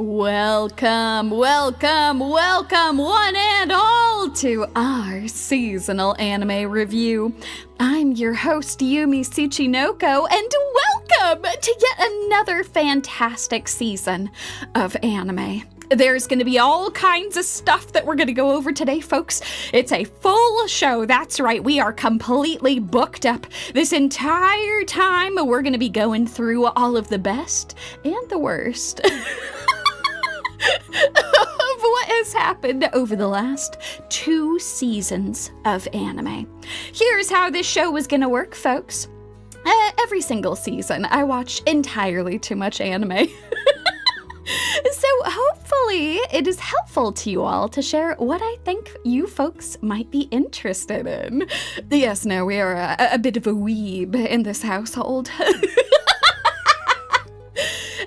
Welcome, welcome, welcome, one and all, to our seasonal anime review. I'm your host, Yumi Tsuchinoko, and welcome to yet another fantastic season of anime. There's going to be all kinds of stuff that we're going to go over today, folks. It's a full show. That's right. We are completely booked up this entire time. We're going to be going through all of the best and the worst of what has happened over the last 2 seasons of anime. Here's how this show is going to work, folks. Every single season, I watch entirely too much anime. So hopefully it is helpful to you all to share what I think you folks might be interested in. Yes, no, we are a bit of a weeb in this household.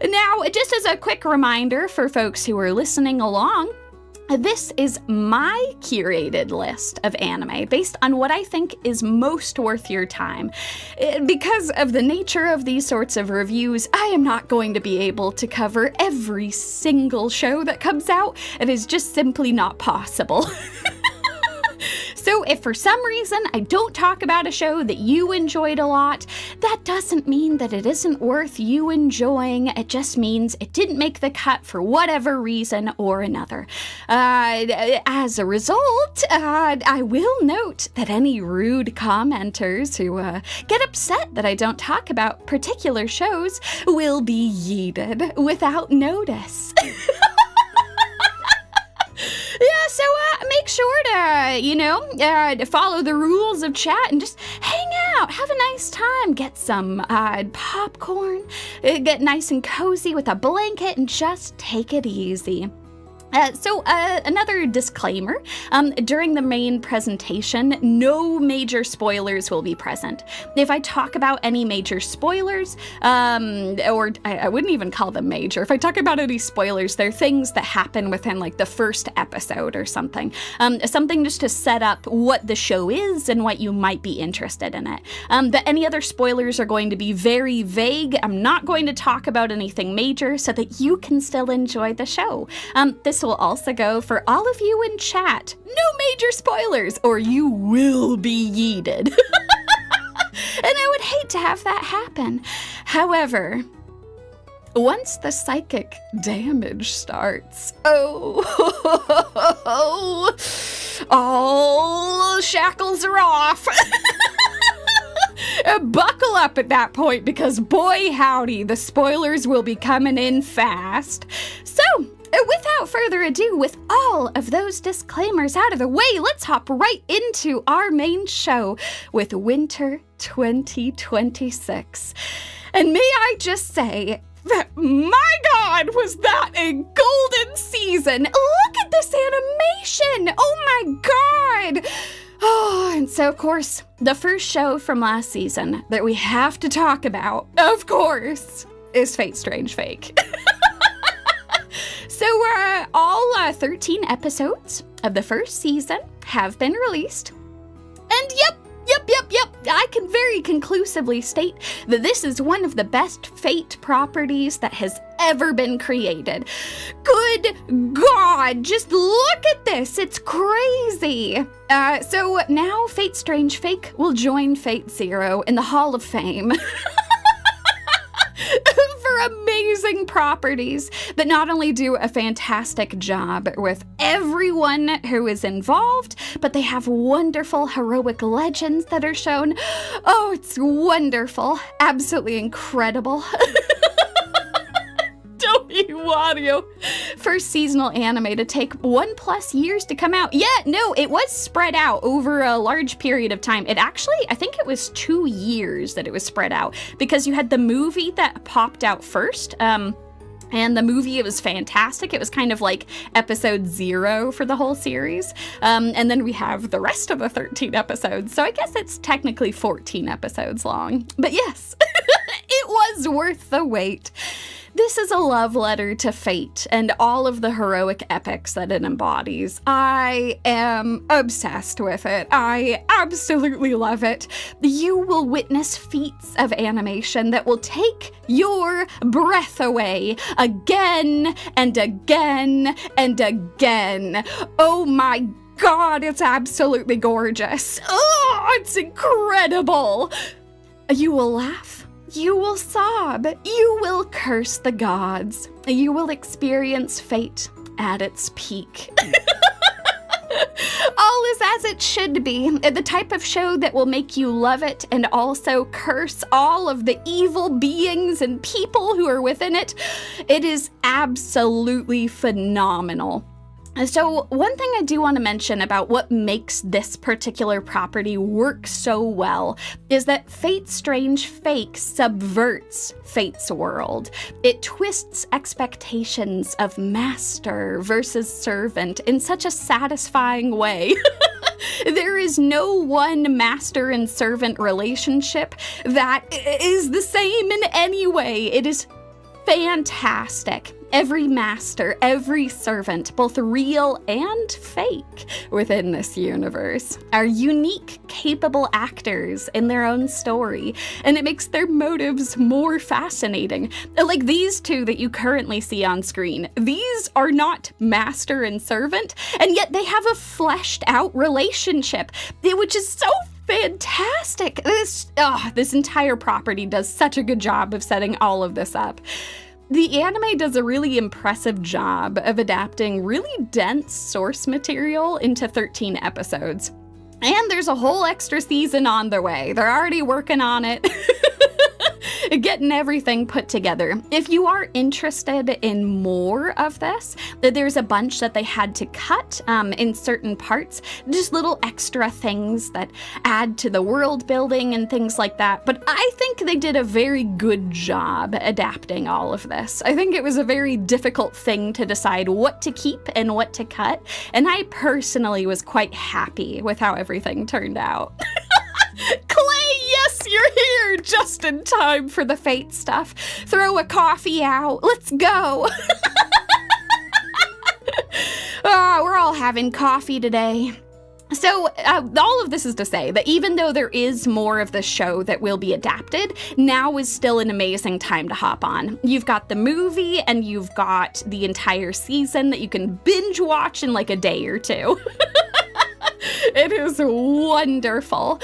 Now, just as a quick reminder for folks who are listening along, this is my curated list of anime based on what I think is most worth your time. Because of the nature of these sorts of reviews, I am not going to be able to cover every single show that comes out. It is just simply not possible. So if for some reason I don't talk about a show that you enjoyed a lot, that doesn't mean that it isn't worth you enjoying. It just means it didn't make the cut for whatever reason or another. As a result, I will note that any rude commenters who get upset that I don't talk about particular shows will be yeeted without notice. Yeah, so make sure to, follow the rules of chat and just hang out, have a nice time, get some popcorn, get nice and cozy with a blanket, and just take it easy. So another disclaimer, during the main presentation, no major spoilers will be present. If I talk about any major spoilers, or I wouldn't even call them major, if I talk about any spoilers, they're things that happen within like the first episode or something. Something just to set up what the show is and what you might be interested in it. But any other spoilers are going to be very vague. I'm not going to talk about anything major so that you can still enjoy the show. This will also go for all of you in chat. No major spoilers, or you will be yeeted. And I would hate to have that happen. However, once the psychic damage starts, all shackles are off. Buckle up at that point, because boy howdy, the spoilers will be coming in fast. So, without further ado, with all of those disclaimers out of the way, let's hop right into our main show with Winter 2026. And may I just say that, my God, was that a golden season? Look at this animation! Oh my God! Oh, and so, of course, the first show from last season that we have to talk about, of course, is Fate Strange Fake. So all 13 episodes of the first season have been released. And yep, I can very conclusively state that this is one of the best Fate properties that has ever been created. Good God, just look at this. It's crazy. So now Fate Strange Fake will join Fate Zero in the Hall of Fame. For amazing properties that not only do a fantastic job with everyone who is involved, but they have wonderful heroic legends that are shown. Oh, it's wonderful. Absolutely incredible. Wario. First seasonal anime to take 1+ years to come out. Yeah, no, it was spread out over a large period of time. It actually, I think it was 2 years that it was spread out, because you had the movie that popped out first. And the movie, it was fantastic. It was kind of like episode 0 for the whole series. And then we have the rest of the 13 episodes. So I guess it's technically 14 episodes long. But yes, it was worth the wait. This is a love letter to fate and all of the heroic epics that it embodies. I am obsessed with it. I absolutely love it. You will witness feats of animation that will take your breath away again and again and again. Oh my God, it's absolutely gorgeous. Oh, it's incredible. You will laugh. You will sob. You will curse the gods. You will experience fate at its peak. All is as it should be. The type of show that will make you love it and also curse all of the evil beings and people who are within it. It is absolutely phenomenal. So one thing I do want to mention about what makes this particular property work so well is that Fate's Strange Fake subverts Fate's world. It twists expectations of master versus servant in such a satisfying way. There is no one master and servant relationship that is the same in any way. It is fantastic. Every master, every servant, both real and fake within this universe, are unique, capable actors in their own story, and it makes their motives more fascinating. Like these two that you currently see on screen. These are not master and servant, and yet they have a fleshed out relationship, which is so fantastic. This entire property does such a good job of setting all of this up. The anime does a really impressive job of adapting really dense source material into 13 episodes. And there's a whole extra season on their way. They're already working on it. Getting everything put together. If you are interested in more of this, there's a bunch that they had to cut in certain parts, just little extra things that add to the world building and things like that. But I think they did a very good job adapting all of this. I think it was a very difficult thing to decide what to keep and what to cut, and I personally was quite happy with how everything turned out. Clay, yes, you're here just in time for the Fate stuff. Throw a coffee out. Let's go. We're all having coffee today. So all of this is to say that even though there is more of the show that will be adapted, now is still an amazing time to hop on. You've got the movie and you've got the entire season that you can binge watch in like a day or two. It is wonderful.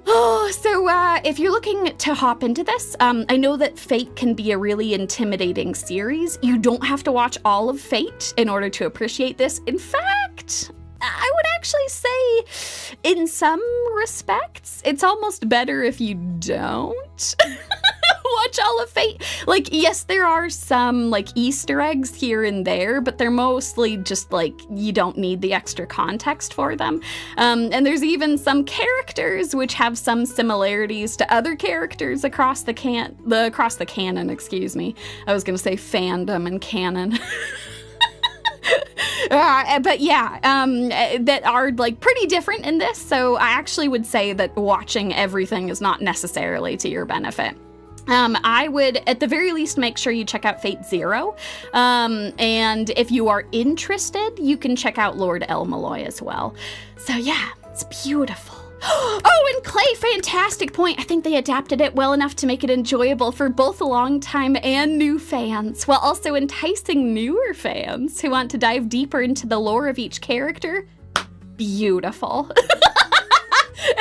Oh, so if you're looking to hop into this, I know that Fate can be a really intimidating series. You don't have to watch all of Fate in order to appreciate this. In fact, I would actually say in some respects, it's almost better if you don't watch all of Fate. Like, yes, there are some like Easter eggs here and there, but they're mostly just like, you don't need the extra context for them. And there's even some characters which have some similarities to other characters across the canon, excuse me. I was gonna say fandom and canon. But yeah, that are like pretty different in this, so I actually would say that watching everything is not necessarily to your benefit. I would, at the very least, make sure you check out Fate Zero, and if you are interested, you can check out Lord El Malloy as well. So yeah, it's beautiful. Oh, and Clay, fantastic point. I think they adapted it well enough to make it enjoyable for both longtime and new fans, while also enticing newer fans who want to dive deeper into the lore of each character. Beautiful.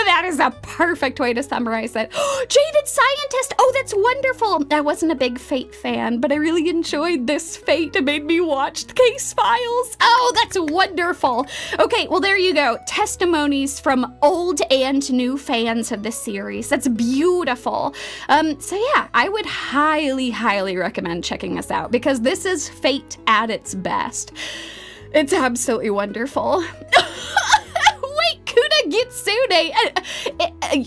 That is a perfect way to summarize it. Jaded Scientist! Oh, that's wonderful! I wasn't a big Fate fan, but I really enjoyed this Fate. It made me watch the case files. Oh, that's wonderful! Okay, well, there you go. Testimonies from old and new fans of this series. That's beautiful. So yeah, I would highly, highly recommend checking this out, because this is Fate at its best. It's absolutely wonderful. Wait, Kuna Gitsune,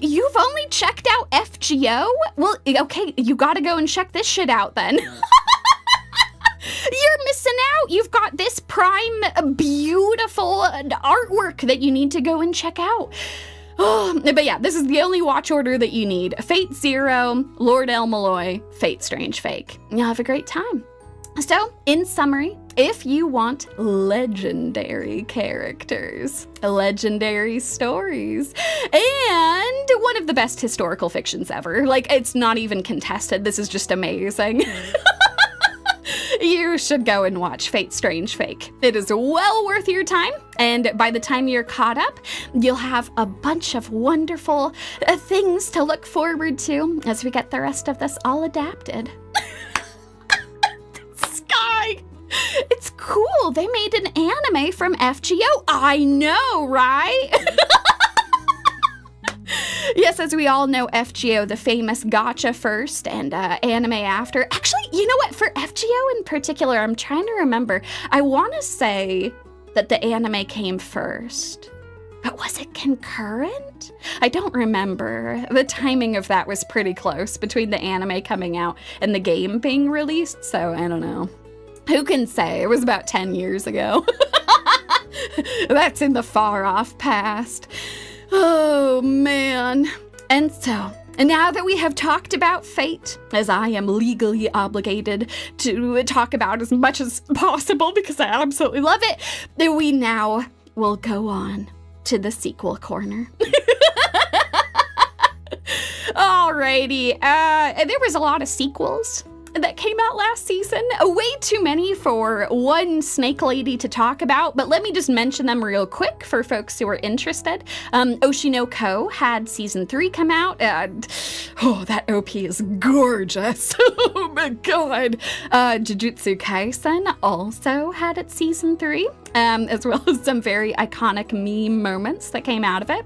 you've only checked out FGO? Well, okay, you gotta go and check this shit out then. You're missing out. You've got this prime, beautiful artwork that you need to go and check out. But yeah, this is the only watch order that you need. Fate Zero, Lord El Malloy, Fate Strange Fake. You'll have a great time. So, in summary, if you want legendary characters, legendary stories, and one of the best historical fictions ever, like, it's not even contested, this is just amazing. You should go and watch Fate Strange Fake. It is well worth your time, and by the time you're caught up, you'll have a bunch of wonderful things to look forward to as we get the rest of this all adapted. Sky! It's cool. They made an anime from FGO. I know, right? Yes, as we all know, FGO, the famous gacha first and anime after. Actually, you know what? For FGO in particular, I'm trying to remember. I want to say that the anime came first. But was it concurrent? I don't remember. The timing of that was pretty close between the anime coming out and the game being released, so I don't know. Who can say? It was about 10 years ago. That's in the far off past. Oh, man. And so, now that we have talked about Fate, as I am legally obligated to talk about as much as possible because I absolutely love it, we now will go on to the sequel corner. Alrighty, there was a lot of sequels that came out last season. Way too many for one snake lady to talk about, but let me just mention them real quick for folks who are interested. Oshinoko had season 3 come out, and that OP is gorgeous. Oh my god. Jujutsu Kaisen also had its season 3. As well as some very iconic meme moments that came out of it.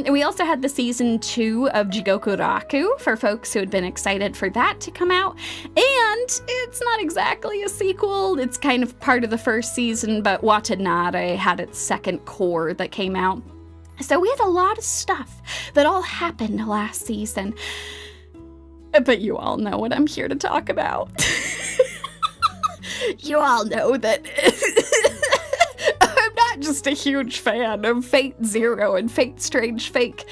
We also had the season 2 of Jigoku Raku for folks who had been excited for that to come out. And it's not exactly a sequel. It's kind of part of the first season, but Watanabe had its second core that came out. So we had a lot of stuff that all happened last season. But you all know what I'm here to talk about. You all know that I'm not just a huge fan of Fate Zero and Fate Strange Fake.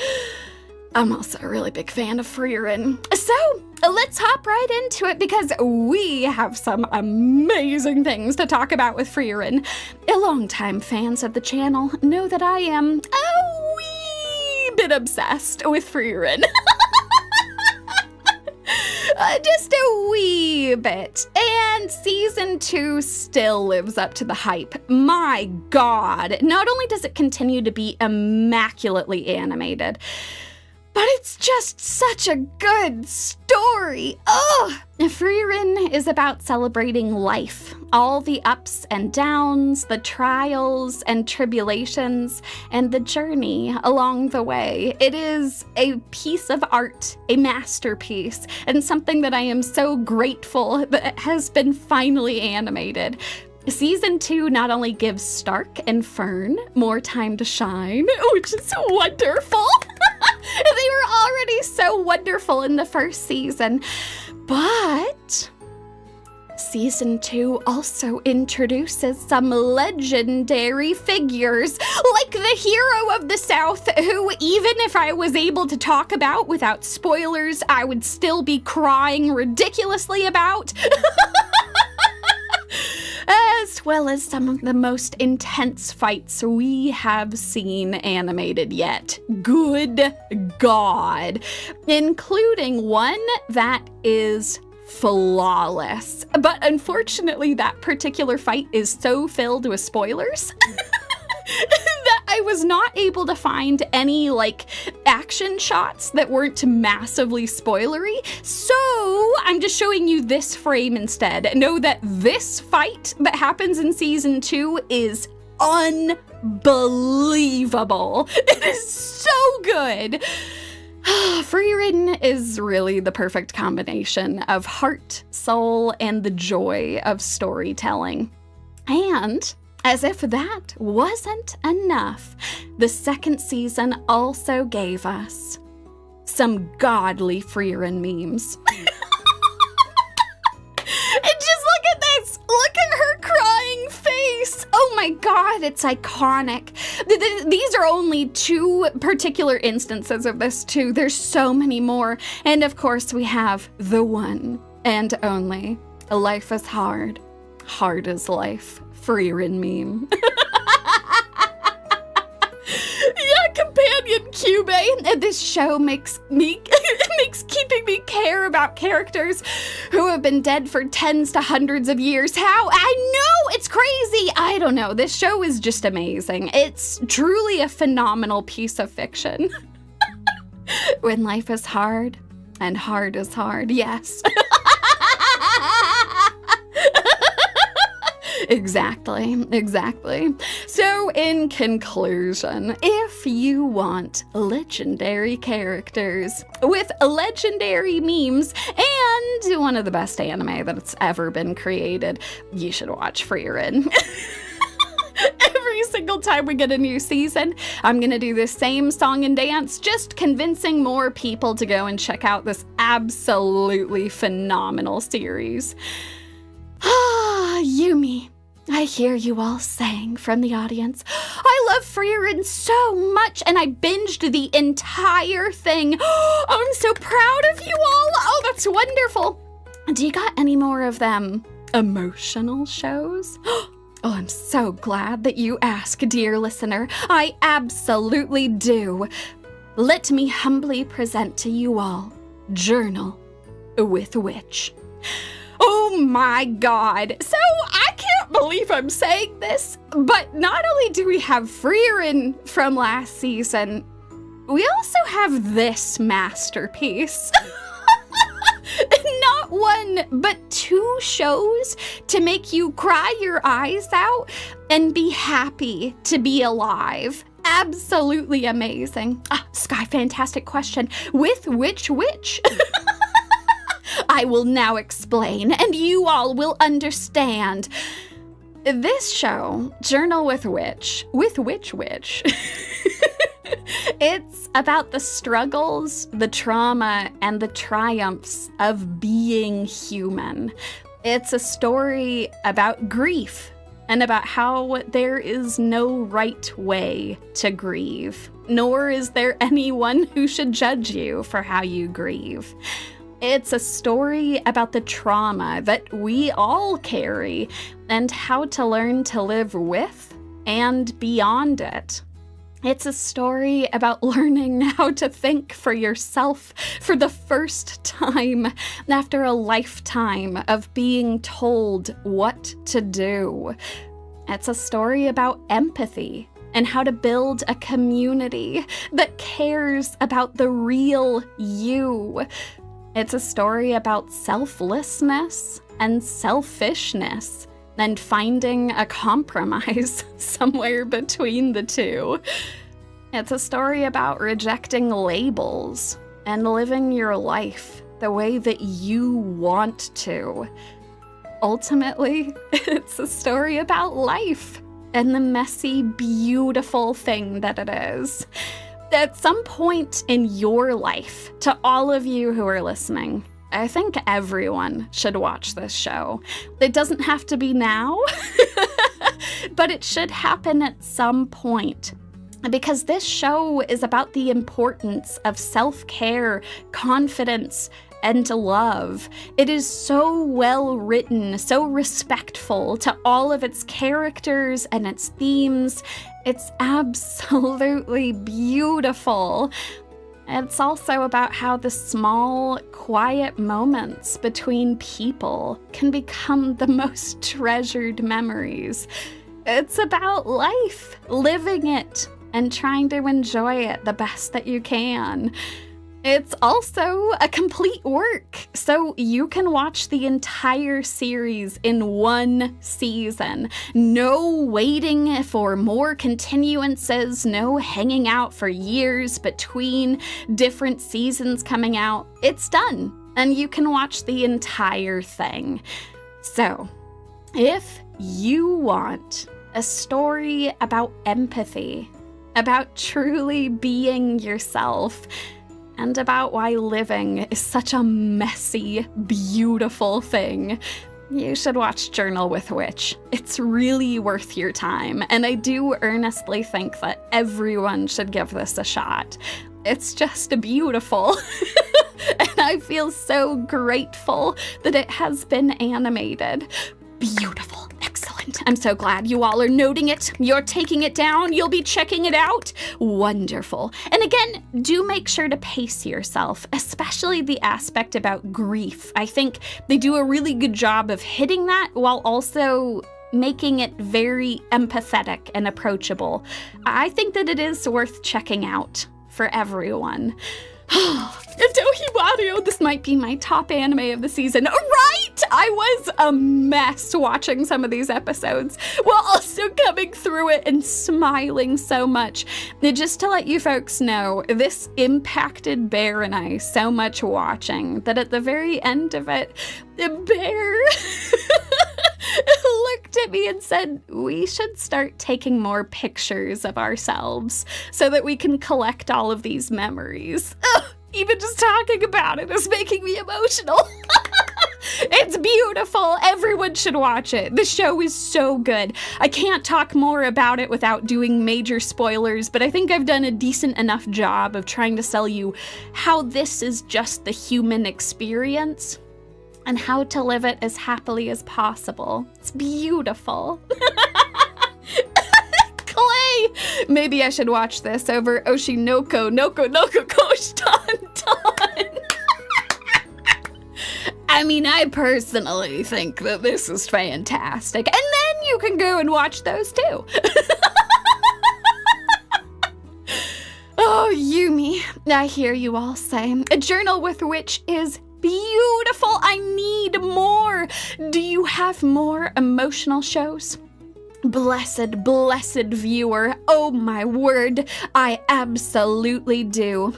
I'm also a really big fan of Frieren. So let's hop right into it because we have some amazing things to talk about with Frieren. Longtime fans of the channel know that I am a wee bit obsessed with Frieren. Just a wee bit. And season 2 still lives up to the hype. My god. Not only does it continue to be immaculately animated, but it's just such a good story. Ugh! Frieren is about celebrating life, all the ups and downs, the trials and tribulations, and the journey along the way. It is a piece of art, a masterpiece, and something that I am so grateful that has been finally animated. Season 2 not only gives Stark and Fern more time to shine, which is wonderful. They were already so wonderful in the first season, but Season 2 also introduces some legendary figures, like the hero of the South, who even if I was able to talk about without spoilers, I would still be crying ridiculously about. As well as some of the most intense fights we have seen animated yet. Good God. Including one that is flawless. But unfortunately, that particular fight is so filled with spoilers that I was not able to find any, action shots that weren't massively spoilery. So I'm just showing you this frame instead. Know that this fight that happens in Season 2 is unbelievable. It is so good. Frieren is really the perfect combination of heart, soul, and the joy of storytelling. And as if that wasn't enough, the second season also gave us some godly Frieren memes. And just look at this! Look at her crying face! Oh my god, it's iconic. These are only 2 particular instances of this too. There's so many more. And of course we have the one and only Life is Hard. Hard is life. Frieren meme. Yeah, companion Cube. This show makes keeping me care about characters who have been dead for tens to hundreds of years. How? I know, it's crazy. I don't know. This show is just amazing. It's truly a phenomenal piece of fiction. When life is hard and hard is hard, yes. Exactly. So in conclusion, if you want legendary characters with legendary memes and one of the best anime that's ever been created, you should watch Frieren. Every single time we get a new season, I'm gonna do the same song and dance, just convincing more people to go and check out this absolutely phenomenal series. Ah, Yumi. I hear you all saying from the audience, I love Frieren so much, and I binged the entire thing. Oh, I'm so proud of you all. Oh, that's wonderful. Do you got any more of them emotional shows? Oh, I'm so glad that you ask, dear listener. I absolutely do. Let me humbly present to you all Journal with Witch. Oh my God. So I can't believe I'm saying this, but not only do we have Frieren from last season, we also have this masterpiece. Not one, but 2 shows to make you cry your eyes out and be happy to be alive. Absolutely amazing. Sky, fantastic question. With which witch? I will now explain, and you all will understand. This show, Journal with Witch, it's about the struggles, the trauma, and the triumphs of being human. It's a story about grief and about how there is no right way to grieve, nor is there anyone who should judge you for how you grieve. It's a story about the trauma that we all carry and how to learn to live with and beyond it. It's a story about learning how to think for yourself for the first time after a lifetime of being told what to do. It's a story about empathy and how to build a community that cares about the real you. It's a story about selflessness and selfishness and finding a compromise somewhere between the two. It's a story about rejecting labels and living your life the way that you want to. Ultimately, it's a story about life and the messy, beautiful thing that it is. At some point in your life, to all of you who are listening, I think everyone should watch this show. It doesn't have to be now, but it should happen at some point. Because this show is about the importance of self-care, confidence, and love. It is so well written, so respectful to all of its characters and its themes. It's absolutely beautiful. It's also about how the small, quiet moments between people can become the most treasured memories. It's about life, living it, and trying to enjoy it the best that you can. It's also a complete work, so you can watch the entire series in one season. No waiting for more continuances, no hanging out for years between different seasons coming out. It's done, and you can watch the entire thing. So, if you want a story about empathy, about truly being yourself, and about why living is such a messy, beautiful thing, you should watch Journal with Witch. It's really worth your time, and I do earnestly think that everyone should give this a shot. It's just beautiful. And I feel so grateful that it has been animated. Beautiful. Excellent. I'm so glad you all are noting it. You're taking it down. You'll be checking it out. Wonderful. And again, do make sure to pace yourself, especially the aspect about grief. I think they do a really good job of hitting that while also making it very empathetic and approachable. I think that it is worth checking out for everyone. Mario, this might be my top anime of the season. Right! I was a mess watching some of these episodes while also coming through it and smiling so much. Just to let you folks know, this impacted Bear and I so much watching that at the very end of it, the Bear looked at me and said, we should start taking more pictures of ourselves so that we can collect all of these memories. Ugh, even just talking about it is making me emotional. It's beautiful. Everyone should watch it. The show is so good. I can't talk more about it without doing major spoilers, but I think I've done a decent enough job of trying to sell you how this is just the human experience and how to live it as happily as possible. It's beautiful. Clay! Maybe I should watch this over Oshinoko Noko Noko Koshtantan. I mean, I personally think that this is fantastic. And then you can go and watch those too. Oh, Yumi, I hear you all say, A Journal with Witch is beautiful. I need more. Do you have more emotional shows? Blessed, blessed viewer. Oh my word, I absolutely do.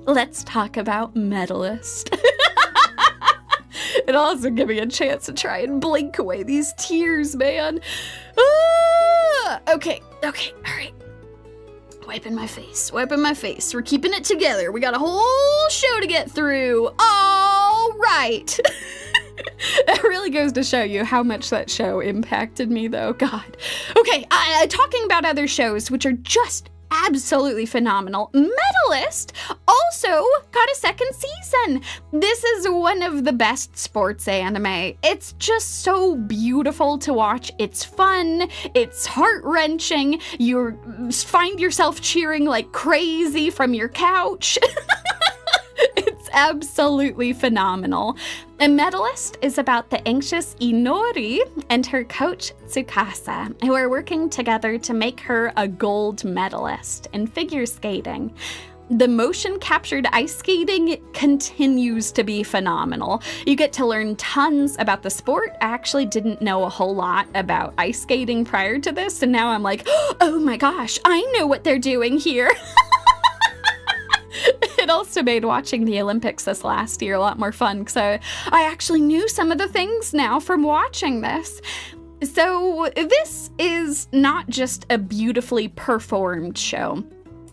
Let's talk about Medalist. It also gave me a chance to try and blink away these tears, man. Okay, all right. Wiping my face. We're keeping it together. We got a whole show to get through. All right. That really goes to show you how much that show impacted me, though. God. Okay, talking about other shows, which are just absolutely phenomenal. Medalist also got a second season. This is one of the best sports anime. It's just so beautiful to watch. It's fun. It's heart-wrenching. You find yourself cheering like crazy from your couch. It's absolutely phenomenal. A Medalist is about the anxious Inori and her coach Tsukasa, who are working together to make her a gold medalist in figure skating. The motion-captured ice skating continues to be phenomenal. You get to learn tons about the sport. I actually didn't know a whole lot about ice skating prior to this, and now I'm like, oh my gosh, I know what they're doing here. It also made watching the Olympics this last year a lot more fun because I actually knew some of the things now from watching this. So this is not just a beautifully performed show.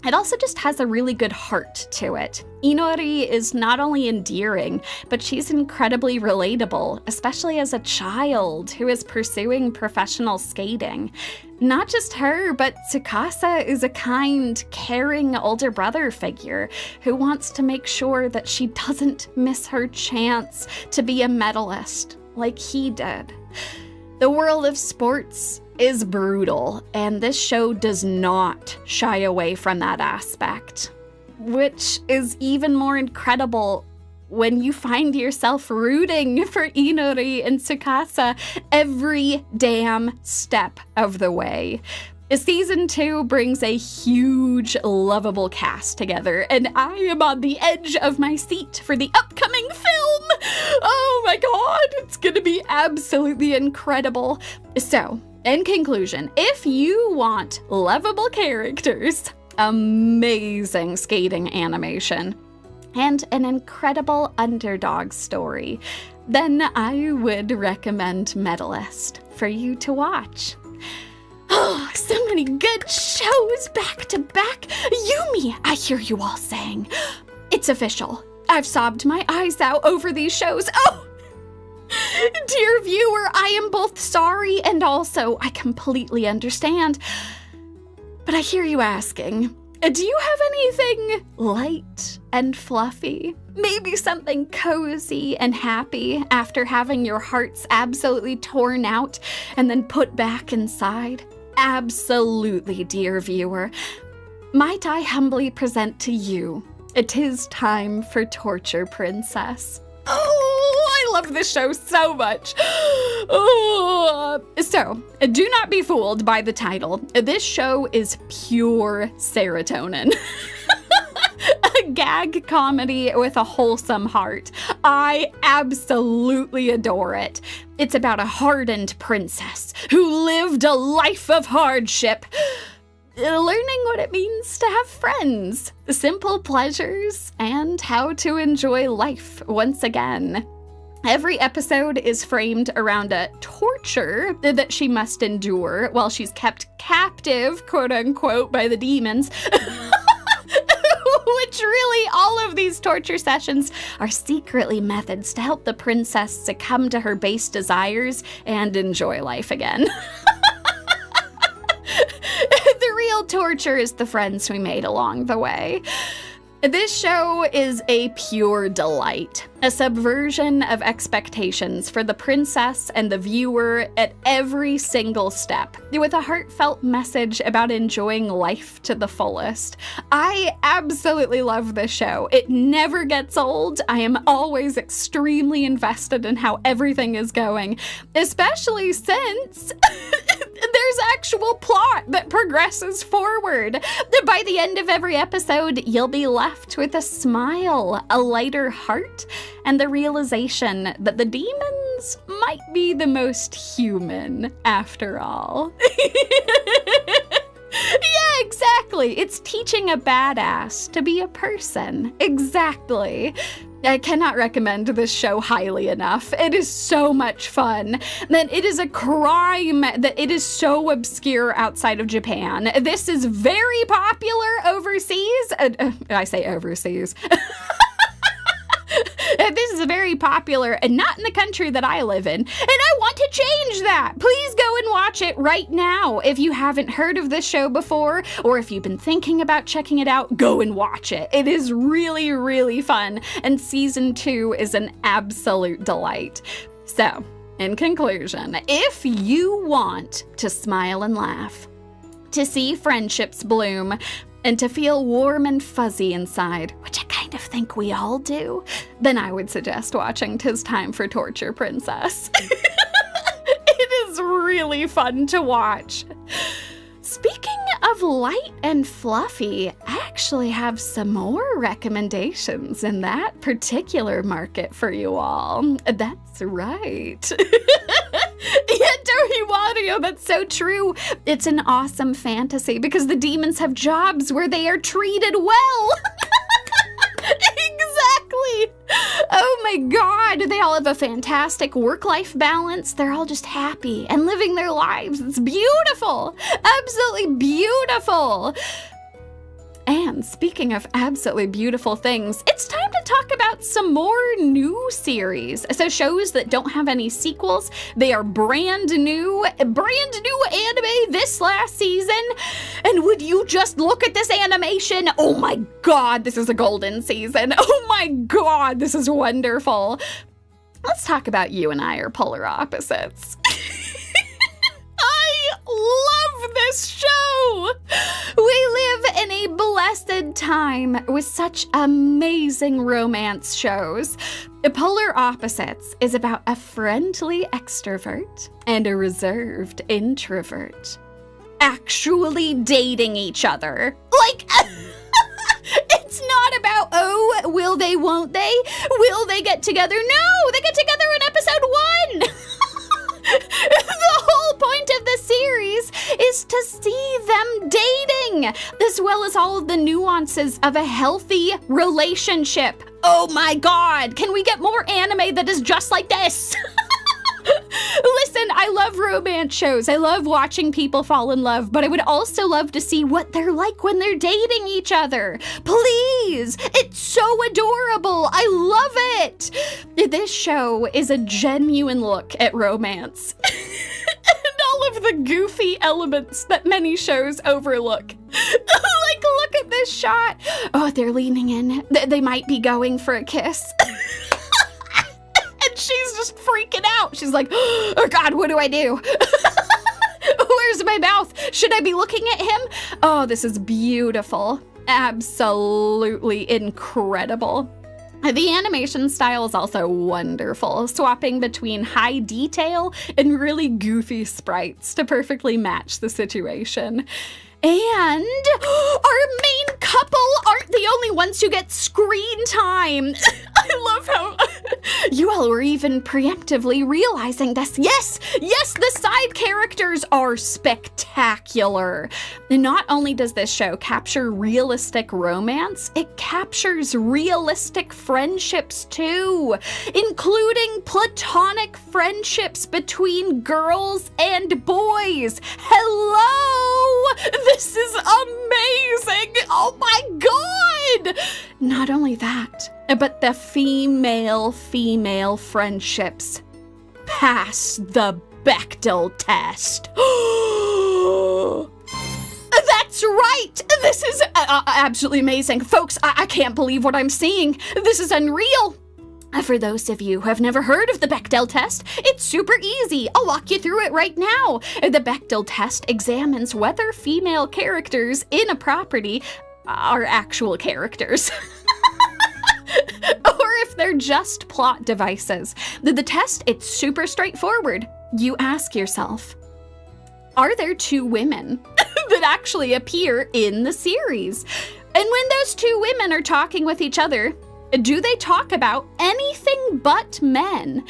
It also just has a really good heart to it. Inori is not only endearing, but she's incredibly relatable, especially as a child who is pursuing professional skating. Not just her, but Tsukasa is a kind, caring older brother figure who wants to make sure that she doesn't miss her chance to be a medalist like he did. The world of sports is brutal, and this show does not shy away from that aspect, which is even more incredible when you find yourself rooting for Inori and Tsukasa every damn step of the way. Season 2 brings a huge, lovable cast together, and I am on the edge of my seat for the upcoming film! Oh my god, it's gonna be absolutely incredible. So, in conclusion, if you want lovable characters, amazing skating animation, and an incredible underdog story, then I would recommend Medalist for you to watch. Oh, so many good shows back to back. Yumi, I hear you all saying, it's official. I've sobbed my eyes out over these shows. Oh! Dear viewer, I am both sorry and also I completely understand. But I hear you asking, do you have anything light and fluffy? Maybe something cozy and happy after having your hearts absolutely torn out and then put back inside? Absolutely, dear viewer. Might I humbly present to you, it is time for Torture Princess. Oh, I love this show so much. Oh. So, do not be fooled by the title. This show is pure serotonin. A gag comedy with a wholesome heart. I absolutely adore it. It's about a hardened princess who lived a life of hardship, learning what it means to have friends, simple pleasures, and how to enjoy life once again. Every episode is framed around a torture that she must endure while she's kept captive, quote unquote, by the demons. Which really, all of these torture sessions are secretly methods to help the princess succumb to her base desires and enjoy life again. The real torture is the friends we made along the way. This show is a pure delight, a subversion of expectations for the princess and the viewer at every single step, with a heartfelt message about enjoying life to the fullest. I absolutely love this show. It never gets old. I am always extremely invested in how everything is going, especially since there's actual plot that progresses forward. By the end of every episode, you'll be left with a smile, a lighter heart, and the realization that the demons might be the most human after all. Yeah, exactly. It's teaching a badass to be a person. Exactly. I cannot recommend this show highly enough. It is so much fun. That it is a crime that it is so obscure outside of Japan. This is very popular overseas. I say overseas. This is very popular and not in the country that I live in. And I want to change that. Please go and watch it right now. If you haven't heard of this show before, or if you've been thinking about checking it out, go and watch it. It is really, really fun. And season 2 is an absolute delight. So, in conclusion, if you want to smile and laugh, to see friendships bloom, and to feel warm and fuzzy inside, which I kind of think we all do, then I would suggest watching 'Tis Time for Torture Princess. It is really fun to watch. Speaking of light and fluffy, I actually have some more recommendations in that particular market for you all. That's right. Yeah, Mario, that's so true. It's an awesome fantasy because the demons have jobs where they are treated well. Exactly. Oh my God, they all have a fantastic work-life balance. They're all just happy and living their lives. It's beautiful. Absolutely beautiful. And speaking of absolutely beautiful things, it's time to talk about some more new series. So shows that don't have any sequels. They are brand new anime this last season. And would you just look at this animation? Oh my God, this is a golden season. Oh my God, this is wonderful. Let's talk about You and I Are Polar Opposites. Love this show! We live in a blessed time with such amazing romance shows. Polar Opposites is about a friendly extrovert and a reserved introvert actually dating each other. Like, it's not about, oh, will they, won't they? Will they get together? No, they get together in episode 1! The whole point of the series is to see them dating, as well as all of the nuances of a healthy relationship. Oh my God, can we get more anime that is just like this? Listen, Listen, I love romance shows. I love watching people fall in love, but I would also love to see what they're like when they're dating each other. Please! It's so adorable. I love it. This show is a genuine look at romance. And all of the goofy elements that many shows overlook. Like, look at this shot. Oh, they're leaning in. They might be going for a kiss. And she's just freaking out. She's like, oh God, what do I do? Where's my mouth? Should I be looking at him? Oh, this is beautiful. Absolutely incredible. The animation style is also wonderful, swapping between high detail and really goofy sprites to perfectly match the situation. And our main couple aren't the only ones who get screen time. I love how you all were even preemptively realizing this. Yes, the side characters are spectacular. And not only does this show capture realistic romance, it captures realistic friendships too, including platonic friendships between girls and boys. Hello! This is amazing! Oh my God! Not only that, but the female-female friendships pass the Bechdel test. That's right! This is absolutely amazing. Folks, I can't believe what I'm seeing. This is unreal. For those of you who have never heard of the Bechdel test, it's super easy. I'll walk you through it right now. The Bechdel test examines whether female characters in a property are actual characters. Or if they're just plot devices. The test, it's super straightforward. You ask yourself, are there two women that actually appear in the series? And when those two women are talking with each other, do they talk about anything but men?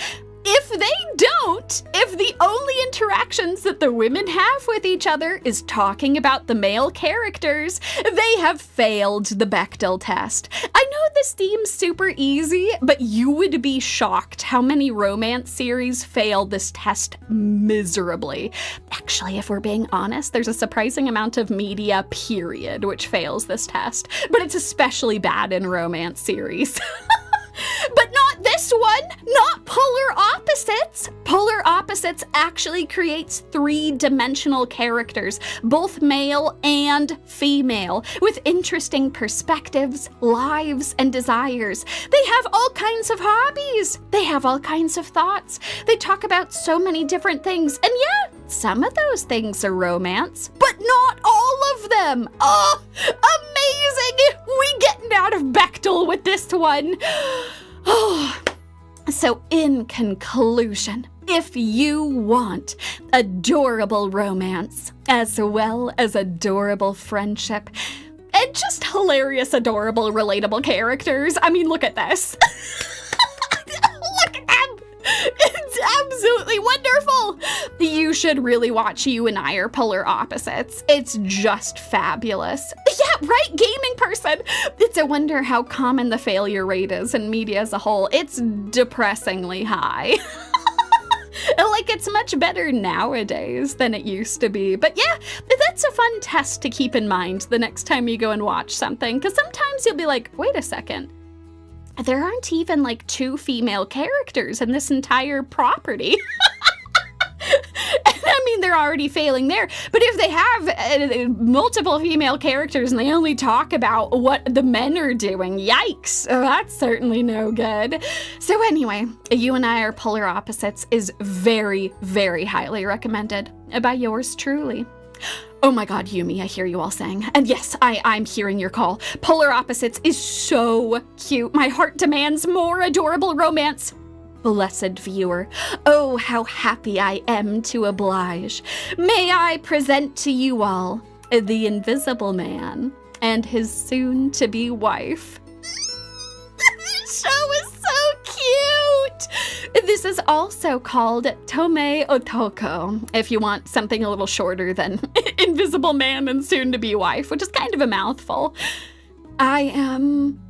If they don't, if the only interactions that the women have with each other is talking about the male characters, they have failed the Bechdel test. I know this seems super easy, but you would be shocked how many romance series fail this test miserably. Actually, if we're being honest, there's a surprising amount of media, period, which fails this test, but it's especially bad in romance series. But not this one, not polar opposites. Polar opposites actually creates three-dimensional characters, both male and female, with interesting perspectives, lives, and desires. They have all kinds of hobbies. They have all kinds of thoughts. They talk about so many different things. And yeah, some of those things are romance, but not all of them. Oh, amazing! We getting out of Bechdel with this one. Oh. So in conclusion, if you want adorable romance as well as adorable friendship and just hilarious, adorable, relatable characters, I mean, look at this. Look at them. It's absolutely wonderful. You should really watch You and I Are Polar Opposites. It's just fabulous. Yeah, right, gaming person. It's a wonder how common the failure rate is in media as a whole. It's depressingly high. Like, it's much better nowadays than it used to be. But yeah, that's a fun test to keep in mind the next time you go and watch something, because sometimes you'll be like, wait a second. There aren't even like two female characters in this entire property. I mean, they're already failing there. But if they have multiple female characters and they only talk about what the men are doing, yikes, that's certainly no good. So anyway, You and I Are Polar Opposites is very, very highly recommended by yours truly. Oh my God, Yumi, I hear you all saying. And yes, I'm hearing your call. Polar Opposites is so cute. My heart demands more adorable romance. Blessed viewer, oh, how happy I am to oblige. May I present to you all the Invisible Man and his soon-to-be wife. This show is so cute! This is also called Tomeiotoko, if you want something a little shorter than Invisible Man and soon-to-be wife, which is kind of a mouthful. I am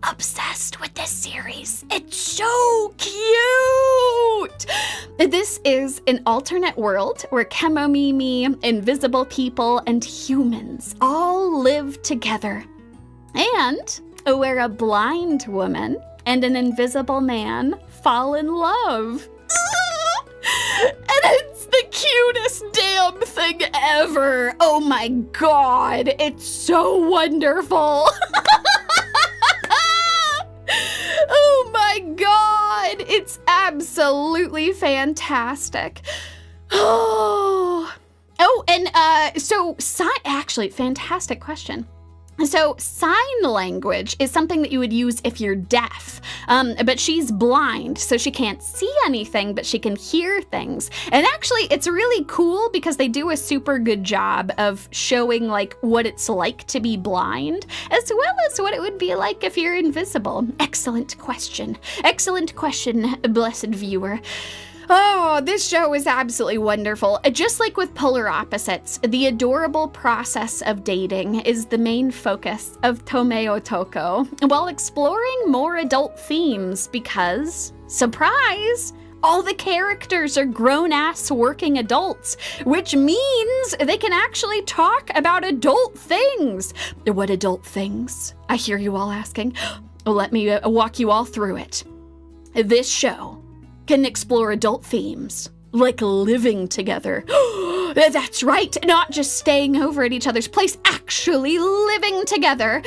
obsessed with this series. It's so cute! This is an alternate world where Kemomimi, invisible people, and humans all live together. And where a blind woman and an invisible man fall in love. And it's the cutest damn thing ever. Oh my god, it's so wonderful. Oh my god, it's absolutely fantastic. Actually, fantastic question. So sign language is something that you would use if you're deaf, but she's blind, so she can't see anything, but she can hear things. And actually, it's really cool because they do a super good job of showing like what it's like to be blind, as well as what it would be like if you're invisible. Excellent question, blessed viewer. Oh, this show is absolutely wonderful. Just like with polar opposites, the adorable process of dating is the main focus of Tomeiotoko, while exploring more adult themes because, surprise, all the characters are grown-ass working adults, which means they can actually talk about adult things. What adult things? I hear you all asking. Let me walk you all through it. This show can explore adult themes, like living together. That's right, not just staying over at each other's place, actually living together,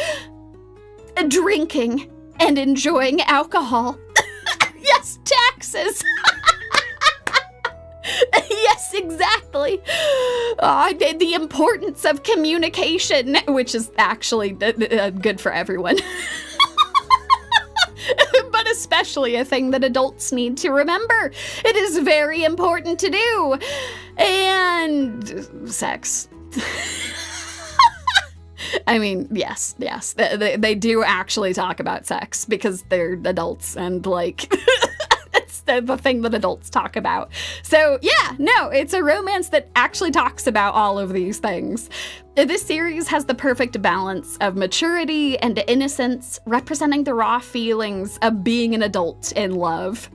drinking, and enjoying alcohol. Yes, taxes. Yes, exactly. The importance of communication, which is actually good for everyone. But especially a thing that adults need to remember. It is very important to do. And sex. I mean, yes, they do actually talk about sex because they're adults and like, it's the thing that adults talk about. So yeah, no, it's a romance that actually talks about all of these things. This series has the perfect balance of maturity and innocence, representing the raw feelings of being an adult in love.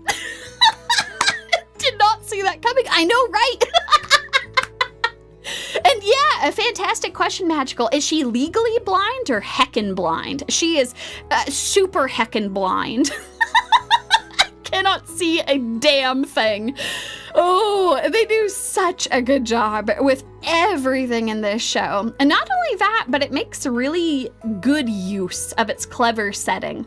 Did not see that coming. I know, right? And yeah, a fantastic question, Magical. Is she legally blind or heckin' blind? She is super heckin' blind. Cannot see a damn thing. Oh, they do such a good job with everything in this show. And not only that, but it makes really good use of its clever setting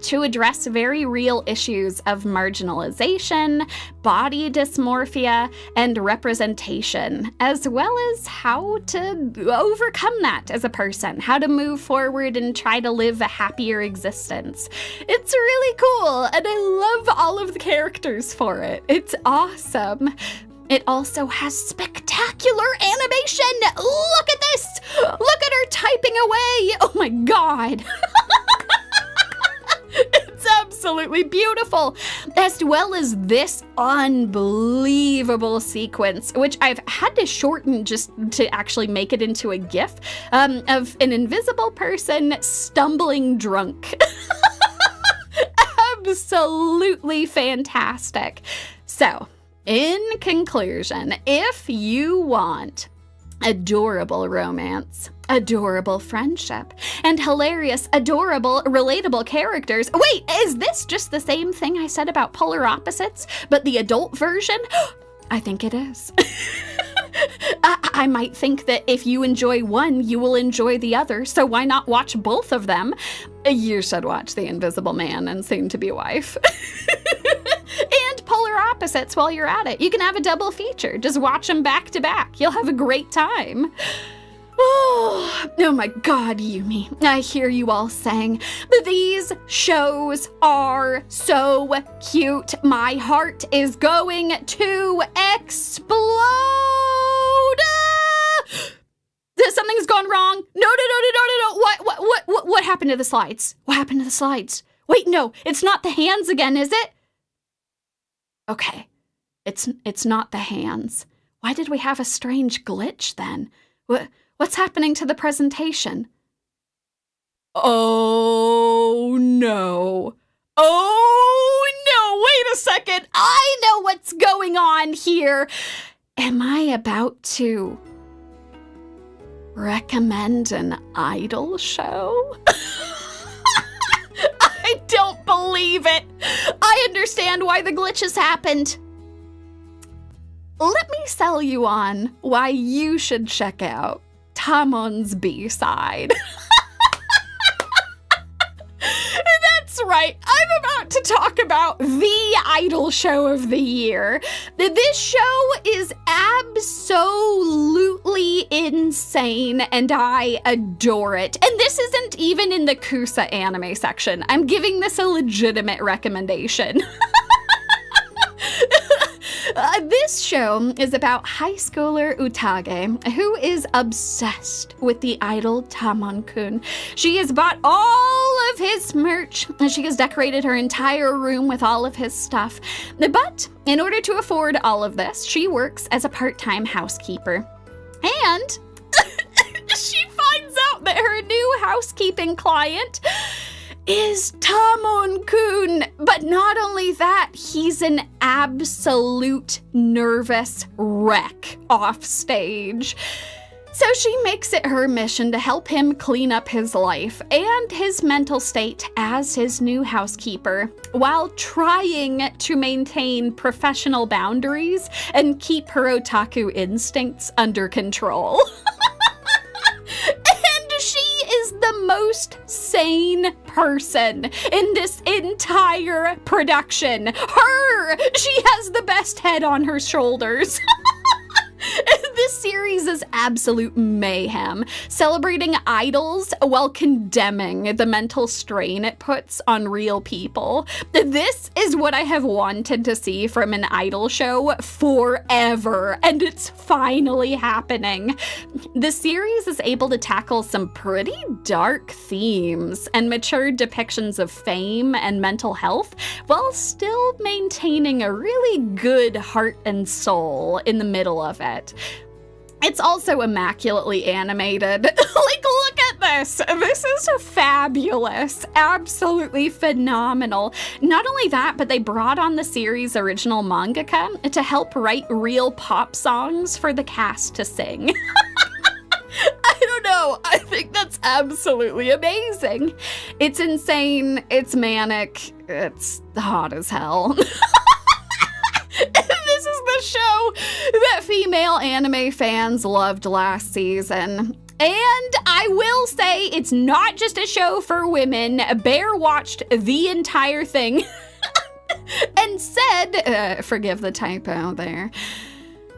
to address very real issues of marginalization, body dysmorphia, and representation, as well as how to overcome that as a person, how to move forward and try to live a happier existence. It's really cool, and I love all of the characters for it. It's awesome. It also has spectacular animation. Look at this. Look at her typing away. Oh my God. It's absolutely beautiful, as well as this unbelievable sequence, which I've had to shorten just to actually make it into a GIF, of an invisible person stumbling drunk. Absolutely fantastic. So, in conclusion, if you want adorable romance, adorable friendship, and hilarious, adorable, relatable characters. Wait, is this just the same thing I said about polar opposites, but the adult version? I think it is. I might think that if you enjoy one, you will enjoy the other, so why not watch both of them? You should watch The Invisible Man and Soon to Be Wife. And Polar Opposites while you're at it. You can have a double feature. Just watch them back to back. You'll have a great time. Oh my God, Yumi. I hear you all saying, these shows are so cute. My heart is going to explode. Something's gone wrong. No. What happened to the slides? What happened to the slides? Wait, no, it's not the hands again, is it? Okay, it's not the hands. Why did we have a strange glitch then? What's happening to the presentation? Oh no. Wait a second. I know what's what's going on here? Am I about to recommend an idol show? I don't believe it. I understand why the glitches happened. Let me sell you on why you should check out Tamon's B-side. That's right, I'm about to talk about the idol show of the year. This show is absolutely insane, and I adore it. And this isn't even in the KUSO-ANIME section. I'm giving this a legitimate recommendation. This show is about high schooler Utage, who is obsessed with the idol Tamon-Kun. She has bought all of his merch, and she has decorated her entire room with all of his stuff. But in order to afford all of this, she works as a part-time housekeeper. And she finds out that her new housekeeping client is Tamon-Kun. But not only that, he's an absolute nervous wreck off stage. So she makes it her mission to help him clean up his life and his mental state as his new housekeeper, while trying to maintain professional boundaries and keep her otaku instincts under control. The most sane person in this entire production. She has the best head on her shoulders. This series is absolute mayhem, celebrating idols while condemning the mental strain it puts on real people. This is what I have wanted to see from an idol show forever, and it's finally happening. The series is able to tackle some pretty dark themes and mature depictions of fame and mental health, while still maintaining a really good heart and soul in the middle of it. It's also immaculately animated. Like, look at this. This is fabulous. Absolutely phenomenal. Not only that, but they brought on the series' original mangaka to help write real pop songs for the cast to sing. I don't know. I think that's absolutely amazing. It's insane. It's manic. It's hot as hell. This is the show that female anime fans loved last season. And I will say, it's not just a show for women. Bear watched the entire thing and said, forgive the typo there,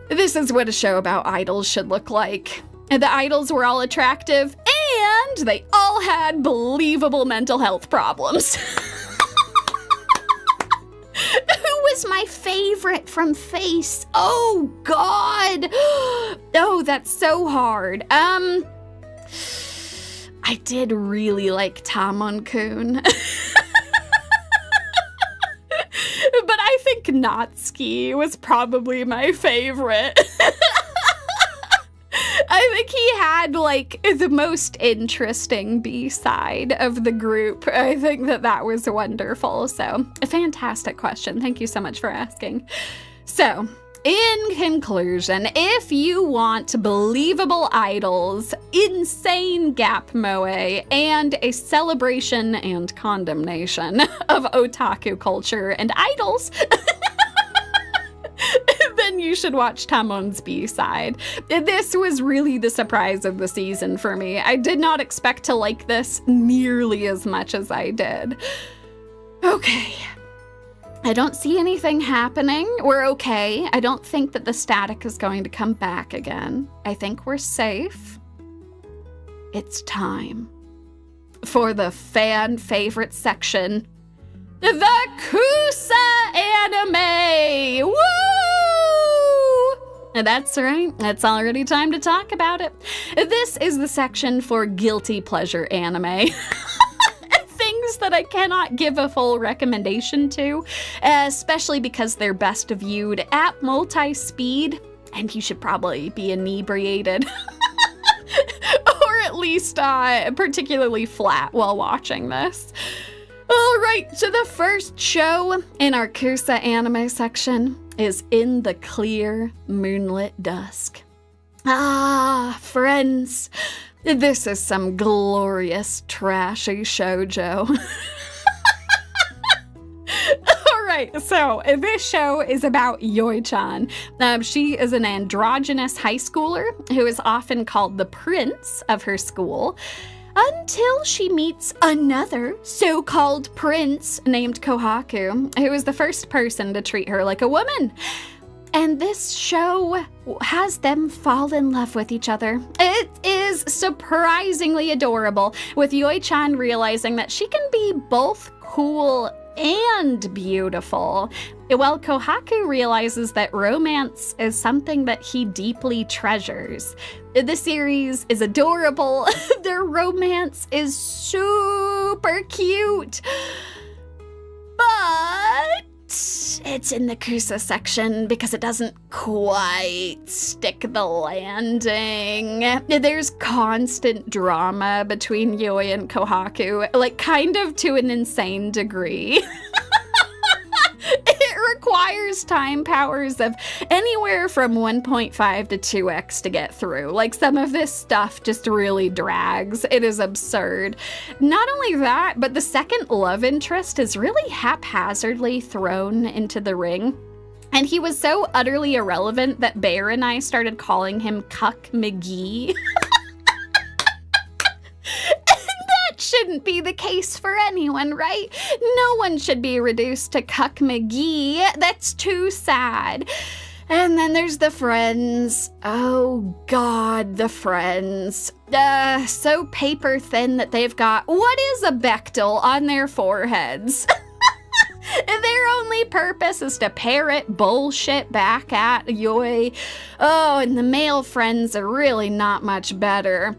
this is what a show about idols should look like. The idols were all attractive, and they all had believable mental health problems. My favorite from Face. Oh God. Oh, that's so hard. I did really like Tamon-Kun. But I think Natsuki was probably my favorite. I think he had, like, the most interesting B-side of the group. I think that was wonderful. So, a fantastic question. Thank you so much for asking. So, in conclusion, if you want believable idols, insane gap moe, and a celebration and condemnation of otaku culture and idols, then you should watch Tamon's B-side. This was really the surprise of the season for me. I did not expect to like this nearly as much as I did. Okay. I don't see anything happening. We're okay. I don't think that the static is going to come back again. I think we're safe. It's time for the fan favorite section, the KUSO-ANIME! Woo! That's right, it's already time to talk about it. This is the section for guilty pleasure anime. Things that I cannot give a full recommendation to, especially because they're best viewed at multi-speed, and you should probably be inebriated. Or at least particularly flat while watching this. All right, so the first show in our KUSO-ANIME section is In the Clear Moonlit Dusk. Ah, friends, this is some glorious trashy shoujo. Alright, so this show is about Yoi-chan. She is an androgynous high schooler who is often called the prince of her school, until she meets another so-called prince named Kohaku, who is the first person to treat her like a woman. And this show has them fall in love with each other. It is surprisingly adorable, with Yoi-chan realizing that she can be both cool and beautiful, while Kohaku realizes that romance is something that he deeply treasures. The series is adorable. Their romance is super cute. But it's in the KUSO section because it doesn't quite stick the landing. There's constant drama between Yoi and Kohaku, like kind of to an insane degree. It requires time powers of anywhere from 1.5 to 2x to get through. Like, some of this stuff just really drags. It is absurd. Not only that, but the second love interest is really haphazardly thrown into the ring. And he was so utterly irrelevant that Bear and I started calling him Cuck McGee. Shouldn't be the case for anyone, right? No one should be reduced to Cuck McGee. That's too sad. And then there's the friends. Oh God, the friends. So paper thin that they've got, what is a Bechdel on their foreheads? Their only purpose is to parrot bullshit back at Yoi. Oh, and the male friends are really not much better.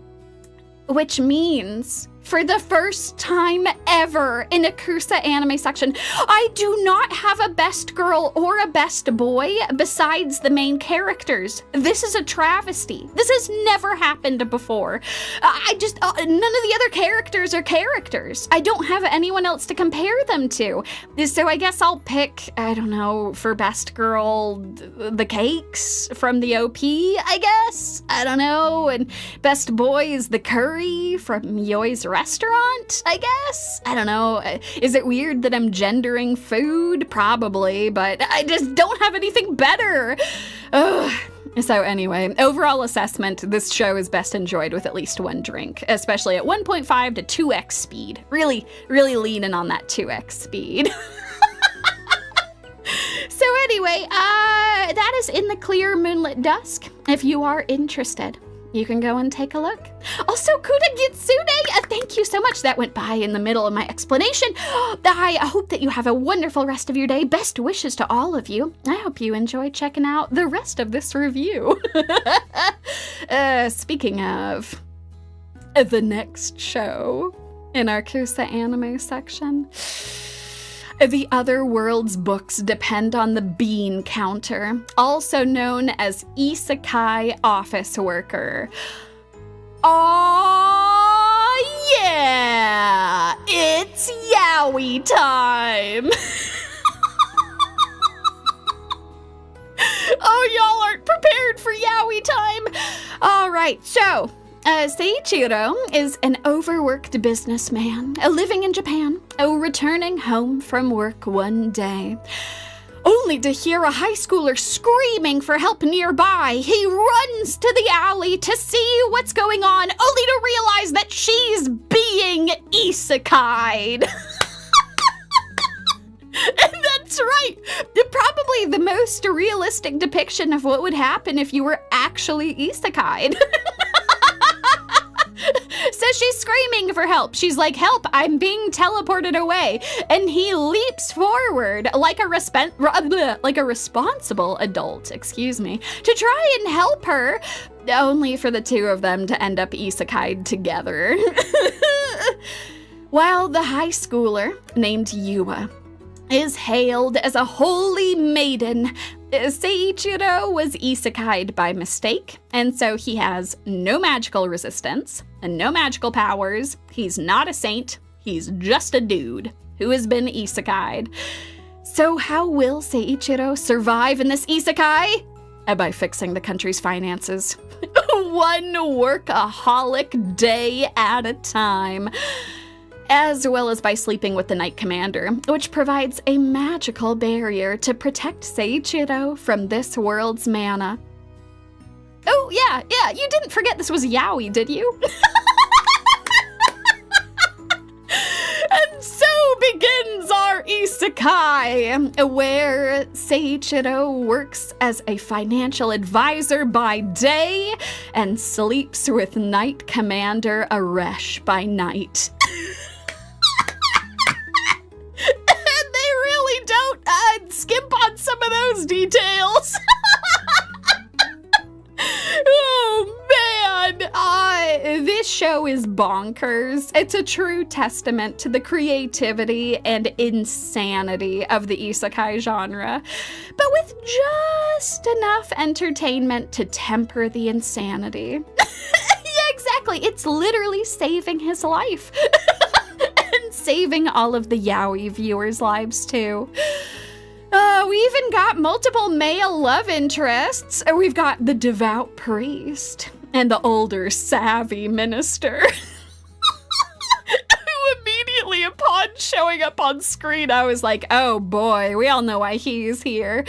Which means, for the first time ever in a KUSO-ANIME section, I do not have a best girl or a best boy besides the main characters. This is a travesty. This has never happened before. None of the other characters are characters. I don't have anyone else to compare them to. So I guess I'll pick, I don't know, for best girl, the cakes from the OP, I guess? I don't know. And best boy is the curry from Yoi's restaurant, I guess? I don't know. Is it weird that I'm gendering food? Probably, but I just don't have anything better. Ugh. So anyway, overall assessment, this show is best enjoyed with at least one drink, especially at 1.5 to 2x speed. Really, really leaning on that 2x speed. So anyway, that is In the Clear Moonlit Dusk. If you are interested, you can go and take a look. Also, Kuda Gitsune, thank you so much. That went by in the middle of my explanation. I hope that you have a wonderful rest of your day. Best wishes to all of you. I hope you enjoy checking out the rest of this review. Speaking of the next show in our KUSO-ANIME section, The Other World's books depend on the bean counter, also known as Isekai office worker. Oh yeah! It's yaoi time! Oh, y'all aren't prepared for yaoi time! Alright, so Seiichiro is an overworked businessman living in Japan, returning home from work one day, only to hear a high schooler screaming for help nearby. He runs to the alley to see what's going on, only to realize that she's being isekai'd. And that's right, probably the most realistic depiction of what would happen if you were actually isekai'd. So she's screaming for help. She's like, help, I'm being teleported away. And he leaps forward like a responsible adult, to try and help her, only for the two of them to end up isekai'd together. While the high schooler, named Yua, is hailed as a holy maiden, Seiichiro was isekai'd by mistake, and so he has no magical resistance and no magical powers. He's not a saint, he's just a dude who has been isekai'd. So how will Seiichiro survive in this isekai? By fixing the country's finances. One workaholic day at a time. As well as by sleeping with the Knight Commander, which provides a magical barrier to protect Seiichiro from this world's mana. Oh, yeah, you didn't forget this was yaoi, did you? And so begins our isekai, where Seiichiro works as a financial advisor by day and sleeps with Knight Commander Aresh by night. And they really don't skimp on some of those details. Oh man, this show is bonkers. It's a true testament to the creativity and insanity of the isekai genre, but with just enough entertainment to temper the insanity. Yeah, exactly. It's literally saving his life. And saving all of the yaoi viewers' lives too. We even got multiple male love interests. We've got the devout priest and the older savvy minister. Who immediately upon showing up on screen, I was like, oh boy, we all know why he's here.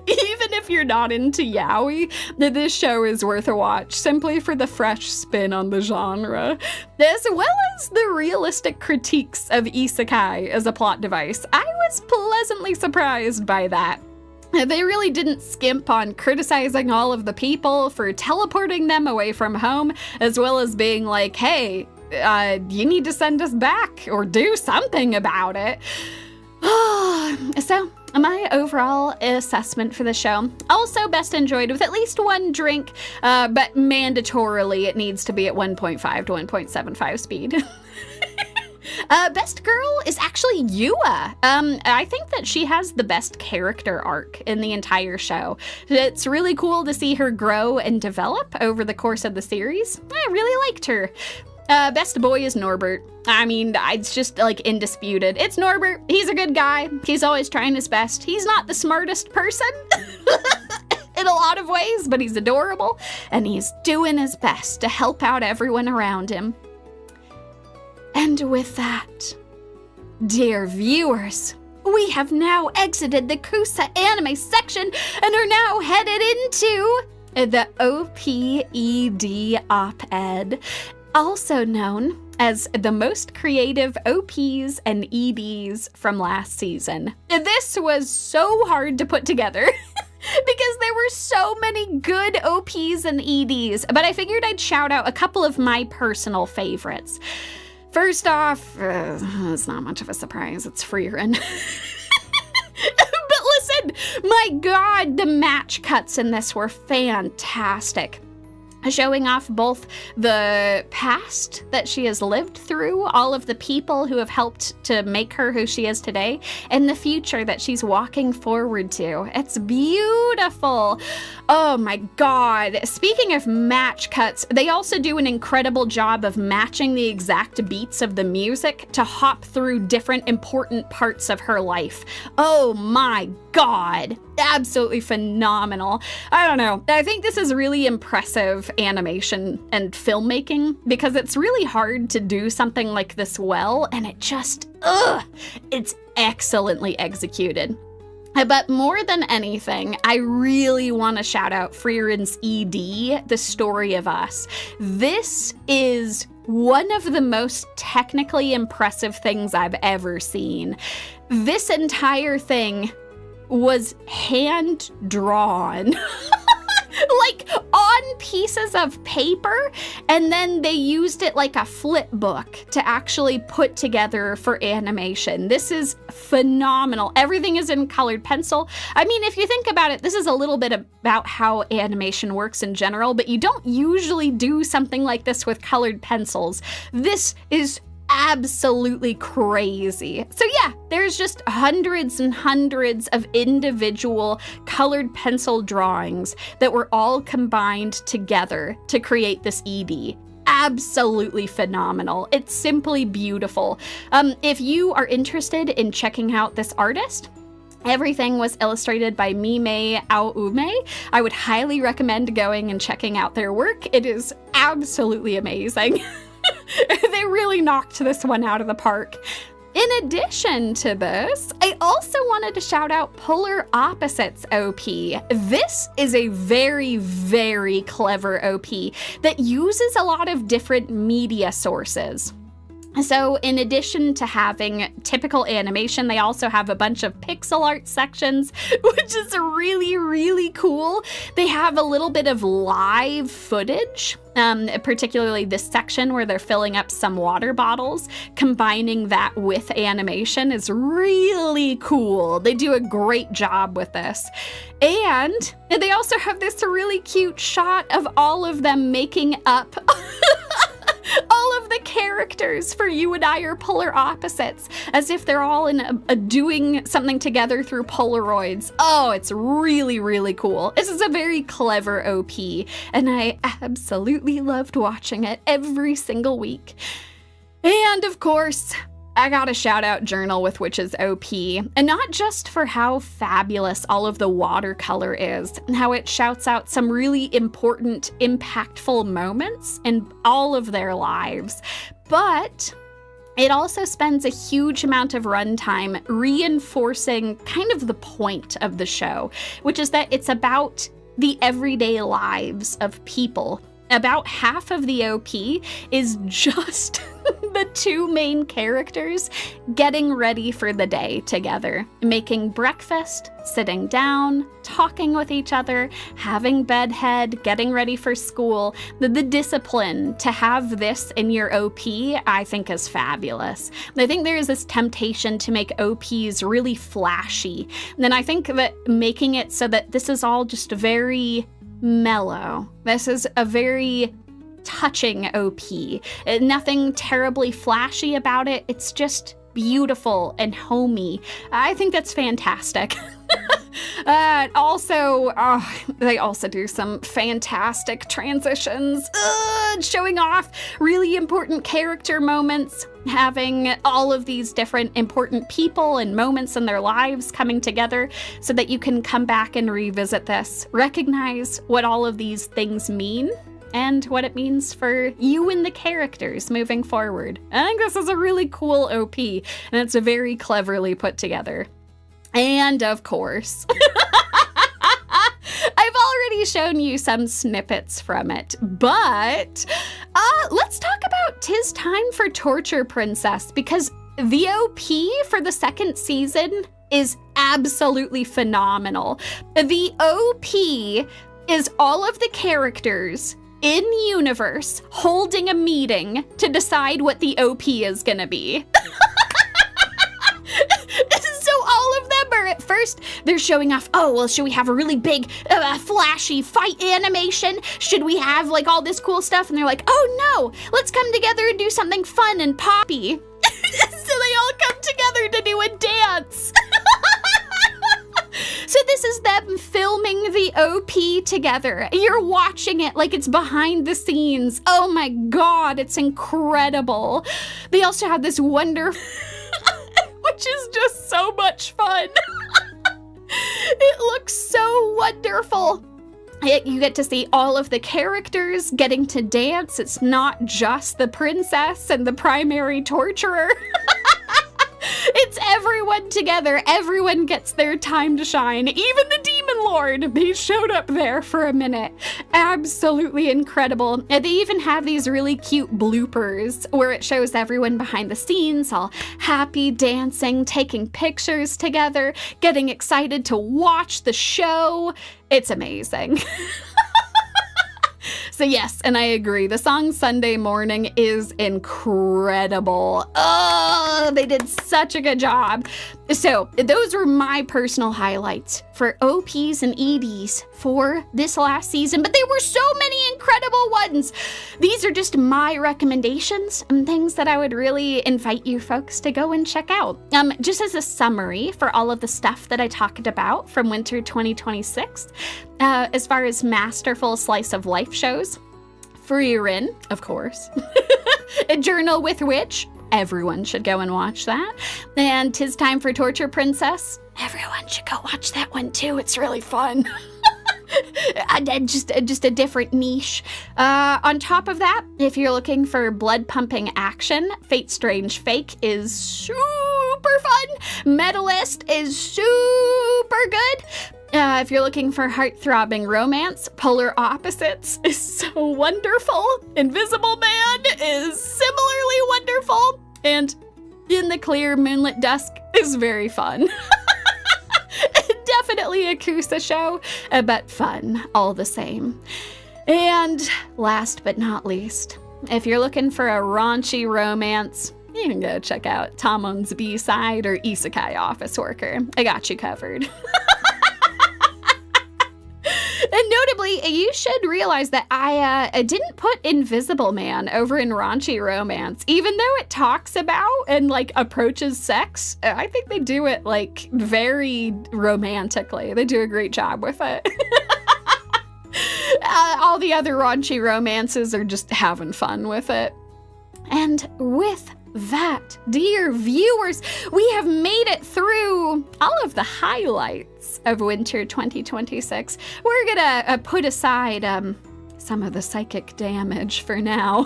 Even if you're not into yaoi, this show is worth a watch simply for the fresh spin on the genre, as well as the realistic critiques of isekai as a plot device. I was pleasantly surprised by that. They really didn't skimp on criticizing all of the people for teleporting them away from home, as well as being like, hey, you need to send us back or do something about it. So, my overall assessment for the show, also best enjoyed with at least one drink, but mandatorily it needs to be at 1.5 to 1.75 speed. Best girl is actually Yua. I think that she has the best character arc in the entire show. It's really cool to see her grow and develop over the course of the series. I really liked her. Best boy is Norbert. I mean, it's just like indisputed. It's Norbert. He's a good guy. He's always trying his best. He's not the smartest person in a lot of ways, but he's adorable and he's doing his best to help out everyone around him. And with that, dear viewers, we have now exited the KUSO-ANIME section and are now headed into the OPED op-ed, also known as the most creative OPs and EDs from last season. This was so hard to put together because there were so many good OPs and EDs, but I figured I'd shout out a couple of my personal favorites. First off, it's not much of a surprise, it's Frieren. But listen, my god, the match cuts in this were fantastic. Showing off both the past that she has lived through, all of the people who have helped to make her who she is today, and the future that she's walking forward to. It's beautiful. Oh my god. Speaking of match cuts, they also do an incredible job of matching the exact beats of the music to hop through different important parts of her life. Oh my god. Absolutely phenomenal. I don't know. I think this is really impressive animation and filmmaking because it's really hard to do something like this well, and it just, it's excellently executed. But more than anything, I really want to shout out Frieren's ED, The Story of Us. This is one of the most technically impressive things I've ever seen. This entire thing was hand-drawn. Like on pieces of paper, and then they used it like a flip book to actually put together for animation. This is phenomenal. Everything is in colored pencil. I mean, if you think about it, this is a little bit about how animation works in general, but you don't usually do something like this with colored pencils. This is absolutely crazy. So yeah, there's just hundreds and hundreds of individual colored pencil drawings that were all combined together to create this ED. absolutely phenomenal. It's simply beautiful. If you are interested in checking out this artist, everything was illustrated by Mime Aoume. I would highly recommend going and checking out their work. It is absolutely amazing. They really knocked this one out of the park. In addition to this, I also wanted to shout out Polar Opposites OP. This is a very, very clever OP that uses a lot of different media sources. So in addition to having typical animation, they also have a bunch of pixel art sections, which is really, really cool. They have a little bit of live footage, particularly this section where they're filling up some water bottles. Combining that with animation is really cool. They do a great job with this. And they also have this really cute shot of all of them making up all of the characters for You and I Are Polar Opposites, as if they're all in doing something together through Polaroids. Oh, it's really, really cool. This is a very clever OP, and I absolutely loved watching it every single week. And of course, I gotta shout out Journal with Witches OP, and not just for how fabulous all of the watercolor is, and how it shouts out some really important, impactful moments in all of their lives, but it also spends a huge amount of runtime reinforcing kind of the point of the show, which is that it's about the everyday lives of people. About half of the OP is just the two main characters getting ready for the day together, making breakfast, sitting down, talking with each other, having bedhead, getting ready for school. The discipline to have this in your OP, I think, is fabulous. I think there is this temptation to make OPs really flashy. And I think that making it so that this is all just very mellow. This is a very touching OP. Nothing terribly flashy about it. It's just beautiful and homey. I think that's fantastic. Also, they also do some fantastic transitions, showing off really important character moments, having all of these different important people and moments in their lives coming together so that you can come back and revisit this, recognize what all of these things mean, and what it means for you and the characters moving forward. I think this is a really cool OP, and it's very cleverly put together. And of course, I've already shown you some snippets from it, but let's talk about 'Tis Time for Torture Princess, because the OP for the second season is absolutely phenomenal. The OP is all of the characters in universe holding a meeting to decide what the OP is gonna be. So all of them are, at first, they're showing off, oh, well, should we have a really big, flashy fight animation? Should we have, like, all this cool stuff? And they're like, oh, no, let's come together and do something fun and poppy. So they all come together to do a dance. So this is them filming the OP together. You're watching it like it's behind the scenes. Oh my God, it's incredible. They also have this wonderful, which is just so much fun. It looks so wonderful. You get to see all of the characters getting to dance. It's not just the princess and the primary torturer. It's everyone together. Everyone gets their time to shine. Even the Demon Lord, he showed up there for a minute. Absolutely incredible. And they even have these really cute bloopers where it shows everyone behind the scenes, all happy, dancing, taking pictures together, getting excited to watch the show. It's amazing. So yes, and I agree. The song Sunday Morning is incredible. Oh, they did such a good job. So those were my personal highlights for OPs and EDs for this last season, but there were so many incredible ones. These are just my recommendations and things that I would really invite you folks to go and check out. Just as a summary for all of the stuff that I talked about from winter 2026, as far as masterful slice of life shows, Frieren, of course. A Journal with Witch. Everyone should go and watch that. And 'Tis Time for Torture Princess. Everyone should go watch that one too. It's really fun. Just a different niche. On top of that, if you're looking for blood-pumping action, Fate Strange Fake is super fun. Medalist is super good. If you're looking for heart-throbbing romance, Polar Opposites is so wonderful. Invisible Man is similarly wonderful. And In the Clear, Moonlit Dusk is very fun. Definitely a KUSO show, but fun all the same. And last but not least, if you're looking for a raunchy romance, you can go check out Tamon's B-side or Isekai Office Worker. I got you covered. And notably, you should realize that I didn't put Invisible Man over in raunchy romance, even though it talks about and like approaches sex. I think they do it like very romantically. They do a great job with it. All the other raunchy romances are just having fun with it. And with that, dear viewers, we have made it through all of the highlights of winter 2026. We're gonna put aside some of the psychic damage for now.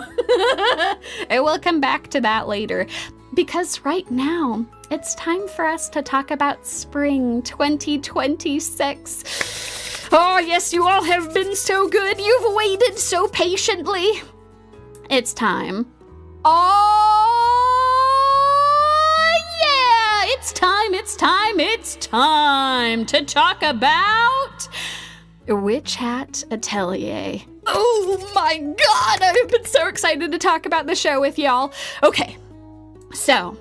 And we'll come back to that later, because right now it's time for us to talk about spring 2026. Oh yes, you all have been so good. You've waited so patiently. It's time. It's time to talk about Hat Atelier. Oh my god, I've been so excited to talk about the show with y'all. Okay, so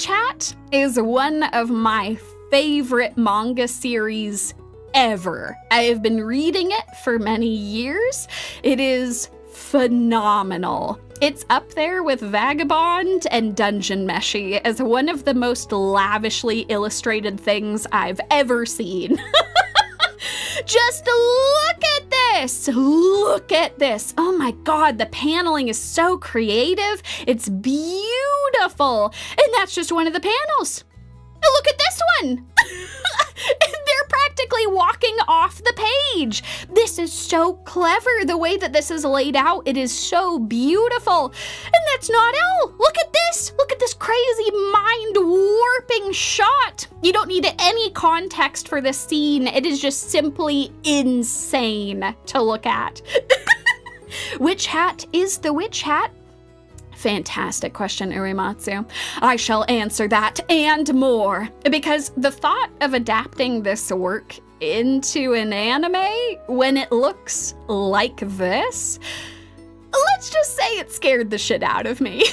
Hat is one of my favorite manga series ever. I have been reading it for many years. It is phenomenal. It's up there with Vagabond and Dungeon Meshi as one of the most lavishly illustrated things I've ever seen. Just look at this! Look at this! Oh my god, the paneling is so creative. It's beautiful. And that's just one of the panels. Look at this one! They're practically walking off the page. This is so clever, the way that this is laid out. It is so beautiful. And that's not all. Look at this. Look at this crazy mind-warping shot. You don't need any context for this scene. It is just simply insane to look at. Which hat is the witch hat? Fantastic question, Uematsu. I shall answer that and more, because the thought of adapting this work into an anime when it looks like this, let's just say it scared the shit out of me.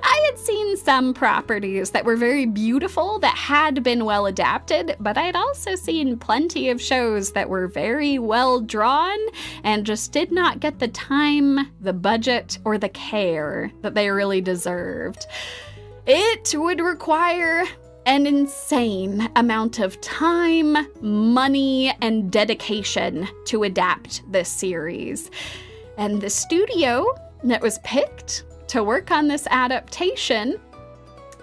I had seen some properties that were very beautiful that had been well adapted, but I'd also seen plenty of shows that were very well drawn and just did not get the time, the budget, or the care that they really deserved. It would require an insane amount of time, money, and dedication to adapt this series. And the studio that was picked to work on this adaptation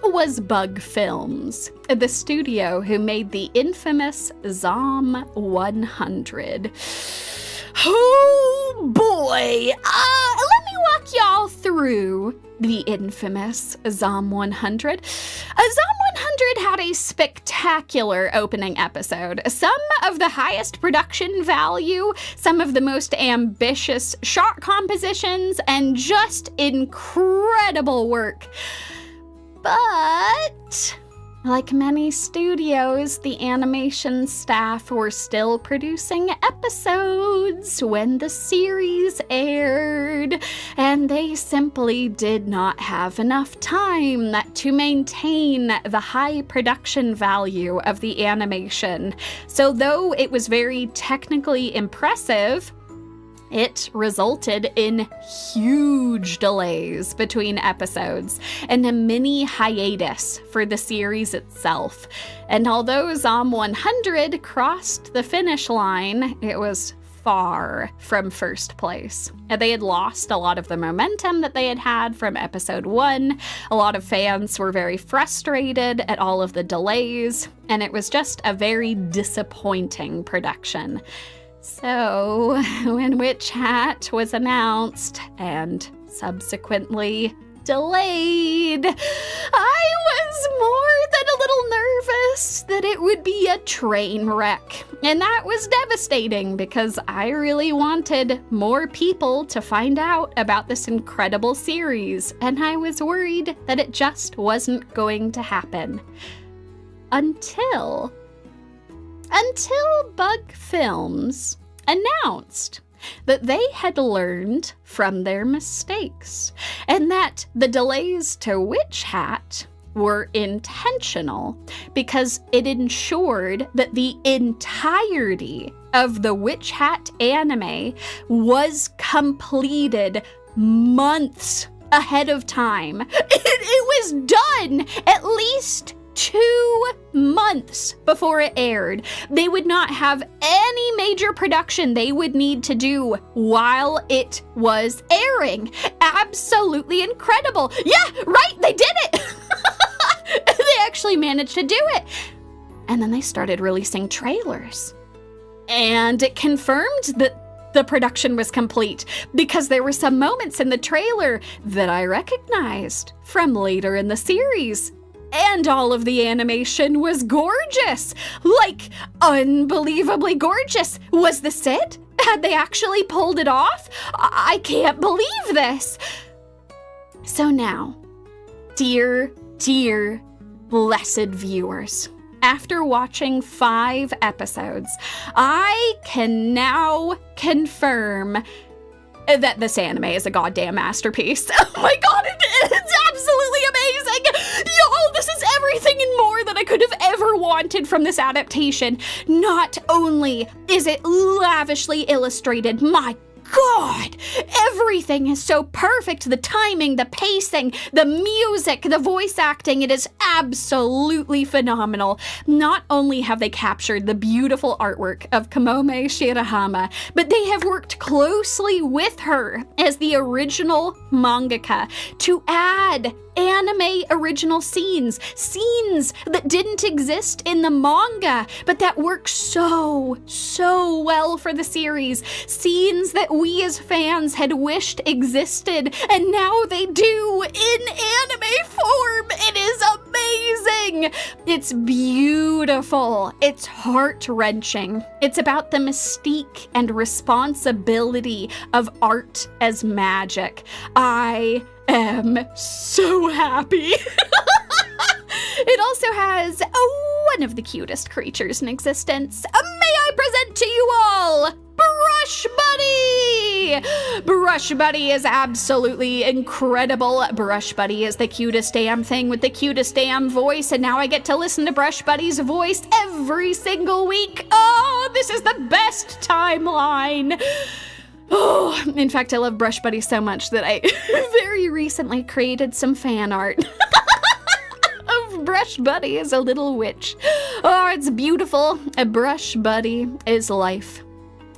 was Bug Films, the studio who made the infamous ZOM 100. Oh boy! Let me walk y'all through the infamous ZOM 100. ZOM 100 had a spectacular opening episode. Some of the highest production value, some of the most ambitious shot compositions, and just incredible work. But like many studios, the animation staff were still producing episodes when the series aired, and they simply did not have enough time to maintain the high production value of the animation. So though it was very technically impressive, it resulted in huge delays between episodes and a mini hiatus for the series itself. And although ZOM 100 crossed the finish line, it was far from first place. They had lost a lot of the momentum that they had had from episode 1. A lot of fans were very frustrated at all of the delays, and it was just a very disappointing production. So, when Witch Hat was announced and subsequently delayed, I was more than a little nervous that it would be a train wreck. And that was devastating because I really wanted more people to find out about this incredible series, and I was worried that it just wasn't going to happen. Until Bug Films announced that they had learned from their mistakes, and that the delays to Witch Hat were intentional because it ensured that the entirety of the Witch Hat anime was completed months ahead of time. It was done at least 2 months before it aired. They would not have any major production they would need to do while it was airing. Absolutely incredible. Yeah, right, they did it. They actually managed to do it. And then they started releasing trailers. And it confirmed that the production was complete because there were some moments in the trailer that I recognized from later in the series. And all of the animation was gorgeous, like unbelievably gorgeous. Was this it? Had they actually pulled it off? I can't believe this. So now, dear blessed viewers, after watching 5 episodes, I can now confirm that this anime is a goddamn masterpiece. Oh my god, it's absolutely amazing! Y'all, this is everything and more that I could have ever wanted from this adaptation. Not only is it lavishly illustrated, my God, everything is so perfect. The timing, the pacing, the music, the voice acting, it is absolutely phenomenal. Not only have they captured the beautiful artwork of Kamome Shirahama, but they have worked closely with her as the original mangaka to add anime original scenes that didn't exist in the manga, but that work so well for the series. Scenes that we as fans had wished existed, and now they do in anime form. It is amazing. It's beautiful. It's heart-wrenching. It's about the mystique and responsibility of art as magic. I am so happy. It also has one of the cutest creatures in existence. May I present to you all Brush Buddy! Brush Buddy is absolutely incredible. Brush Buddy is the cutest damn thing with the cutest damn voice, and now I get to listen to Brush Buddy's voice every single week. Oh, this is the best timeline. Oh, in fact, I love Brush Buddy so much that I very recently created some fan art of Brush Buddy as a little witch. Oh, it's beautiful. A Brush Buddy is life.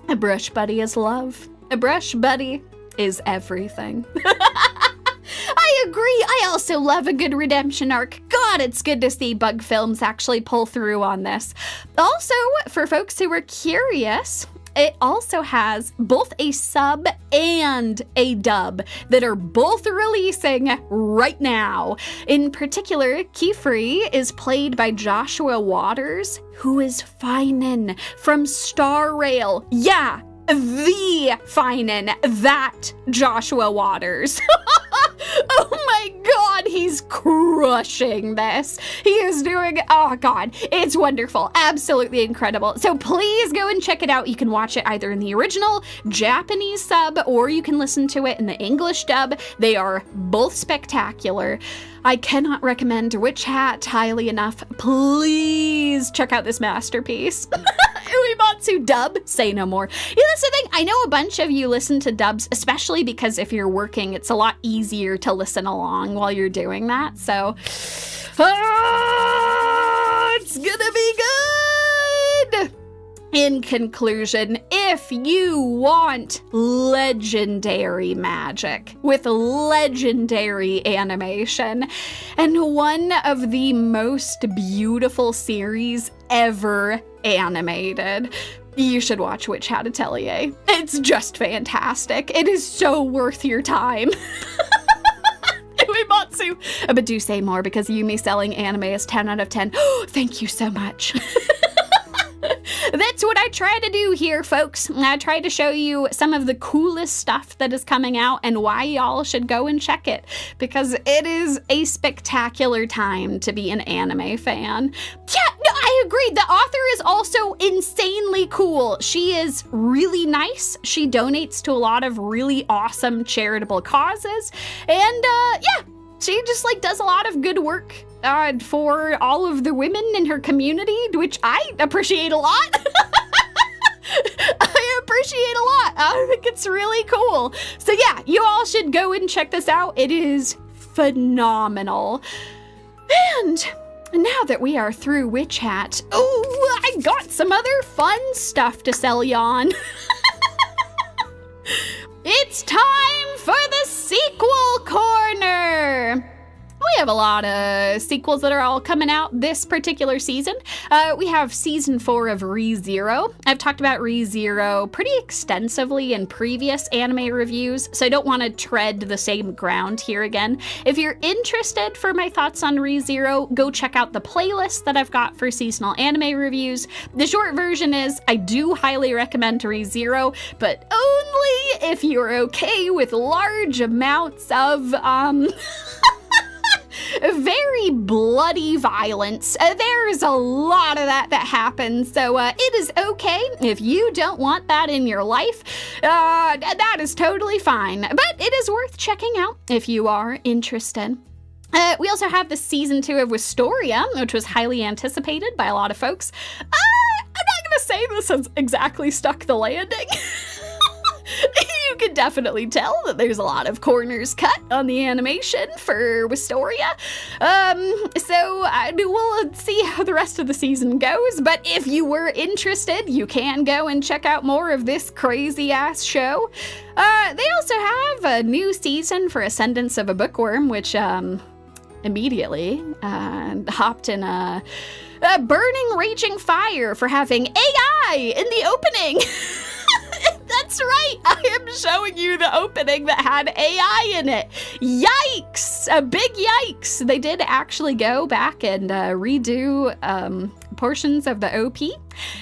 A Brush Buddy is love. A Brush Buddy is everything. I agree. I also love a good redemption arc. God, it's good to see Bug Films actually pull through on this. Also, for folks who are curious, it also has both a sub and a dub that are both releasing right now. In particular, Kifri is played by Joshua Waters, who is Finan from Star Rail. Yeah, the Finan, that Joshua Waters. Oh my god, he's crushing this. He is doing, oh god, it's wonderful. Absolutely incredible. So please go and check it out. You can watch it either in the original Japanese sub or you can listen to it in the English dub. They are both spectacular. I cannot recommend Witch Hat highly enough. Please check out this masterpiece. Uematsu dub, say no more. Yeah, that's the thing. I know a bunch of you listen to dubs, especially because if you're working, it's a lot easier to listen along while you're doing that. So, it's gonna be good. In conclusion, if you want legendary magic with legendary animation and one of the most beautiful series ever animated, you should watch Hat Atelier. It's just fantastic. It is so worth your time. Uematsu. But do say more, because Yumi selling anime is 10 out of 10. Thank you so much. That's what I try to do here, folks. I try to show you some of the coolest stuff that is coming out and why y'all should go and check it, because it is a spectacular time to be an anime fan. Yeah, no, I agree. The author is also insanely cool. She is really nice. She donates to a lot of really awesome charitable causes. And yeah, she just like does a lot of good work for all of the women in her community, which I appreciate a lot. I appreciate a lot. I think it's really cool. So yeah, you all should go and check this out. It is phenomenal. And now that we are through Witch Hat, oh, I got some other fun stuff to sell you on. It's time for the sequel corner. We have a lot of sequels that are all coming out this particular season. We have season 4 of Re:Zero. I've talked about Re:Zero pretty extensively in previous anime reviews, so I don't want to tread the same ground here again. If you're interested for my thoughts on Re:Zero, go check out the playlist that I've got for seasonal anime reviews. The short version is I do highly recommend Re:Zero, but only if you're okay with large amounts of very bloody violence. There's a lot of that happens, so it is okay if you don't want that in your life. That is totally fine, but it is worth checking out if you are interested. We also have the season 2 of Wistoria, which was highly anticipated by a lot of folks. I'm not gonna say this has exactly stuck the landing. You can definitely tell that there's a lot of corners cut on the animation for Wistoria. So we'll see how the rest of the season goes, but if you were interested, you can go and check out more of this crazy-ass show. They also have a new season for Ascendance of a Bookworm, which immediately hopped in a burning raging fire for having AI in the opening. That's right, I am showing you the opening that had AI in it. Yikes, a big yikes. They did actually go back and redo portions of the OP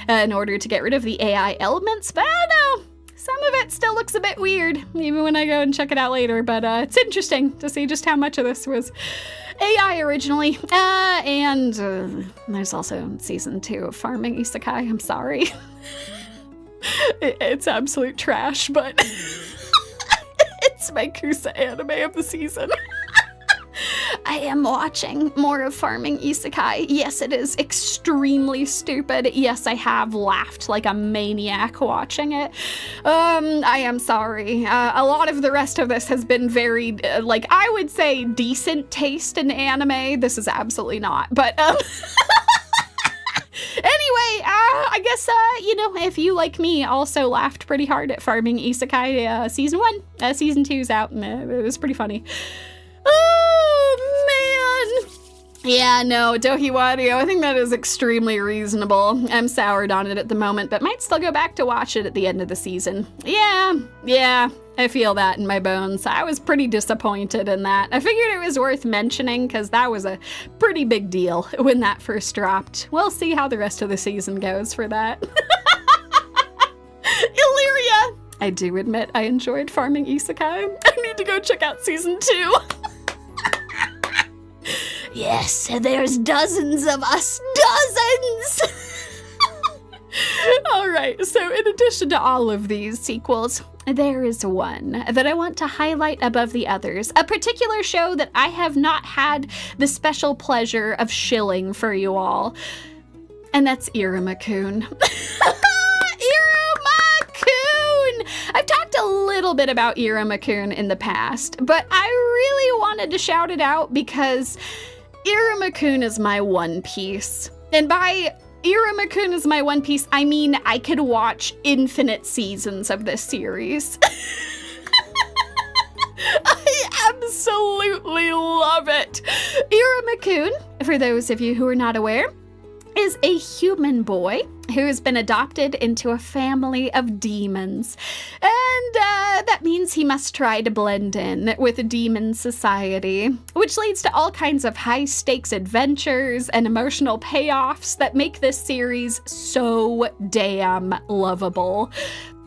in order to get rid of the AI elements, but I don't know. Some of it still looks a bit weird, even when I go and check it out later, but it's interesting to see just how much of this was AI originally. And there's also season 2 of Farming Isekai, I'm sorry. It's absolute trash, but it's my KUSO-ANIME of the season. I am watching more of Farming Isekai. Yes, it is extremely stupid. Yes, I have laughed like a maniac watching it. I am sorry. A lot of the rest of this has been very, like, I would say decent taste in anime. This is absolutely not, but, anyway, I guess, you know, if you, like me, also laughed pretty hard at Farming Isekai season 1, season 2's out, and it was pretty funny. Oh, man. Yeah, no, Dohiwario, I think that is extremely reasonable. I'm soured on it at the moment, but might still go back to watch it at the end of the season. Yeah, I feel that in my bones. I was pretty disappointed in that. I figured it was worth mentioning because that was a pretty big deal when that first dropped. We'll see how the rest of the season goes for that. Illyria! I do admit I enjoyed Farming Isekai. I need to go check out season 2. Yes, there's dozens of us. Dozens! All right, so in addition to all of these sequels, there is one that I want to highlight above the others, a particular show that I have not had the special pleasure of shilling for you all, and that's Iruma-Kun. Iruma-Kun! I've talked a little bit about Iruma-Kun in the past, but I really wanted to shout it out because Iruma-Kun is my One Piece. And by Iruma-Kun is my One Piece. I mean, I could watch infinite seasons of this series. I absolutely love it. Iruma-Kun, for those of you who are not aware, is a human boy who has been adopted into a family of demons. And that means he must try to blend in with demon society, which leads to all kinds of high-stakes adventures and emotional payoffs that make this series so damn lovable.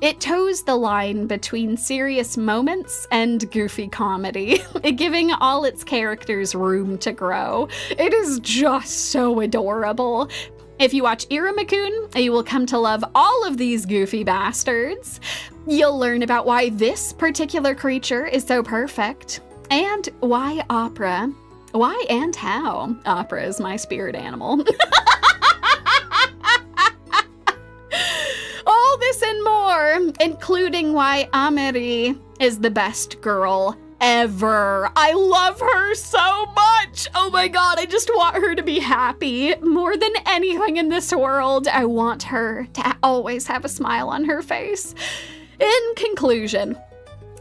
It toes the line between serious moments and goofy comedy, giving all its characters room to grow. It is just so adorable. If you watch Iruma-Kun, you will come to love all of these goofy bastards. You'll learn about why this particular creature is so perfect, and why opera. Why and how opera is my spirit animal. All this and more, including why Ameri is the best girl ever. I love her so much. Oh my god, I just want her to be happy. More than anything in this world, I want her to always have a smile on her face. In conclusion,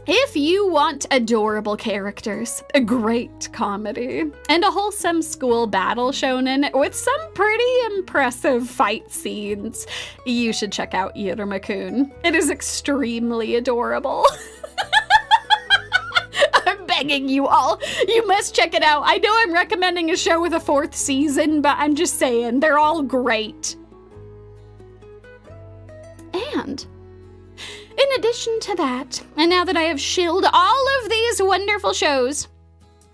if you want adorable characters, a great comedy, and a wholesome school battle shonen with some pretty impressive fight scenes, you should check out Iruma-Kun. It is extremely adorable. I'm begging you all, you must check it out. I know I'm recommending a show with a 4th season, but I'm just saying, they're all great. And in addition to that, and now that I have shilled all of these wonderful shows,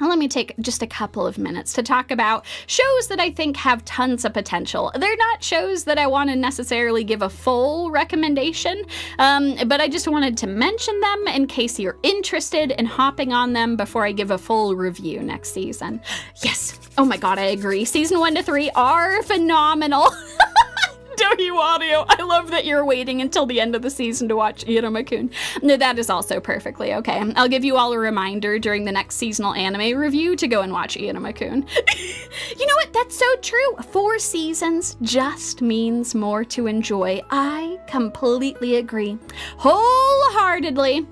let me take just a couple of minutes to talk about shows that I think have tons of potential. They're not shows that I want to necessarily give a full recommendation, but I just wanted to mention them in case you're interested in hopping on them before I give a full review next season. Yes, oh my god, I agree. Season 1 to 3 are phenomenal. Don't you want to? I love that you're waiting until the end of the season to watch Iruma-Kun. No, that is also perfectly okay. I'll give you all a reminder during the next seasonal anime review to go and watch Iruma-Kun. You know what? That's so true. 4 seasons just means more to enjoy. I completely agree. Wholeheartedly.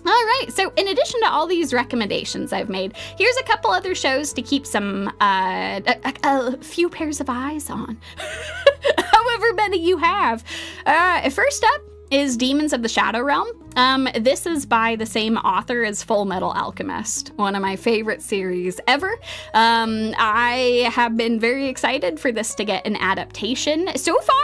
All right, so in addition to all these recommendations I've made, here's a couple other shows to keep some, a few pairs of eyes on. However many you have. First up is Demons of the Shadow Realm. This is by the same author as Full Metal Alchemist, one of my favorite series ever. I have been very excited for this to get an adaptation. So far,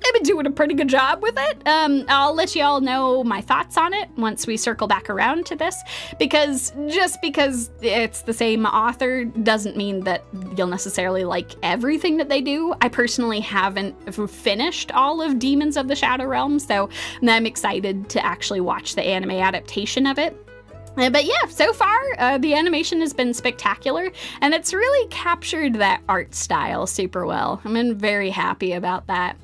I've been doing a pretty good job with it. I'll let you all know my thoughts on it once we circle back around to this, because just because it's the same author doesn't mean that you'll necessarily like everything that they do. I personally haven't finished all of Demons of the Shadow Realm, so I'm excited to actually watch the anime adaptation of it. But yeah, so far, the animation has been spectacular, and it's really captured that art style super well. I'm very happy about that.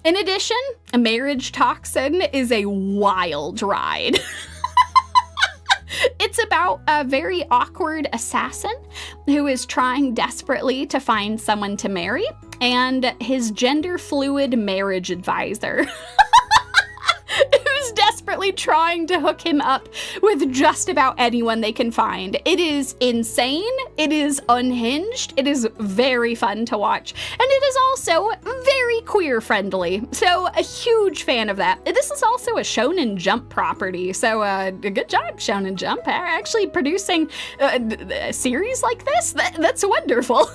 In addition, MarriageToxin is a wild ride. It's about a very awkward assassin who is trying desperately to find someone to marry, and his gender-fluid marriage advisor. Who's desperately trying to hook him up with just about anyone they can find. It is insane, it is unhinged, it is very fun to watch, and it is also very queer friendly, so a huge fan of that. This is also a Shonen Jump property, so good job Shonen Jump, actually producing a series like this. That's wonderful.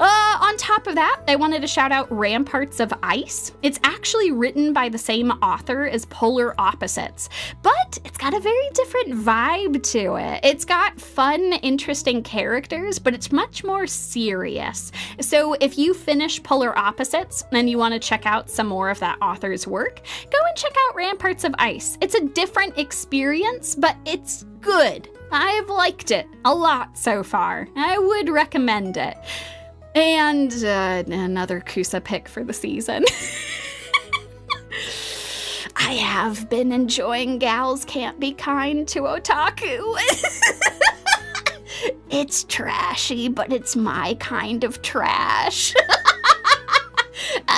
On top of that, I wanted to shout out Ramparts of Ice. It's actually written by the same author as Polar Opposites, but it's got a very different vibe to it. It's got fun, interesting characters, but it's much more serious. So if you finish Polar Opposites and you want to check out some more of that author's work, go and check out Ramparts of Ice. It's a different experience, but it's good. I've liked it a lot so far. I would recommend it. And another KUSO pick for the season. I have been enjoying Gals Can't Be Kind to Otaku. It's trashy, but it's my kind of trash.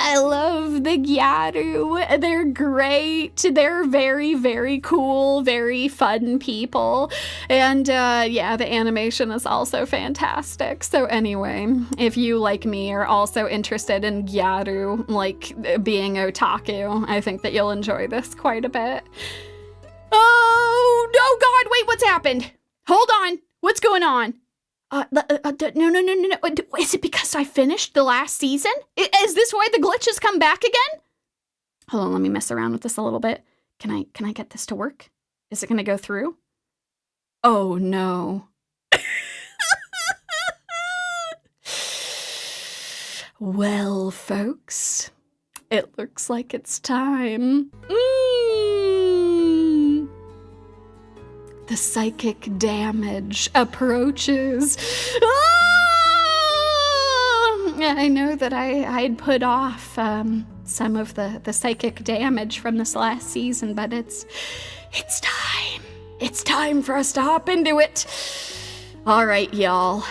I love the Gyaru. They're great. They're very, very cool, very fun people. And yeah, the animation is also fantastic. So anyway, if you, like me, are also interested in Gyaru, like being otaku, I think that you'll enjoy this quite a bit. Oh, no, God, wait, what's happened? Hold on. What's going on? No. Is it because I finished the last season? Is this why the glitch has come back again? Hold on, let me mess around with this a little bit. Can I get this to work? Is it gonna go through? Oh, no. Well, folks, it looks like it's time. The psychic damage approaches. I know that I'd put off some of the psychic damage from this last season, but it's time. It's time for us to hop into it. All right, y'all.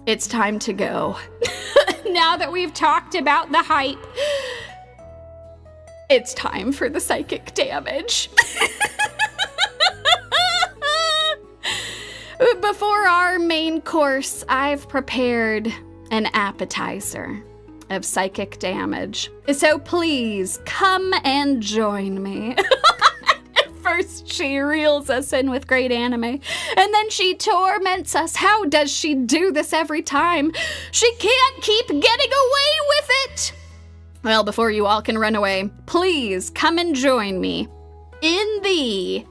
It's time to go. Now that we've talked about the hype, it's time for the psychic damage. Before our main course, I've prepared an appetizer of psychic damage. So please come and join me. First, she reels us in with great anime, and then she torments us. How does she do this every time? She can't keep getting away with it. Well, before you all can run away, please come and join me in the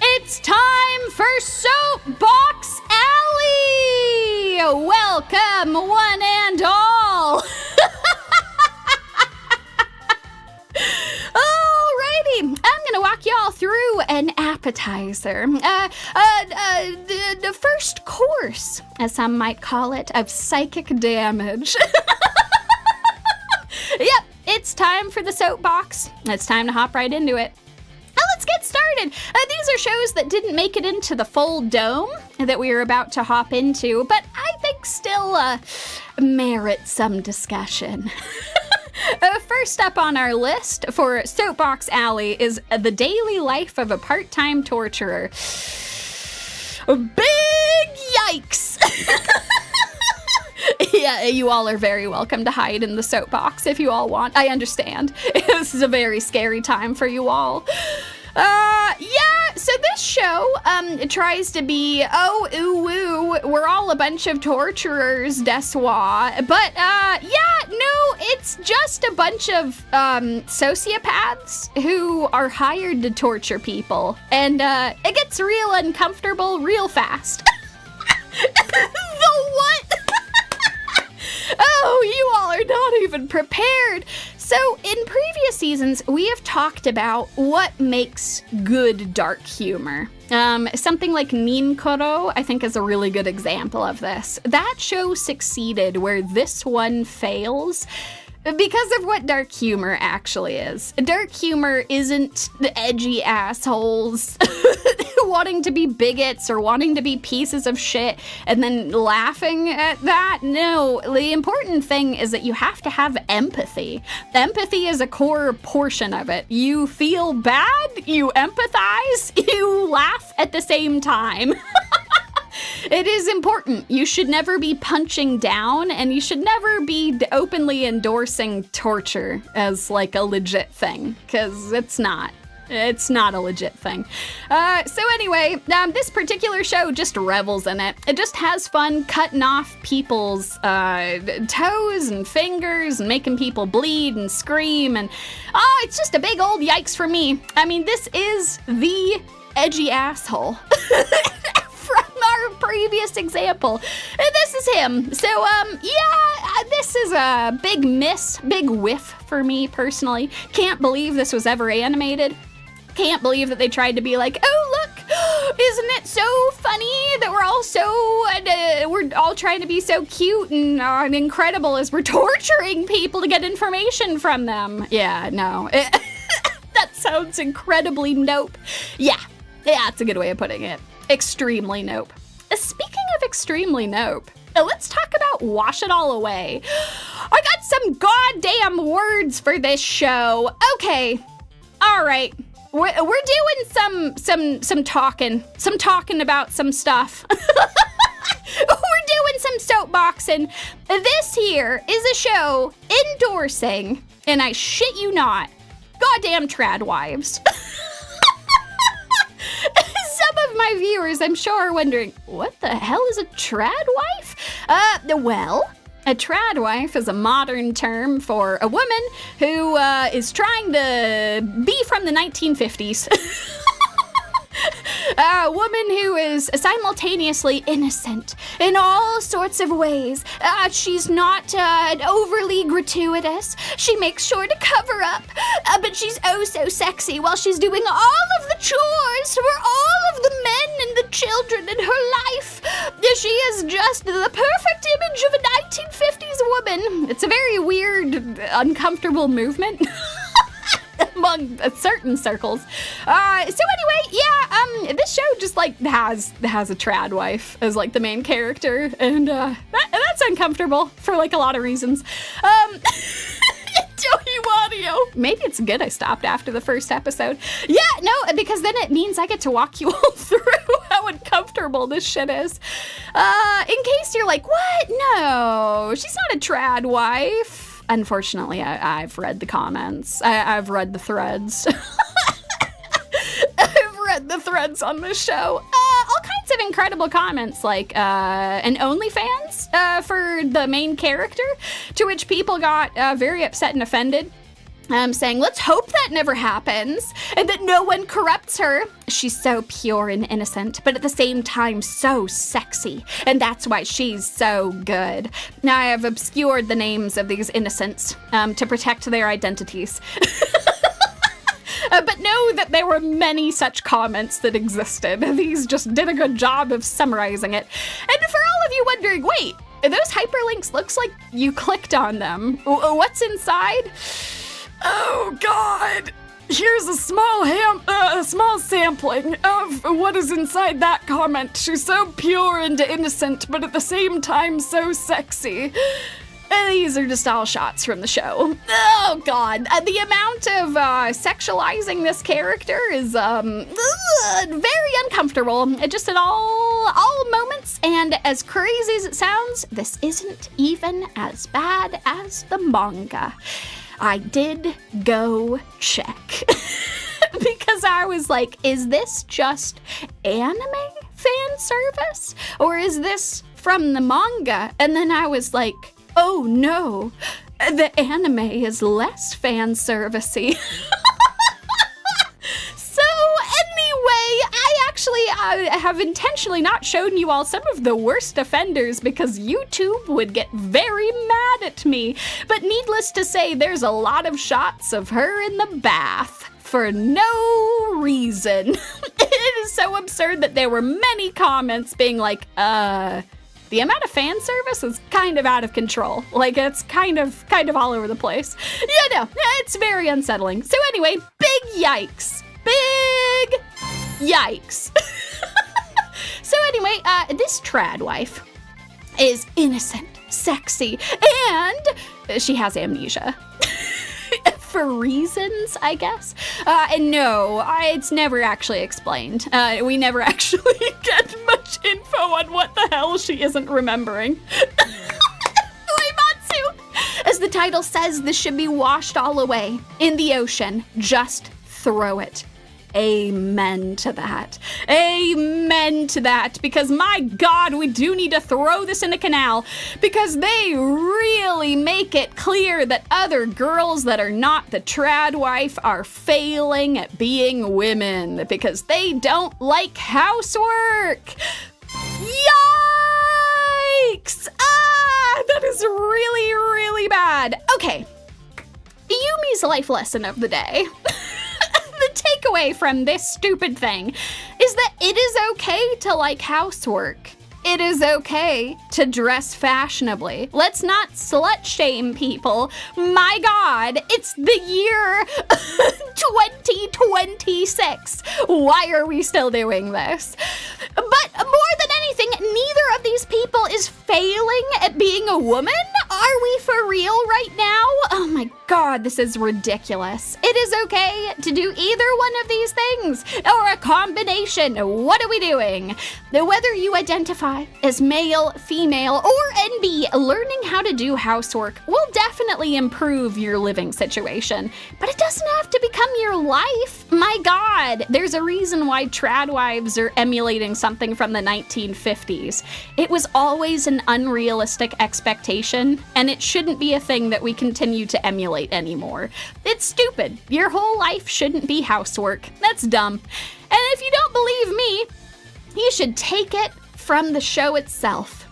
It's time for Soapbox Alley! Welcome, one and all! Alrighty, I'm gonna walk y'all through an appetizer. The first course, as some might call it, of psychic damage. Yep, it's time for the soapbox. It's time to hop right into it. Let's get started. These are shows that didn't make it into the full dome that we are about to hop into, but I think still merit some discussion. First up on our list for Soapbox Alley is The Daily Life of a Part-Time Torturer. Big yikes! Yeah, you all are very welcome to hide in the soapbox if you all want. I understand. This is a very scary time for you all. Yeah, so this show, tries to be, oh, ooh, woo, we're all a bunch of torturers, deswa, but, yeah, no, it's just a bunch of, sociopaths who are hired to torture people, and, it gets real uncomfortable real fast. The what? Oh, you all are not even prepared. So, in previous seasons, we have talked about what makes good dark humor. Something like Ninkoro, I think, is a really good example of this. That show succeeded where this one fails because of what dark humor actually is. Dark humor isn't the edgy assholes wanting to be bigots or wanting to be pieces of shit and then laughing at that. No, the important thing is that you have to have empathy. Empathy is a core portion of it. You feel bad, you empathize, you laugh at the same time. It is important. You should never be punching down, and you should never be openly endorsing torture as like a legit thing, because it's not. It's not a legit thing. So anyway, this particular show just revels in it. It just has fun cutting off people's toes and fingers and making people bleed and scream, and it's just a big old yikes for me. I mean, this is the edgy asshole. From our previous example. And this is him. So, yeah, this is a big miss, big whiff for me personally. Can't believe this was ever animated. Can't believe that they tried to be like, oh, look, isn't it so funny that we're all trying to be so cute and incredible as we're torturing people to get information from them. Yeah, no. That sounds incredibly nope. Yeah, that's a good way of putting it. Extremely nope. speaking of extremely nope, let's talk about Wash It All Away. I got some goddamn words for this show. Okay, all right. We're doing some talking about some stuff. We're doing some soapboxing. This here is a show endorsing, and I shit you not, goddamn trad wives. Some of my viewers, I'm sure, are wondering, what the hell is a trad wife? Well, a trad wife is a modern term for a woman who is trying to be from the 1950s. A woman who is simultaneously innocent in all sorts of ways. She's not overly gratuitous. She makes sure to cover up, but she's oh so sexy while she's doing all of the chores for all of the men and the children in her life. She is just the perfect image of a 1950s woman. It's a very weird, uncomfortable movement. Among certain circles. So anyway, yeah, this show just like has a trad wife as like the main character, and that's uncomfortable for like a lot of reasons. Audio. Maybe it's good I stopped after the first episode. Yeah, no, because then it means I get to walk you all through how uncomfortable this shit is. In case you're like, what? No, she's not a trad wife. Unfortunately, I've read the comments. I've read the threads. I've read the threads on this show. All kinds of incredible comments, like an OnlyFans for the main character, to which people got very upset and offended. Saying, let's hope that never happens, and that no one corrupts her. She's so pure and innocent, but at the same time so sexy, and that's why she's so good. Now I have obscured the names of these innocents to protect their identities. But know that there were many such comments that existed. These just did a good job of summarizing it. And for all of you wondering, wait, those hyperlinks looks like you clicked on them. What's inside? Oh God! Here's a small sampling of what is inside that comment. She's so pure and innocent, but at the same time so sexy. And these are just all shots from the show. Oh God! The amount of sexualizing this character is very uncomfortable. Just at all moments. And as crazy as it sounds, this isn't even as bad as the manga. I did go check because I was like, is this just anime fan service or is this from the manga? And then I was like, oh no, the anime is less fan servicey. I have intentionally not shown you all some of the worst offenders because YouTube would get very mad at me. But needless to say, there's a lot of shots of her in the bath for no reason. It is so absurd that there were many comments being like, the amount of fan service is kind of out of control. Like, it's kind of all over the place. Yeah, no, it's very unsettling. So anyway, big yikes. Big yikes. So anyway, this trad wife is innocent, sexy, and she has amnesia. For reasons, I guess. And no, it's never actually explained. We never actually get much info on what the hell she isn't remembering. As the title says, this should be washed all away in the ocean. Just throw it. Amen to that. Amen to that. Because my God, we do need to throw this in the canal. Because they really make it clear that other girls that are not the trad wife are failing at being women. Because they don't like housework. Yikes! That is really, really bad. Okay. Yumi's life lesson of the day. The takeaway from this stupid thing is that it is okay to like housework. It is okay to dress fashionably. Let's not slut shame people. My God, it's the year 2026. Why are we still doing this? But more than anything, neither of these people is failing at being a woman. Are we for real right now? Oh my God, this is ridiculous. It is okay to do either one of these things or a combination. What are we doing? Whether you identify as male, female, or NB, learning how to do housework will definitely improve your living situation, but it doesn't have to become your life. My God, there's a reason why trad wives are emulating something from the 1950s. It was always an unrealistic expectation, and it shouldn't be a thing that we continue to emulate anymore. It's stupid. Your whole life shouldn't be housework. That's dumb. And if you don't believe me, you should take it from the show itself.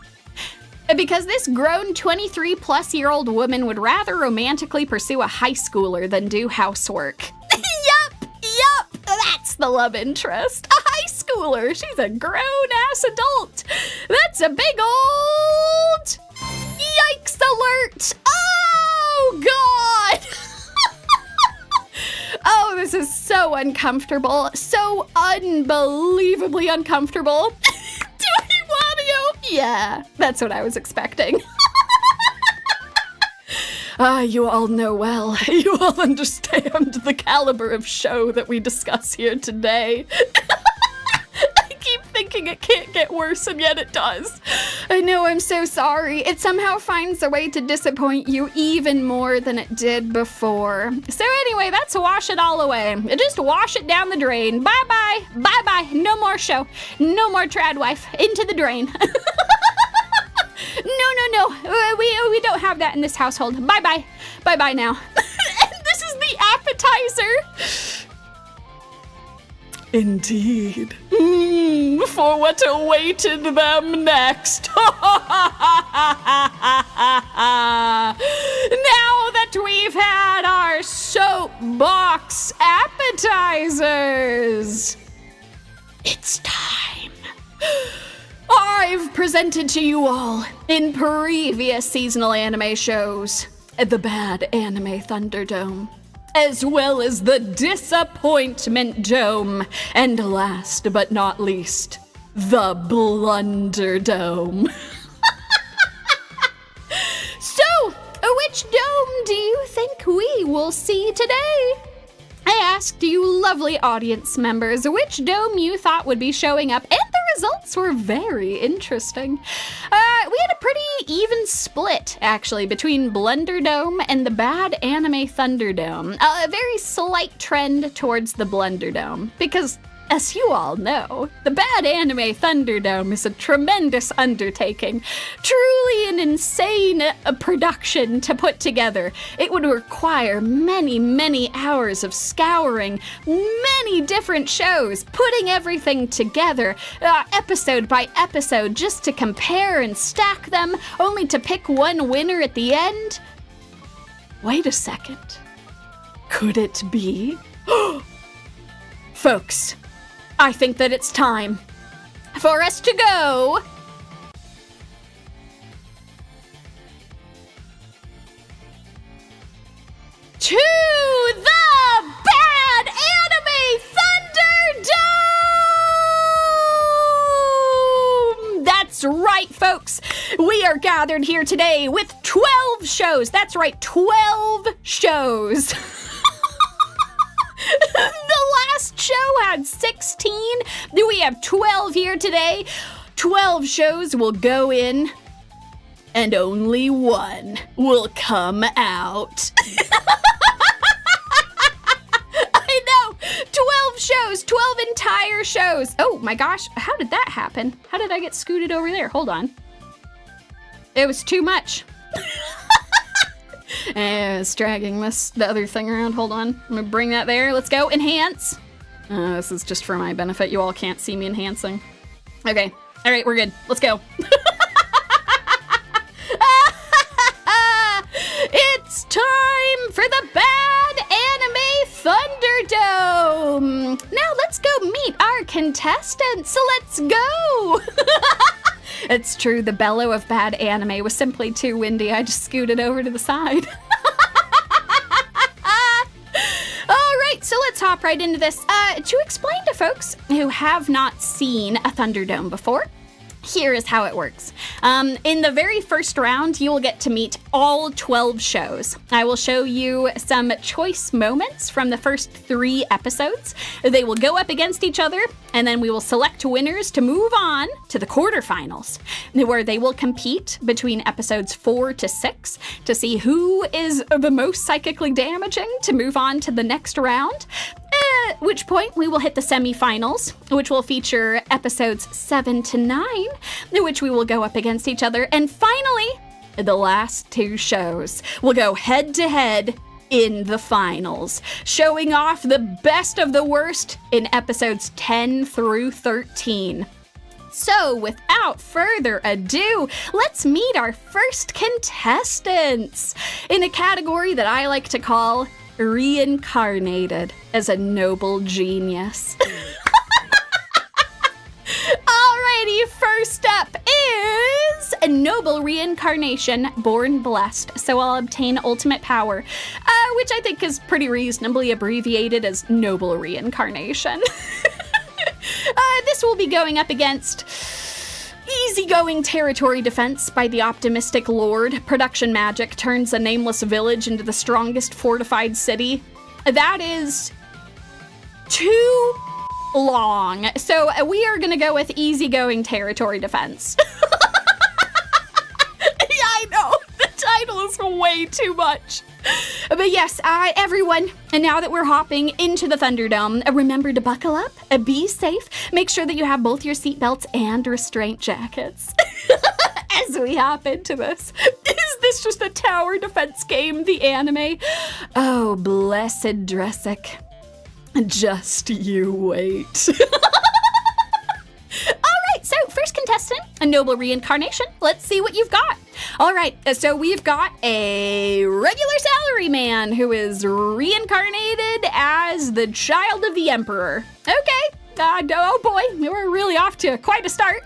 Because this grown 23-plus-year-old woman would rather romantically pursue a high schooler than do housework. Yup, that's the love interest. A high schooler. She's a grown-ass adult. That's a big old yikes alert. Oh, God. Oh, this is so uncomfortable. So unbelievably uncomfortable. Yeah, that's what I was expecting. You all know well. You all understand the caliber of show that we discuss here today. I keep thinking it can't get worse, and yet it does. I know, I'm so sorry. It somehow finds a way to disappoint you even more than it did before. So anyway, that's wash it all away. Just wash it down the drain. Bye-bye. Bye-bye. No more show. No more trad wife. Into the drain. No. We don't have that in this household. Bye-bye. Bye-bye now. And this is the appetizer. Indeed. For what awaited them next. Now that we've had our soapbox appetizers, it's time. I've presented to you all in previous seasonal anime shows the bad anime Thunderdome, as well as the disappointment dome, and last but not least, the Blunderdome. So, which dome do you think we will see today? I asked you lovely audience members which dome you thought would be showing up, and the results were very interesting. We had a pretty even split, actually, between Blunderdome and the bad anime Thunderdome. A very slight trend towards the Blunderdome, because as you all know, the bad anime Thunderdome is a tremendous undertaking, truly an insane production to put together. It would require many hours of scouring, many different shows, putting everything together, episode by episode, just to compare and stack them, only to pick one winner at the end. Wait a second. Could it be? Folks, I think that it's time for us to go to the bad anime Thunderdome! That's right, folks. We are gathered here today with 12 shows. That's right, 12 shows. The last show had 16. We have 12 here today. 12 shows will go in, and only one will come out. I know! 12 shows, 12 entire shows. Oh my gosh, how did that happen? How did I get scooted over there? Hold on. It was too much. It's dragging the other thing around. Hold on. I'm gonna bring that there. Let's go. Enhance. This is just for my benefit. You all can't see me enhancing. Okay. All right, we're good. Let's go. It's time for the bad anime Thunderdome. Now let's go meet our contestants. So let's go. It's true, the bellow of bad anime was simply too windy. I just scooted over to the side. Alright, so let's hop right into this. To explain to folks who have not seen a Thunderdome before, here is how it works. In the very first round, you will get to meet all 12 shows. I will show you some choice moments from the first 3 episodes. They will go up against each other, and then we will select winners to move on to the quarterfinals, where they will compete between episodes 4 to 6 to see who is the most psychically damaging to move on to the next round. At which point we will hit the semifinals, which will feature episodes 7 to 9, in which we will go up against each other. And finally, the last 2 shows will go head to head in the finals, showing off the best of the worst in episodes 10 through 13. So, without further ado, let's meet our first contestants in a category that I like to call reincarnated as a noble genius. Alrighty, first up is a noble reincarnation, born blessed, so I'll obtain ultimate power, which I think is pretty reasonably abbreviated as noble reincarnation. This will be going up against easygoing territory defense by the optimistic lord. Production magic turns a nameless village into the strongest fortified city. That is too long. So we are going to go with easygoing territory defense. Yeah, I know. The title is way too much. But yes, everyone, and now that we're hopping into the Thunderdome, remember to buckle up, be safe, make sure that you have both your seatbelts and restraint jackets as we hop into this. Is this just a tower defense game, the anime? Oh, blessed Dressic. Just you wait. Alright, so first contestant, a noble reincarnation. Let's see what you've got. Alright, so we've got a regular salaryman who is reincarnated as the child of the emperor. Okay. Oh boy, we're really off to quite a start.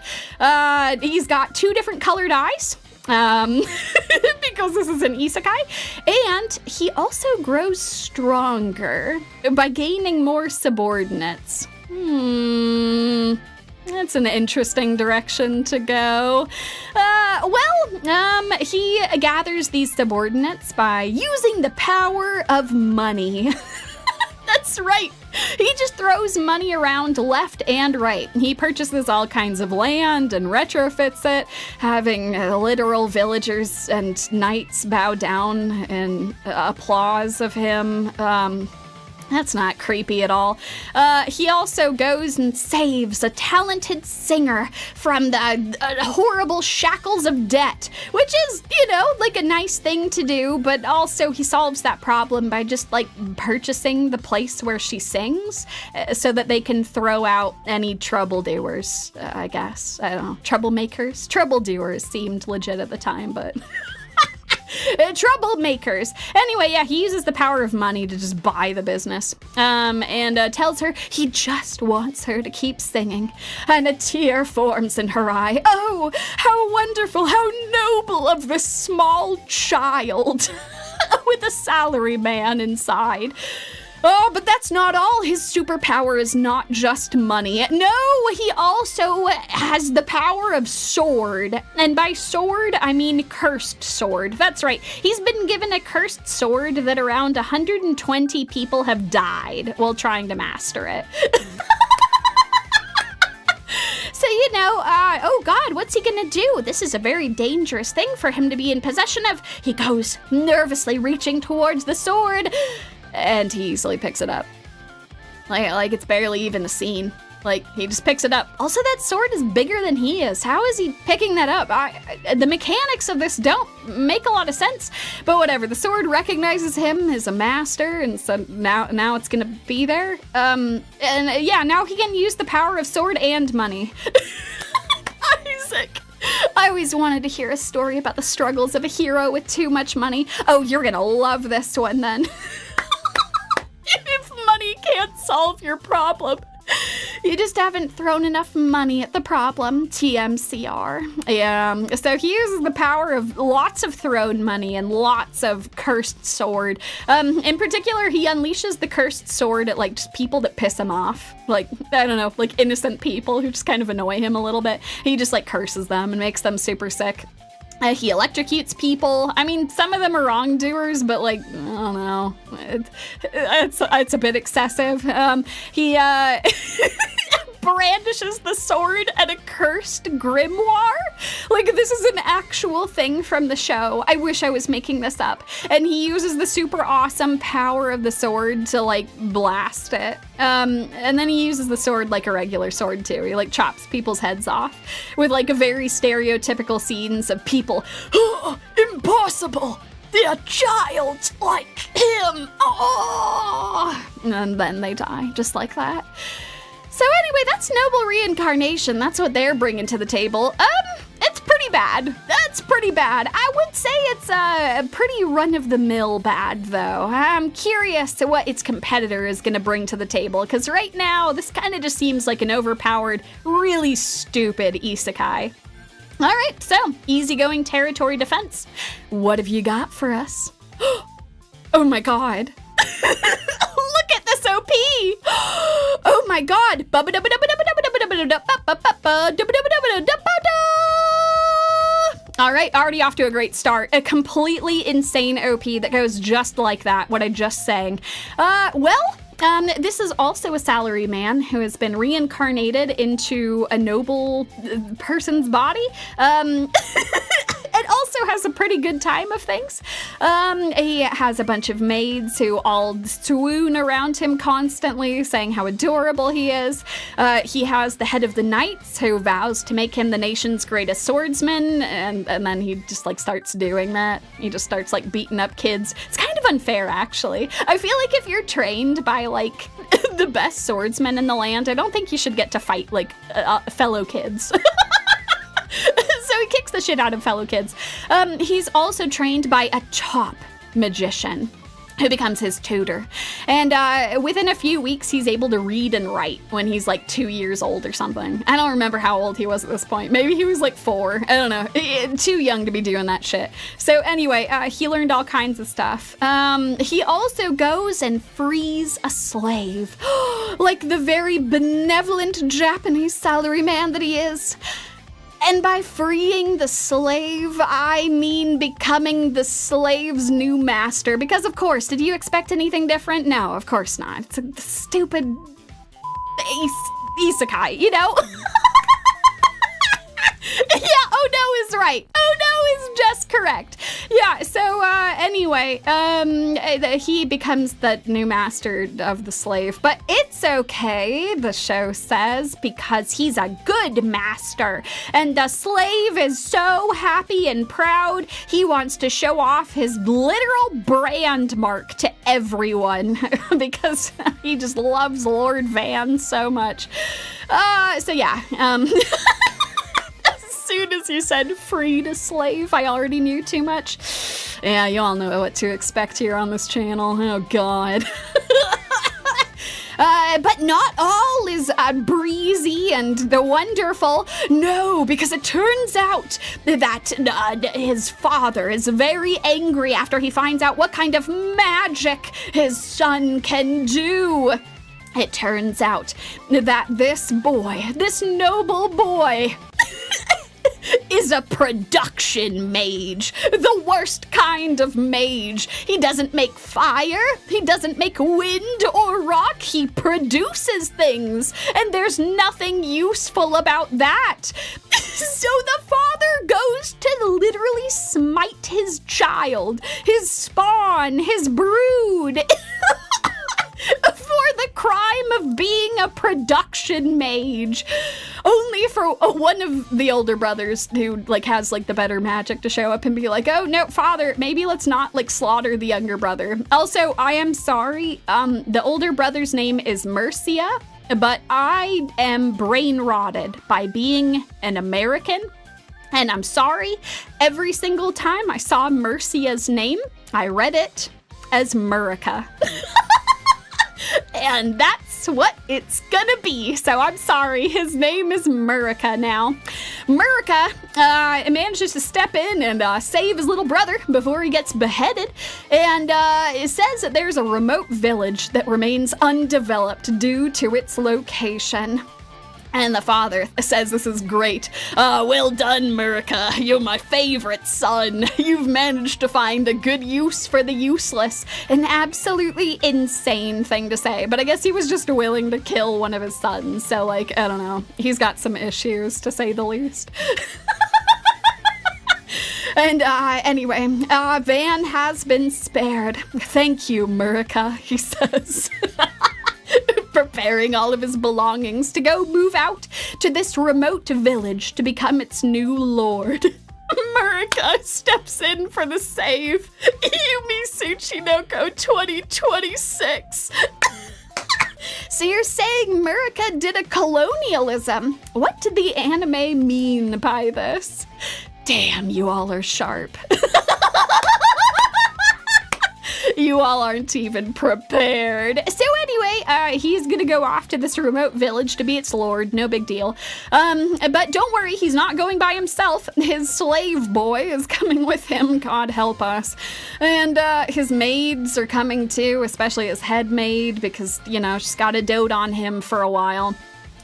He's got 2 different colored eyes. Because this is an isekai, and he also grows stronger by gaining more subordinates. That's an interesting direction to go. He gathers these subordinates by using the power of money. That's right. He just throws money around left and right. He purchases all kinds of land and retrofits it, having literal villagers and knights bow down in applause of him. That's not creepy at all. He also goes and saves a talented singer from the horrible shackles of debt, which is, like a nice thing to do, but also he solves that problem by just, purchasing the place where she sings so that they can throw out any troubledoers, I guess. I don't know. Troublemakers? Troubledoers seemed legit at the time, but... Troublemakers. Anyway, yeah, he uses the power of money to just buy the business, and tells her he just wants her to keep singing, and a tear forms in her eye. Oh, how wonderful, how noble of this small child with a salary man inside. Oh, but that's not all. His superpower is not just money. No, he also has the power of sword. And by sword, I mean cursed sword. That's right. He's been given a cursed sword that around 120 people have died while trying to master it. So, oh God, what's he gonna do? This is a very dangerous thing for him to be in possession of. He goes nervously reaching towards the sword. And he easily picks it up. Like it's barely even a scene. He just picks it up. Also, that sword is bigger than he is. How is he picking that up? The mechanics of this don't make a lot of sense. But whatever, the sword recognizes him as a master, and so now it's gonna be there. Now he can use the power of sword and money. Isaac. I always wanted to hear a story about the struggles of a hero with too much money. Oh, you're gonna love this one then. If money can't solve your problem, You just haven't thrown enough money at the problem, TMCR. Yeah, so he uses the power of lots of thrown money and lots of cursed sword. In particular, he unleashes the cursed sword at like just people that piss him off. Like, I don't know, like innocent people who just kind of annoy him a little bit. He just like curses them and makes them super sick. He electrocutes people. I mean, some of them are wrongdoers, but like, I don't know. It's a bit excessive. He brandishes the sword at a cursed grimoire. Like, this is an actual thing from the show. I wish I was making this up. And he uses the super awesome power of the sword to like blast it. And then he uses the sword like a regular sword too. He like chops people's heads off with like a very stereotypical scenes of people, oh, impossible! A child like him! Oh! And then they die, just like that. So anyway, that's noble reincarnation. That's what they're bringing to the table. It's pretty bad. That's pretty bad. I would say it's a pretty run-of-the-mill bad, though. I'm curious to what its competitor is going to bring to the table, because right now, this kind of just seems like an overpowered, really stupid isekai. All right, so easygoing territory defense. What have you got for us? Oh my god. Look at this OP! Oh my god! All right, already off to a great start. A completely insane OP that goes just like that, what I just sang. This is also a salary man who has been reincarnated into a noble person's body. It also has a pretty good time of things. He has a bunch of maids who all swoon around him constantly, saying how adorable he is. He has the head of the knights who vows to make him the nation's greatest swordsman, and then he just like starts doing that. He just starts like beating up kids. It's kind of unfair, actually. I feel like if you're trained by like the best swordsman in the land, I don't think you should get to fight like fellow kids. So he kicks the shit out of fellow kids. He's also trained by a top magician who becomes his tutor. And within a few weeks, he's able to read and write when he's like 2 years old or something. I don't remember how old he was at this point. Maybe he was like 4. I don't know. Too young to be doing that shit. So anyway, he learned all kinds of stuff. He also goes and frees a slave. Like the very benevolent Japanese salaryman that he is. And by freeing the slave, I mean becoming the slave's new master. Because of course, did you expect anything different? No, of course not. It's a stupid isekai, you know? Yeah, oh no is right. Oh no is just correct. Yeah, so anyway, he becomes the new master of the slave, but it's okay, the show says, because he's a good master, and the slave is so happy and proud, he wants to show off his literal brand mark to everyone, because he just loves Lord Van so much. So yeah, as soon as you said freed a slave, I already knew too much. Yeah, you all know what to expect here on this channel. Oh, God. But not all is breezy and the wonderful. No, because it turns out that his father is very angry after he finds out what kind of magic his son can do. It turns out that this boy, this noble boy, is a production mage. The worst kind of mage. He doesn't make fire. He doesn't make wind or rock. He produces things. And there's nothing useful about that. So the father goes to literally smite his child, his spawn, his brood. For the crime of being a production mage. Only for one of the older brothers who like has like the better magic to show up and be like, oh no, father, maybe let's not like slaughter the younger brother. Also, I am sorry, the older brother's name is Mercia, but I am brain rotted by being an American. And I'm sorry, every single time I saw Mercia's name, I read it as Murica. And that's guess what it's gonna be. So I'm sorry, his name is Murica now. Murica manages to step in and save his little brother before he gets beheaded. And it says that there's a remote village that remains undeveloped due to its location. And the father says this is great. Well done, Murica. You're my favorite son. You've managed to find a good use for the useless. An absolutely insane thing to say, but I guess he was just willing to kill one of his sons. So, like, I don't know. He's got some issues, to say the least. And anyway, Van has been spared. Thank you, Murica, he says. Preparing all of his belongings to go move out to this remote village to become its new lord. Murica steps in for the save. Yumi Tsuchinoko 2026. So you're saying Murica did a colonialism? What did the anime mean by this? Damn, you all are sharp. You all aren't even prepared. So anyway, he's gonna go off to this remote village to be its lord. No big deal. But don't worry, he's not going by himself. His slave boy is coming with him. God help us. And his maids are coming too, especially his head maid, because, you know, she's got to dote on him for a while.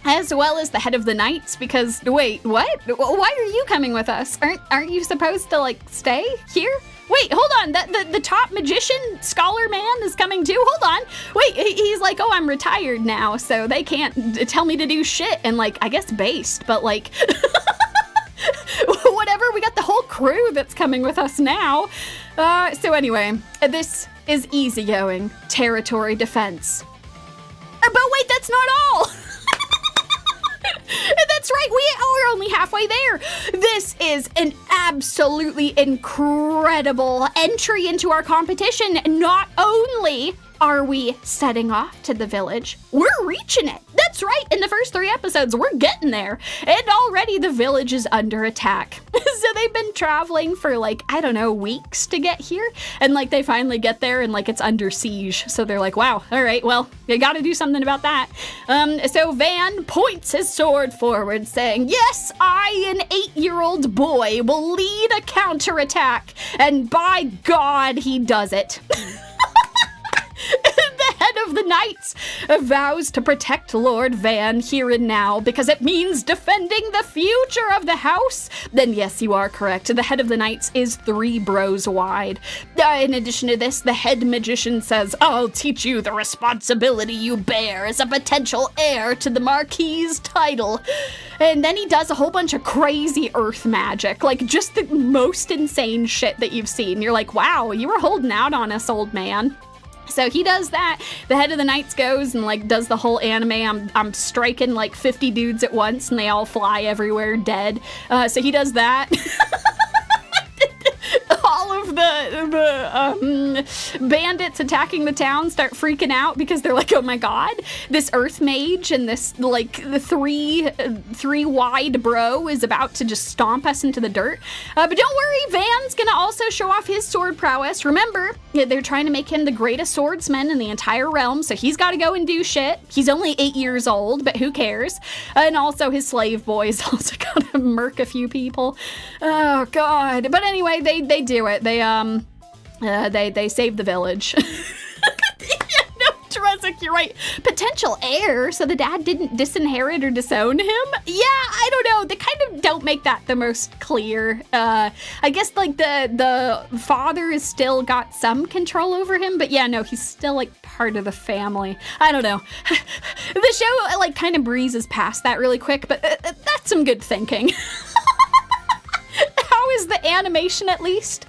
As well as the head of the knights, because, wait, what? Why are you coming with us? Aren't you supposed to, like, stay here? Wait, hold on, the top magician scholar man is coming too? Hold on. Wait, he's like, oh, I'm retired now, so they can't tell me to do shit, and, like, I guess based, but, like, whatever, we got the whole crew that's coming with us now. So anyway, this is easygoing territory defense. But wait, that's not all! That's right, we're only halfway there. This is an absolutely incredible entry into our competition. Not only are we setting off to the village, we're reaching it. That's right, in the first 3 episodes, we're getting there. And already the village is under attack. So they've been traveling for, like, I don't know, weeks to get here. And, like, they finally get there and, like, it's under siege. So they're like, wow, all right, well, you gotta do something about that. So Van points his sword forward saying, yes, I, an 8-year-old boy, will lead a counterattack. And by God, he does it. The head of the knights vows to protect Lord Van here and now because it means defending the future of the house. Then yes, you are correct. The head of the knights is 3 bros wide. In addition to this, the head magician says, I'll teach you the responsibility you bear as a potential heir to the Marquis's title. And then he does a whole bunch of crazy earth magic, like just the most insane shit that you've seen. You're like, wow, you were holding out on us, old man. So he does that. The head of the knights goes and, like, does the whole anime. I'm striking like 50 dudes at once and they all fly everywhere dead. So he does that. All of the bandits attacking the town start freaking out because they're like, oh my god, this earth mage and this, like, the three wide bro is about to just stomp us into the dirt. But don't worry, Van's gonna also show off his sword prowess. Remember, they're trying to make him the greatest swordsman in the entire realm, so he's got to go and do shit. He's only 8 years old, but who cares? And also his slave boys also gotta murk a few people. Oh god. But anyway, they do it. They save the village. Yeah, no, Trezek, you're right. Potential heir, so the dad didn't disinherit or disown him? Yeah, I don't know. They kind of don't make that the most clear. I guess, like, the father has still got some control over him, but yeah, no, he's still, like, part of the family. I don't know. The show, like, kind of breezes past that really quick, but that's some good thinking. How is the animation, at least?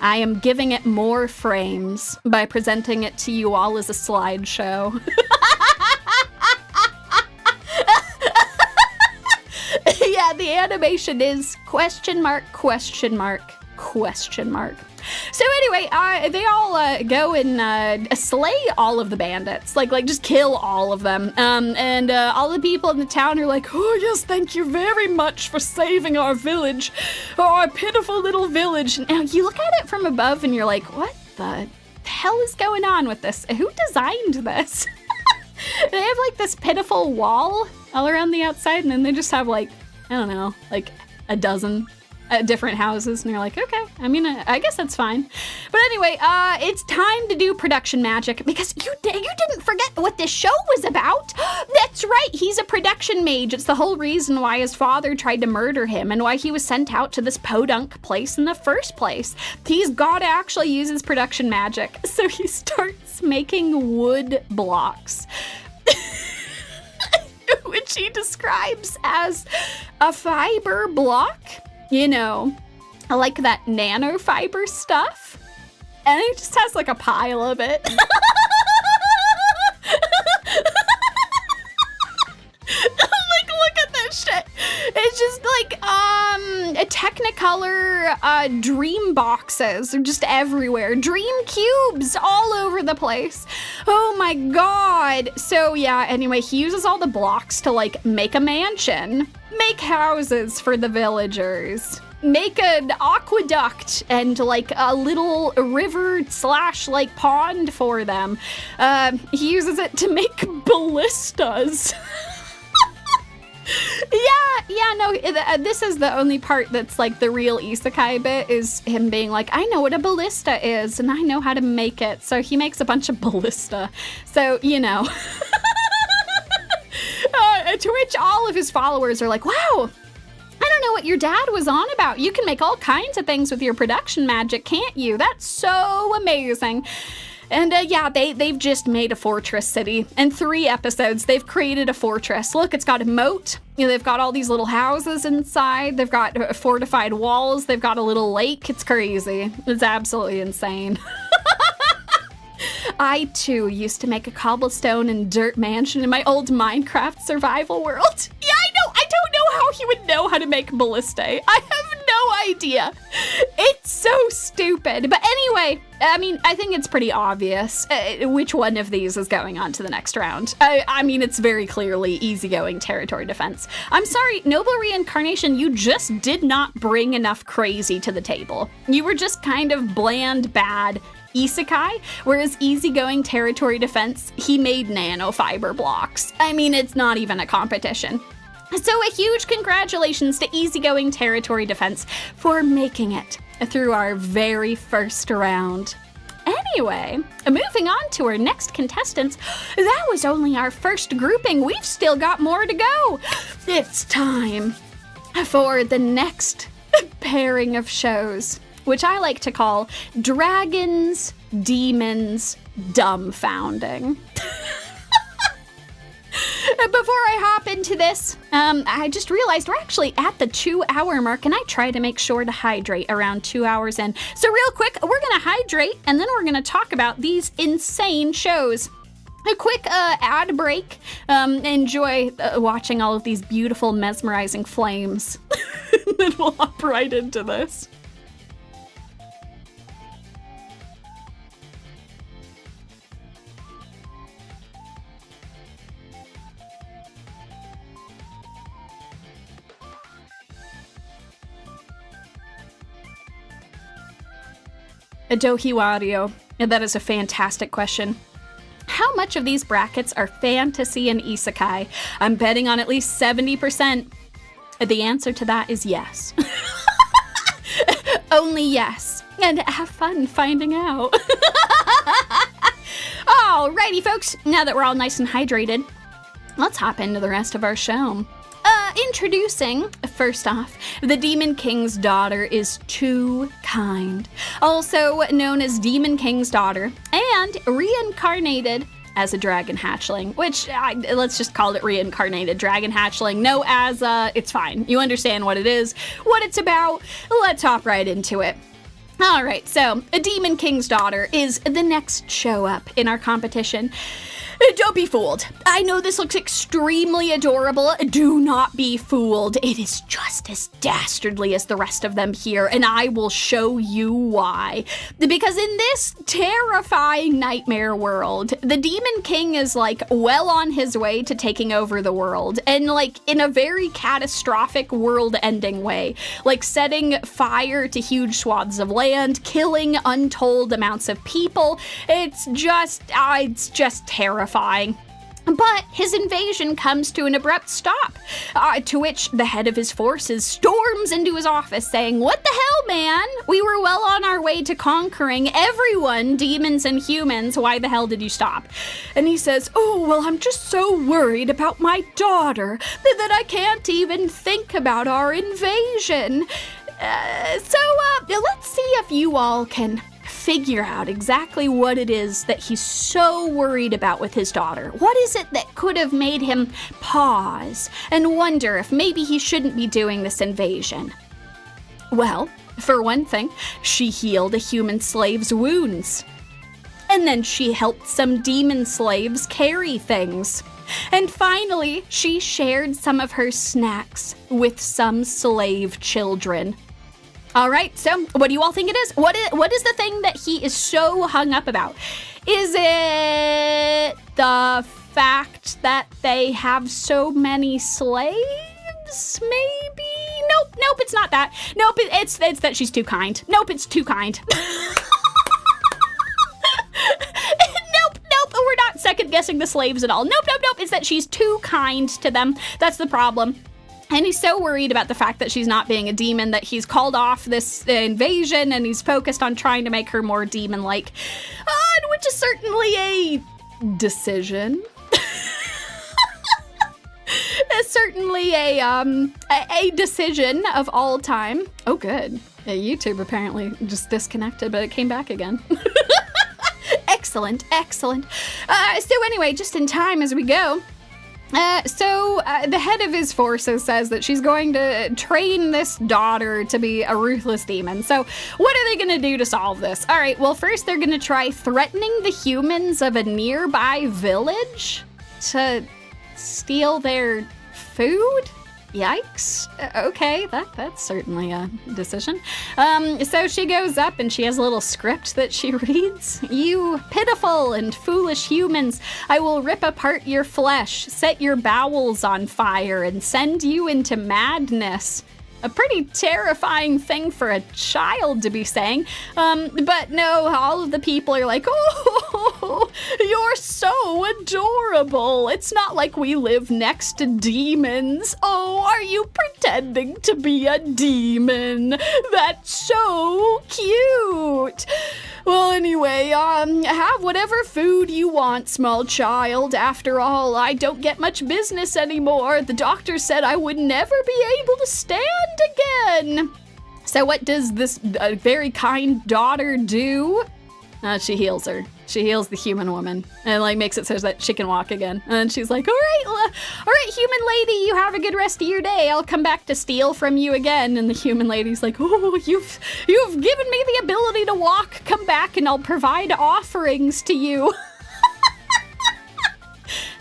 I am giving it more frames by presenting it to you all as a slideshow. Yeah, the animation is question mark, question mark, question mark. So anyway, they all go and slay all of the bandits, like just kill all of them. And all the people in the town are like, oh yes, thank you very much for saving our village, our pitiful little village. Now you look at it from above and you're like, what the hell is going on with this? Who designed this? They have like this pitiful wall all around the outside, and then they just have like, I don't know, like a dozen different houses, and you're like, okay, I mean, I guess that's fine. But anyway, it's time to do production magic, because you didn't forget what this show was about. That's right, he's a production mage. It's the whole reason why his father tried to murder him and why he was sent out to this podunk place in the first place. He's gotta actually use his production magic. So he starts making wood blocks, which he describes as a fiber block. You know, like that nanofiber stuff. And he just has like a pile of it. Like, look at this shit. It's just like, a Technicolor dream boxes are just everywhere. Dream cubes all over the place. Oh my god. So yeah, anyway, he uses all the blocks to like make a mansion. Make houses for the villagers. Make an aqueduct and like a little river / like pond for them. He uses it to make ballistas. This is the only part that's like the real Isekai bit, is him being like, I know what a ballista is and I know how to make it. So he makes a bunch of ballista. So, you know. To which all of his followers are like, wow, I don't know what your dad was on about. You can make all kinds of things with your production magic, can't you? That's so amazing. And yeah, they've just made a fortress city. In 3 episodes, they've created a fortress. Look, it's got a moat. You know, they've got all these little houses inside. They've got fortified walls. They've got a little lake. It's crazy. It's absolutely insane. I, too, used to make a cobblestone and dirt mansion in my old Minecraft survival world. Yeah, I know. I don't know how he would know how to make ballistae. I have no idea. It's so stupid. But anyway, I mean, I think it's pretty obvious which one of these is going on to the next round. I mean, it's very clearly easygoing territory defense. I'm sorry, Noble Reincarnation, you just did not bring enough crazy to the table. You were just kind of bland, bad Isekai, whereas easygoing territory defense, he made nanofiber blocks. I mean, it's not even a competition. So a huge congratulations to easygoing territory defense for making it through our very first round. Anyway, moving on to our next contestants, that was only our first grouping. We've still got more to go. It's time for the next pairing of shows, which I like to call Dragons, Demons, Dumbfounding. Before I hop into this, I just realized we're actually at the 2-hour mark, and I try to make sure to hydrate around 2 hours in. So real quick, we're gonna hydrate, and then we're gonna talk about these insane shows. A quick ad break. Enjoy watching all of these beautiful, mesmerizing flames. Then we'll hop right into this. Dohiwario, that is a fantastic question. How much of these brackets are fantasy and isekai? I'm betting on at least 70%. The answer to that is yes. Only yes. And have fun finding out. Alrighty, folks. Now that we're all nice and hydrated, let's hop into the rest of our show. Introducing, first off, the Demon King's daughter is too kind, also known as Demon King's daughter, and reincarnated as a dragon hatchling, which let's just call it reincarnated dragon hatchling. No, as it's fine. You understand what it is, what it's about. Let's hop right into it. All right, so a Demon King's daughter is the next show up in our competition. Don't be fooled. I know this looks extremely adorable. Do not be fooled. It is just as dastardly as the rest of them here, and I will show you why. Because in this terrifying nightmare world, the Demon King is like well on his way to taking over the world, and like in a very catastrophic world-ending way, like setting fire to huge swaths of land, killing untold amounts of people. It's just terrifying. But his invasion comes to an abrupt stop, to which the head of his forces storms into his office saying, "What the hell, man? We were well on our way to conquering everyone, demons and humans. Why the hell did you stop?" And he says, "Oh, well, I'm just so worried about my daughter that I can't even think about our invasion." So let's see if you all can figure out exactly what it is that he's so worried about with his daughter. What is it that could have made him pause and wonder if maybe he shouldn't be doing this invasion? Well, for one thing, she healed a human slave's wounds. And then she helped some demon slaves carry things. And finally, she shared some of her snacks with some slave children. All right, so what do you all think it is? What is the thing that he is so hung up about? Is it the fact that they have so many slaves? Maybe? Nope, it's not that. Nope, it's that she's too kind. Nope, it's too kind. Nope, we're not second guessing the slaves at all. Nope, it's that she's too kind to them. That's the problem. And he's so worried about the fact that she's not being a demon that he's called off this invasion, and he's focused on trying to make her more demon-like, which is certainly a decision. Certainly a decision of all time. Oh, good. YouTube apparently just disconnected, but it came back again. Excellent. So anyway, just in time as we go. The head of his forces says that she's going to train this daughter to be a ruthless demon. So what are they going to do to solve this? All right, well, first they're going to try threatening the humans of a nearby village to steal their food? Yikes. Okay, that's certainly a decision. So she goes up and she has a little script that she reads. "You pitiful and foolish humans, I will rip apart your flesh, set your bowels on fire, and send you into madness." A pretty terrifying thing for a child to be saying. But no, all of the people are like, "Oh, you're so adorable. It's not like we live next to demons. Oh, are you pretending to be a demon? That's so cute. Well, anyway, have whatever food you want, small child. After all, I don't get much business anymore. The doctor said I would never be able to stand again." So what does this very kind daughter do? She heals her. She heals the human woman and makes it so that she can walk again. And she's like, all right, human lady, you have a good rest of your day. I'll come back to steal from you again. And the human lady's like, "Oh, you've given me the ability to walk. Come back and I'll provide offerings to you."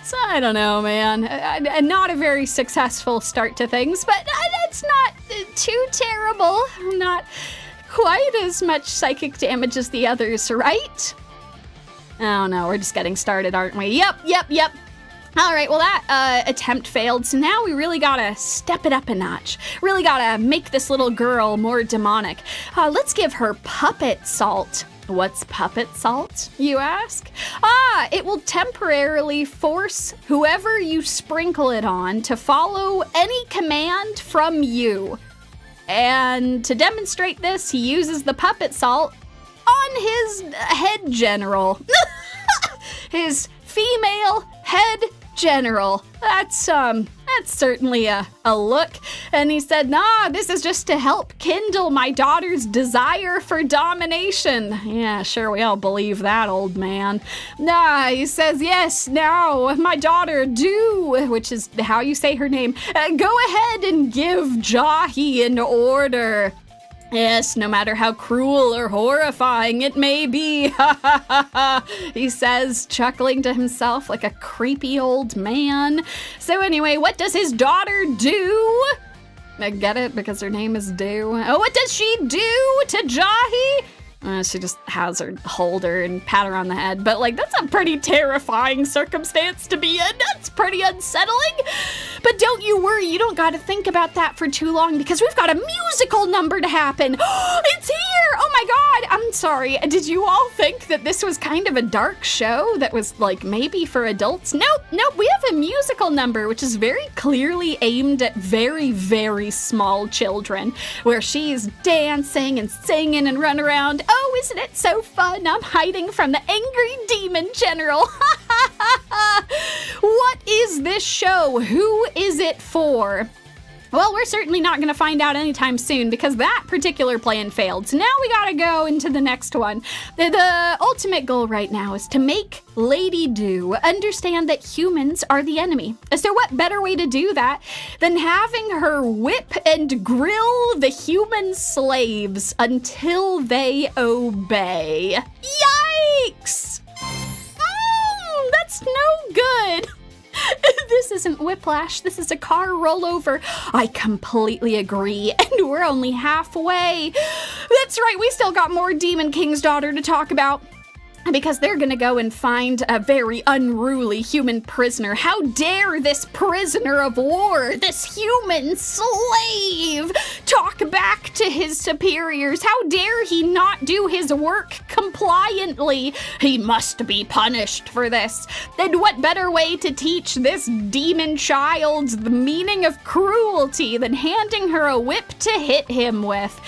So I don't know, man. Not a very successful start to things, but it's not too terrible. Not quite as much psychic damage as the others, right? Oh no, we're just getting started, aren't we? Yep. All right, well that attempt failed, so now we really gotta step it up a notch. Really gotta make this little girl more demonic. Let's give her puppet salt. What's puppet salt, you ask? It will temporarily force whoever you sprinkle it on to follow any command from you. And to demonstrate this, he uses the puppet salt on his head general. His female head general. That's certainly a look. And he said, "Nah, this is just to help kindle my daughter's desire for domination." Yeah, sure, we all believe that, old man. Nah, he says, "Yes, now, my daughter, do," which is how you say her name, "go ahead and give Jahi an order. Yes, no matter how cruel or horrifying it may be," he says, chuckling to himself like a creepy old man. So anyway, what does his daughter do? I get it, because her name is Do. Oh, what does she do to Jahi? She just has her hold her and pat her on the head. But that's a pretty terrifying circumstance to be in. That's pretty unsettling. But don't you worry, you don't got to think about that for too long, because we've got a musical number to happen. It's here! Oh my god! I'm sorry, did you all think that this was kind of a dark show that was like maybe for adults? Nope, we have a musical number which is very clearly aimed at very, very small children, where she's dancing and singing and run around. Oh, isn't it so fun? I'm hiding from the angry demon general. What is this show? Who is it for? Well, we're certainly not going to find out anytime soon because that particular plan failed. So now we got to go into the next one. The ultimate goal right now is to make Lady Do understand that humans are the enemy. So what better way to do that than having her whip and grill the human slaves until they obey? Yikes! That's no good. This isn't whiplash, this is a car rollover. I completely agree, and we're only halfway. That's right, we still got more Demon King's daughter to talk about. Because they're gonna go and find a very unruly human prisoner. How dare this prisoner of war, this human slave, talk back to his superiors? How dare he not do his work compliantly? He must be punished for this. And what better way to teach this demon child the meaning of cruelty than handing her a whip to hit him with?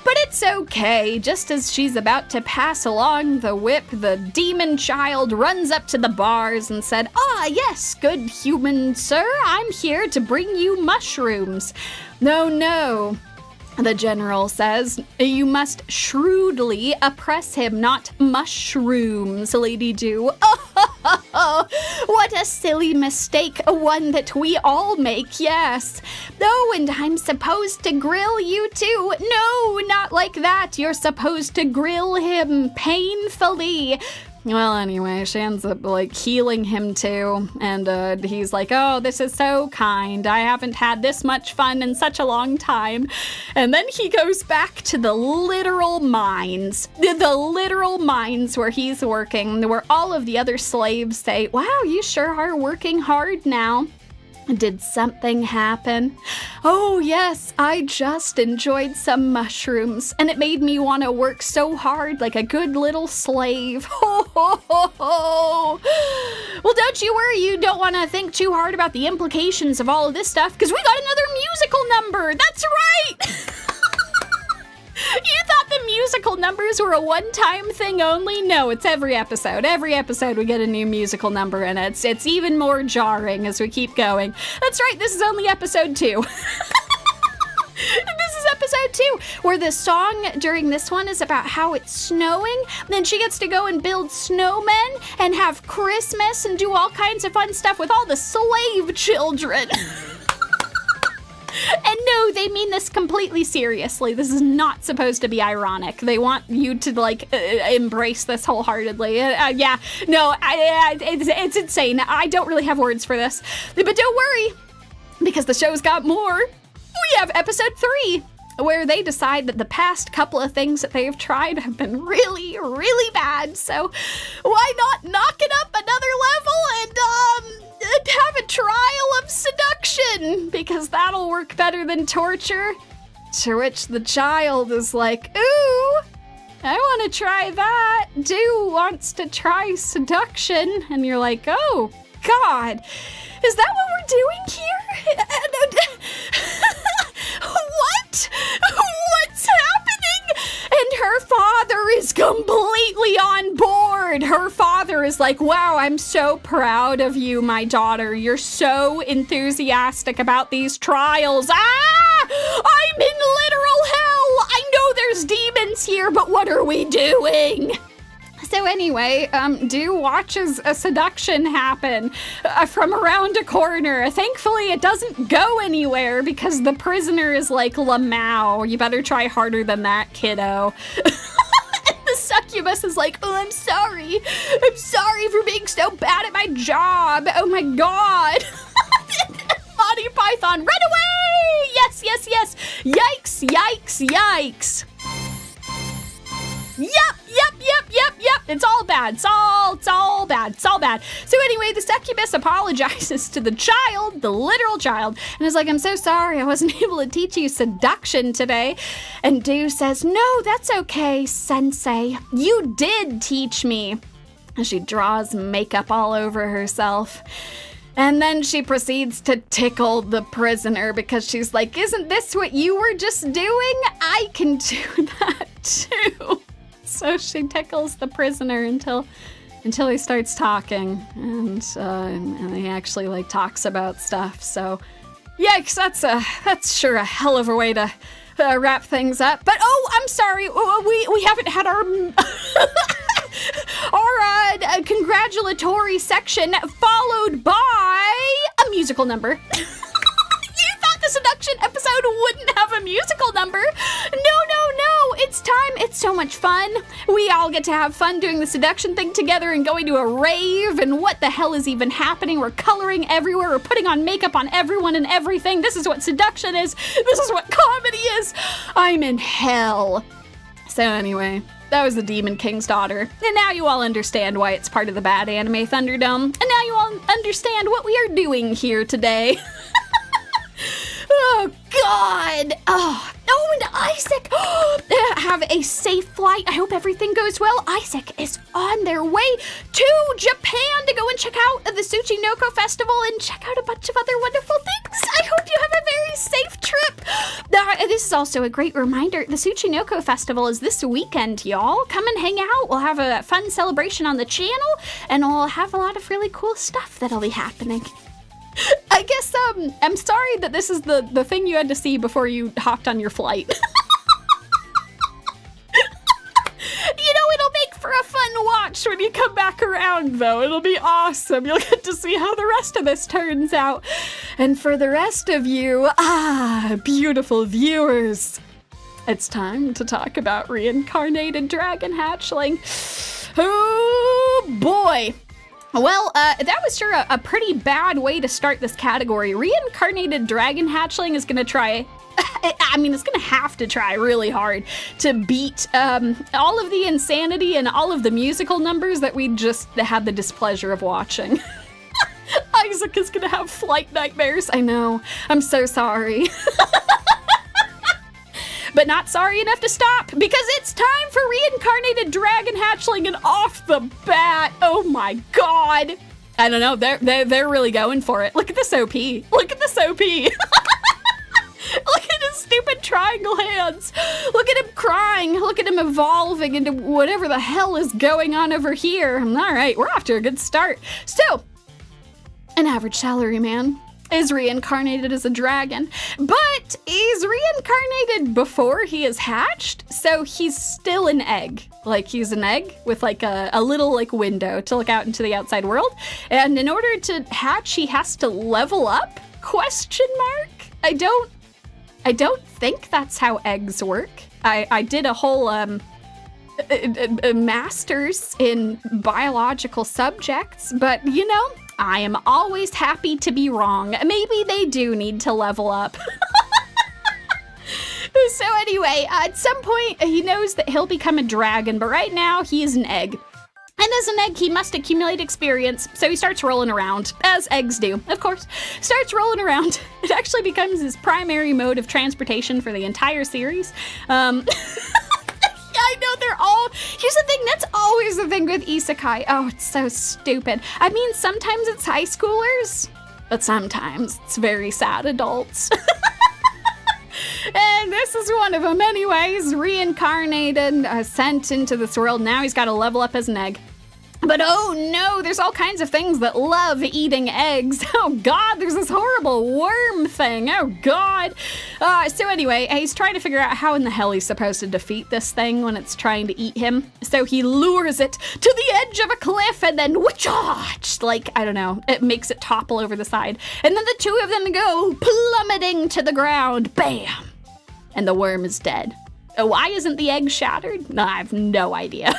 But it's okay, just as she's about to pass along the whip, the demon child runs up to the bars and said, "Ah, yes, good human sir, I'm here to bring you mushrooms." No, the general says, "You must shrewdly oppress him, not mushrooms, Lady Do." Oh, what a silly mistake, one that we all make, yes. Oh, and I'm supposed to grill you too. No, not like that. You're supposed to grill him painfully. Well, anyway, she ends up, like, healing him too, and he's like, "Oh, this is so kind. I haven't had this much fun in such a long time." And then he goes back to the literal mines. The literal mines where he's working, where all of the other slaves say, "Wow, you sure are working hard now." Did something happen? Oh yes, I just enjoyed some mushrooms, and it made me want to work so hard like a good little slave. Well, don't you worry, you don't want to think too hard about the implications of all of this stuff, because we got another musical number! That's right! You thought the musical numbers were a one-time thing only? No, it's every episode. Every episode we get a new musical number, and it's even more jarring as we keep going. That's right, this is only episode 2. This is episode 2, where the song during this one is about how it's snowing. Then she gets to go and build snowmen and have Christmas and do all kinds of fun stuff with all the slave children. And no, they mean this completely seriously. This is not supposed to be ironic. They want you to, like, embrace this wholeheartedly. It's insane. I don't really have words for this. But don't worry, because the show's got more. We have episode 3, where they decide that the past couple of things that they've tried have been really, really bad. So why not knock it up another level and have a trial of seduction, because that'll work better than torture. To which the child is like, "Ooh, I want to try that. Do wants to try seduction." And you're like, "Oh, God, is that what we're doing here?" What? What's happening? And her father is completely on board. Her father is like, "Wow, I'm so proud of you, my daughter. You're so enthusiastic about these trials." I'm in literal hell. I know there's demons here, but what are we doing? So anyway, Do watches a seduction happen from around a corner. Thankfully, it doesn't go anywhere because the prisoner is like, "Lamau, you better try harder than that, kiddo." And the succubus is like, "Oh, I'm sorry. I'm sorry for being so bad at my job. Oh my God." Monty Python, run away! Yes. Yikes. Yup. It's all bad. It's all bad. It's all bad. So anyway, the succubus apologizes to the child, the literal child, and is like, I'm so sorry I wasn't able to teach you seduction today. And Do says, no, that's okay, sensei. You did teach me. And she draws makeup all over herself. And then she proceeds to tickle the prisoner because she's like, isn't this what you were just doing? I can do that too. So she tickles the prisoner until he starts talking, and he actually like talks about stuff. So, yikes! That's sure a hell of a way to wrap things up. But oh, I'm sorry, we haven't had our our congratulatory section followed by a musical number. You thought the seduction episode wouldn't have a musical number? No. It's time. It's so much fun. We all get to have fun doing the seduction thing together and going to a rave, and what the hell is even happening? We're coloring everywhere. We're putting on makeup on everyone and everything. This is what seduction is. This is what comedy is. I'm in hell. So anyway, that was the Demon King's daughter. And now you all understand why it's part of the bad anime Thunderdome. And now you all understand what we are doing here today. Oh, God. Oh, and Isaac. Have a safe flight. I hope everything goes well. Isaac is on their way to Japan to go and check out the Tsuchinoko Festival and check out a bunch of other wonderful things. I hope you have a very safe trip. This is also a great reminder. The Tsuchinoko Festival is this weekend, y'all. Come and hang out. We'll have a fun celebration on the channel, and we'll have a lot of really cool stuff that'll be happening. I guess, I'm sorry that this is the thing you had to see before you hopped on your flight. You know, it'll make for a fun watch when you come back around, though. It'll be awesome. You'll get to see how the rest of this turns out. And for the rest of you, beautiful viewers, it's time to talk about reincarnated dragon hatchling. Oh, boy. Well, that was sure a pretty bad way to start this category. Reincarnated dragon hatchling is going to try, it's going to have to try really hard to beat all of the insanity and all of the musical numbers that we just had the displeasure of watching. Isaac is going to have flight nightmares. I know. I'm so sorry. But not sorry enough to stop, because it's time for reincarnated dragon hatchling, and off the bat, oh my god. I don't know, they're really going for it. Look at this OP. Look at this OP. Look at his stupid triangle hands. Look at him crying. Look at him evolving into whatever the hell is going on over here. All right, we're off to a good start. So, an average salaryman is reincarnated as a dragon, but he's reincarnated before he is hatched, so he's still an egg. Like, he's an egg with like a little like window to look out into the outside world, and in order to hatch, he has to level up? ? I don't think that's how eggs work. I did a whole master's in biological subjects, but you know, I am always happy to be wrong. Maybe they do need to level up. So anyway, at some point, he knows that he'll become a dragon, but right now, he is an egg. And as an egg, he must accumulate experience, so he starts rolling around, as eggs do, of course. Starts rolling around. It actually becomes his primary mode of transportation for the entire series. I know they're all, here's the thing, that's always the thing with Isekai. Oh, it's so stupid. I mean, sometimes it's high schoolers, but sometimes it's very sad adults. And this is one of them anyways, reincarnated, sent into this world. Now he's got to level up as an egg. But oh no, there's all kinds of things that love eating eggs. Oh god, there's this horrible worm thing. Oh god. So anyway, he's trying to figure out how in the hell he's supposed to defeat this thing when it's trying to eat him. So he lures it to the edge of a cliff and then whoosh, like, I don't know, it makes it topple over the side. And then the two of them go plummeting to the ground. Bam! And the worm is dead. Why isn't the egg shattered? I have no idea.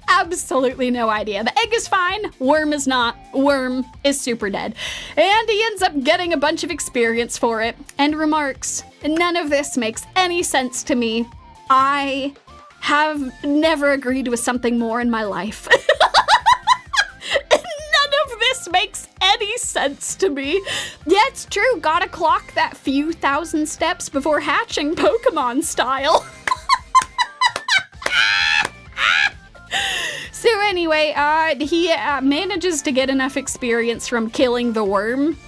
Absolutely no idea. The egg is fine, worm is not. Worm is super dead. And he ends up getting a bunch of experience for it and remarks, none of this makes any sense to me. I have never agreed with something more in my life. None of this makes any sense to me. Yeah, it's true. Gotta clock that few thousand steps before hatching, Pokemon style. So anyway, he manages to get enough experience from killing the worm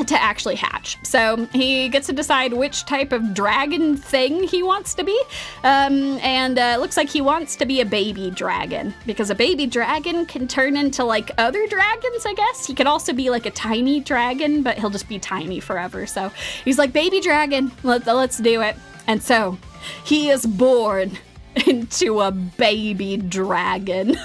to actually hatch. So he gets to decide which type of dragon thing he wants to be. And it looks like he wants to be a baby dragon, because a baby dragon can turn into like other dragons, I guess. He could also be like a tiny dragon, but he'll just be tiny forever. So he's like, baby dragon, let's do it. And so he is born into a baby dragon.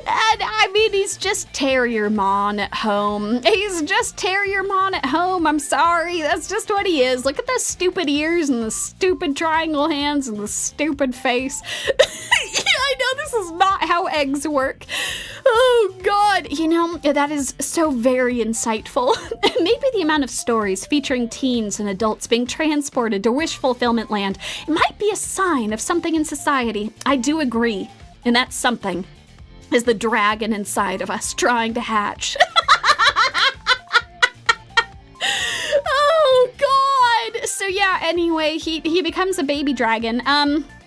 And I mean, he's just Terriermon at home. He's just Terriermon at home. I'm sorry. That's just what he is. Look at those stupid ears and the stupid triangle hands and the stupid face. I know this is not how eggs work. Oh, God. You know, that is so very insightful. Maybe the amount of stories featuring teens and adults being transported to wish fulfillment land, it might be a sign of something in society. I do agree. And that something is the dragon inside of us trying to hatch. Oh, God. So yeah, anyway, he becomes a baby dragon.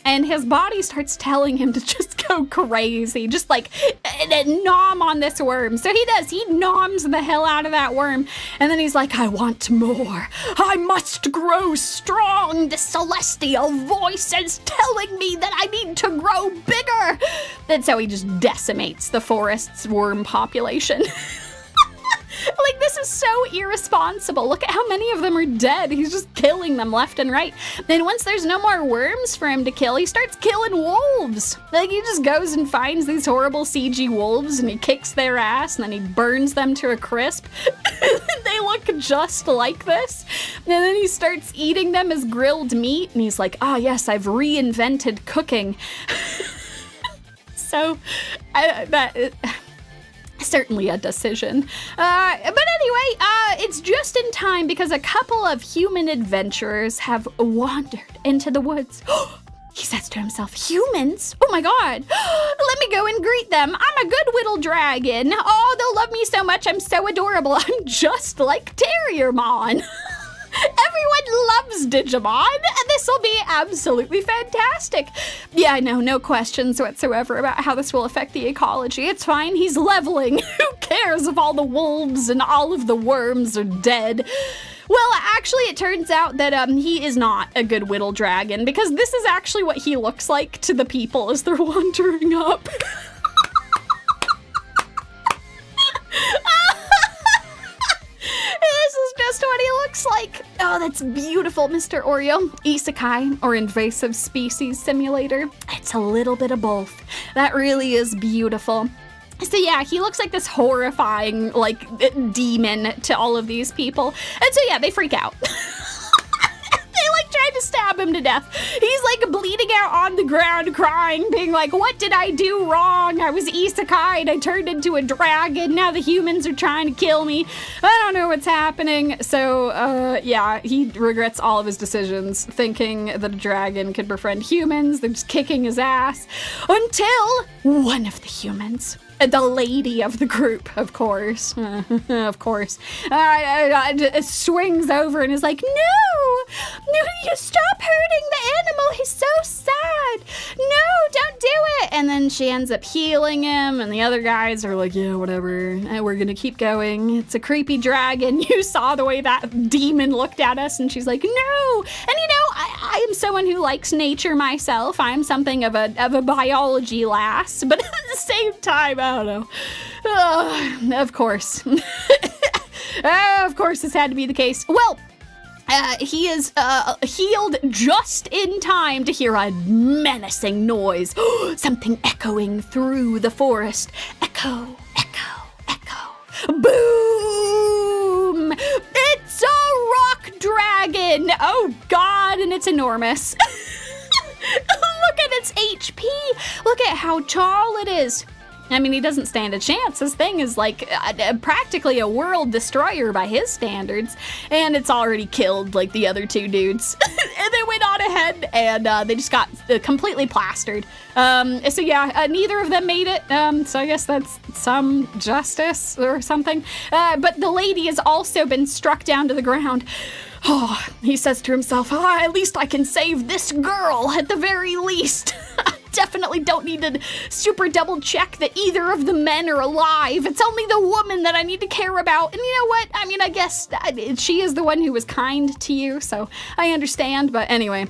And his body starts telling him to just go crazy, just like nom on this worm. So he does, he noms the hell out of that worm. And then he's like, I want more. I must grow strong. The celestial voice is telling me that I need to grow bigger. And so he just decimates the forest's worm population. Like, this is so irresponsible. Look at how many of them are dead. He's just killing them left and right. Then once there's no more worms for him to kill, he starts killing wolves. Like, he just goes and finds these horrible CG wolves and he kicks their ass and then he burns them to a crisp. They look just like this. And then he starts eating them as grilled meat and he's like, ah, yes, I've reinvented cooking. So, certainly a decision. But anyway, it's just in time because a couple of human adventurers have wandered into the woods. He says to himself, humans? Oh my God. Let me go and greet them. I'm a good little dragon. Oh, they'll love me so much. I'm so adorable. I'm just like Terriermon. Everyone loves Digimon, and this will be absolutely fantastic. Yeah, I know, no questions whatsoever about how this will affect the ecology. It's fine, he's leveling. Who cares if all the wolves and all of the worms are dead? Well, actually, it turns out that he is not a good whittle dragon, because this is actually what he looks like to the people as they're wandering up. This is just what he looks like. Oh, that's beautiful, Mr. Oreo. Isekai, or invasive species simulator. It's a little bit of both. That really is beautiful. So yeah, he looks like this horrifying, like, demon to all of these people. And so yeah, they freak out. Trying to stab him to death. He's like bleeding out on the ground, crying, being like, what did I do wrong? I was isekai and I turned into a dragon. Now the humans are trying to kill me. I don't know what's happening. So, yeah, he regrets all of his decisions, thinking that a dragon could befriend humans. They're just kicking his ass until one of the humans, the lady of the group, of course, swings over and is like, no, you stop hurting the animal. He's so sad. No, don't do it. And then she ends up healing him, and the other guys are like, yeah, whatever. We're gonna keep going. It's a creepy dragon. You saw the way that demon looked at us, and she's like, no. And you know, I am someone who likes nature myself. I'm something of a biology lass, but at the same time, I don't know. Of course. Of course this had to be the case. Well, he is healed just in time to hear a menacing noise. Something echoing through the forest. Echo, echo, echo. Boom! It's a rock dragon! Oh God, and it's enormous. Look at its HP. Look at how tall it is. I mean, he doesn't stand a chance. This thing is like practically a world destroyer by his standards. And it's already killed like the other two dudes. And they went on ahead and they just got completely plastered. So yeah, neither of them made it. So I guess that's some justice or something. But the lady has also been struck down to the ground. Oh, he says to himself, at least I can save this girl at the very least. Definitely don't need to super double check that either of the men are alive. It's only the woman that I need to care about. And you know what? I mean, I guess she is the one who was kind to you, so I understand. But anyway,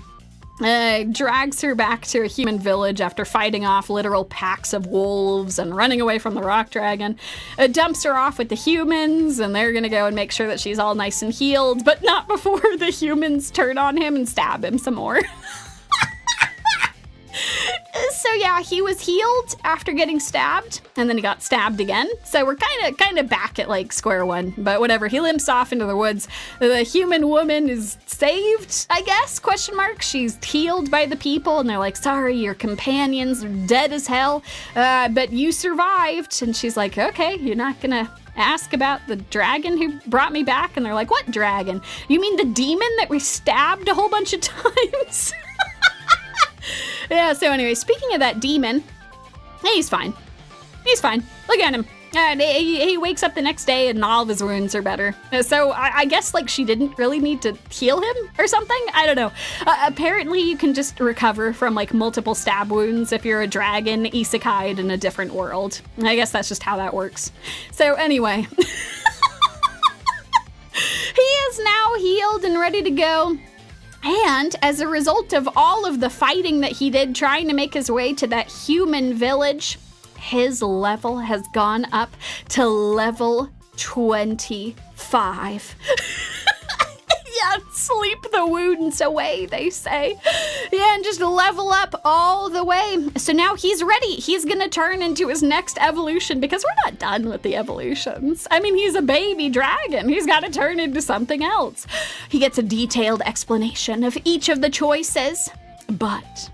drags her back to a human village after fighting off literal packs of wolves and running away from the rock dragon. Dumps her off with the humans, and they're gonna go and make sure that she's all nice and healed, but not before the humans turn on him and stab him some more. So yeah, he was healed after getting stabbed, and then he got stabbed again. So we're kind of back at like square one, but whatever. He limps off into the woods. The human woman is saved, I guess, question mark. She's healed by the people, and they're like, sorry, your companions are dead as hell, but you survived. And she's like, okay, you're not gonna ask about the dragon who brought me back? And they're like, what dragon? You mean the demon that we stabbed a whole bunch of times? Yeah, so anyway, speaking of that demon, he's fine. He's fine. Look at him. He wakes up the next day and all of his wounds are better. So I guess like she didn't really need to heal him or something? I don't know. Apparently you can just recover from like multiple stab wounds if you're a dragon isekai'd in a different world. I guess that's just how that works. So anyway. He is now healed and ready to go. And as a result of all of the fighting that he did trying to make his way to that human village, his level has gone up to level 25. Yeah, sleep the wounds away, they say. Yeah, and just level up all the way. So now he's ready. He's gonna turn into his next evolution because we're not done with the evolutions. I mean, he's a baby dragon. He's gotta turn into something else. He gets a detailed explanation of each of the choices, but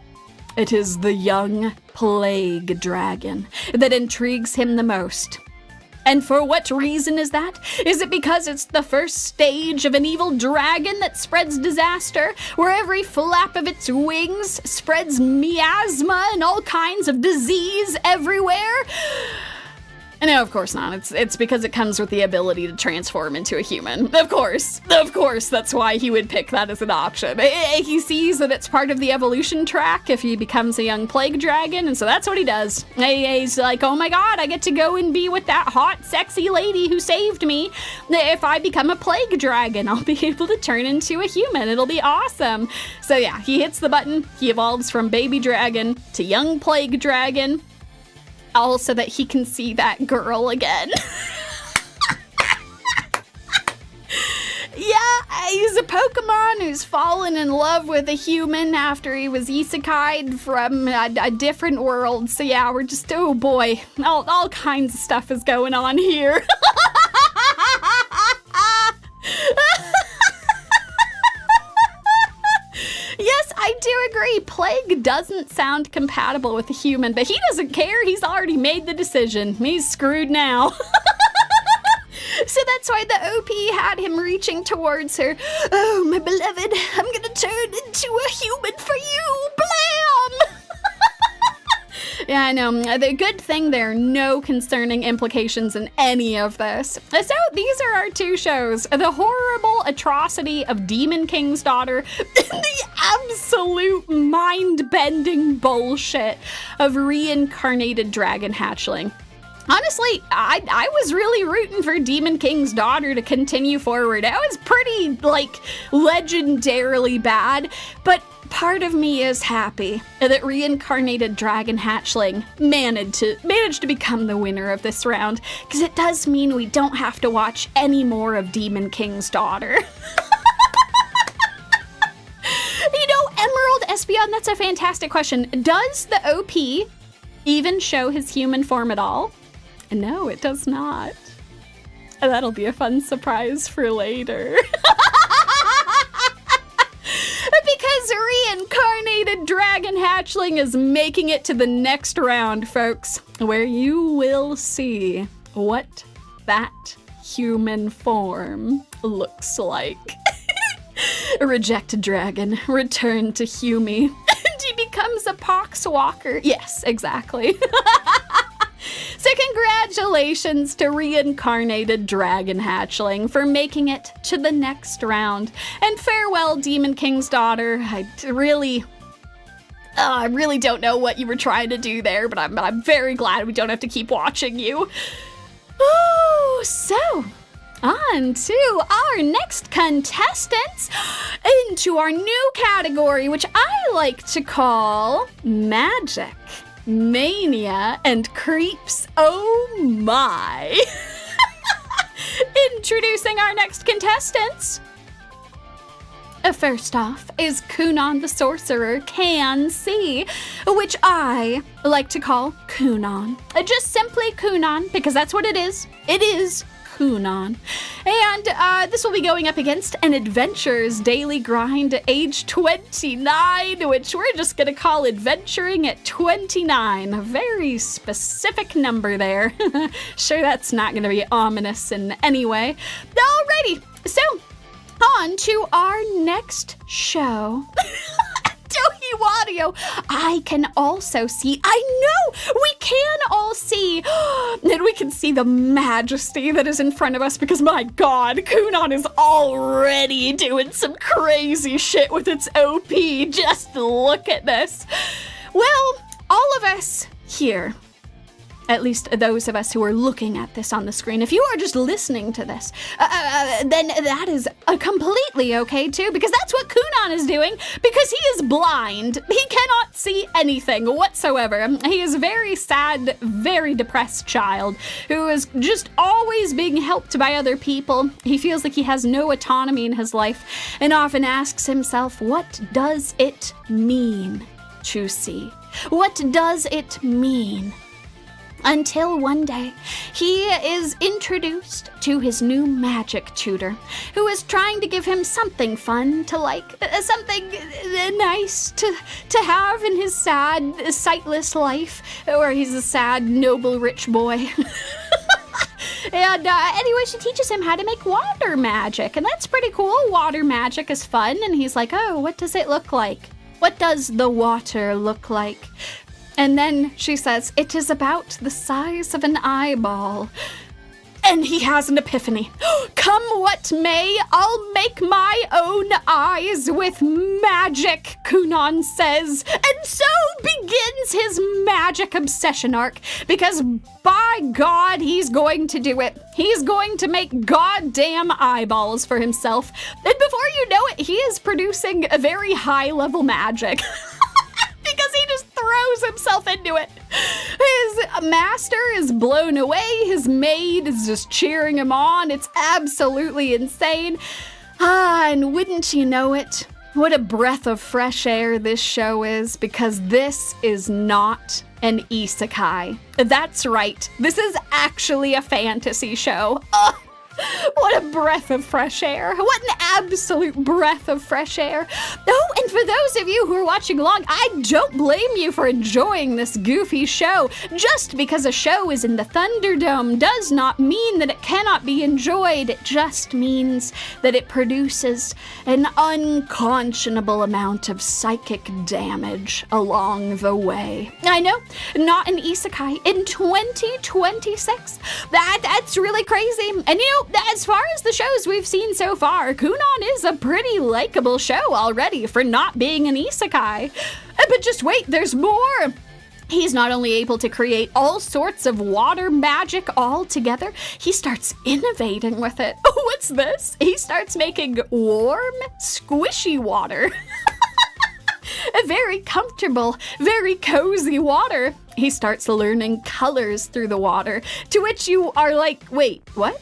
it is the young plague dragon that intrigues him the most. And for what reason is that? Is it because it's the first stage of an evil dragon that spreads disaster, where every flap of its wings spreads miasma and all kinds of disease everywhere? No, of course not. It's because it comes with the ability to transform into a human. Of course, that's why he would pick that as an option. He sees that it's part of the evolution track if he becomes a young plague dragon, and so that's what he does. He's like, oh my god, I get to go and be with that hot, sexy lady who saved me. If I become a plague dragon, I'll be able to turn into a human. It'll be awesome. So yeah, he hits the button. He evolves from baby dragon to young plague dragon. All so that he can see that girl again. Yeah, he's a Pokemon who's fallen in love with a human after he was isekai'd from a different world. So yeah, we're just, oh boy, all kinds of stuff is going on here. Yes, I do agree. Plague doesn't sound compatible with a human, but he doesn't care. He's already made the decision. He's screwed now. So that's why the OP had him reaching towards her. Oh, my beloved, I'm gonna turn into a human for you. Blam! Yeah, I know. The good thing there are no concerning implications in any of this. So these are our two shows. The horrible atrocity of Demon King's daughter, the absolute mind-bending bullshit of reincarnated dragon hatchling. Honestly, I was really rooting for Demon King's daughter to continue forward. It was pretty, like, legendarily bad, but part of me is happy that reincarnated dragon hatchling managed to become the winner of this round, because it does mean we don't have to watch any more of Demon King's daughter. You know, Emerald Espeon, that's a fantastic question. Does the OP even show his human form at all? No, it does not. That'll be a fun surprise for later. Because reincarnated dragon hatchling is making it to the next round, folks, where you will see what that human form looks like. A rejected dragon, return to Humi. And he becomes a poxwalker. Yes, exactly. So congratulations to reincarnated dragon hatchling for making it to the next round. And farewell, Demon King's daughter. I really don't know what you were trying to do there, but I'm very glad we don't have to keep watching you. Oh, so on to our next contestants, into our new category, which I like to call Magic, Mania, and Creeps. Oh my. Introducing our next contestants. First off is Kunon the Sorcerer Can See, which I like to call Kunon. Just simply Kunon, because that's what it is. It is Kunon. And this will be going up against an Adventurer's Daily Grind age 29, which we're just gonna call Adventuring at 29. A very specific number there. Sure that's not gonna be ominous in any way. Alrighty, so on to our next show. Audio. I can also see, I know, we can all see, and we can see the majesty that is in front of us because my god, Kunon is already doing some crazy shit with its OP. Just look at this. Well, all of us here, at least those of us who are looking at this on the screen, if you are just listening to this, then that is completely okay too, because that's what Kunon is doing, because he is blind. He cannot see anything whatsoever. He is a very sad, very depressed child who is just always being helped by other people. He feels like he has no autonomy in his life and often asks himself, what does it mean to see? What does it mean? Until one day, he is introduced to his new magic tutor, who is trying to give him something fun to like, something nice to have in his sad, sightless life, where he's a sad, noble, rich boy. And anyway, she teaches him how to make water magic, and that's pretty cool. Water magic is fun, and he's like, oh, what does it look like? What does the water look like? And then she says, it is about the size of an eyeball. And he has an epiphany. Come what may, I'll make my own eyes with magic, Kunon says. And so begins his magic obsession arc, because by God, he's going to do it. He's going to make goddamn eyeballs for himself. And before you know it, he is producing a very high-level magic. Because he just throws himself into it. His master is blown away. His maid is just cheering him on. It's absolutely insane. And wouldn't you know it, what a breath of fresh air this show is, because this is not an isekai. That's right. This is actually a fantasy show. What a breath of fresh air. What an absolute breath of fresh air. Oh, and for those of you who are watching along, I don't blame you for enjoying this goofy show. Just because a show is in the Thunderdome does not mean that it cannot be enjoyed. It just means that it produces an unconscionable amount of psychic damage along the way. I know, not an isekai in 2026. That's really crazy. And you know, as far as the shows we've seen so far, Kunon is a pretty likable show already for not being an isekai. But just wait, there's more! He's not only able to create all sorts of water magic all together, he starts innovating with it. What's this? He starts making warm, squishy water. A very comfortable, very cozy water. He starts learning colors through the water, to which you are like, wait, what?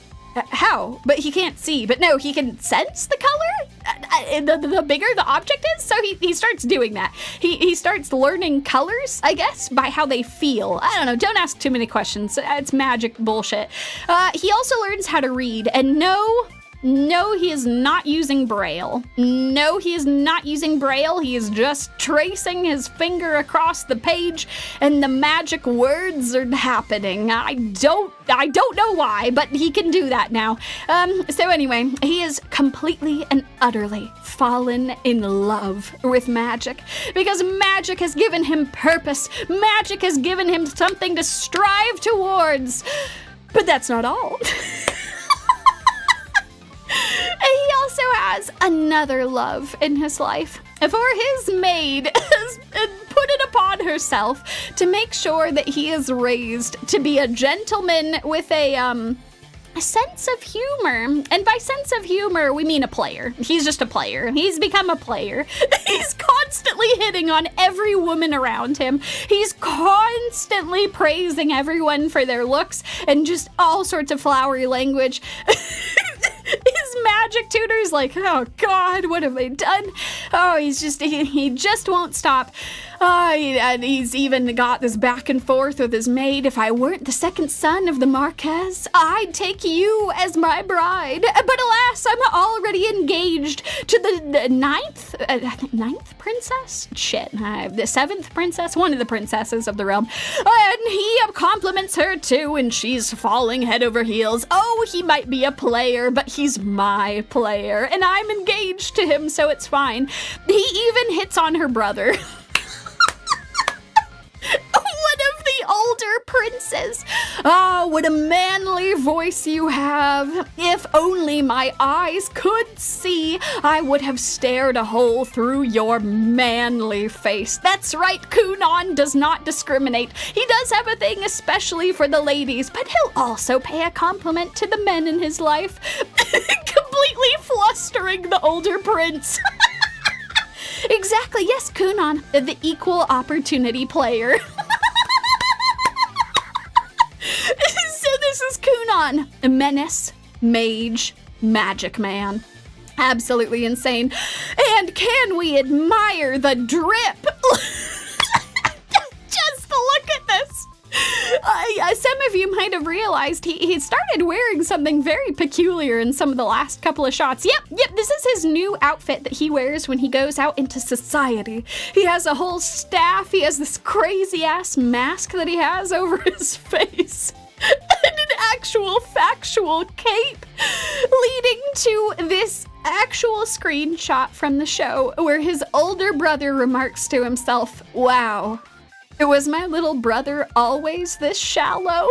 How? But he can't see. But no, he can sense the color? The bigger the object is? So he starts doing that. He starts learning colors, I guess, by how they feel. I don't know. Don't ask too many questions. It's magic bullshit. He also learns how to read. And no, No, he is not using Braille. No, he is not using Braille. He is just tracing his finger across the page and the magic words are happening. I don't know why, but he can do that now. So anyway, he is completely and utterly fallen in love with magic because magic has given him purpose. Magic has given him something to strive towards. But that's not all. He also has another love in his life, for his maid has put it upon herself to make sure that he is raised to be a gentleman with a sense of humor. And by sense of humor, we mean a player. He's just a player. He's become a player. He's constantly hitting on every woman around him. He's constantly praising everyone for their looks and just all sorts of flowery language. His magic tutor's like, oh God, what have they done? Oh, he just won't stop. And he's even got this back and forth with his maid. If I weren't the second son of the Marquez, I'd take you as my bride. But alas, I'm already engaged to the ninth princess? Shit, the seventh princess? One of the princesses of the realm. And he compliments her too, and she's falling head over heels. Oh, he might be a player, but he's my player, and I'm engaged to him, so it's fine. He even hits on her brother. One of the older princes. Ah, what a manly voice you have. If only my eyes could see, I would have stared a hole through your manly face. That's right, Kunon does not discriminate. He does have a thing especially for the ladies, but he'll also pay a compliment to the men in his life. Completely flustering the older prince. Exactly, yes, Kunon, the equal opportunity player. So this is Kunon, a menace, mage, magic man. Absolutely insane. And can we admire the drip? Just look at this. Some of you might have realized he started wearing something very peculiar in some of the last couple of shots. Yep, this is his new outfit that he wears when he goes out into society. He has a whole staff, he has this crazy ass mask that he has over his face, and an actual factual cape, leading to this actual screenshot from the show where his older brother remarks to himself, wow. Was my little brother always this shallow?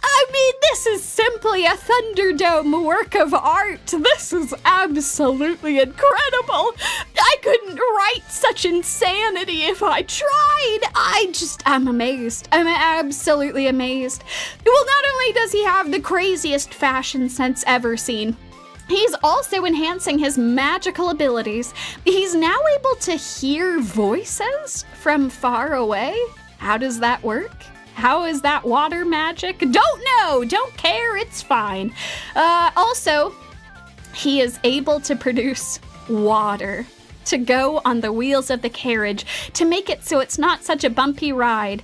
I mean, this is simply a Thunderdome work of art. This is absolutely incredible. I couldn't write such insanity if I tried. I'm amazed. I'm absolutely amazed. Well, not only does he have the craziest fashion sense ever seen, he's also enhancing his magical abilities. He's now able to hear voices from far away. How does that work? How is that water magic? Don't know, don't care, it's fine. Also, he is able to produce water to go on the wheels of the carriage to make it so it's not such a bumpy ride,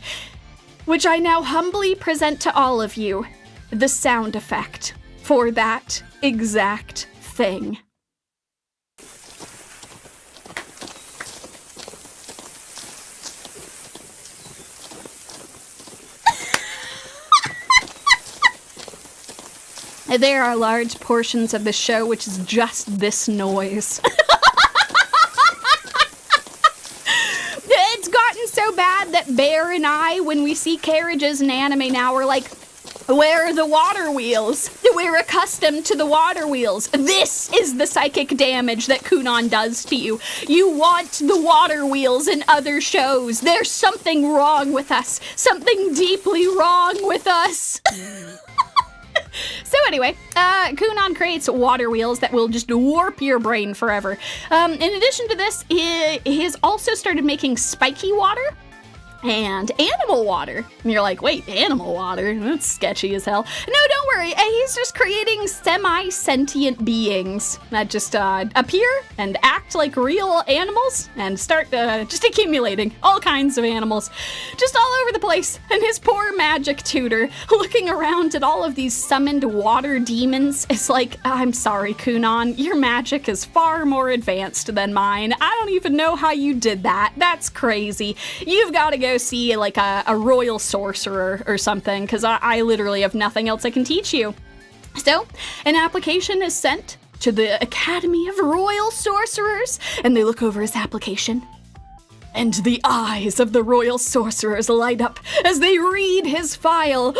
which I now humbly present to all of you, the sound effect for that exact thing. There are large portions of the show which is just this noise. It's gotten so bad that Bear and I, when we see carriages in anime now, we're like, where are the water wheels? We're accustomed to the water wheels. This is the psychic damage that Kunon does to you. You want the water wheels in other shows. There's something wrong with us. Something deeply wrong with us. So anyway, Kunon creates water wheels that will just warp your brain forever. In addition to this, he has also started making spiky water. and animal water. And you're like, wait, animal water? That's sketchy as hell. No, don't worry. He's just creating semi-sentient beings that just appear and act like real animals and start just accumulating all kinds of animals just all over the place. And his poor magic tutor, looking around at all of these summoned water demons, is like, I'm sorry, Kunon, your magic is far more advanced than mine. I don't even know how you did that. That's crazy. You've got to go see like a royal sorcerer or something, because I literally have nothing else I can teach you. So an application is sent to the Academy of Royal Sorcerers, and they look over his application. And the eyes of the royal sorcerers light up as they read his file.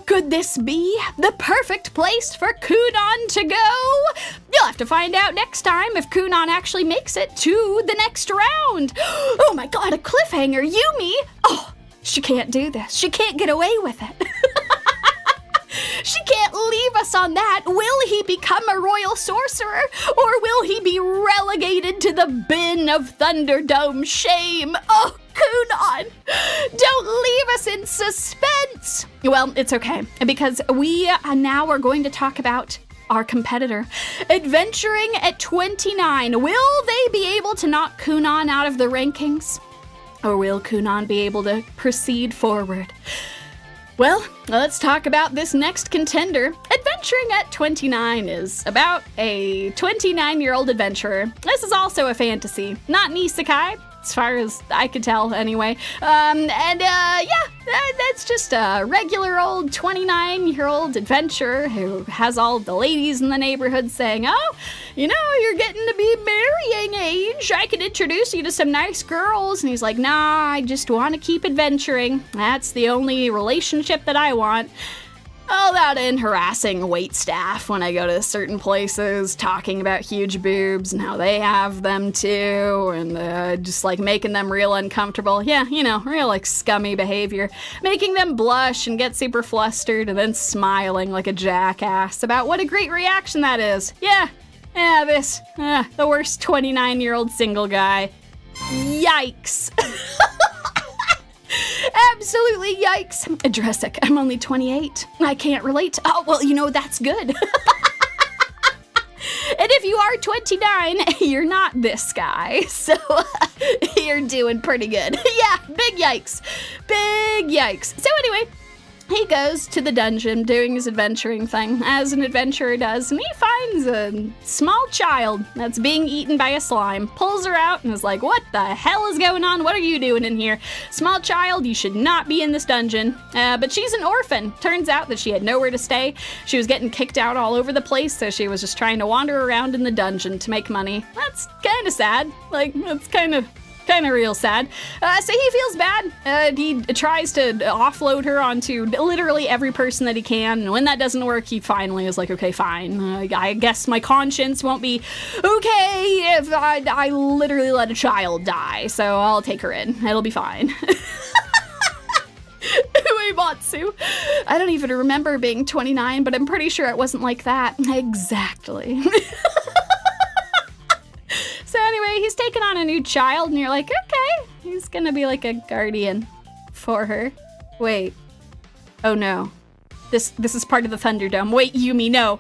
Could this be the perfect place for Kunon to go? You'll have to find out next time if Kunon actually makes it to the next round. Oh my god, a cliffhanger, Yumi! Oh, she can't do this. She can't get away with it. She can't leave us on that. Will he become a royal sorcerer, or will he be relegated to the bin of Thunderdome shame? Oh, Kunon, don't leave us in suspense. Well, it's okay, because we now are going to talk about our competitor. Adventuring at 29, will they be able to knock Kunon out of the rankings? Or will Kunon be able to proceed forward? Well, let's talk about this next contender. Adventuring at 29 is about a 29-year-old adventurer. This is also a fantasy, not an isekai, as far as I could tell anyway. That's just a regular old 29-year-old adventurer who has all the ladies in the neighborhood saying, oh, you know, you're getting to be marrying age. I could introduce you to some nice girls. And he's like, nah, I just want to keep adventuring. That's the only relationship that I want. All that and harassing waitstaff when I go to certain places, talking about huge boobs and how they have them too, and just like making them real uncomfortable. Yeah, you know, real like scummy behavior. Making them blush and get super flustered and then smiling like a jackass about what a great reaction that is. Yeah, the worst 29-year-old single guy. Yikes. Absolutely yikes. Dressic, I'm only 28. I can't relate. Oh, well, you know, that's good. And if you are 29, you're not this guy. So you're doing pretty good. Yeah, big yikes. Big yikes. So anyway, he goes to the dungeon doing his adventuring thing, as an adventurer does, and he finds a small child that's being eaten by a slime, pulls her out, and is like, what the hell is going on? What are you doing in here? Small child, you should not be in this dungeon. But she's an orphan. Turns out that she had nowhere to stay. She was getting kicked out all over the place, so she was just trying to wander around in the dungeon to make money. That's kind of sad. Like, that's kind of real sad. So he feels bad. He tries to offload her onto literally every person that he can, and when that doesn't work, he finally is like, okay, fine. I guess my conscience won't be okay if I literally let a child die, so I'll take her in. It'll be fine. Uematsu. I don't even remember being 29, but I'm pretty sure it wasn't like that. Exactly. So anyway, he's taking on a new child, and you're like, okay, he's gonna be like a guardian for her. Wait. Oh no. This is part of the Thunderdome. Wait, Yumi, no.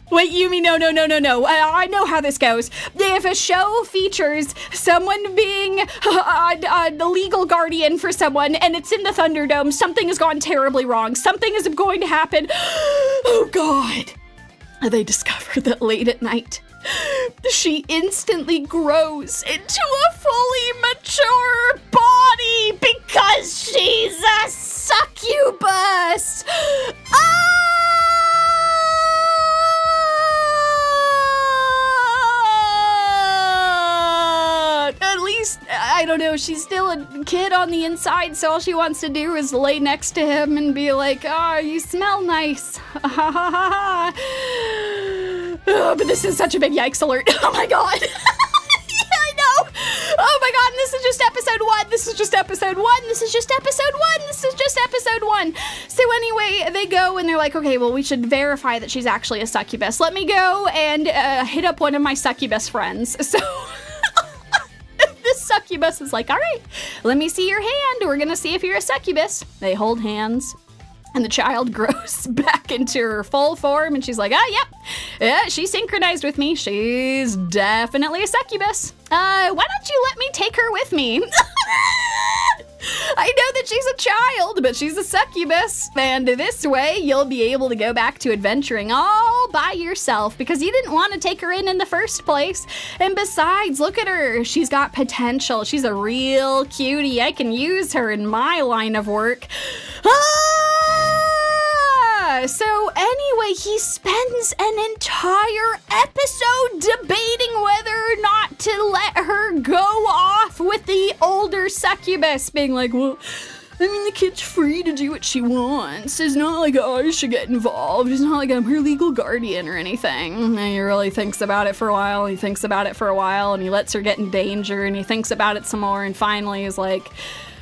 Wait, Yumi, no. I know how this goes. If a show features someone being the legal guardian for someone, and it's in the Thunderdome, something has gone terribly wrong. Something is going to happen. Oh God. They discover that late at night, she instantly grows into a fully mature body because she's a succubus. At least, I don't know, she's still a kid on the inside, so all she wants to do is lay next to him and be like, oh, you smell nice. Oh, but this is such a big yikes alert. Oh my God. Yeah, I know. Oh my God, and this is just episode 1. This is just episode 1. This is just episode 1. This is just episode 1. So anyway, they go and they're like, okay, well, we should verify that she's actually a succubus. Let me go and hit up one of my succubus friends. So this succubus succubus is like, all right, let me see your hand. We're gonna see if you're a succubus. They hold hands. And the child grows back into her full form, and she's like, yeah, she's synchronized with me. She's definitely a succubus. Why don't you let me take her with me? I know that she's a child, but she's a succubus, and this way you'll be able to go back to adventuring all by yourself because you didn't want to take her in the first place. And besides, look at her. She's got potential. She's a real cutie. I can use her in my line of work. So anyway, he spends an entire episode debating whether or not to let her go off with the older succubus, being like, well, I mean, the kid's free to do what she wants. It's not like, oh, I should get involved. It's not like I'm her legal guardian or anything. And he really thinks about it for a while. He thinks about it for a while, and he lets her get in danger, and he thinks about it some more, and finally is like,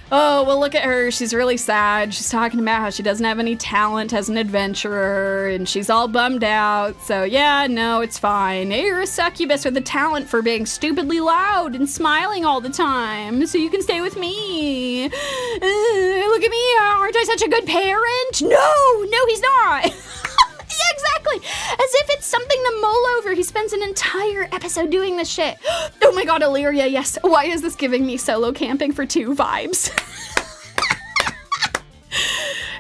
oh, well, look at her. She's really sad. She's talking about how she doesn't have any talent as an adventurer, and she's all bummed out. So, yeah, no, it's fine. You're a succubus with a talent for being stupidly loud and smiling all the time, so you can stay with me. Look at me. Aren't I such a good parent? No, he's not. Yeah, exactly. As if it's something to mull over. He spends an entire episode doing this shit. Oh my god, Illyria, yes. Why is this giving me solo camping for 2 vibes?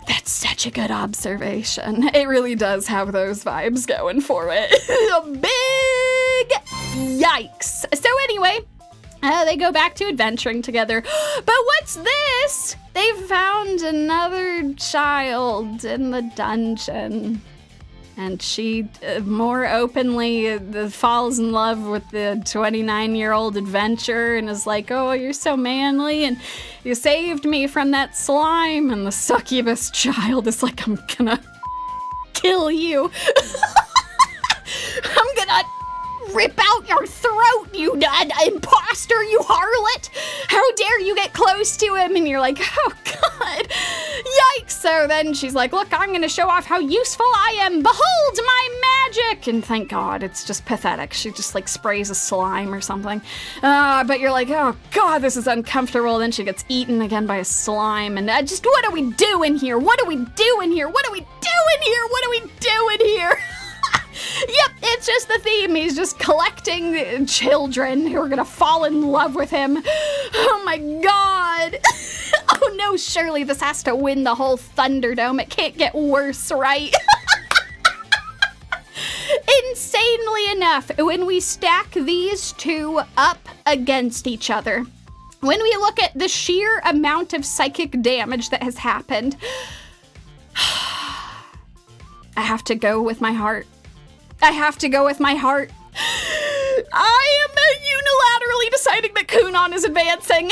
That's such a good observation. It really does have those vibes going for it. Big yikes. So anyway, they go back to adventuring together. But what's this? They've found another child in the dungeon. And she more openly falls in love with the 29-year-old adventurer and is like, oh, you're so manly and you saved me from that slime. And the succubus child is like, I'm gonna kill you. I'm gonna rip out your throat, you imposter, you harlot. How dare you get close to him? And you're like, oh god, yikes. So then she's like, look, I'm gonna show off how useful I am. Behold my magic. And thank god, it's just pathetic. She just like sprays a slime or something. But you're like, oh god, this is uncomfortable. Then she gets eaten again by a slime. And just, what are we doing here? What are we doing here? What are we doing here? What are we doing here? Yep, it's just the theme. He's just collecting children who are gonna fall in love with him. Oh my god. Oh no, surely this has to win the whole Thunderdome. It can't get worse, right? Insanely enough, when we stack these two up against each other, when we look at the sheer amount of psychic damage that has happened, I have to go with my heart. I have to go with my heart. I am unilaterally deciding that Kunon is advancing.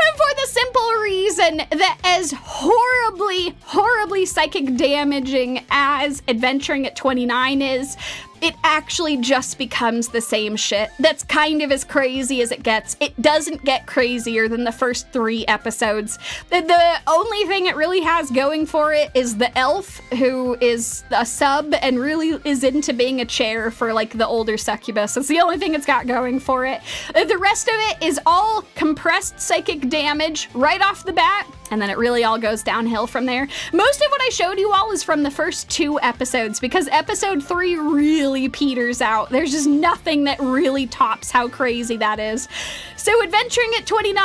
And for the simple reason that as horribly, horribly psychic damaging as adventuring at 29 is, it actually just becomes the same shit. That's kind of as crazy as it gets. It doesn't get crazier than the first 3 episodes. The only thing it really has going for it is the elf, who is a sub and really is into being a chair for like the older succubus. That's the only thing it's got going for it. The rest of it is all compressed psychic damage right off the bat, and then it really all goes downhill from there. Most of what I showed you all is from the first 2 episodes, because episode 3 really peters out. There's just nothing that really tops how crazy that is. So adventuring at 29,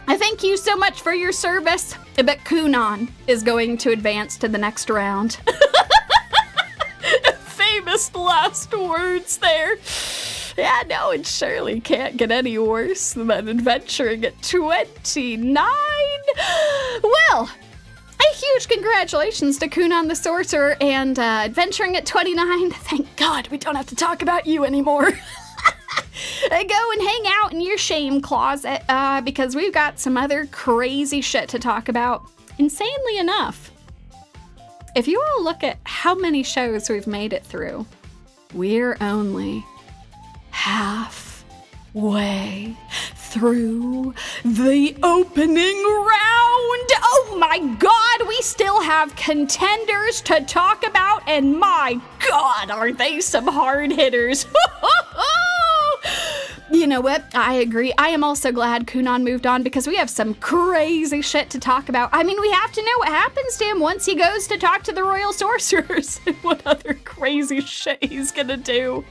I thank you so much for your service, but Kunon is going to advance to the next round. Famous last words there. Yeah, no, it surely can't get any worse than adventuring at 29. Well, a huge congratulations to Kunon the Sorcerer and adventuring at 29. Thank God we don't have to talk about you anymore. Go and hang out in your shame closet because we've got some other crazy shit to talk about. Insanely enough, if you all look at how many shows we've made it through, we're only halfway through the opening round. Oh my god, we still have contenders to talk about, and my god, are they some hard hitters. You know what? I agree. I am also glad Kunon moved on because we have some crazy shit to talk about. I mean, we have to know what happens to him once he goes to talk to the royal sorcerers and what other crazy shit he's gonna do.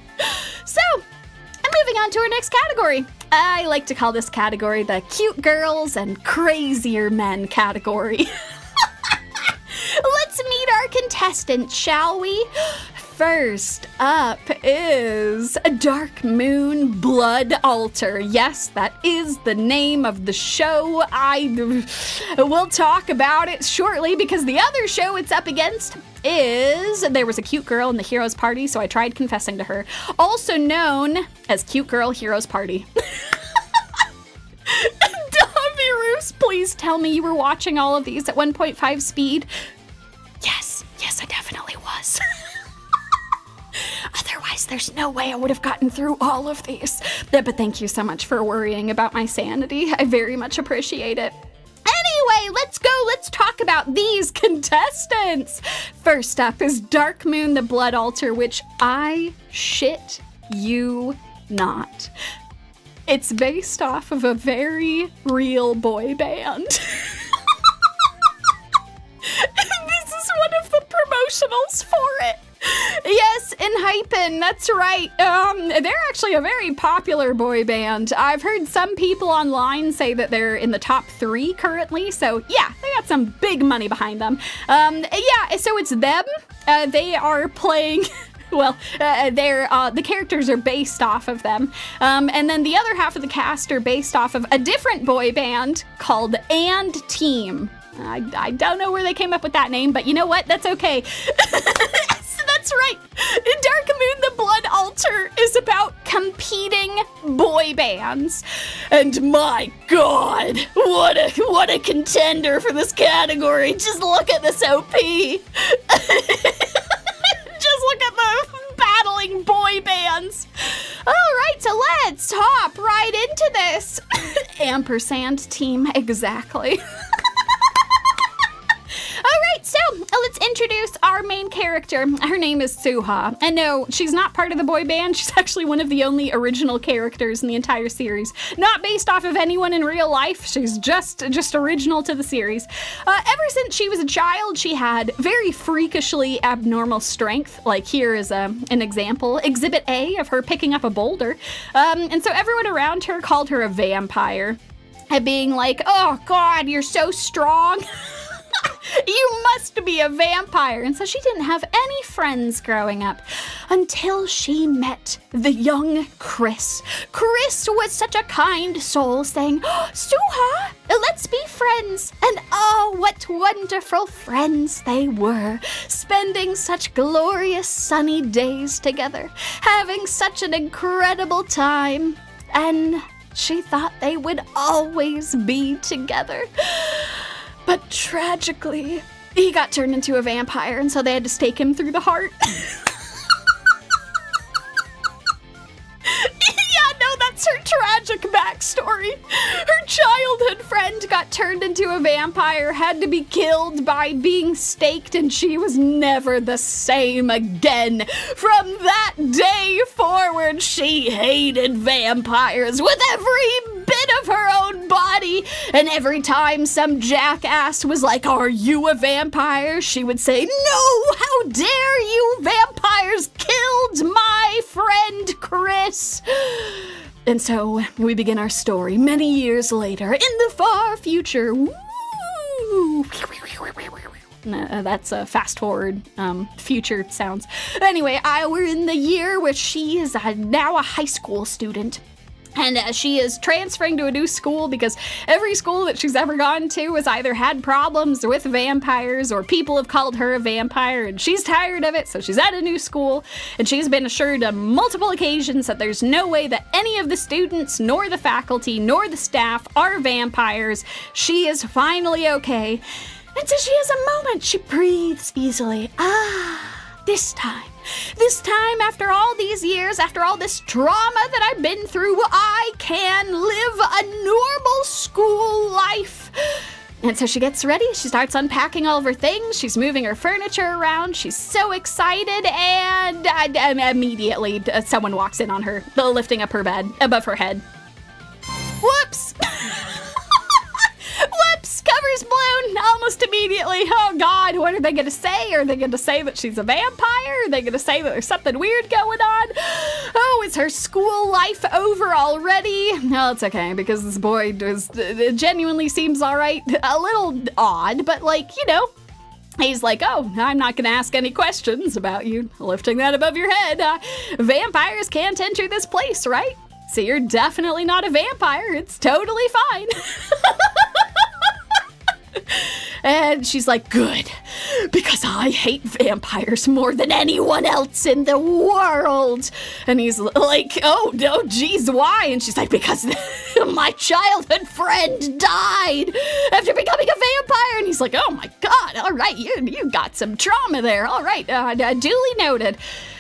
So, I'm moving on to our next category. I like to call this category the cute girls and crazier men category. Let's meet our contestants, shall we? First up is Dark Moon Blood Altar. Yes, that is the name of the show. We'll talk about it shortly because the other show it's up against is There Was a Cute Girl in the Heroes Party, so I tried confessing to her. Also known as Cute Girl Heroes Party. Dobby Roos, please tell me you were watching all of these at 1.5 speed. Yes, I definitely was. Otherwise, there's no way I would have gotten through all of these. But thank you so much for worrying about my sanity. I very much appreciate it. Anyway, let's go. Let's talk about these contestants. First up is Dark Moon the Blood Altar, which I shit you not. It's based off of a very real boy band. This is one of the promotionals for it. Yes, Enhypen, that's right. They're actually a very popular boy band. I've heard some people online say that they're in the top 3 currently, so yeah, they got some big money behind them. Yeah, so it's them. They are playing... Well, the characters are based off of them. And then the other half of the cast are based off of a different boy band called And Team. I don't know where they came up with that name, but you know what? That's okay. That's right. Dark Moon the Blood Altar is about competing boy bands. And my God, what a contender for this category. Just look at this OP. Just look at the battling boy bands. All right, so let's hop right into this. Ampersand team, exactly. All right, so let's introduce our main character. Her name is Suha. And no, she's not part of the boy band. She's actually one of the only original characters in the entire series. Not based off of anyone in real life. She's just original to the series. Ever since she was a child, she had very freakishly abnormal strength. Like here is an example, Exhibit A of her picking up a boulder. And so everyone around her called her a vampire. And being like, oh God, you're so strong. You must be a vampire. And so she didn't have any friends growing up until she met the young Chris. Chris was such a kind soul saying, oh, Suha, let's be friends. And oh, what wonderful friends they were, spending such glorious sunny days together, having such an incredible time. And she thought they would always be together. But tragically, he got turned into a vampire, and so they had to stake him through the heart. Yeah, no, that's her tragic backstory. Her childhood friend got turned into a vampire, had to be killed by being staked, and she was never the same again. From that day forward, she hated vampires with every bit of her own body, and every time some jackass was like, are you a vampire? She would say, no, how dare you, vampires killed my friend Chris. And so we begin our story many years later in the far future. Woo! That's a fast forward future sounds. Anyway, we're in the year where she is now a high school student. And she is transferring to a new school because every school that she's ever gone to has either had problems with vampires or people have called her a vampire, and she's tired of it, so she's at a new school, and she's been assured on multiple occasions that there's no way that any of the students, nor the faculty, nor the staff are vampires. She is finally okay. And so she has a moment. She breathes easily. This time, after all these years, after all this trauma that I've been through, I can live a normal school life. And so she gets ready, she starts unpacking all of her things, she's moving her furniture around, she's so excited, and immediately someone walks in on her, lifting up her bed above her head. Whoops! Whoops! Cover's blown almost immediately. Oh God, what are they gonna say? Are they gonna say that she's a vampire? Are they gonna say that there's something weird going on? Oh, is her school life over already? No, it's okay, because this boy genuinely seems alright. A little odd, but like, you know, he's like, oh, I'm not gonna ask any questions about you lifting that above your head. Vampires can't enter this place, right? So you're definitely not a vampire. It's totally fine. And she's like, good, because I hate vampires more than anyone else in the world. And he's like, oh, no, geez, why? And she's like, because my childhood friend died after becoming a vampire. And he's like, oh my God, all right, you got some trauma there. All right, duly noted.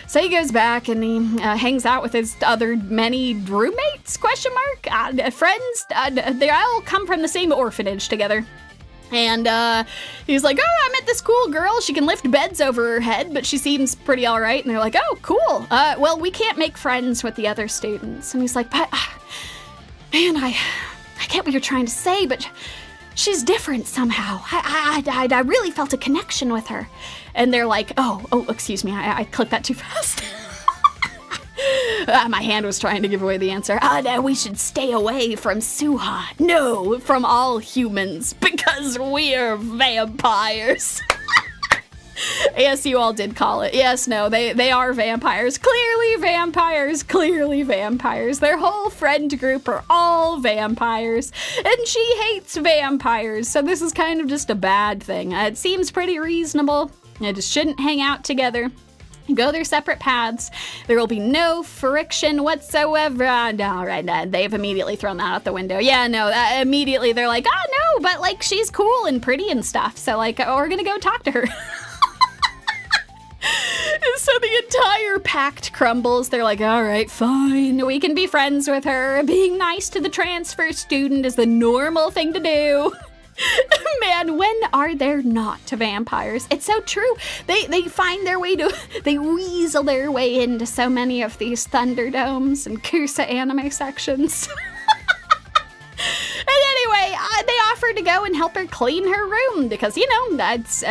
So he goes back and he hangs out with his other many roommates, question mark, friends. They all come from the same orphanage together. And he's like, oh, I met this cool girl. She can lift beds over her head, but she seems pretty all right. And they're like, oh, cool. Well, we can't make friends with the other students. And he's like, but man, I get what you're trying to say, but she's different somehow. I really felt a connection with her. And they're like, oh, excuse me. I clicked that too fast. My hand was trying to give away the answer. No, we should stay away from Suha. No, from all humans, because we're vampires. Yes, you all did call it. Yes, no, they are vampires. Clearly vampires, clearly vampires. Their whole friend group are all vampires, and she hates vampires, so this is kind of just a bad thing. It seems pretty reasonable. They just shouldn't hang out together. Go their separate paths. There will be no friction whatsoever. No, right, they've immediately thrown that out the window. Yeah, no, immediately they're like, oh no, but like she's cool and pretty and stuff, so like we're gonna go talk to her. So the entire pact crumbles. They're like, all right, fine, we can be friends with her. Being nice to the transfer student is the normal thing to do. Man, when are there not vampires? It's so true. They find their way they weasel their way into so many of these Thunderdomes and KUSO-ANIME sections. And anyway, they offered to go and help her clean her room because, you know, that's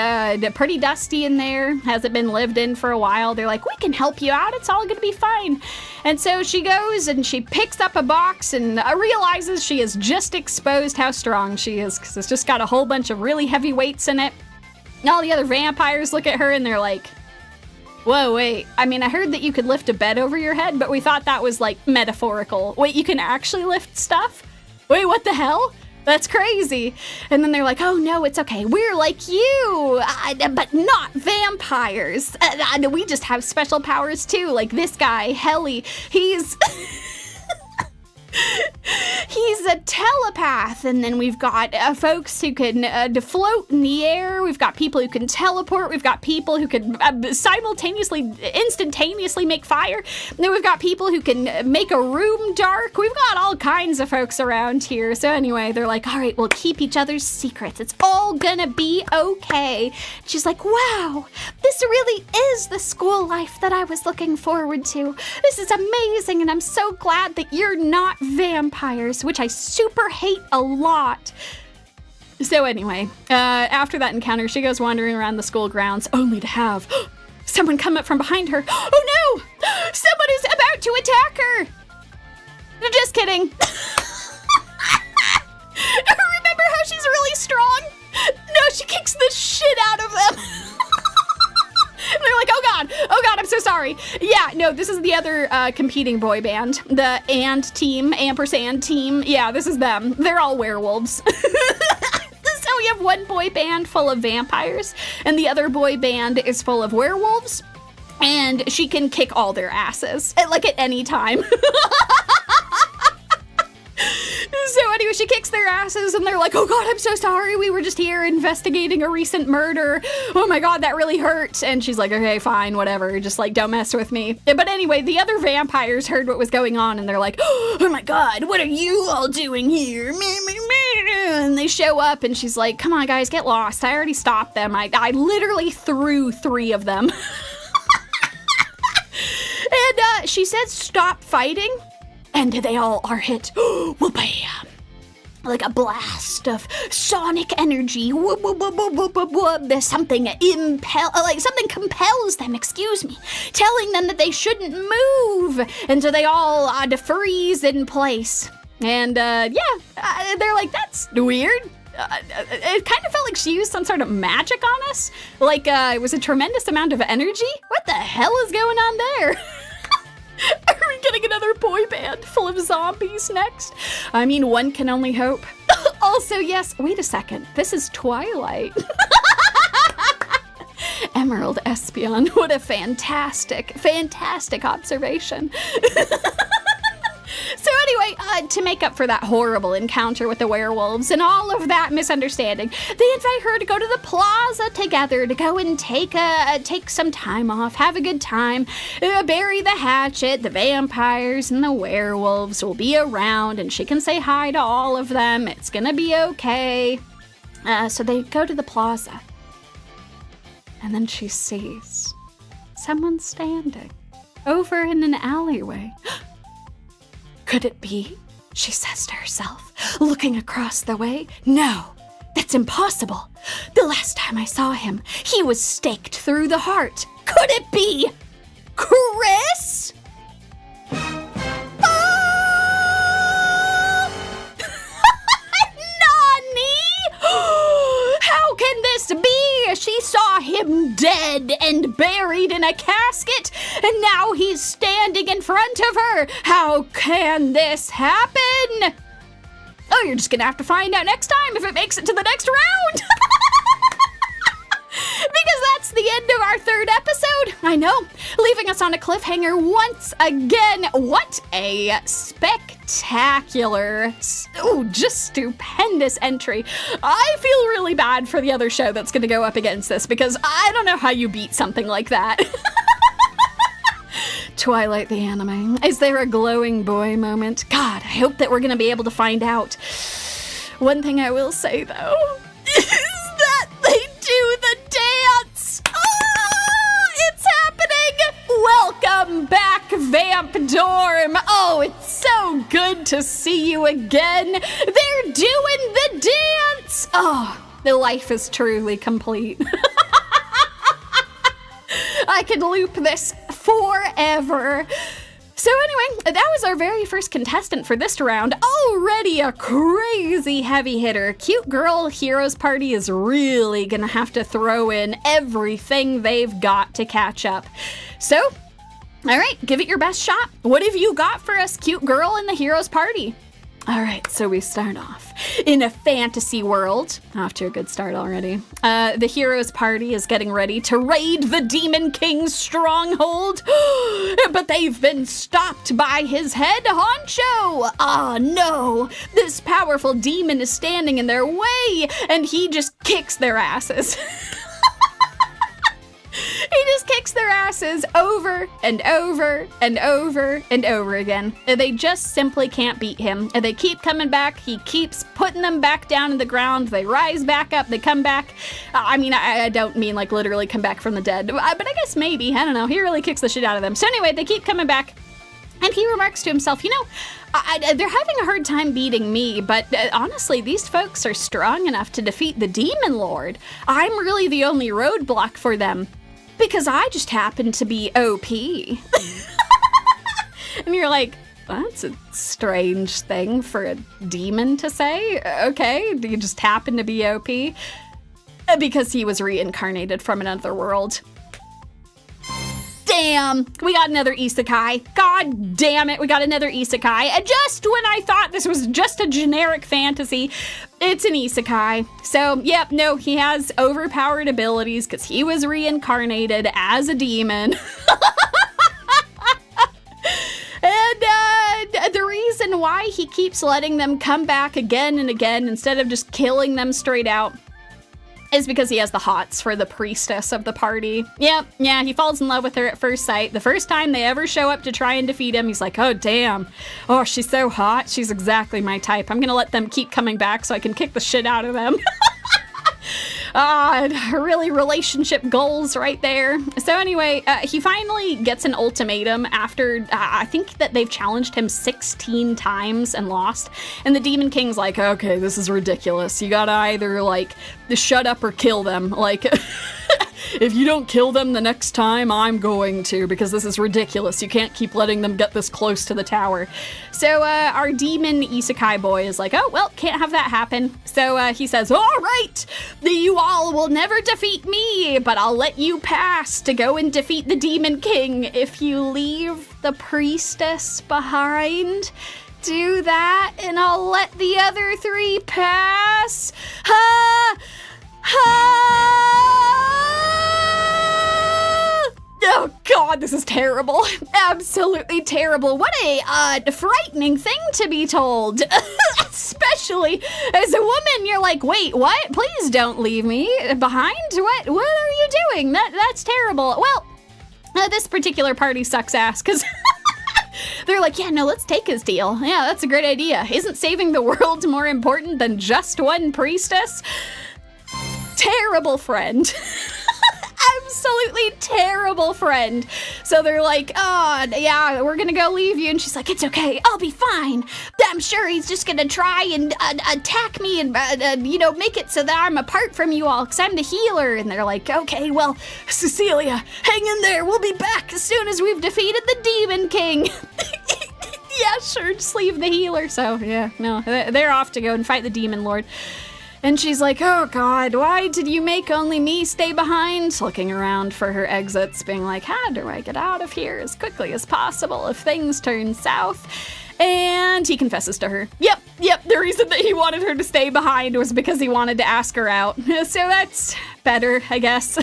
pretty dusty in there. Hasn't been lived in for a while. They're like, we can help you out. It's all gonna be fine. And so she goes and she picks up a box and realizes she has just exposed how strong she is because it's just got a whole bunch of really heavy weights in it. And all the other vampires look at her and they're like, whoa, wait. I mean, I heard that you could lift a bed over your head, but we thought that was like metaphorical. Wait, you can actually lift stuff? Wait, what the hell? That's crazy. And then they're like, oh no, it's okay. We're like you, but not vampires. We just have special powers too. Like this guy, Helly, he's... He's a telepath, and then we've got folks who can float in the air. We've got people who can teleport. We've got people who can instantaneously make fire. And then we've got people who can make a room dark. We've got all kinds of folks around here. So anyway, they're like, all right, we'll keep each other's secrets. It's all gonna be okay. She's like, wow, this really is the school life that I was looking forward to. This is amazing, and I'm so glad that you're not vampires, which I super hate a lot. So anyway, after that encounter, she goes wandering around the school grounds only to have someone come up from behind her. Oh no! Someone is about to attack her! Just kidding. Remember how she's really strong? No, she kicks the shit out of them. They're like, oh god, I'm so sorry. Yeah, no, this is the other competing boy band, the ampersand team. Yeah, this is them. They're all werewolves. So we have one boy band full of vampires, and the other boy band is full of werewolves, and she can kick all their asses, like at any time. So anyway, she kicks their asses and they're like, oh god, I'm so sorry. We were just here investigating a recent murder. Oh my god, that really hurt. And she's like, okay, fine, whatever. Just like, don't mess with me. But anyway, the other vampires heard what was going on and they're like, oh my god, what are you all doing here? and they show up, and she's like, come on, guys, get lost. I already stopped them. I literally threw 3 of them. And she says, stop fighting, and they all are hit. Whoop-bam. Like a blast of sonic energy. Whoop, whoop, whoop, whoop, whoop, whoop, whoop. There's something something compels them, telling them that they shouldn't move. And so they all freeze in place. And they're like, that's weird. It kind of felt like she used some sort of magic on us. Like it was a tremendous amount of energy. What the hell is going on there? Are we getting another boy band full of zombies next? I mean, one can only hope. Also, yes, wait a second. This is Twilight. Emerald Espion. What a fantastic observation. So anyway, to make up for that horrible encounter with the werewolves and all of that misunderstanding, they invite her to go to the plaza together, to go and take some time off, have a good time, bury the hatchet. The vampires and the werewolves will be around, and she can say hi to all of them. It's gonna be okay. So they go to the plaza, and then she sees someone standing over in an alleyway. Could it be? She says to herself, looking across the way. No, that's impossible. The last time I saw him, he was staked through the heart. Could it be Chris? How can this be? She saw him dead and buried in a casket, and now he's standing in front of her. How can this happen? Oh, you're just gonna have to find out next time if it makes it to the next round. Because that's the end of our 3rd episode. I know, leaving us on a cliffhanger once again. What a spectacular, just stupendous entry. I feel really bad for the other show that's going to go up against this, because I don't know how you beat something like that. Twilight the anime. Is there a glowing boy moment? God, I hope that we're going to be able to find out. One thing I will say, though, is that they do the dance. It's happening. Welcome back, Vamp Dorm. Oh, it's so good to see you again. They're doing the dance. Oh, the life is truly complete. I could loop this forever. So anyway, that was our very first contestant for this round. Already a crazy heavy hitter. Cute Girl Heroes Party is really gonna have to throw in everything they've got to catch up. So, all right, give it your best shot. What have you got for us, Cute Girl in the Heroes Party? All right, so we start off in a fantasy world. Off to a good start already. The heroes party is getting ready to raid the Demon King's stronghold, but they've been stopped by his head honcho. Ah, no, this powerful demon is standing in their way, and he just kicks their asses. He just kicks their asses over and over and over and over again. They just simply can't beat him. They keep coming back. He keeps putting them back down in the ground. They rise back up. They come back. I mean, I don't mean like literally come back from the dead, but I guess maybe. I don't know. He really kicks the shit out of them. So anyway, they keep coming back. And he remarks to himself, you know, they're having a hard time beating me, but honestly, these folks are strong enough to defeat the Demon Lord. I'm really the only roadblock for them. Because I just happen to be OP. And you're like, that's a strange thing for a demon to say. Okay, you just happen to be OP. Because he was reincarnated from another world. Damn, we got another Isekai. God damn it, we got another Isekai. And just when I thought this was just a generic fantasy, it's an Isekai. So, yep, no, he has overpowered abilities because he was reincarnated as a demon. And the reason why he keeps letting them come back again and again instead of just killing them straight out is because he has the hots for the priestess of the party. Yep, yeah, he falls in love with her at first sight. The first time they ever show up to try and defeat him, he's like, oh, damn. Oh, she's so hot. She's exactly my type. I'm gonna let them keep coming back so I can kick the shit out of them. Really relationship goals right there. So anyway, he finally gets an ultimatum after, I think that they've challenged him 16 times and lost. And the Demon King's like, okay, this is ridiculous. You gotta either, like, shut up or kill them. Like, if you don't kill them the next time, I'm going to, because this is ridiculous. You can't keep letting them get this close to the tower. So our demon Isekai boy is like, oh, well, can't have that happen. So he says, all right, you all will never defeat me, but I'll let you pass to go and defeat the Demon King if you leave the priestess behind. Do that, and I'll let the other 3 pass. Ha! Ha! Oh god, this is terrible. Absolutely terrible. What a frightening thing to be told. Especially as a woman, you're like, wait, what? Please don't leave me behind. What are you doing? That's terrible. Well, this particular party sucks ass because they're like, yeah, no, let's take his deal. Yeah, that's a great idea. Isn't saving the world more important than just one priestess? Terrible friend. Absolutely terrible friend. So they're like, oh, yeah, we're gonna go leave you. And she's like, it's okay, I'll be fine. I'm sure he's just gonna try and attack me and, make it so that I'm apart from you all because I'm the healer. And they're like, okay, well, Cecilia, hang in there. We'll be back as soon as we've defeated the Demon King. Yeah, sure, just leave the healer. So, yeah, no, they're off to go and fight the Demon Lord. And she's like, oh god, why did you make only me stay behind? Looking around for her exits, being like, how do I get out of here as quickly as possible if things turn south? And he confesses to her. Yep, the reason that he wanted her to stay behind was because he wanted to ask her out. So that's better, I guess.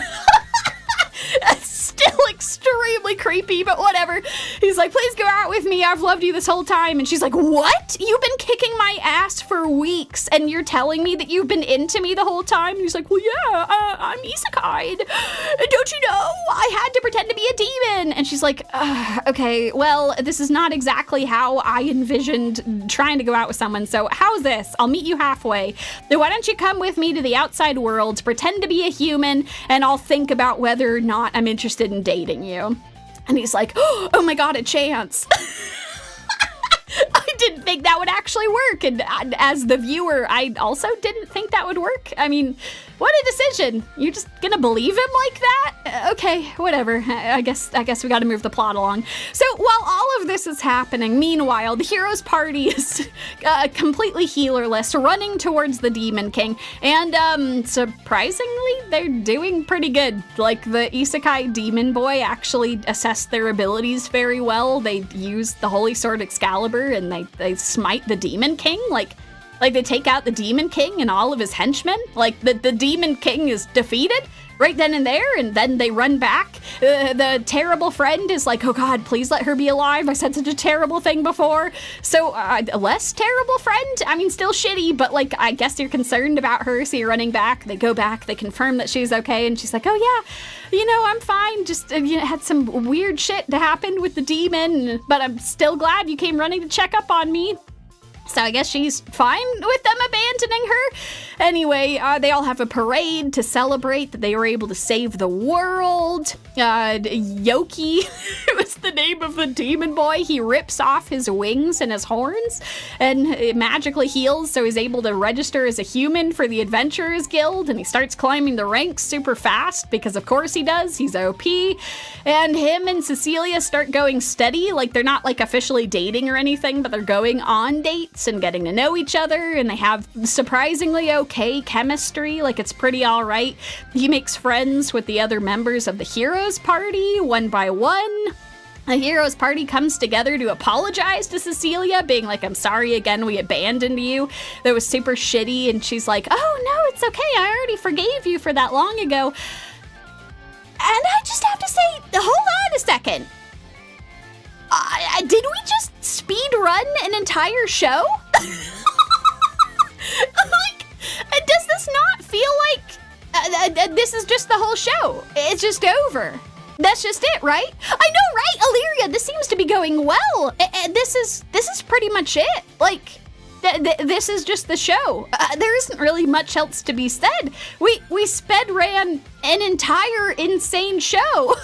Still extremely creepy, but whatever. He's like, please go out with me. I've loved you this whole time. And she's like, what? You've been kicking my ass for weeks, and you're telling me that you've been into me the whole time? And he's like, well, yeah, I'm Isekai. Don't you know? I had to pretend to be a demon. And she's like, okay, well, this is not exactly how I envisioned trying to go out with someone. So how's this? I'll meet you halfway. Then why don't you come with me to the outside world, pretend to be a human, and I'll think about whether or not I'm interested in dating you. And he's like, oh my god, a chance. I didn't think that would actually work. And as the viewer, I also didn't think that would work. I mean, what a decision. You're just gonna believe him like that? Okay, whatever. I guess we gotta move the plot along. So while all of this is happening, meanwhile, the hero's party is completely healerless, running towards the Demon King. And surprisingly, they're doing pretty good. Like, the Isekai demon boy actually assessed their abilities very well. They used the Holy Sword Excalibur and they smite the Demon King. Like they take out the Demon King and all of his henchmen. Like, the Demon King is defeated right then and there, and then they run back. The terrible friend is like, oh god, please let her be alive. I said such a terrible thing before. So, a less terrible friend? I mean, still shitty, but, like, I guess you're concerned about her, so you're running back. They go back, they confirm that she's okay, and she's like, oh yeah, I'm fine. Just, had some weird shit to happen with the demon, but I'm still glad you came running to check up on me. So I guess she's fine with them abandoning her. Anyway, they all have a parade to celebrate that they were able to save the world. Yoki was the name of the demon boy. He rips off his wings and his horns and it magically heals, so he's able to register as a human for the Adventurers Guild, and he starts climbing the ranks super fast because of course he does. He's OP. And him and Cecilia start going steady. Like, they're not like officially dating or anything, but they're going on dates and getting to know each other, and they have surprisingly okay chemistry. Like, it's pretty all right. He makes friends with the other members of the heroes party one by one. The heroes party comes together to apologize to Cecilia, being like, I'm sorry again, we abandoned you. That was super shitty. And she's like, oh no, it's okay, I already forgave you for that long ago. And I just have to say, hold on a second. Did we just speed run an entire show? Like, does this not feel like This is just the whole show. It's just over. That's just it, right? I know, right, Illyria? This seems to be going well. This is pretty much it. Like, this is just the show. There isn't really much else to be said. We sped ran an entire insane show.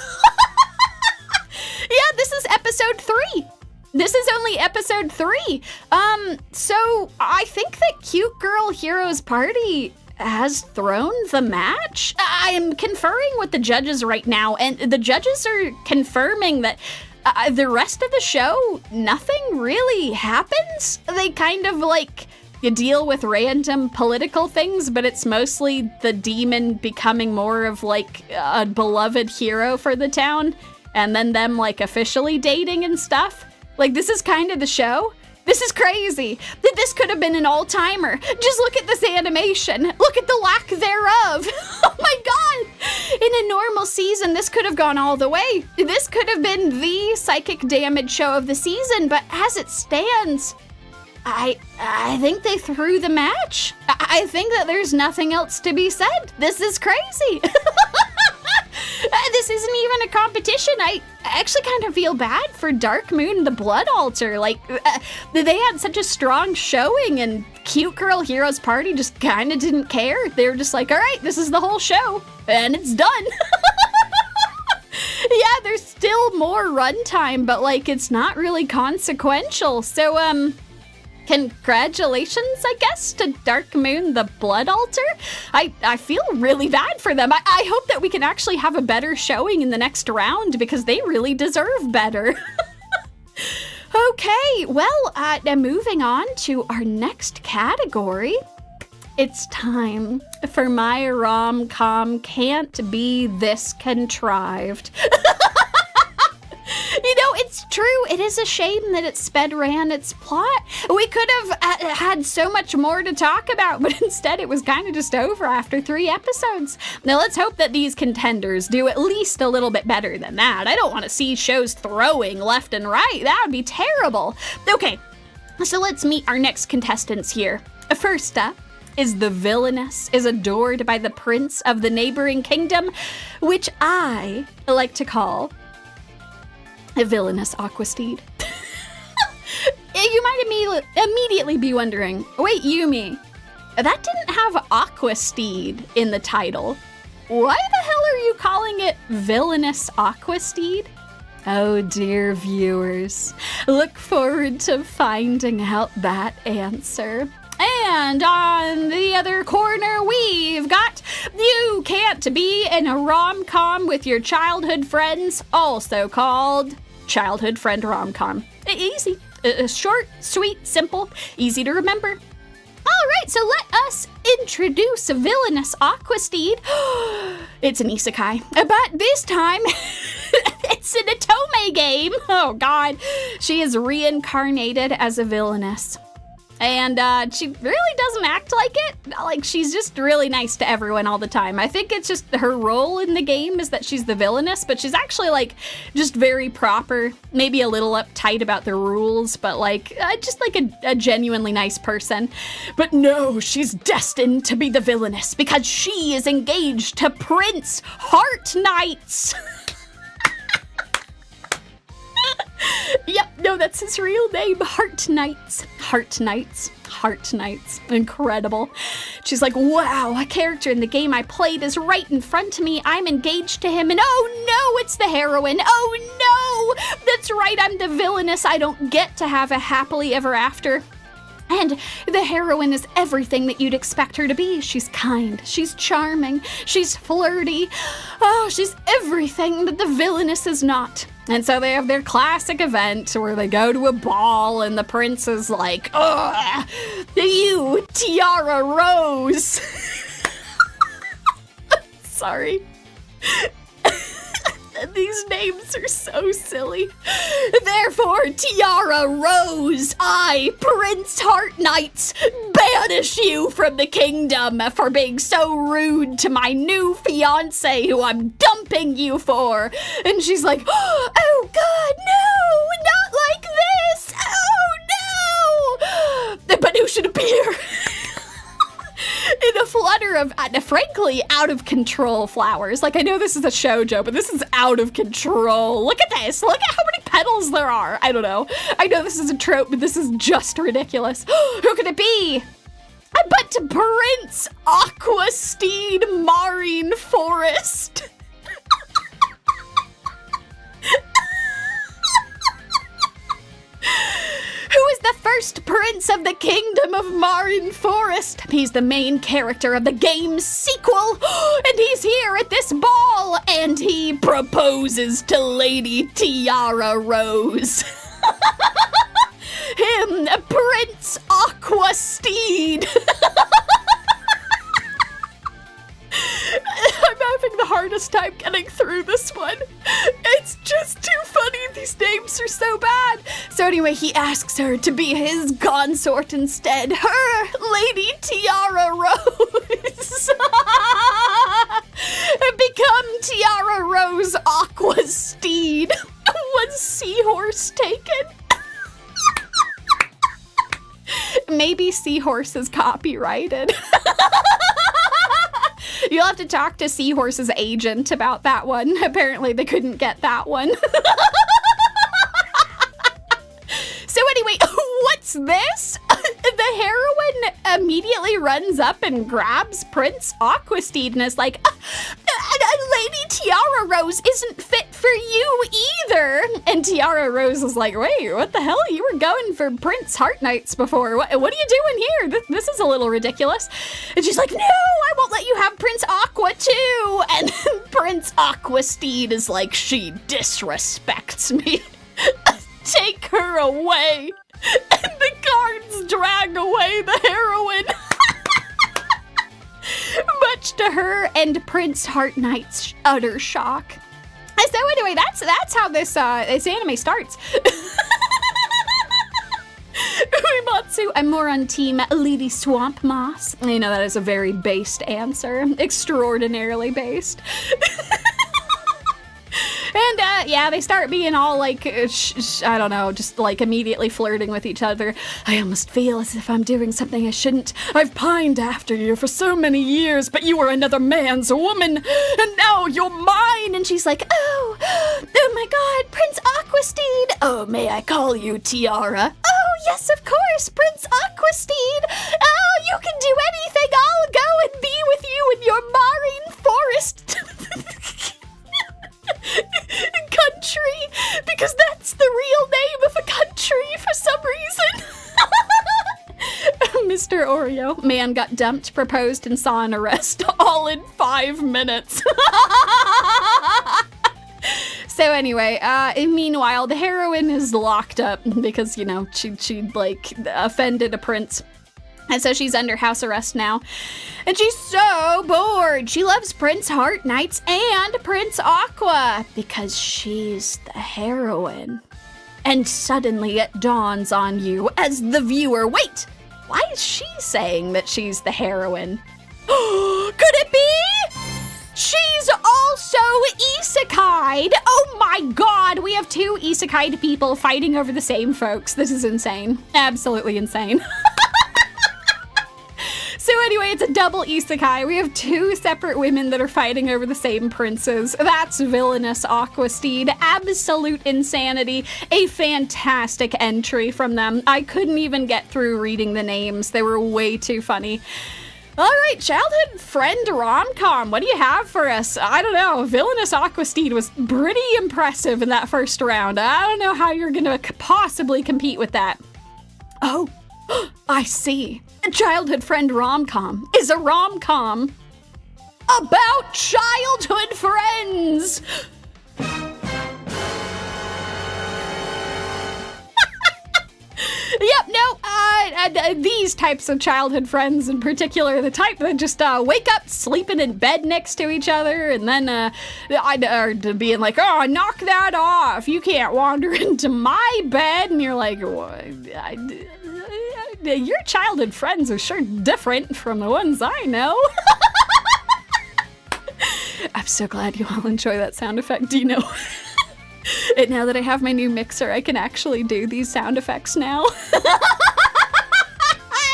Yeah, this is episode 3. This is only episode 3. So I think that Cute Girl Heroes Party has thrown the match. I am conferring with the judges right now, and the judges are confirming that the rest of the show, nothing really happens. They kind of like deal with random political things, but it's mostly the demon becoming more of like a beloved hero for the town, and then them like officially dating and stuff. Like, this is kind of the show. This is crazy. This could have been an all-timer. Just look at this animation. Look at the lack thereof. Oh my god. In a normal season, this could have gone all the way. This could have been the psychic damage show of the season, but as it stands, I think they threw the match. I think that there's nothing else to be said. This is crazy. This isn't even a competition. I actually kind of feel bad for Dark Moon, the Blood Altar. Like, they had such a strong showing, and Cute Girl Heroes Party just kind of didn't care. They were just like, all right, this is the whole show, and it's done. Yeah, there's still more runtime, but, like, it's not really consequential. So, congratulations, I guess, to Dark Moon, the Blood Altar. I feel really bad for them. I hope that we can actually have a better showing in the next round, because they really deserve better. Okay, well, moving on to our next category. It's time for my rom-com Can't Be This Contrived. You know, it's true. It is a shame that it sped ran its plot. We could have had so much more to talk about, but instead it was kind of just over after 3 episodes. Now let's hope that these contenders do at least a little bit better than that. I don't want to see shows throwing left and right. That would be terrible. Okay, so let's meet our next contestants here. First up is the villainess is adored by the prince of the neighboring kingdom, which I like to call a villainous Aquasteed. You might immediately be wondering, wait, Yumi, that didn't have Aquasteed in the title. Why the hell are you calling it Villainous Aquasteed? Oh dear viewers, look forward to finding out that answer. And on the other corner, we've got You Can't Be in a Rom-Com with Your Childhood Friends, also called Childhood Friend Rom-Com. Easy, short, sweet, simple, easy to remember. All right, so let us introduce Villainous Aquasteed. It's an Isekai, but this time it's an Otome game. Oh God, she is reincarnated as a villainess. And she really doesn't act like it. Like, she's just really nice to everyone all the time. I think it's just her role in the game is that she's the villainess, but she's actually, like, just very proper, maybe a little uptight about the rules, but, like, just like a genuinely nice person. But no, she's destined to be the villainess because she is engaged to Prince Heart Knights. Yep, no, that's his real name, Heart Knights. Heart Knights. Heart Knights. Incredible. She's like, wow, a character in the game I played is right in front of me. I'm engaged to him, and oh no, it's the heroine. Oh no, that's right, I'm the villainess. I don't get to have a happily ever after. And the heroine is everything that you'd expect her to be. She's kind, she's charming, she's flirty. Oh, she's everything that the villainess is not. And so they have their classic event where they go to a ball and the prince is like, ugh, you, Tiara Rose. Sorry. These names are so silly. Therefore, Tiara Rose, I, Prince Heart Knights, banish you from the kingdom for being so rude to my new fiancé who I'm dumping you for. And she's like, oh God, no, not like this. Oh no. But who should appear? In a flood clutter of, frankly, out of control flowers. Like, I know this is a shoujo, but this is out of control. Look at this. Look at how many petals there are. I don't know. I know this is a trope, but this is just ridiculous. Who could it be? But Prince Aquasteed Marine Forest. Who is the first prince of the kingdom of Marine Forest? He's the main character of the game's sequel, and he's here at this ball, and he proposes to Lady Tiara Rose. Him, Prince Aquasteed. I'm having the hardest time getting through this one. It's just too funny. These names are so bad. So anyway, he asks her to be his consort instead. Her, Lady Tiara Rose. Become Tiara Rose Aquasteed. Was Seahorse taken? Maybe Seahorse is copyrighted. You'll have to talk to Seahorse's agent about that one. Apparently they couldn't get that one. So anyway, what's this? The heroine immediately runs up and grabs Prince Aquasteed and is like, Lady Tiara Rose isn't fit for you either. And Tiara Rose is like, wait, what the hell? You were going for Prince Heart Knights before. What are you doing here? This is a little ridiculous. And she's like, no, I won't let you have Prince Aqua too. And Prince Aquasteed is like, she disrespects me. Take her away. And the guards drag away the heroine. Much to her and Prince Heart Knight's utter shock. So anyway, that's how this anime starts. Uematsu, I'm more on team Lady Swamp Moss. You know, that is a very based answer. Extraordinarily based. And, yeah, they start being all, like, I don't know, just, like, immediately flirting with each other. I almost feel as if I'm doing something I shouldn't. I've pined after you for so many years, but you were another man's woman, and now you're mine. And she's like, oh my God, Prince Aquasteed. Oh, may I call you Tiara? Oh, yes, of course, Prince Aquasteed. Oh, you can do anything. I'll go and be with you in your Marine Forest. Country, because that's the real name of a country for some reason. Mr. Oreo, man got dumped, proposed, and saw an arrest, all in 5 minutes. So anyway, meanwhile, the heroine is locked up because, you know, she like offended a prince. And so she's under house arrest now. And she's so bored. She loves Prince Heart Knights and Prince Aqua because she's the heroine. And suddenly it dawns on you as the viewer, wait, why is she saying that she's the heroine? Could it be? She's also isekai'd. Oh my God, we have 2 isekai'd people fighting over the same folks. This is insane. Absolutely insane. So anyway, it's a double isekai. We have 2 separate women that are fighting over the same princes. That's villainous Aquasteed. Absolute insanity. A fantastic entry from them. I couldn't even get through reading the names. They were way too funny. All right, childhood friend rom-com. What do you have for us? I don't know. Villainous Aquasteed was pretty impressive in that first round. I don't know how you're gonna possibly compete with that. Oh, I see. A childhood friend rom-com is a rom-com about childhood friends. Yep, no, these types of childhood friends in particular, the type that just wake up sleeping in bed next to each other and then are being like, oh, knock that off. You can't wander into my bed. And you're like, what? Your childhood friends are sure different from the ones I know. I'm so glad you all enjoy that sound effect, Dino. And now that I have my new mixer, I can actually do these sound effects now.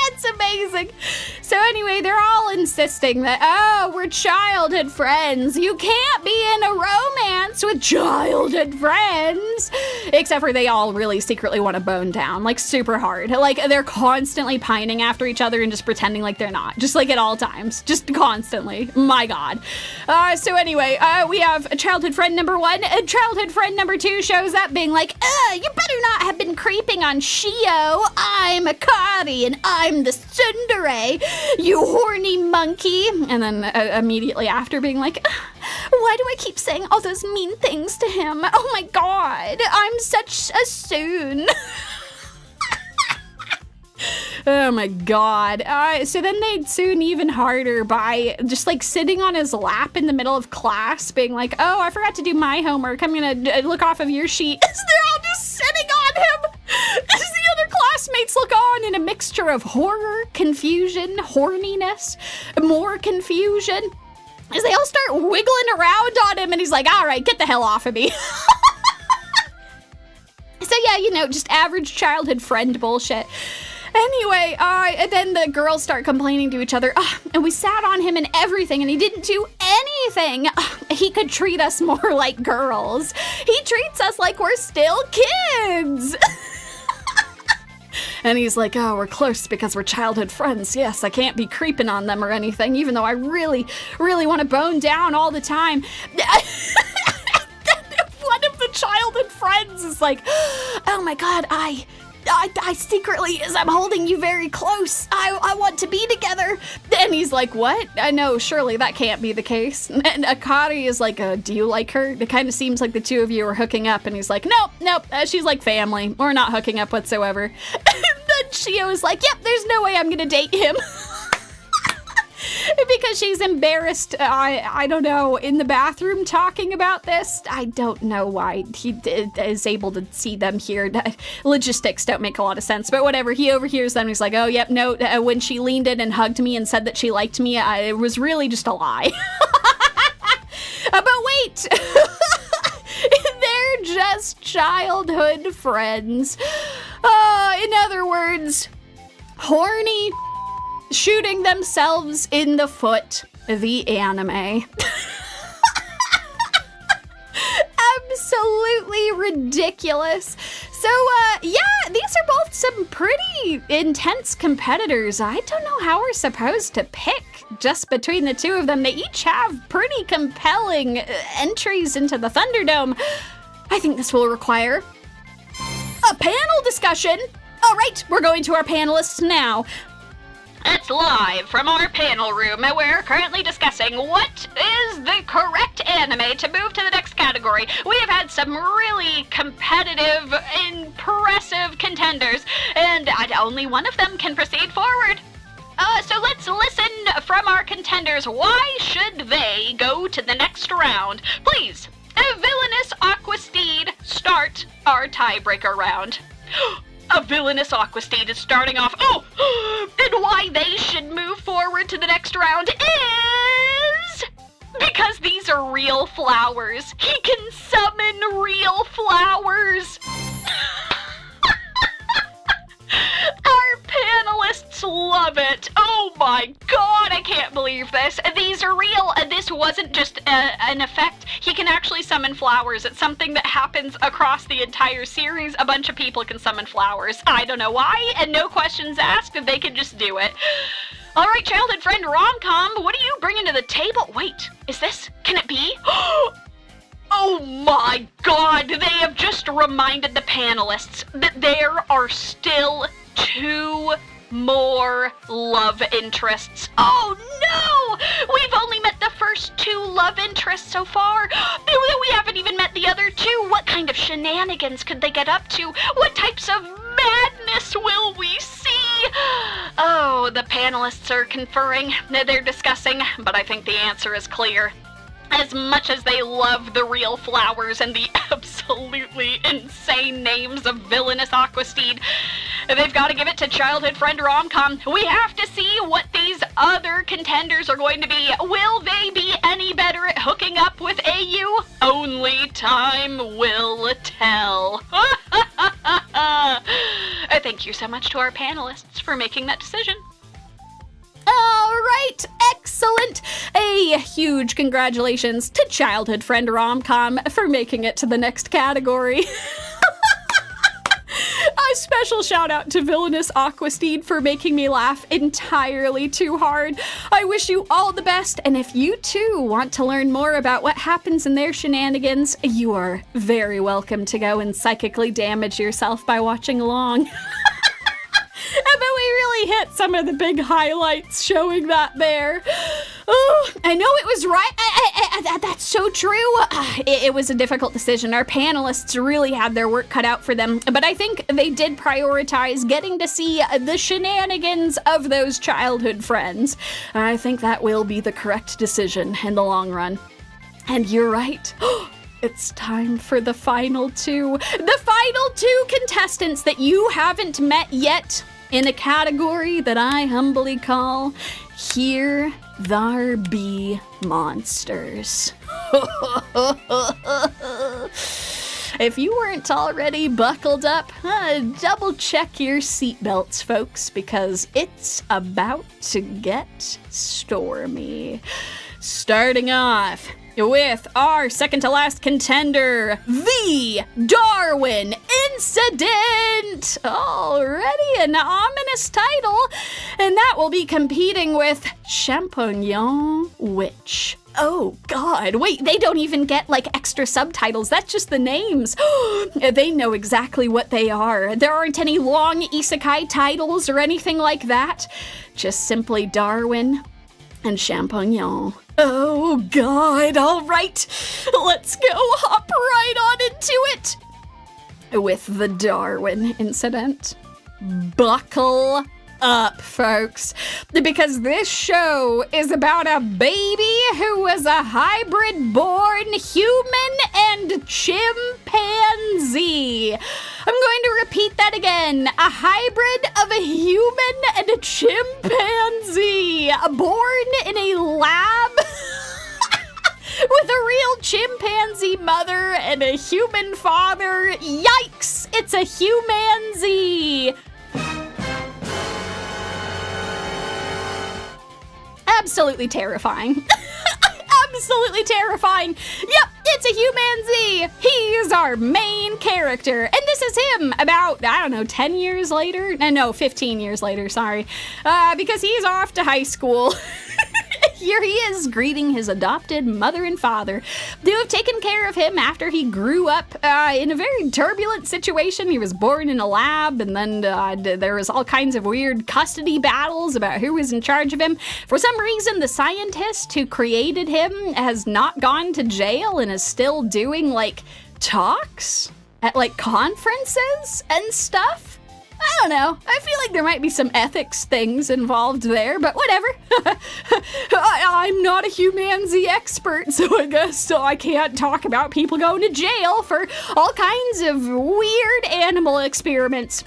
It's amazing. So anyway, they're all insisting that, oh, we're childhood friends. You can't be in a romance with childhood friends. Except for they all really secretly want to bone down, like super hard. Like they're constantly pining after each other and just pretending like they're not. Just like at all times, just constantly. My God. So anyway, we have childhood friend number 1. Childhood friend number 2 shows up being like, you better not have been creeping on Shio. I'm Akari and I'm the tsundere, you horny monkey. And then immediately after being like, why do I keep saying all those mean things to him? Oh my God, I'm such a soon. Oh my God. So then they'd soon even harder by just like sitting on his lap in the middle of class being like, oh, I forgot to do my homework. I'm gonna look off of your sheet. As they're all just sitting on him. As the other classmates look on in a mixture of horror, confusion, horniness, more confusion. As they all start wiggling around on him and he's like, all right, get the hell off of me. So yeah, you know, just average childhood friend bullshit. Anyway, and then the girls start complaining to each other, and we sat on him and everything, and he didn't do anything. He could treat us more like girls. He treats us like we're still kids. And he's like, oh, we're close because we're childhood friends. Yes, I can't be creeping on them or anything, even though I really, really want to bone down all the time. One of the childhood friends is like, oh my God, I secretly, as I'm holding you very close, I want to be together. And he's like, what? I know, surely that can't be the case. And Akari is like, do you like her? It kind of seems like the two of you are hooking up. And he's like, nope, she's like family. We're not hooking up whatsoever. And then Shio is like, yep, there's no way I'm gonna date him. Because she's embarrassed, I don't know, in the bathroom talking about this. I don't know why he is able to see them here. Logistics don't make a lot of sense, but whatever. He overhears them. He's like, oh, yep, no, when she leaned in and hugged me and said that she liked me, it was really just a lie. But wait, they're just childhood friends. In other words, horny shooting themselves in the foot, the anime. Absolutely ridiculous. So, yeah, these are both some pretty intense competitors. I don't know how we're supposed to pick just between the two of them. They each have pretty compelling entries into the Thunderdome. I think this will require a panel discussion. All right, we're going to our panelists now. It's live from our panel room. We're currently discussing what is the correct anime to move to the next category. We have had some really competitive, impressive contenders, and only one of them can proceed forward. So let's listen from our contenders. Why should they go to the next round? Please, Villainous Aquasteed, start our tiebreaker round. A Villainous Aquasteed is starting off. And why they should move forward to the next round is because these are real flowers. He can summon real flowers. Our panelists love it. Oh my God, I can't believe this. These are real. This wasn't just an effect. He can actually summon flowers. It's something that happens across the entire series. A bunch of people can summon flowers. I don't know why, and no questions asked. They can just do it. All right, childhood friend Rom-Com, what are you bringing to the table? Wait, is this? Can it be? Oh my God, they have just reminded the panelists that there are still 2 more love interests. Oh no! We've only met the first 2 love interests so far. We haven't even met the other 2. What kind of shenanigans could they get up to? What types of madness will we see? Oh, the panelists are conferring. They're discussing, but I think the answer is clear. As much as they love the real flowers and the absolutely insane names of Villainous Aquasteed, they've got to give it to childhood friend Rom-Com. We have to see what these other contenders are going to be. Will they be any better at hooking up with AU? Only time will tell. Thank you so much to our panelists for making that decision. All right, excellent. A huge congratulations to childhood friend Romcom for making it to the next category. A special shout out to Villainous Aquasteed for making me laugh entirely too hard. I wish you all the best, and if you too want to learn more about what happens in their shenanigans, you are very welcome to go and psychically damage yourself by watching along. But we really hit some of the big highlights showing that there. Oh, I know it was right. That's so true. It was a difficult decision. Our panelists really had their work cut out for them, but I think they did prioritize getting to see the shenanigans of those childhood friends. I think that will be the correct decision in the long run. And you're right. It's time for the final two. The final two contestants that you haven't met yet in a category that I humbly call Here Thar Be Monsters. If you weren't already buckled up, double check your seatbelts, folks, because it's about to get stormy. Starting off with our second to last contender, the Darwin Incident! Already an ominous title, and that will be competing with Champignon Witch. Oh god, wait, they don't even get like extra subtitles, that's just the names. They know exactly what they are. There aren't any long Isekai titles or anything like that. Just simply Darwin and Champignon. Oh god, alright, let's go hop right on into it with the Darwin Incident. Buckle up, folks, because this show is about a baby who was a hybrid-born human and chimpanzee. I'm going to repeat that again. A hybrid of a human and a chimpanzee, born in a lab with a real chimpanzee mother and a human father. Yikes! It's a humanzee. Absolutely terrifying. Absolutely terrifying. Yep, it's a humanzee. He's our main character. And this is him about, 10 years later? No, 15 years later, sorry. Because he's off to high school. Here he is greeting his adopted mother and father who have taken care of him after he grew up in a very turbulent situation. He was born in a lab, and then there was all kinds of weird custody battles about who was in charge of him. For some reason, the scientist who created him has not gone to jail and is still doing, talks at, conferences and stuff. I don't know. I feel like there might be some ethics things involved there, but whatever. I'm not a humanzee expert, so I guess I can't talk about people going to jail for all kinds of weird animal experiments.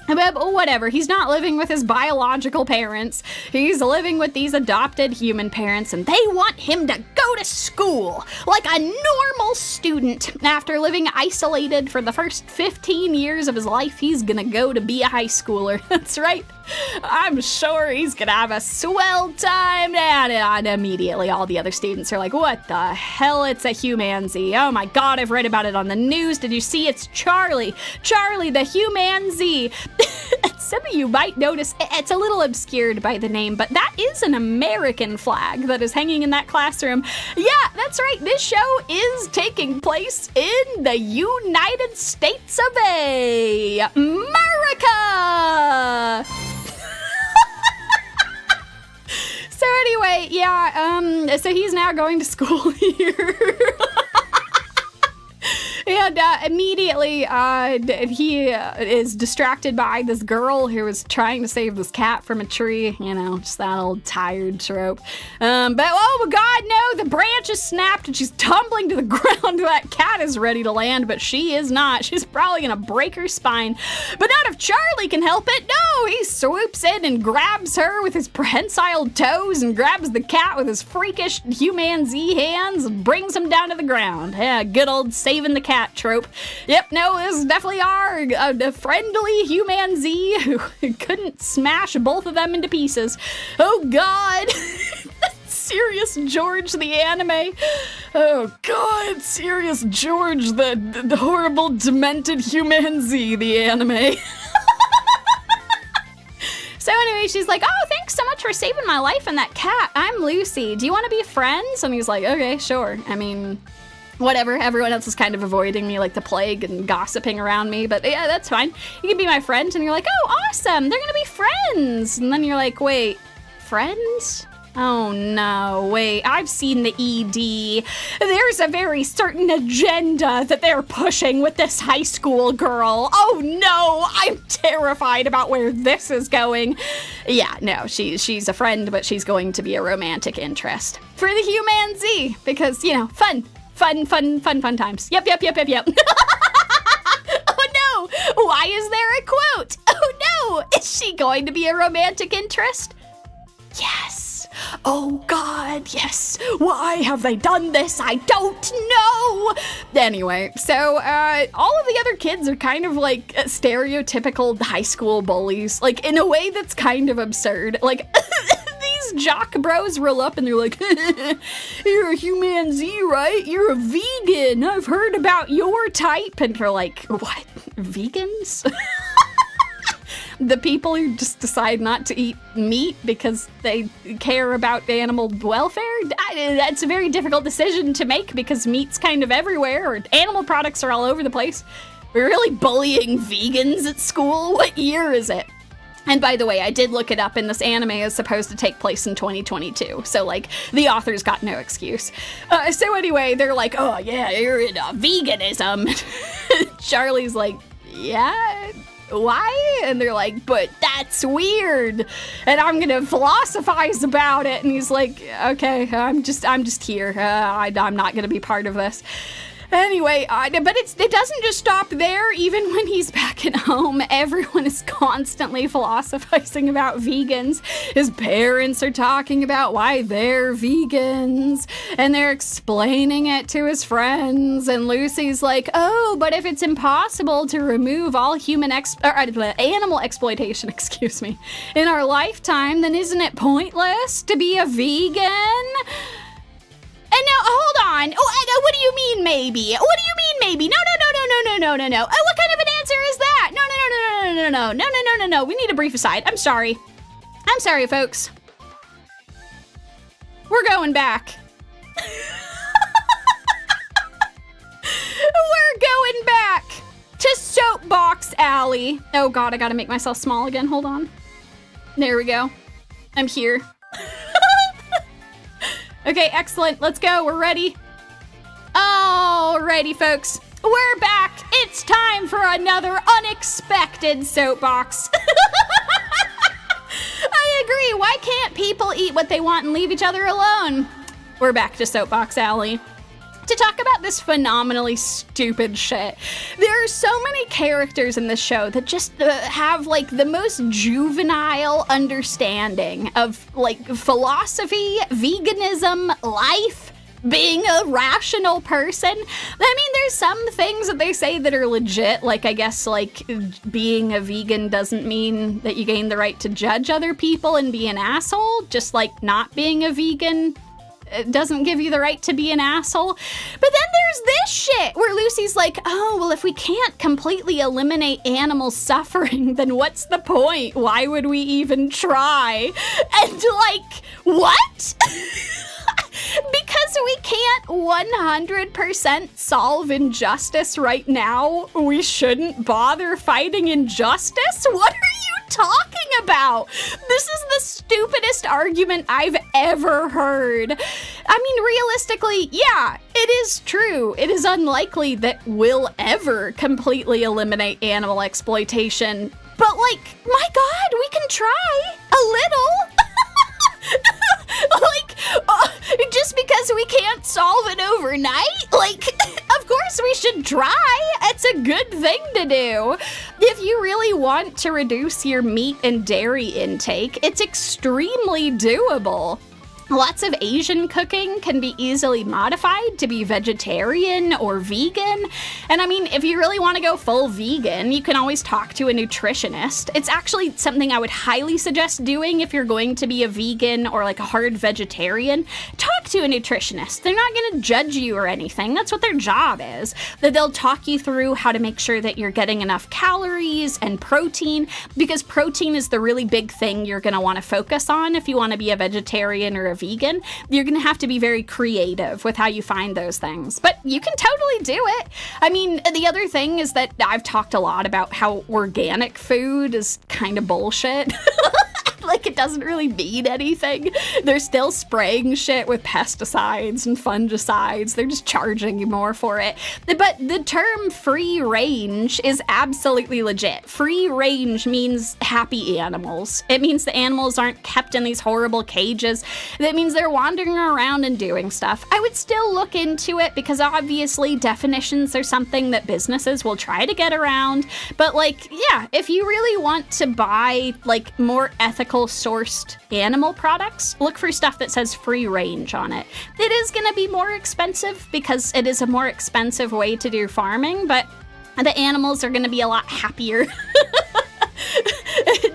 But whatever, he's not living with his biological parents. He's living with these adopted human parents, and they want him to go to school like a normal student. After living isolated for the first 15 years of his life, he's gonna go to be a high schooler. That's right. I'm sure he's gonna have a swell time. And immediately all the other students are like, what the hell? It's a humanzee. Oh my god, I've read about it on the news. Did you see? It's Charlie. Charlie the humanzee. Some of you might notice it's a little obscured by the name, but that is an American flag that is hanging in that classroom. Yeah, that's right. This show is taking place in the United States of America. So anyway, yeah, so he's now going to school here. And immediately he is distracted by this girl who is trying to save this cat from a tree. You know, just that old tired trope. But oh my god, no, the branch is snapped and she's tumbling to the ground. That cat is ready to land, but she is not. She's probably gonna break her spine. But not if Charlie can help it. No, he swoops in and grabs her with his prehensile toes and grabs the cat with his freakish humanzee hands and brings him down to the ground. Yeah, good old saving the cat trope. Yep, no, this is definitely our friendly humanzee who couldn't smash both of them into pieces. Oh god. Serious George the anime. Oh god, Serious George the horrible demented human Z the anime. So anyway, she's like, oh, thanks so much for saving my life and that cat. I'm Lucy. Do you want to be friends? And he's like, okay, sure. I mean, whatever. Everyone else is kind of avoiding me like the plague and gossiping around me. But yeah, that's fine. You can be my friend. And you're like, oh, awesome. They're going to be friends. And then you're like, wait, friends? Oh no, wait, I've seen the ED. There's a very certain agenda that they're pushing with this high school girl. Oh no, I'm terrified about where this is going. Yeah, no, she's a friend, but she's going to be a romantic interest for the human Z, because, you know, fun times. Yep. Oh no, why is there a quote? Oh no, is she going to be a romantic interest? Yes. Oh God, yes. Why have they done this? I don't know. Anyway, so all of the other kids are kind of like stereotypical high school bullies, like in a way that's kind of absurd. Like these jock bros roll up and they're like, you're a human Z, right? You're a vegan. I've heard about your type. And you're like, what? Vegans? The people who just decide not to eat meat because they care about animal welfare? That's a very difficult decision to make because meat's kind of everywhere, or animal products are all over the place. We're really bullying vegans at school? What year is it? And by the way, I did look it up, and this anime is supposed to take place in 2022. So, like, the author's got no excuse. So anyway, they're like, oh yeah, you're into veganism. Charlie's like, yeah? Why? And they're like, but that's weird, and I'm gonna philosophize about it. And he's like, okay, I'm just here. I'm not gonna be part of this. Anyway, but it doesn't just stop there. Even when he's back at home, everyone is constantly philosophizing about vegans. His parents are talking about why they're vegans, and they're explaining it to his friends. And Lucy's like, oh, but if it's impossible to remove all animal exploitation, excuse me, in our lifetime, then isn't it pointless to be a vegan? And now, hold on. Oh, what do you mean, maybe? What do you mean, maybe? No. What kind of an answer is that? No. We need a brief aside. I'm sorry, folks. We're going back. We're going back to Soapbox Alley. Oh God, I gotta make myself small again. Hold on. There we go. I'm here. Okay, excellent. Let's go. We're ready. Alrighty, folks. We're back. It's time for another unexpected soapbox. I agree. Why can't people eat what they want and leave each other alone? We're back to Soapbox Alley to talk about this phenomenally stupid shit. There are so many characters in this show that just have like the most juvenile understanding of like philosophy, veganism, life, being a rational person. I mean, there's some things that they say that are legit, like I guess like being a vegan doesn't mean that you gain the right to judge other people and be an asshole, just like not being a vegan doesn't give you the right to be an asshole. But then there's this shit where Lucy's like, oh, well, if we can't completely eliminate animal suffering, then what's the point? Why would we even try? And like, what? Because we can't 100% solve injustice right now, we shouldn't bother fighting injustice? What are you talking about? This is the stupidest argument I've ever heard. I mean, realistically, yeah, it is true. It is unlikely that we'll ever completely eliminate animal exploitation. But like, my God, we can try a little. Like, just because we can't solve it overnight? Like, of course we should try. It's a good thing to do. If you really want to reduce your meat and dairy intake, it's extremely doable. Lots of Asian cooking can be easily modified to be vegetarian or vegan. And I mean, if you really want to go full vegan, you can always talk to a nutritionist. It's actually something I would highly suggest doing if you're going to be a vegan or like a hard vegetarian. Talk to a nutritionist. They're not going to judge you or anything. That's what their job is. That they'll talk you through how to make sure that you're getting enough calories and protein, because protein is the really big thing you're going to want to focus on if you want to be a vegetarian or a vegan. You're gonna have to be very creative with how you find those things, but you can totally do it. I mean, the other thing is that I've talked a lot about how organic food is kind of bullshit. Like, it doesn't really mean anything. They're still spraying shit with pesticides and fungicides. They're just charging you more for it. But the term free range is absolutely legit. Free range means happy animals. It means the animals aren't kept in these horrible cages. That means they're wandering around and doing stuff. I would still look into it because obviously definitions are something that businesses will try to get around. But like, yeah, if you really want to buy like more ethical sourced animal products, look for stuff that says free range on it. It is going to be more expensive because it is a more expensive way to do farming, but the animals are going to be a lot happier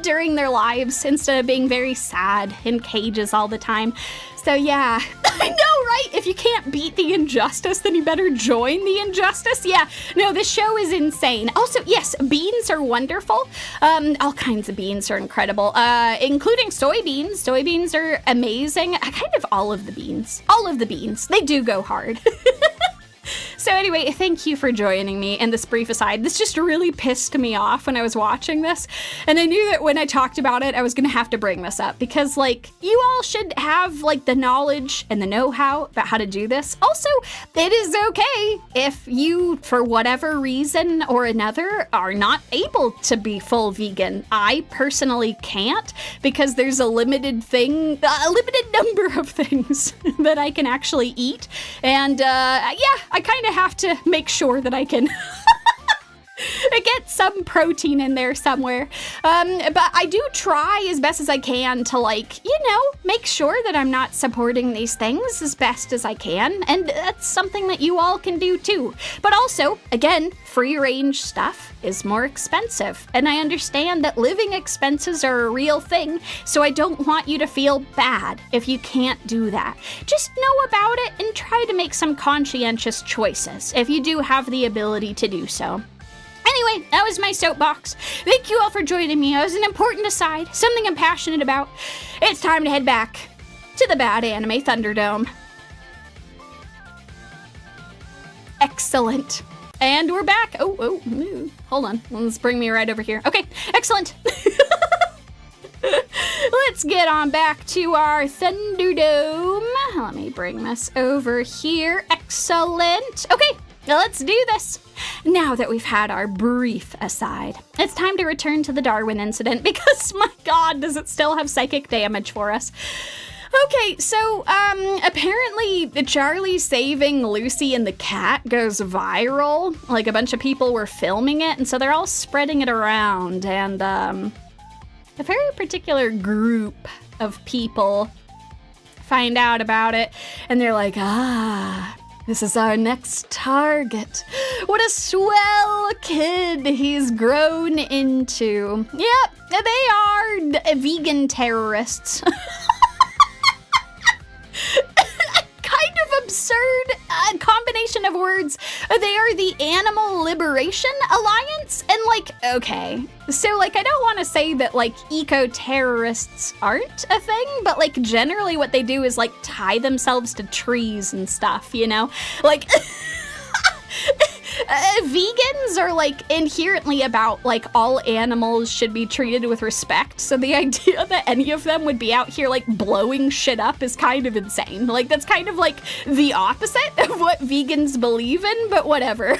during their lives instead of being very sad in cages all the time. So yeah, I know, right? If you can't beat the injustice, then you better join the injustice. Yeah, no, this show is insane. Also, yes, beans are wonderful. All kinds of beans are incredible, including soybeans. Soybeans are amazing. Kind of all of the beans. All of the beans. They do go hard. So anyway, thank you for joining me in this brief aside. This just really pissed me off when I was watching this, and I knew that when I talked about it, I was gonna have to bring this up because, like, you all should have, like, the knowledge and the know-how about how to do this. Also, it is okay if you, for whatever reason or another, are not able to be full vegan. I personally can't because there's a limited number of things that I can actually eat, and yeah, I kind of have to make sure that I can get some protein in there somewhere. But I do try as best as I can to, like, you know, make sure that I'm not supporting these things as best as I can. And that's something that you all can do too. But also, again, free range stuff is more expensive. And I understand that living expenses are a real thing, so I don't want you to feel bad if you can't do that. Just know about it and try to make some conscientious choices if you do have the ability to do so. Anyway, that was my soapbox. Thank you all for joining me. It was an important aside, something I'm passionate about. It's time to head back to the bad anime Thunderdome. Excellent. And we're back. Oh, hold on. Let's bring me right over here. Okay, excellent. Let's get on back to our Thunderdome. Let me bring this over here. Excellent. Okay, now let's do this. Now that we've had our brief aside, it's time to return to the Darwin incident because, my God, does it still have psychic damage for us. Okay, so, apparently Charlie saving Lucy and the cat goes viral. Like, a bunch of people were filming it, and so they're all spreading it around, and, a very particular group of people find out about it, and they're like, this is our next target. What a swell kid he's grown into. Yep, they are vegan terrorists. Kind of absurd combination of words. They are the Animal Liberation Alliance, and like, okay, so like, I don't want to say that like eco-terrorists aren't a thing, but like generally what they do is like tie themselves to trees and stuff, you know, like vegans are like inherently about like all animals should be treated with respect, so the idea that any of them would be out here like blowing shit up is kind of insane. Like, that's kind of like the opposite of what vegans believe in, but whatever.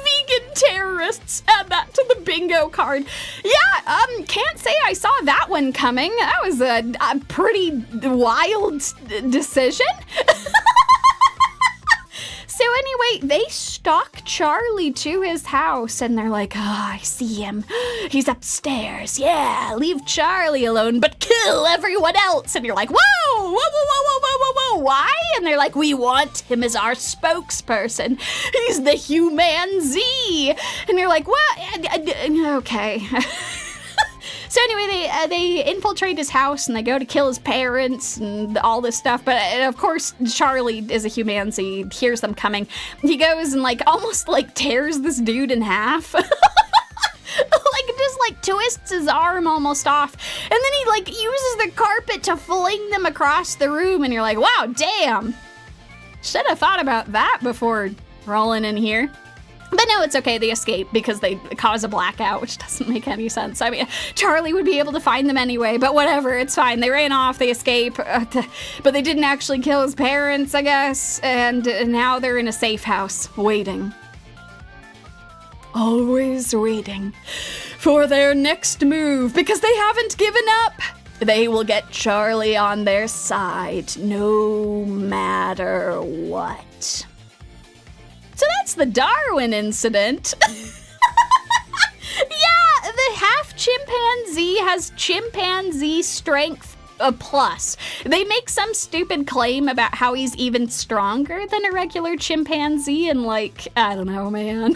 Vegan terrorists, add that to the bingo card. Yeah, can't say I saw that one coming. That was a pretty wild decision. So So anyway, they stalk Charlie to his house, and they're like, oh, I see him. He's upstairs. Yeah, leave Charlie alone, but kill everyone else. And you're like, whoa, why? And they're like, we want him as our spokesperson. He's the human Z. And you're like, what? Okay. So anyway, they infiltrate his house and they go to kill his parents and all this stuff. But of course, Charlie is a human, so he hears them coming. He goes and almost tears this dude in half. Just twists his arm almost off. And then he uses the carpet to fling them across the room. And you're like, wow, damn. Should have thought about that before rolling in here. But no, it's okay, they escape because they cause a blackout, which doesn't make any sense. I mean, Charlie would be able to find them anyway, but whatever, it's fine. They ran off, they escape, but they didn't actually kill his parents, I guess, and now they're in a safe house, waiting. Always waiting for their next move, because they haven't given up. They will get Charlie on their side, no matter what. So that's the Darwin incident. Yeah, the half chimpanzee has chimpanzee strength plus. They make some stupid claim about how he's even stronger than a regular chimpanzee, and I don't know, man.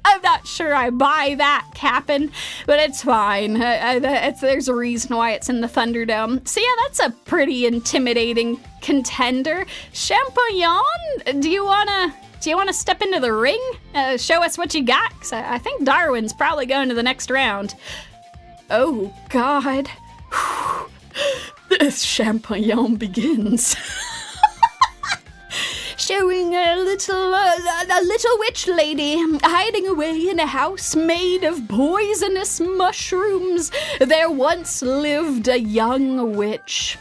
I'm not sure I buy that, Cap'n, but it's fine. There's a reason why it's in the Thunderdome. So yeah, that's a pretty intimidating contender. Champignon, do you wanna step into the ring? Show us what you got? 'Cause I think Darwin's probably going to the next round. Oh, God. This Champignon begins. Showing a little witch lady hiding away in a house made of poisonous mushrooms. There once lived a young witch.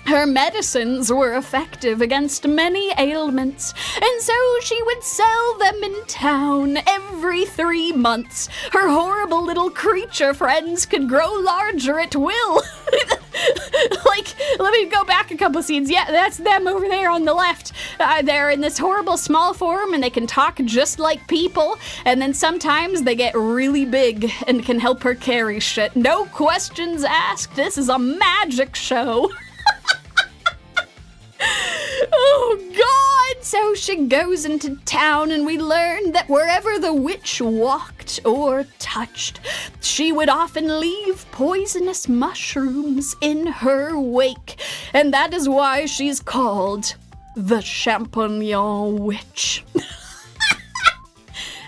Her medicines were effective against many ailments, and so she would sell them in town every 3 months. Her horrible little creature friends could grow larger at will. Let me go back a couple scenes. Yeah, that's them over there on the left. They're in this horrible small form, and they can talk just like people, and then sometimes they get really big and can help her carry shit. No questions asked. This is a magic show. Oh, God! So she goes into town, and we learn that wherever the witch walked or touched, she would often leave poisonous mushrooms in her wake. And that is why she's called the Champignon Witch.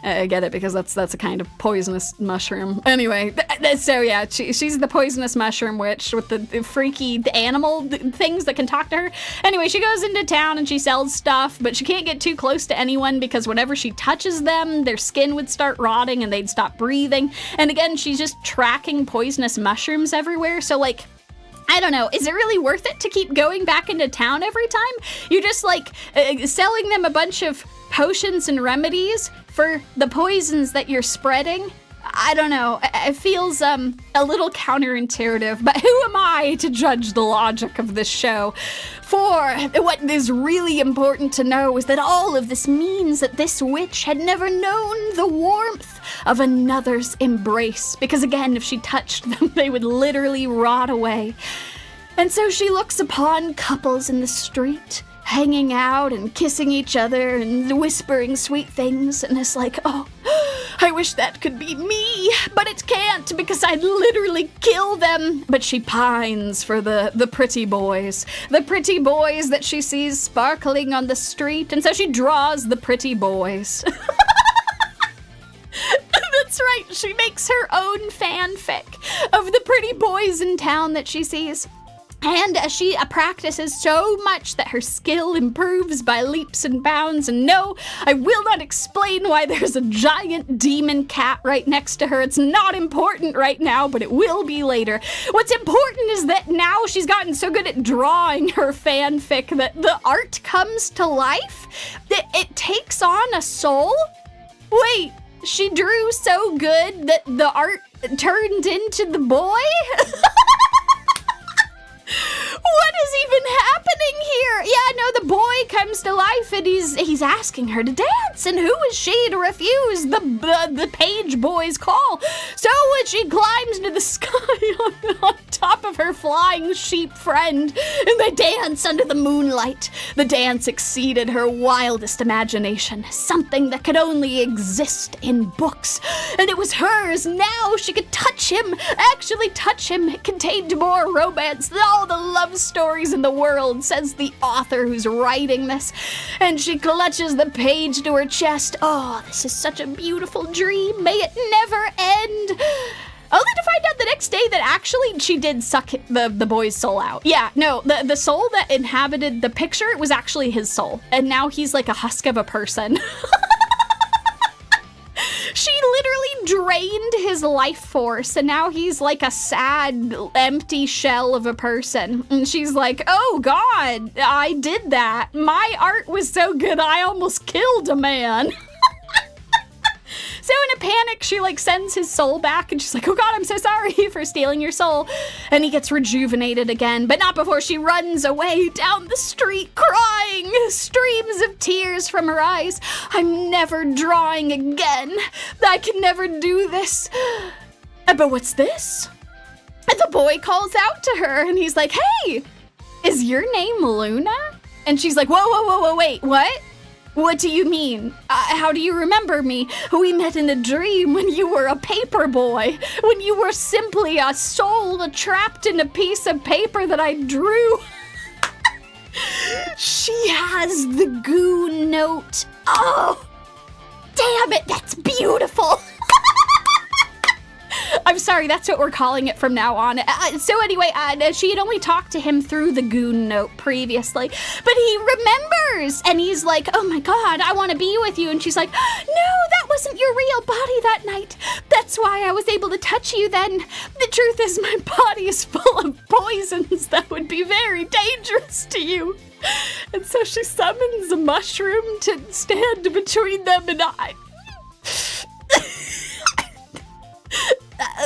I get it, because that's a kind of poisonous mushroom. Anyway, so yeah, she's the poisonous mushroom witch with the freaky animal things that can talk to her. Anyway, she goes into town and she sells stuff, but she can't get too close to anyone because whenever she touches them, their skin would start rotting and they'd stop breathing. And again, she's just tracking poisonous mushrooms everywhere, so I don't know, is it really worth it to keep going back into town every time? You're just selling them a bunch of potions and remedies for the poisons that you're spreading? I don't know, it feels a little counterintuitive, but who am I to judge the logic of this show? For what is really important to know is that all of this means that this witch had never known the warmth of another's embrace, because again, if she touched them, they would literally rot away. And so she looks upon couples in the street, hanging out and kissing each other and whispering sweet things, and it's like, oh, I wish that could be me, but it can't because I'd literally kill them. But she pines for the pretty boys that she sees sparkling on the street, and so she draws the pretty boys. That's right, she makes her own fanfic of the pretty boys in town that she sees. And she practices so much that her skill improves by leaps and bounds. And no, I will not explain why there's a giant demon cat right next to her. It's not important right now, but it will be later. What's important is that now she's gotten so good at drawing her fanfic that the art comes to life, that it takes on a soul. Wait, she drew so good that the art turned into the boy? What is even happening here? Yeah, no, the boy comes to life wife, and he's asking her to dance, and who is she to refuse the page boy's call? So she climbs into the sky on top of her flying sheep friend, and they dance under the moonlight. The dance exceeded her wildest imagination, something that could only exist in books, and it was hers. Now she could touch him, actually touch him. It contained more romance than all the love stories in the world, says the author who's writing this, and she clutches the page to her chest. Oh, this is such a beautiful dream. May it never end. Only to find out the next day that actually she did suck the boy's soul out. Yeah, no, the soul that inhabited the picture was actually his soul, and now he's like a husk of a person. She literally drained his life force, and now he's like a sad, empty shell of a person. And she's like, oh God, I did that. My art was so good, I almost killed a man. So in a panic, she like sends his soul back, and she's like, oh God, I'm so sorry for stealing your soul. And he gets rejuvenated again, but not before she runs away down the street crying, streams of tears from her eyes. I'm never drawing again. I can never do this. But what's this? And the boy calls out to her, and he's like, hey, is your name Luna? And she's like, whoa, wait, what? What do you mean? How do you remember me? We met in a dream when you were a paper boy, when you were simply a soul trapped in a piece of paper that I drew. She has the goon note. Oh, damn it, that's beautiful. I'm sorry, that's what we're calling it from now on. So anyway, she had only talked to him through the goon note previously, but he remembers, and he's like, oh my God, I want to be with you. And she's like, no, that wasn't your real body that night. That's why I was able to touch you then. The truth is my body is full of poisons that would be very dangerous to you. And so she summons a mushroom to stand between them and I.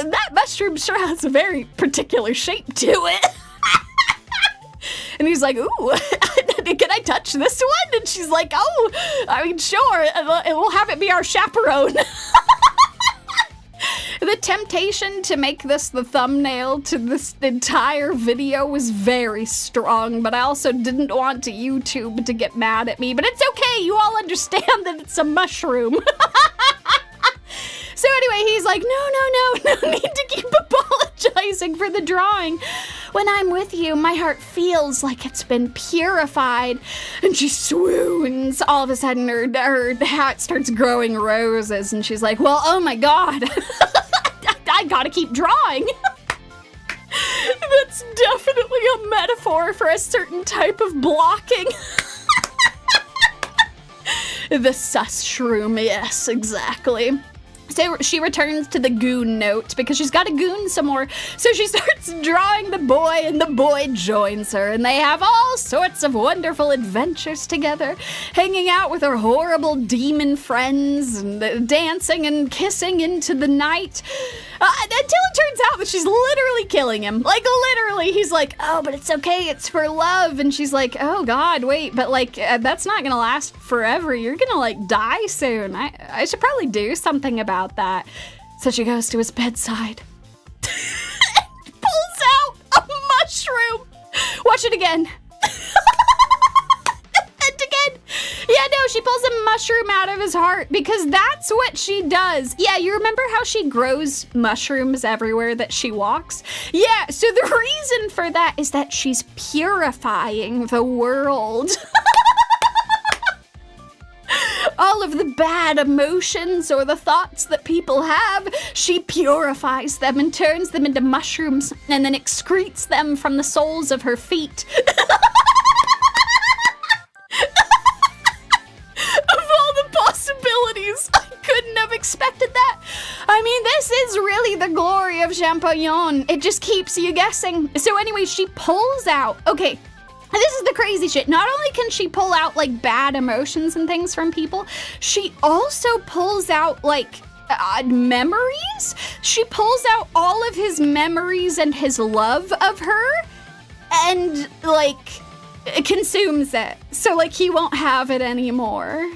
That mushroom sure has a very particular shape to it. And he's like, ooh, can I touch this one? And she's like, oh, I mean, sure, we'll have it be our chaperone. The temptation to make this the thumbnail to this entire video was very strong, but I also didn't want YouTube to get mad at me. But it's okay, you all understand that it's a mushroom. So anyway, he's like, no need to keep apologizing for the drawing. When I'm with you, my heart feels like it's been purified. And she swoons. All of a sudden, her hat starts growing roses, and she's like, well, oh my God, I gotta keep drawing. That's definitely a metaphor for a certain type of blocking. The sus shroom, yes, exactly. So she returns to the goon note because she's got to goon some more. So she starts drawing the boy, and the boy joins her, and they have all sorts of wonderful adventures together, hanging out with her horrible demon friends, and dancing and kissing into the night. Until it turns out that she's literally killing him. Like, literally. He's like, oh, but it's okay. It's for love. And she's like, oh, God, wait. But, like, that's not going to last forever. You're going to, like, die soon. I should probably do something about that. So she goes to his bedside. Pulls out a mushroom. Watch it again. And again. Yeah, no, she pulls a mushroom out of his heart because that's what she does. Yeah, you remember how she grows mushrooms everywhere that she walks? Yeah, so the reason for that is that she's purifying the world. All of the bad emotions or the thoughts that people have, she purifies them and turns them into mushrooms and then excretes them from the soles of her feet. I couldn't have expected that. I mean, this is really the glory of Champignon. It just keeps you guessing. So anyway, she pulls out, okay, this is the crazy shit. Not only can she pull out like bad emotions and things from people, she also pulls out like memories. She pulls out all of his memories and his love of her, and like consumes it. So, like, he won't have it anymore.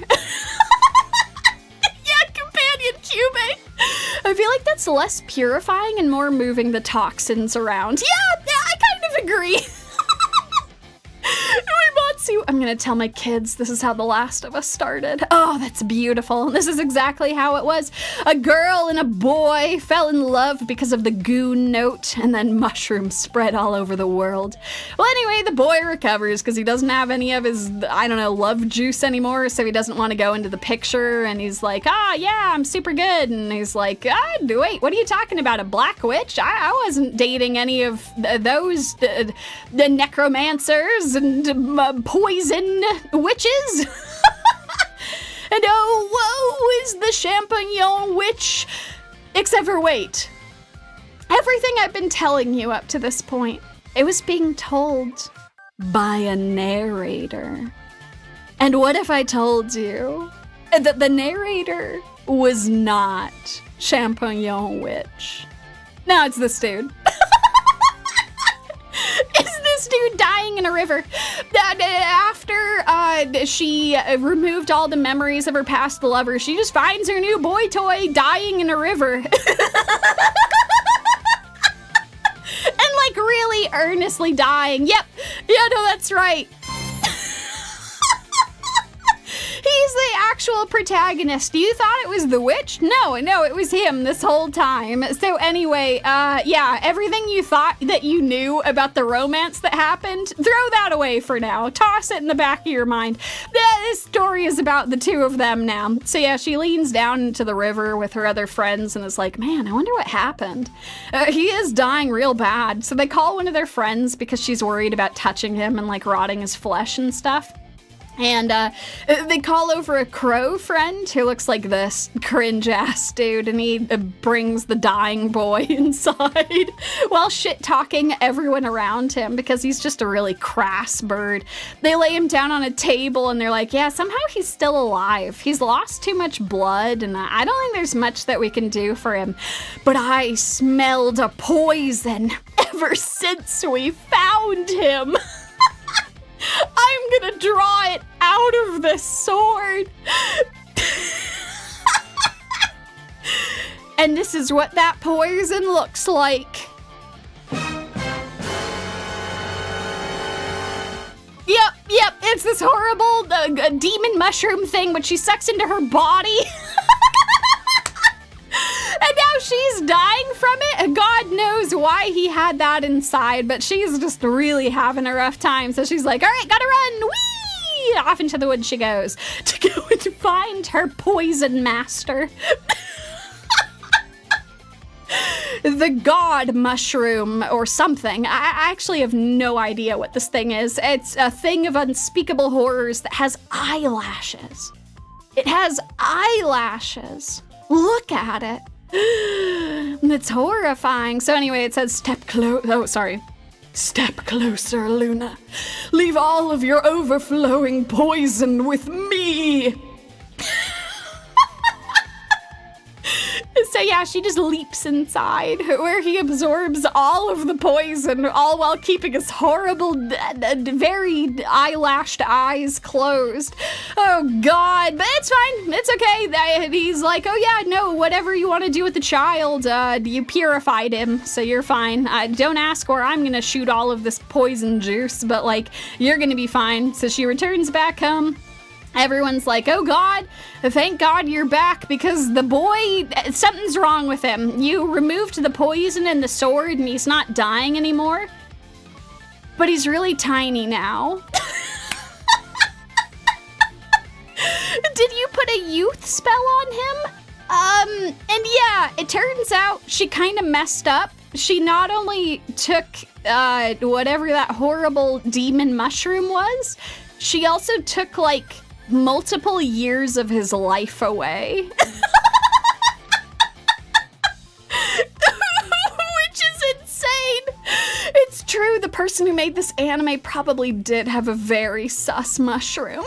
Yeah, companion cubing. I feel like that's less purifying and more moving the toxins around. Yeah, I kind of agree. I'm gonna tell my kids this is how The Last of Us started. Oh, that's beautiful. This is exactly how it was. A girl and a boy fell in love because of the goon note, and then mushrooms spread all over the world. Well, anyway, the boy recovers because he doesn't have any of his, I don't know, love juice anymore, so he doesn't want to go into the picture, and he's like, yeah, I'm super good. And he's like, wait, what are you talking about, a black witch? I wasn't dating any of those, the necromancers and poison witches. And woe is the Champignon witch. Except for wait. Everything I've been telling you up to this point, it was being told by a narrator. And what if I told you that the narrator was not Champignon witch? No, it's this dude. Is this dude dying in a river? After she removed all the memories of her past lover, she just finds her new boy toy dying in a river. And like really earnestly dying. Yep. Yeah, no, that's right. He's the actual protagonist. You thought it was the witch? No, it was him this whole time. So anyway, yeah, everything you thought that you knew about the romance that happened, throw that away for now. Toss it in the back of your mind. This story is about the two of them now. So yeah, she leans down into the river with her other friends and is like, man, I wonder what happened. He is dying real bad. So they call one of their friends because she's worried about touching him and like rotting his flesh and stuff. And they call over a crow friend who looks like this cringe-ass dude, and he brings the dying boy inside while shit-talking everyone around him because he's just a really crass bird. They lay him down on a table, and they're like, yeah, somehow he's still alive. He's lost too much blood, and I don't think there's much that we can do for him. But I smelled a poison ever since we found him. I'm gonna draw it out of the sword. And this is what that poison looks like. Yep, it's this horrible demon mushroom thing which she sucks into her body. And now she's dying from it, and God knows why he had that inside, but she's just really having a rough time, so she's like, all right, gotta run, whee! Off into the woods she goes, to go and find her poison master. The god mushroom or something. I actually have no idea what this thing is. It's a thing of unspeakable horrors that has eyelashes. It has eyelashes. Look at it. It's horrifying. So anyway, it says step closer, Luna. Leave all of your overflowing poison with me. So yeah, she just leaps inside, where he absorbs all of the poison, all while keeping his horrible, very eyelashed eyes closed. Oh God, but it's fine, it's okay. He's like, oh yeah, no, whatever you want to do with the child, you purified him, so you're fine. Don't ask where I'm gonna shoot all of this poison juice, but like, you're gonna be fine. So she returns back home. Everyone's like, oh God, thank God you're back, because the boy, something's wrong with him. You removed the poison in the sword and he's not dying anymore. But he's really tiny now. Did you put a youth spell on him? And yeah, it turns out she kind of messed up. She not only took whatever that horrible demon mushroom was, she also took like multiple years of his life away. Which is insane. It's true, the person who made this anime probably did have a very sus mushroom.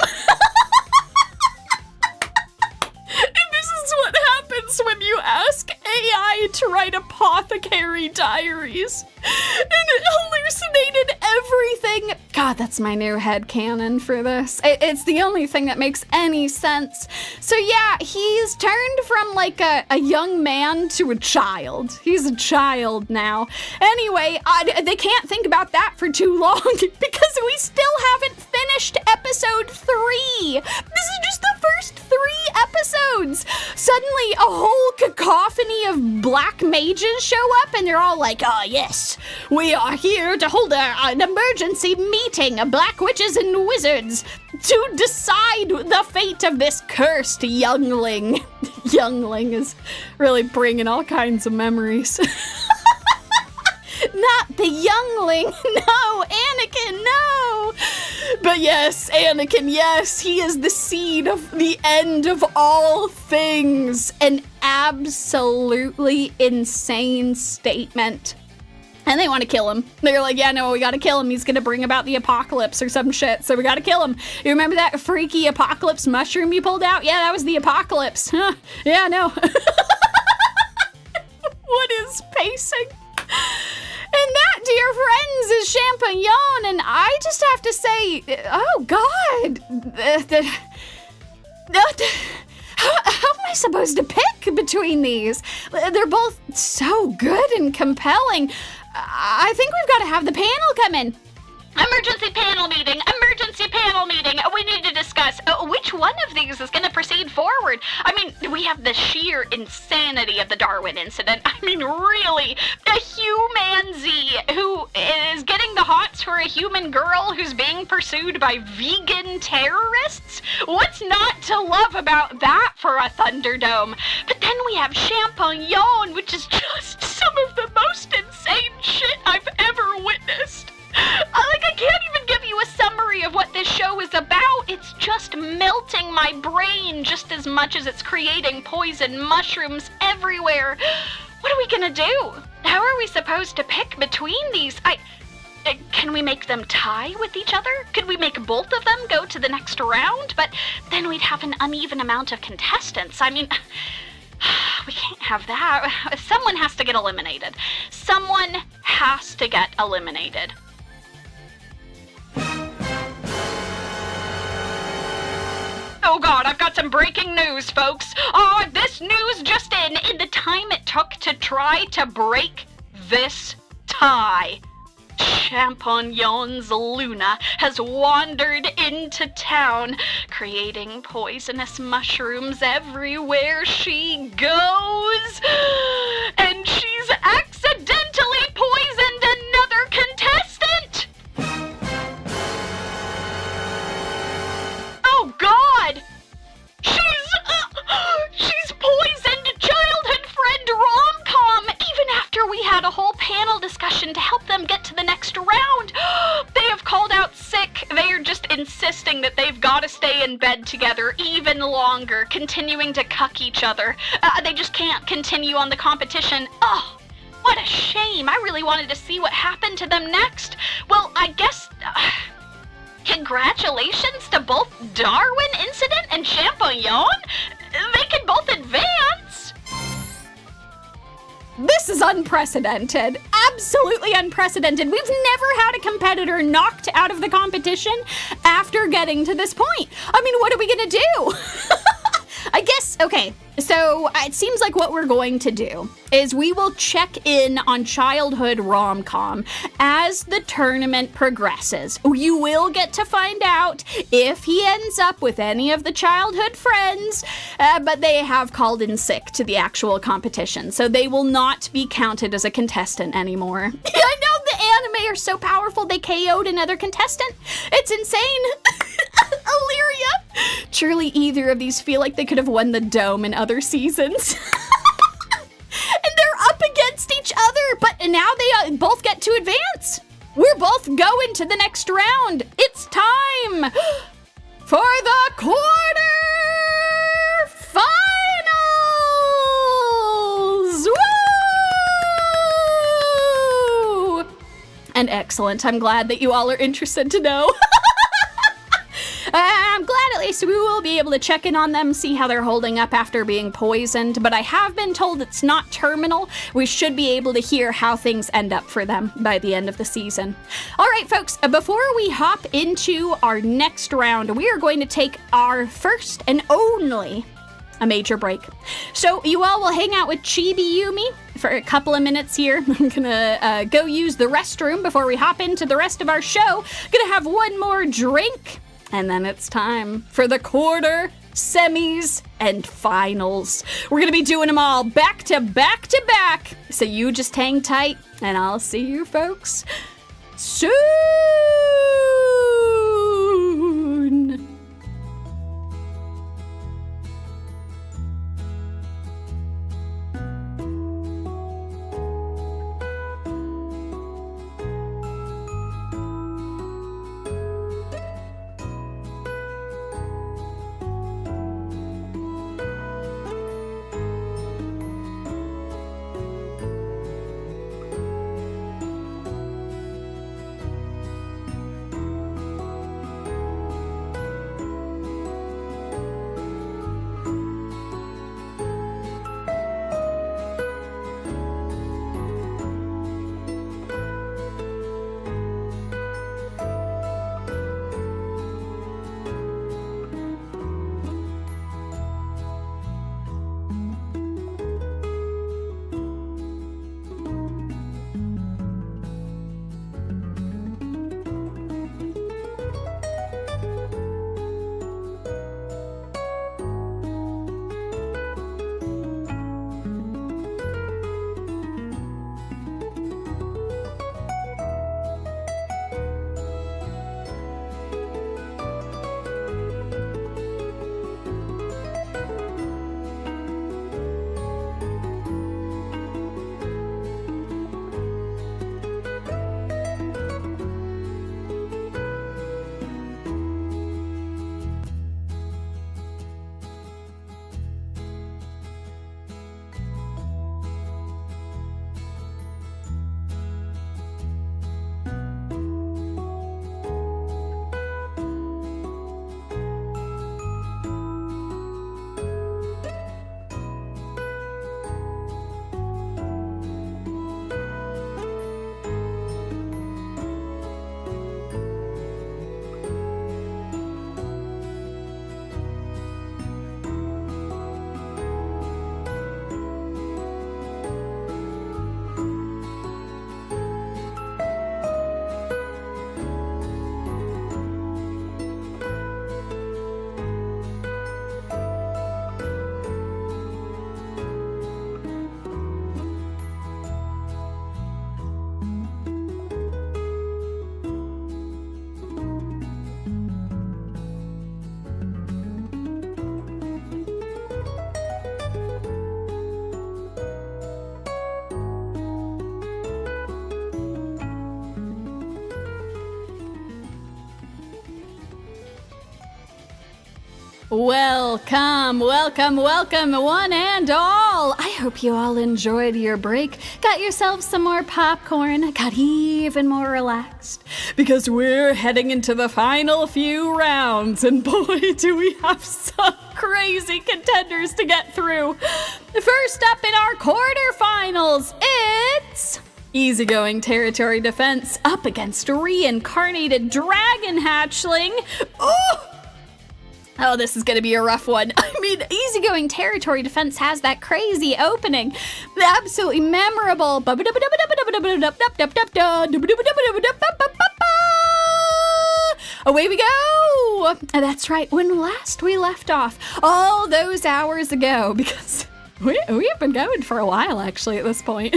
What happens when you ask AI to write apothecary diaries, and it hallucinated everything. God, God, that's my new headcanon for this. It's the only thing that makes any sense. So yeah, he's turned from like a young man to a child. He's a child now. Anyway, they can't think about that for too long because we still haven't finished episode 3. This is just the first 3 episodes. Suddenly, a whole cacophony of black mages show up and they're all like, "Ah, yes, we are here to hold an emergency meeting of black witches and wizards to decide the fate of this cursed youngling." Youngling is really bringing all kinds of memories. Not the youngling, no, Anakin, no. But yes, Anakin, yes, he is the seed of the end of all things. An absolutely insane statement. And they want to kill him. They're like, yeah, no, we gotta kill him. He's gonna bring about the apocalypse or some shit, so we gotta kill him. You remember that freaky apocalypse mushroom you pulled out? Yeah, that was the apocalypse. Huh. Yeah, no. What is pacing? And that, dear friends, is Champignon, and I just have to say, oh God, how am I supposed to pick between these? They're both so good and compelling. I think we've got to have the panel come in. Emergency panel meeting! Emergency panel meeting! We need to discuss which one of these is going to proceed forward. I mean, we have the sheer insanity of the Darwin incident. I mean, really, a humanzee who is getting the hots for a human girl who's being pursued by vegan terrorists? What's not to love about that for a Thunderdome? But then we have Champignon, which is just some of the most insane shit I've ever witnessed. I can't even give you a summary of what this show is about. It's just melting my brain just as much as it's creating poison mushrooms everywhere. What are we gonna do? How are we supposed to pick between these? Can we make them tie with each other? Could we make both of them go to the next round? But then we'd have an uneven amount of contestants. I mean, we can't have that. Someone has to get eliminated. Someone has to get eliminated. Oh God, I've got some breaking news, folks. This news just in the time it took to try to break this tie. Champignon's Luna has wandered into town, creating poisonous mushrooms everywhere she goes. And she's accidentally poisoned another contestant! Oh God! She's poisoned childhood friend Rom-Com, even after we had a whole panel discussion to help them get to the next round. They have called out sick. They are just insisting that they've got to stay in bed together even longer, continuing to cuck each other. They just can't continue on the competition. Oh, what a shame. I really wanted to see what happened to them next. Well, I guess... congratulations to both Darwin Incident and Champignon. They can both advance. This is unprecedented. Absolutely unprecedented. We've never had a competitor knocked out of the competition after getting to this point. I mean, what are we gonna do? I guess, okay, so it seems like what we're going to do is we will check in on childhood rom-com as the tournament progresses. You will get to find out if he ends up with any of the childhood friends, but they have called in sick to the actual competition, so they will not be counted as a contestant anymore. I know the anime are so powerful they KO'd another contestant. It's insane. Illyria. Truly either of these feel like they could have won the dome in other seasons. And they're up against each other, but now they both get to advance. We're both going to the next round. It's time for the quarter finals. Woo! And excellent. I'm glad that you all are interested to know. I'm glad at at least we will be able to check in on them, see how they're holding up after being poisoned, but I have been told it's not terminal. We should be able to hear how things end up for them by the end of the season. All right, folks, before we hop into our next round, we are going to take our first and only a major break. So you all will hang out with Chibi Yumi for a couple of minutes here. I'm gonna go use the restroom before we hop into the rest of our show. Gonna have one more drink, and then it's time for the quarter, semis, and finals. We're gonna be doing them all back to back to back. So you just hang tight, and I'll see you folks soon. Welcome, welcome, welcome, one and all. I hope you all enjoyed your break, got yourselves some more popcorn, got even more relaxed, because we're heading into the final few rounds, and boy, do we have some crazy contenders to get through. First up in our quarterfinals, it's easygoing territory defense up against reincarnated dragon hatchling. Oh, this is gonna be a rough one. I mean, easygoing territory defense has that crazy opening. Absolutely memorable. Away we go. That's right, when last we left off, all those hours ago, because we have been going for a while actually at this point.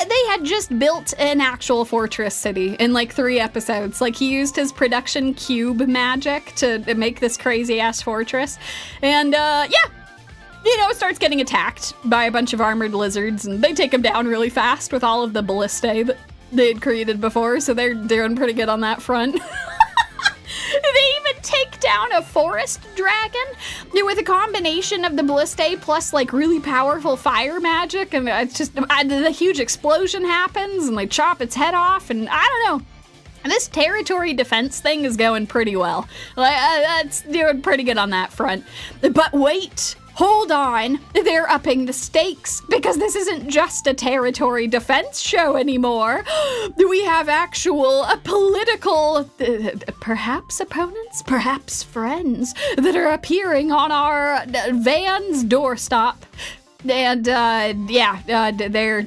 They had just built an actual fortress city in like 3 episodes. Like, he used his production cube magic to make this crazy ass fortress. And it starts getting attacked by a bunch of armored lizards, and they take him down really fast with all of the ballistae that they had created before, so they're doing pretty good on that front. They even take down a forest dragon with a combination of the ballistae plus like really powerful fire magic, and it's just the huge explosion happens and they chop its head off, and I don't know. This territory defense thing is going pretty well. That's doing pretty good on that front. But wait, hold on. They're upping the stakes because this isn't just a territory defense show anymore. We have actual political, perhaps opponents, perhaps friends that are appearing on our van's doorstop. And they're...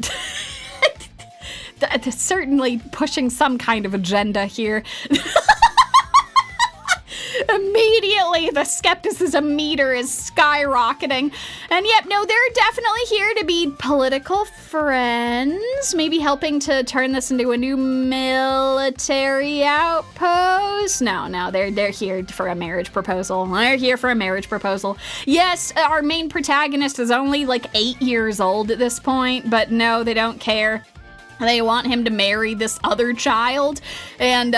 certainly pushing some kind of agenda here. Immediately, the skepticism meter is skyrocketing. And yep, no, they're definitely here to be political friends. Maybe helping to turn this into a new military outpost. No, they're here for a marriage proposal. They're here for a marriage proposal. Yes, our main protagonist is only like 8 years old at this point, but no, they don't care. They want him to marry this other child, and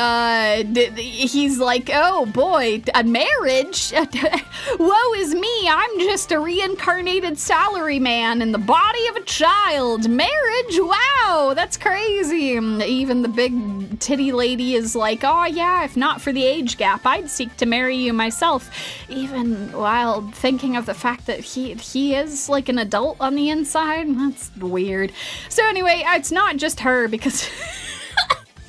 he's like, oh boy, a marriage? Woe is me, I'm just a reincarnated salaryman in the body of a child. Marriage? Wow, that's crazy. Even the big titty lady is like, oh yeah, if not for the age gap, I'd seek to marry you myself. Even while thinking of the fact that he is like an adult on the inside. That's weird. So anyway, it's not just her, because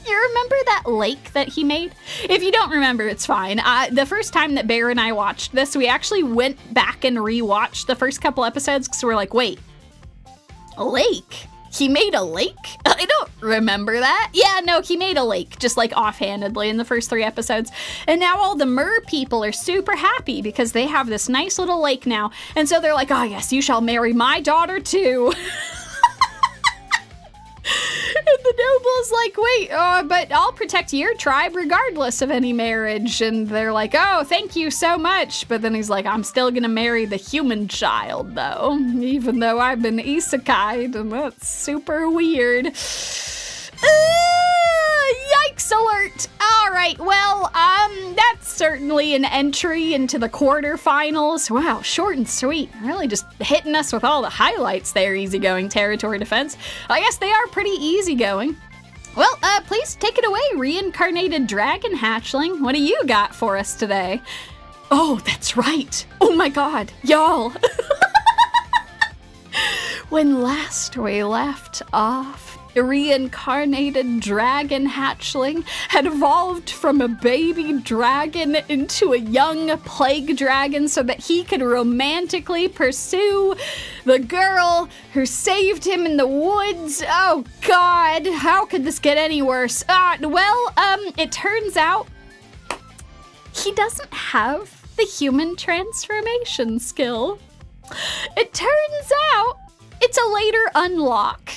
you remember that lake that he made? If you don't remember, it's fine. The first time that Bear and I watched this, we actually went back and rewatched the first couple episodes because we're like, wait, a lake? He made a lake? I don't remember that. Yeah, no, he made a lake, just like offhandedly in the first 3 episodes. And now all the mer people are super happy because they have this nice little lake now. And so they're like, oh yes, you shall marry my daughter too. And the noble's like, wait, but I'll protect your tribe regardless of any marriage. And they're like, oh, thank you so much. But then he's like, I'm still gonna marry the human child, though, even though I've been isekai'd, and that's super weird. Yikes alert! Alright, well, that's certainly an entry into the quarterfinals. Wow, short and sweet. Really just hitting us with all the highlights there, easygoing territory defense. I guess they are pretty easygoing. Well, please take it away, reincarnated dragon hatchling. What do you got for us today? Oh, that's right. Oh my god, y'all. When last we left off, the reincarnated dragon hatchling had evolved from a baby dragon into a young plague dragon so that he could romantically pursue the girl who saved him in the woods. Oh god, how could this get any worse? It turns out he doesn't have the human transformation skill. It turns out it's a later unlock.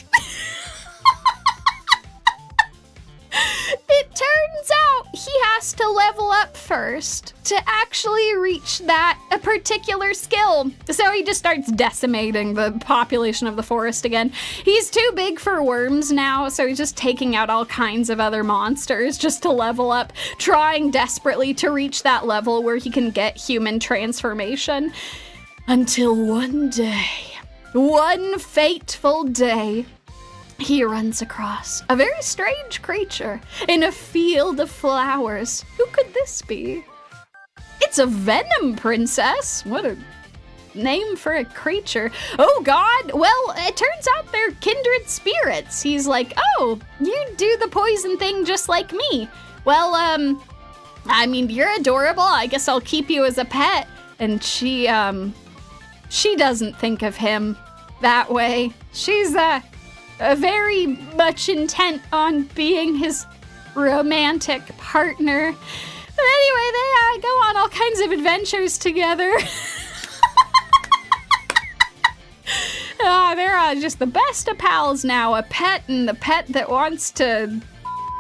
It turns out he has to level up first to actually reach that a particular skill. So he just starts decimating the population of the forest again. He's too big for worms now, so he's just taking out all kinds of other monsters just to level up, trying desperately to reach that level where he can get human transformation. Until one day, one fateful day, he runs across a very strange creature in a field of flowers. Who could this be? It's a venom princess. What a name for a creature. Oh god, well, it turns out they're kindred spirits. He's like, oh, you do the poison thing just like me. Well, I mean, you're adorable. I guess I'll keep you as a pet. And she doesn't think of him that way. She's, very much intent on being his romantic partner. But anyway, they go on all kinds of adventures together. They're just the best of pals now, a pet and the pet that wants to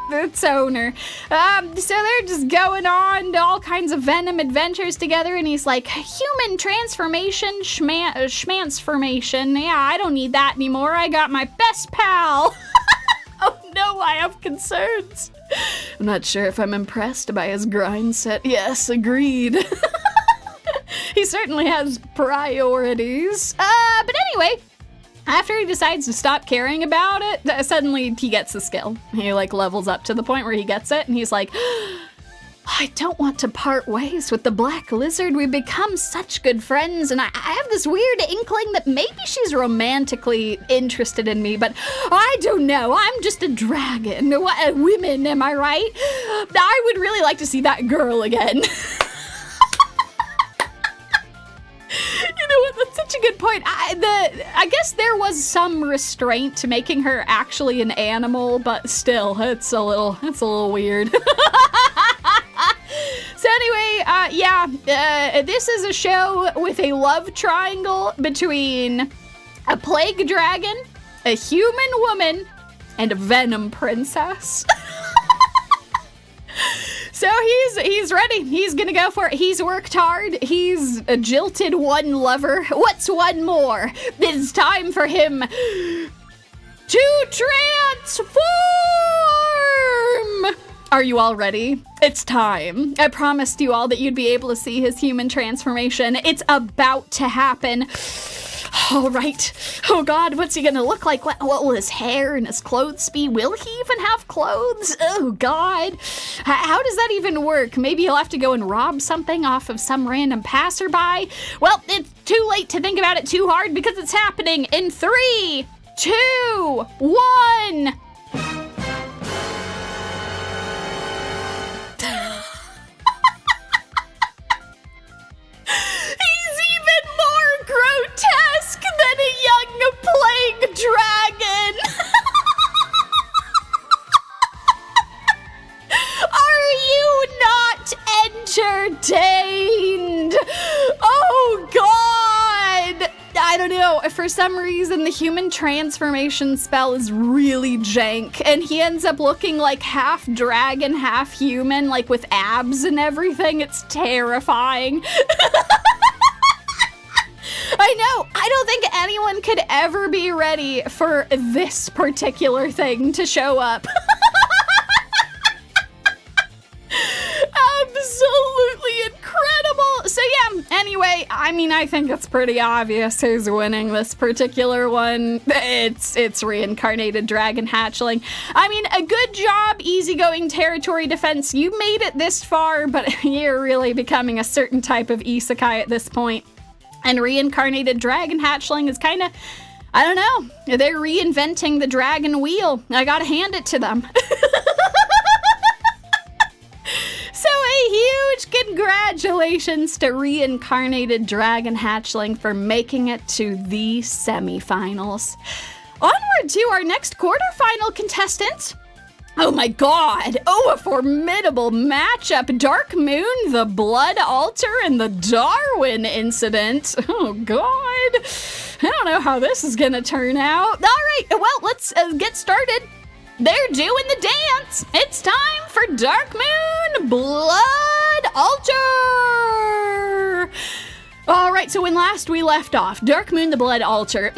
its owner. So they're just going on to all kinds of venom adventures together, and he's like, human transformation, schmansformation. Yeah, I don't need that anymore. I got my best pal. Oh no, I have concerns. I'm not sure if I'm impressed by his grind set. Yes, agreed. He certainly has priorities. But anyway, After he decides to stop caring about it, suddenly he gets the skill. He like levels up to the point where he gets it, and he's like, I don't want to part ways with the black lizard. We've become such good friends, and I have this weird inkling that maybe she's romantically interested in me, but I don't know. I'm just a dragon. Women, am I right? I would really like to see that girl again. You know what? That's such a good point. I guess there was some restraint to making her actually an animal, but still, it's a little weird. So anyway, this is a show with a love triangle between a plague dragon, a human woman, and a venom princess. So he's ready. He's gonna go for it. He's worked hard. He's jilted one lover. What's one more? It's time for him to transform! Are you all ready? It's time. I promised you all that you'd be able to see his human transformation. It's about to happen. All right. Oh God, what's he gonna look like? What will his hair and his clothes be? Will he even have clothes? Oh God. How does that even work? Maybe he'll have to go and rob something off of some random passerby. Well, it's too late to think about it too hard because it's happening in 3, 2, 1. Grotesque than a young plague dragon. Are you not entertained? Oh God! I don't know, for some reason the human transformation spell is really jank, and he ends up looking like half dragon, half human, like with abs and everything. It's terrifying. I know, I don't think anyone could ever be ready for this particular thing to show up. Absolutely incredible. So yeah, anyway, I mean, I think it's pretty obvious who's winning this particular one. It's reincarnated dragon hatchling. I mean, a good job, easygoing territory defense. You made it this far, but you're really becoming a certain type of isekai at this point. And reincarnated dragon hatchling is kind of, I don't know, they're reinventing the dragon wheel. I gotta hand it to them. So a huge congratulations to reincarnated dragon hatchling for making it to the semifinals. Onward to our next quarterfinal contestant. Oh my God! Oh, a formidable matchup! Dark Moon, the Blood Altar, and the Darwin Incident. Oh God! I don't know how this is gonna turn out. All right, well, let's get started. They're doing the dance. It's time for Dark Moon, Blood Altar. All right, so when last we left off, Dark Moon, the Blood Altar.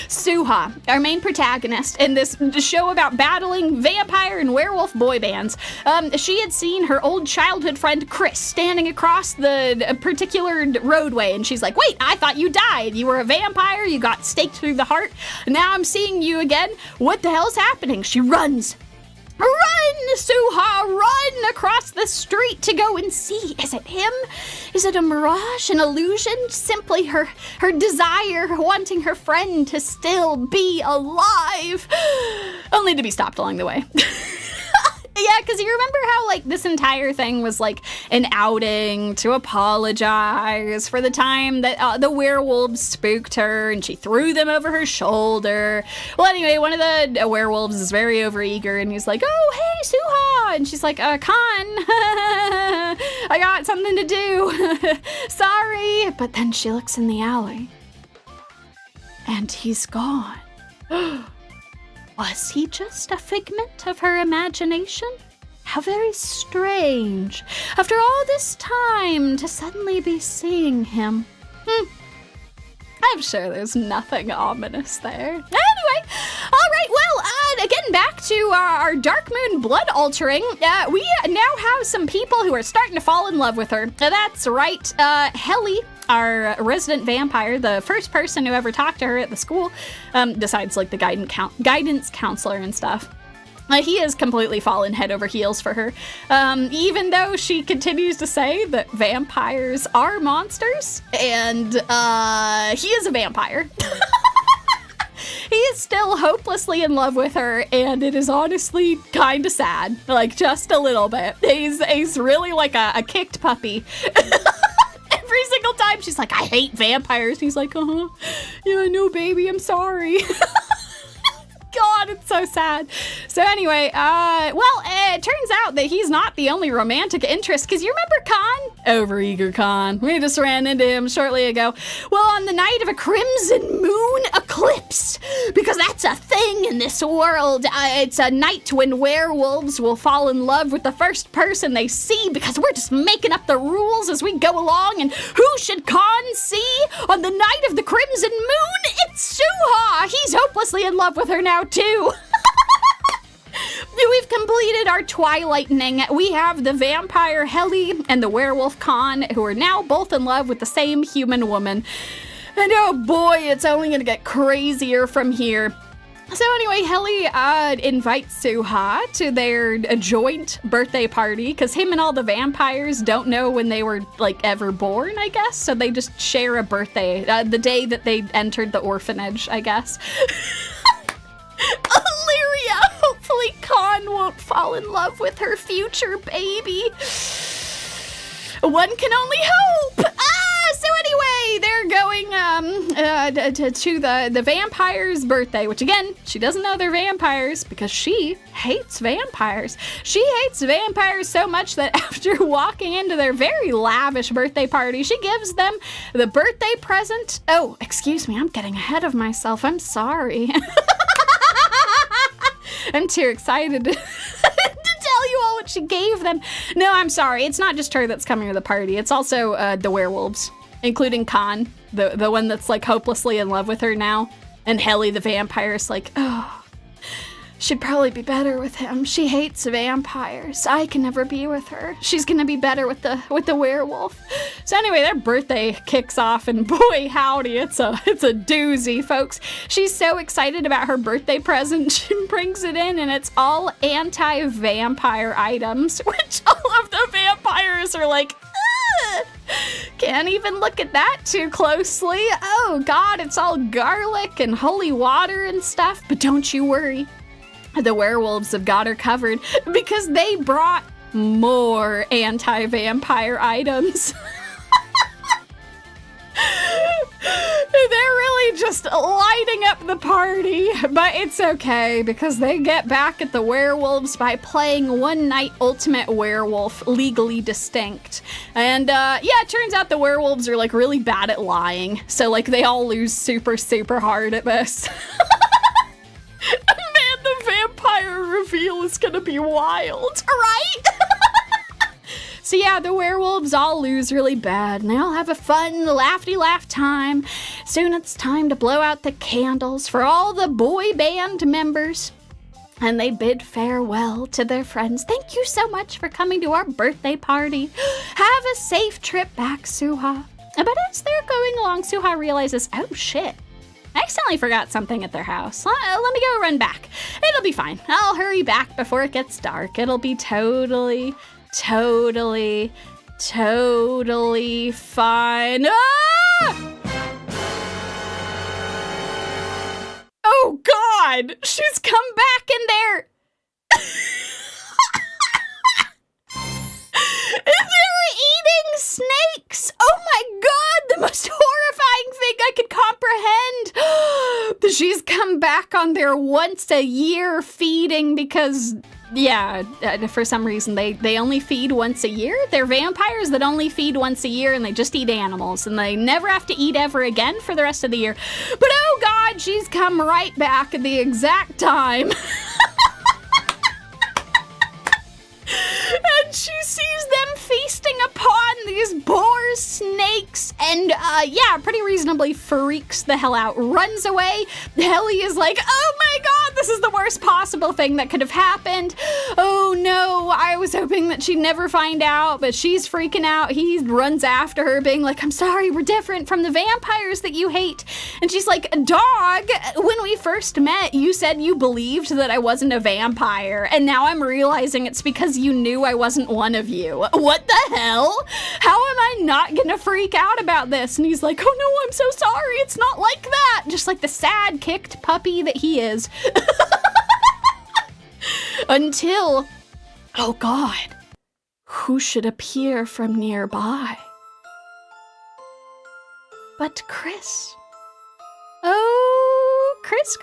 Suha, our main protagonist in this show about battling vampire and werewolf boy bands, she had seen her old childhood friend Chris standing across the particular roadway, and she's like, wait, I thought you died. You were a vampire, you got staked through the heart. Now I'm seeing you again. What the hell's happening? She runs. Run, Suha, run across the street to go and see. Is it him? Is it a mirage, an illusion? Simply her desire, wanting her friend to still be alive. Only to be stopped along the way. Yeah, because you remember how, like, this entire thing was, like, an outing to apologize for the time that the werewolves spooked her and she threw them over her shoulder. Well, anyway, one of the werewolves is very overeager and he's like, oh, hey, Suha! And she's like, Khan, I got something to do. Sorry. But then she looks in the alley and he's gone. Was he just a figment of her imagination? How very strange, after all this time, to suddenly be seeing him. I'm sure there's nothing ominous there. Anyway, all right, well, again, back to our Dark Moon blood altering. We now have some people who are starting to fall in love with her. That's right, Helly our resident vampire, the first person who ever talked to her at the school, besides like the guidance counselor and stuff. He has completely fallen head over heels for her, even though she continues to say that vampires are monsters, and he is a vampire. He is still hopelessly in love with her, and it is honestly kind of sad, like just a little bit. He's really like a kicked puppy. Every single time she's like, I hate vampires. He's like, yeah, no, baby, I'm sorry. God, it's so sad. So anyway, it turns out that he's not the only romantic interest, because you remember Khan? Overeager Khan. We just ran into him shortly ago. Well, on the night of a crimson moon eclipse, because that's a thing in this world, it's a night when werewolves will fall in love with the first person they see, because we're just making up the rules as we go along, and who should Khan see on the night of the crimson moon? It's Suha! He's hopelessly in love with her now, too. We've completed our twilightening. We have the vampire Heli and the werewolf Khan, who are now both in love with the same human woman. And oh boy, it's only gonna get crazier from here. So anyway, Heli invites Suha to their joint birthday party, because him and all the vampires don't know when they were, like, ever born, I guess. So they just share a birthday, the day that they entered the orphanage, I guess. Illyria! Hopefully Khan won't fall in love with her future baby. One can only hope! So anyway, they're going to the vampire's birthday, which again, she doesn't know they're vampires because she hates vampires. She hates vampires so much that after walking into their very lavish birthday party, she gives them the birthday present. Oh, excuse me, I'm getting ahead of myself. I'm sorry. I'm too excited to tell you all what she gave them. No, I'm sorry. It's not just her that's coming to the party. It's also the werewolves, including Khan, the one that's like hopelessly in love with her now. And Heli, the vampire, is like, oh, she'd probably be better with him. She hates vampires. I can never be with her. She's gonna be better with the werewolf. So anyway, their birthday kicks off, and boy howdy, it's a doozy, folks. She's so excited about her birthday present, she brings it in, and it's all anti-vampire items, which all of the vampires are like, ugh! Can't even look at that too closely. Oh God, it's all garlic and holy water and stuff. But don't you worry. The werewolves have got her covered because they brought more anti-vampire items. They're really just lighting up the party, but it's okay because they get back at the werewolves by playing One Night Ultimate Werewolf Legally Distinct. And it turns out the werewolves are like really bad at lying, so like they all lose super, super hard at this. Man, the vampire reveal is gonna be wild, right? So yeah, the werewolves all lose really bad, and they all have a fun, laughy-laugh time. Soon it's time to blow out the candles for all the boy band members. And they bid farewell to their friends. Thank you so much for coming to our birthday party. Have a safe trip back, Suha. But as they're going along, Suha realizes, oh shit, I accidentally forgot something at their house. Let me go run back. It'll be fine. I'll hurry back before it gets dark. It'll be totally fine. Ah! Oh God, she's come back in there. They're eating snakes. Oh my God, the most horrifying thing I could comprehend. She's come back on their once a year feeding because, yeah, for some reason they only feed once a year. They're vampires that only feed once a year, and they just eat animals, and they never have to eat ever again for the rest of the year. But oh God, she's come right back at the exact time. And she sees them feasting upon these boar snakes and, pretty reasonably freaks the hell out, runs away. Heli is like, oh my God, this is the worst possible thing that could have happened. Oh no, I was hoping that she'd never find out, but she's freaking out. He runs after her being like, I'm sorry, we're different from the vampires that you hate. And she's like, dog, when we first met, you said you believed that I wasn't a vampire. And now I'm realizing it's because you knew I wasn't one of you. What the hell? How am I not gonna freak out about this? And he's like, oh no, I'm so sorry. It's not like that. Just like the sad kicked puppy that he is. Until, oh God, who should appear from nearby? But Chris. Oh, Chris.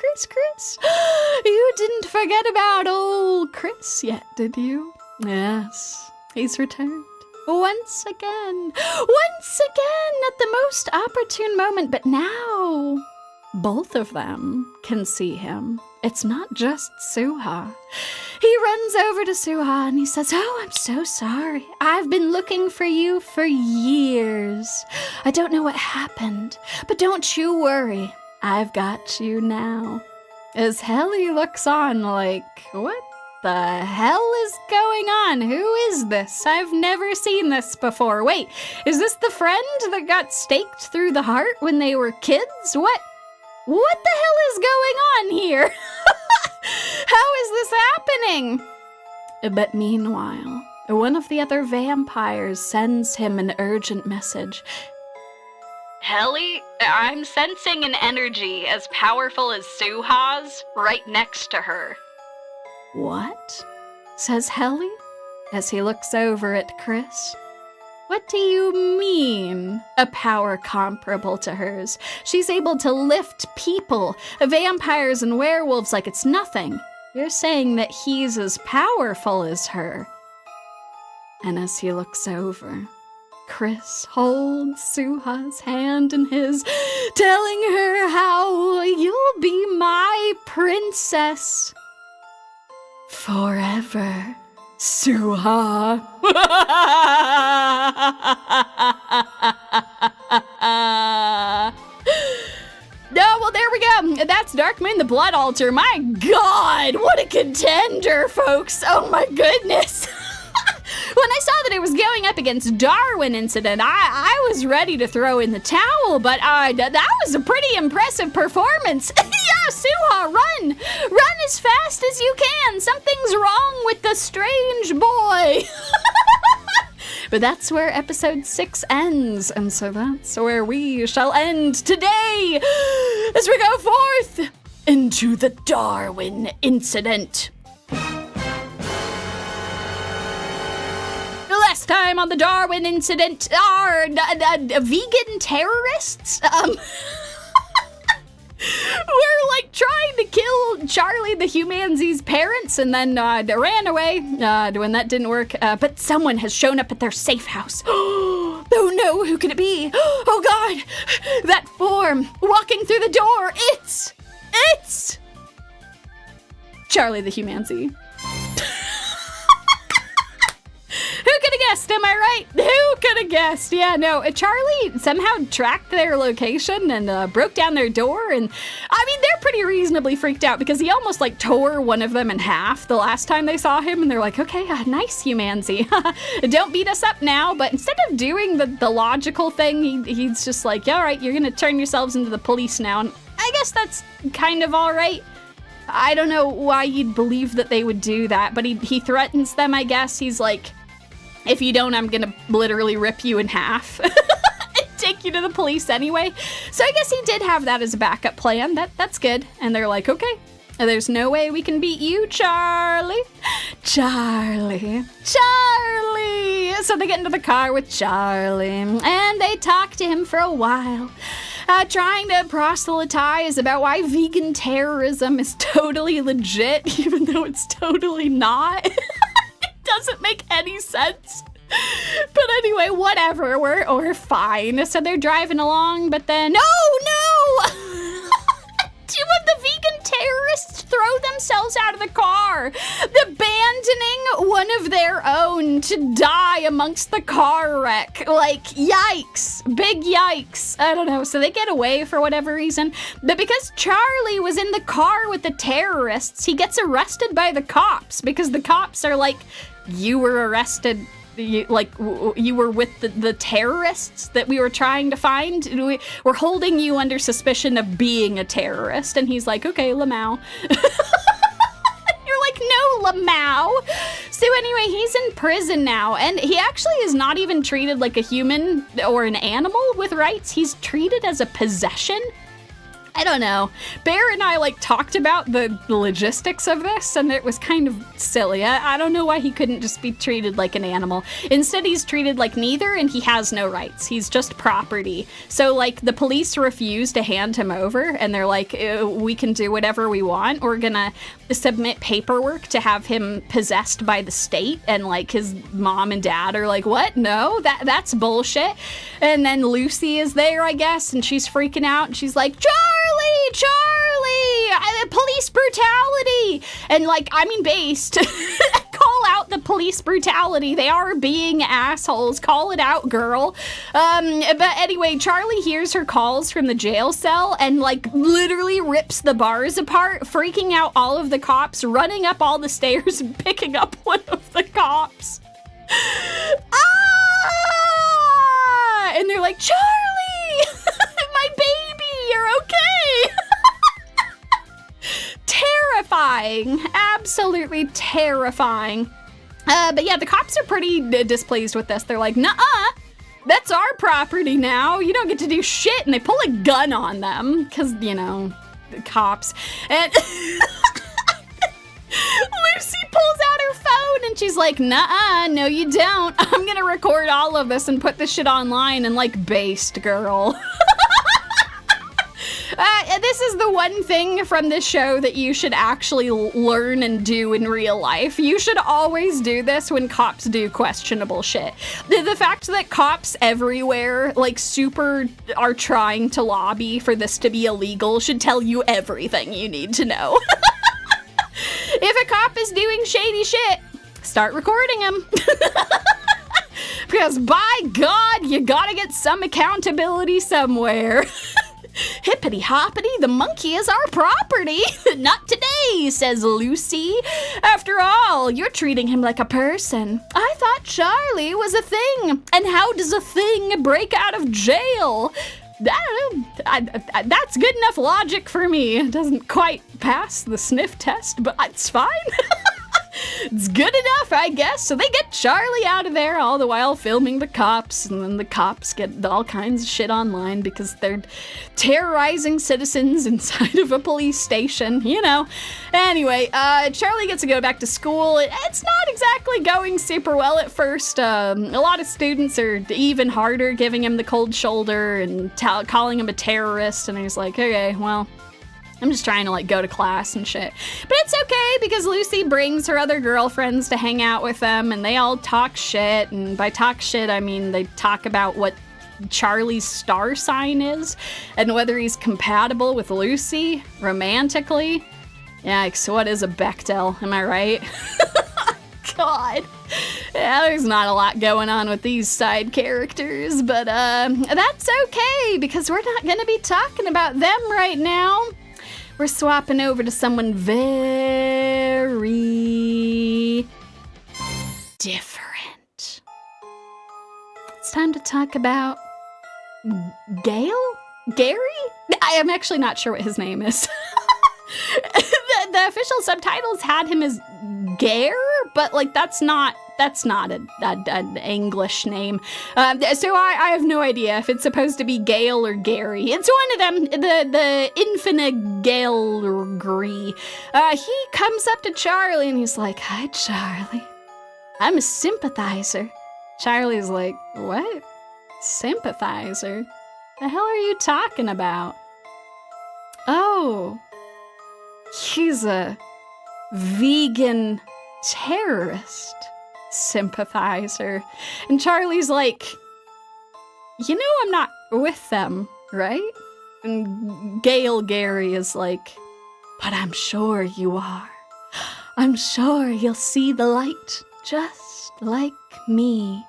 You didn't forget about old Chris yet, did you? Yes, he's returned. Once again at the most opportune moment, but now both of them can see him. It's not just Suha. He runs over to Suha and he says, oh, I'm so sorry. I've been looking for you for years. I don't know what happened, but don't you worry. I've got you now. As Helly looks on like, what the hell is going on? Who is this? I've never seen this before. Wait, is this the friend that got staked through the heart when they were kids? What the hell is going on here? How is this happening? But meanwhile, one of the other vampires sends him an urgent message. Helly, I'm sensing an energy as powerful as Suha's right next to her. What? Says Helly, as he looks over at Chris. What do you mean, a power comparable to hers? She's able to lift people, vampires and werewolves like it's nothing. You're saying that he's as powerful as her. And as he looks over, Chris holds Suha's hand in his, telling her how you'll be my princess forever. Suha. No, well, there we go. That's Dark Moon the Blood Altar. My God, what a contender, folks. Oh my goodness. When I saw that it was going up against Darwin Incident, I was ready to throw in the towel, but that was a pretty impressive performance. Yeah, Suha, run! Run as fast as you can! Something's wrong with the strange boy! But that's where episode 6 ends, and so that's where we shall end today as we go forth into the Darwin Incident. Last time on the Darwin Incident are vegan terrorists. We're like trying to kill Charlie the Humanzee's parents and then ran away when that didn't work. But someone has shown up at their safe house. Oh no, who could it be? Oh God, that form walking through the door. It's Charlie the Humanzee. Who could have guessed, am I right? Who could have guessed? Yeah, no, Charlie somehow tracked their location and broke down their door, and I mean, they're pretty reasonably freaked out because he almost like tore one of them in half the last time they saw him, and they're like, okay, nice, Humanzee. Don't beat us up now, but instead of doing the logical thing, he's just like, all right, you're gonna turn yourselves into the police now, and I guess that's kind of all right. I don't know why you'd believe that they would do that, but he threatens them, I guess. He's like, if you don't, I'm gonna literally rip you in half and take you to the police anyway. So I guess he did have that as a backup plan. That's good. And they're like, okay, there's no way we can beat you, Charlie. Charlie. So they get into the car with Charlie and they talk to him for a while. Trying to proselytize about why vegan terrorism is totally legit, even though it's totally not. Doesn't make any sense. But anyway, whatever, we're fine. So they're driving along, but then, no! Two of the vegan terrorists throw themselves out of the car, abandoning one of their own to die amongst the car wreck. Like, yikes. Big yikes. I don't know. So they get away for whatever reason. But because Charlie was in the car with the terrorists, he gets arrested by the cops because the cops are like, you were arrested. You were with the terrorists that we were trying to find. We're holding you under suspicion of being a terrorist. And he's like, okay, Lamau. You're like, no, Lamau. So anyway, he's in prison now. And he actually is not even treated like a human or an animal with rights. He's treated as a possession. I don't know. Bear and I talked about the logistics of this, and it was kind of silly. I don't know why he couldn't just be treated like an animal. Instead, he's treated like neither, and he has no rights. He's just property. So the police refuse to hand him over, and they're like, we can do whatever we want. We're gonna submit paperwork to have him possessed by the state, and his mom and dad are like, what? No, that's bullshit. And then Lucy is there, I guess, and she's freaking out, and she's like, Charlie, police brutality. And based, call out the police brutality. They are being assholes. Call it out, girl. But anyway, Charlie hears her calls from the jail cell and literally rips the bars apart, freaking out all of the cops, running up all the stairs and picking up one of the cops. Ah! And they're like, Charlie, my baby, you're okay. Terrifying. Absolutely terrifying. But yeah, the cops are pretty displeased with this. They're like, nuh-uh, that's our property now. You don't get to do shit. And they pull a gun on them because, the cops. And Lucy pulls out her phone and she's like, nuh-uh, no you don't. I'm gonna record all of this and put this shit online and based, girl. This is the one thing from this show that you should actually learn and do in real life. You should always do this when cops do questionable shit. The fact that cops everywhere, super are trying to lobby for this to be illegal should tell you everything you need to know. If a cop is doing shady shit, start recording him. Because by God, you gotta get some accountability somewhere. Hippity hoppity, the monkey is our property. Not today, says Lucy. After all, you're treating him like a person. I thought Charlie was a thing. And how does a thing break out of jail? I don't know. That's good enough logic for me. It doesn't quite pass the sniff test, but it's fine. It's good enough, I guess. So they get Charlie out of there, all the while filming the cops, and then the cops get all kinds of shit online because they're terrorizing citizens inside of a police station, Anyway, Charlie gets to go back to school. It's not exactly going super well at first. A lot of students are even harder, giving him the cold shoulder and calling him a terrorist, and he's like, okay, well, I'm just trying to go to class and shit. But it's okay because Lucy brings her other girlfriends to hang out with them and they all talk shit. And by talk shit, I mean they talk about what Charlie's star sign is and whether he's compatible with Lucy romantically. Yeah, so what is a Bechdel? Am I right? God. Yeah, there's not a lot going on with these side characters, but that's okay because we're not going to be talking about them right now. We're swapping over to someone very different. It's time to talk about Gary? I am actually not sure what his name is. the official subtitles had him as Gare, but that's not an English name. So I have no idea if it's supposed to be Gale or Gary. It's one of them, the infinite Galery. He comes up to Charlie and he's like, hi, Charlie. I'm a sympathizer. Charlie's like, what? Sympathizer? The hell are you talking about? Oh, he's a vegan terrorist sympathizer. And Charlie's like, I'm not with them, right? And Gary is like, but I'm sure you are. I'm sure you'll see the light, just like me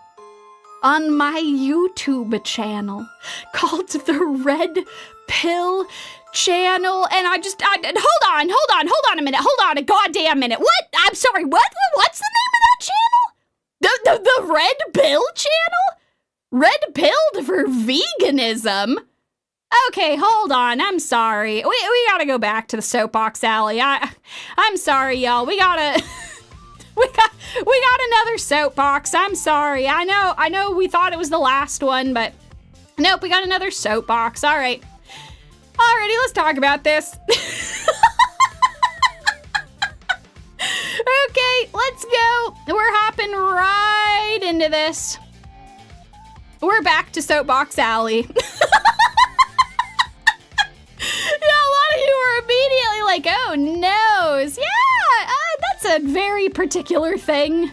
on my YouTube channel called the Red Pill Channel, and hold on a minute, hold on a goddamn minute. What? I'm sorry, what's the name of that channel? The Red Pill Channel? Red pilled for veganism? Okay, hold on, I'm sorry. We gotta go back to the soapbox alley. I'm sorry, y'all. We got another soapbox. I'm sorry. I know we thought it was the last one, but nope, we got another soapbox. All right. Alrighty, let's talk about this. Okay, let's go. We're hopping right into this. We're back to Soapbox Alley. Yeah, a lot of you were immediately like, oh, noes. Yeah, that's a very particular thing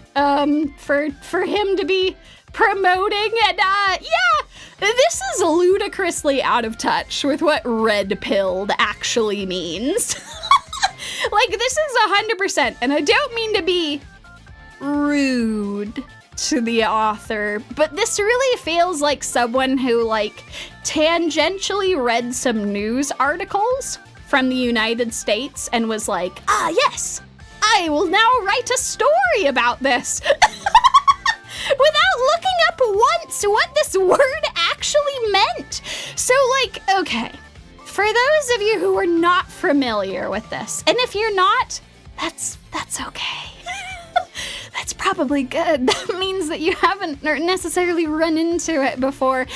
for him to be promoting. And yeah, this is ludicrously out of touch with what red-pilled actually means. Like, this is 100%, and I don't mean to be rude to the author, but this really feels like someone who, like, tangentially read some news articles from the United States and was like, yes, I will now write a story about this. Without looking up once what this word actually meant. So, like, okay, for those of you who are not familiar with this, and if you're not, that's okay. That's probably good. That means that you haven't necessarily run into it before.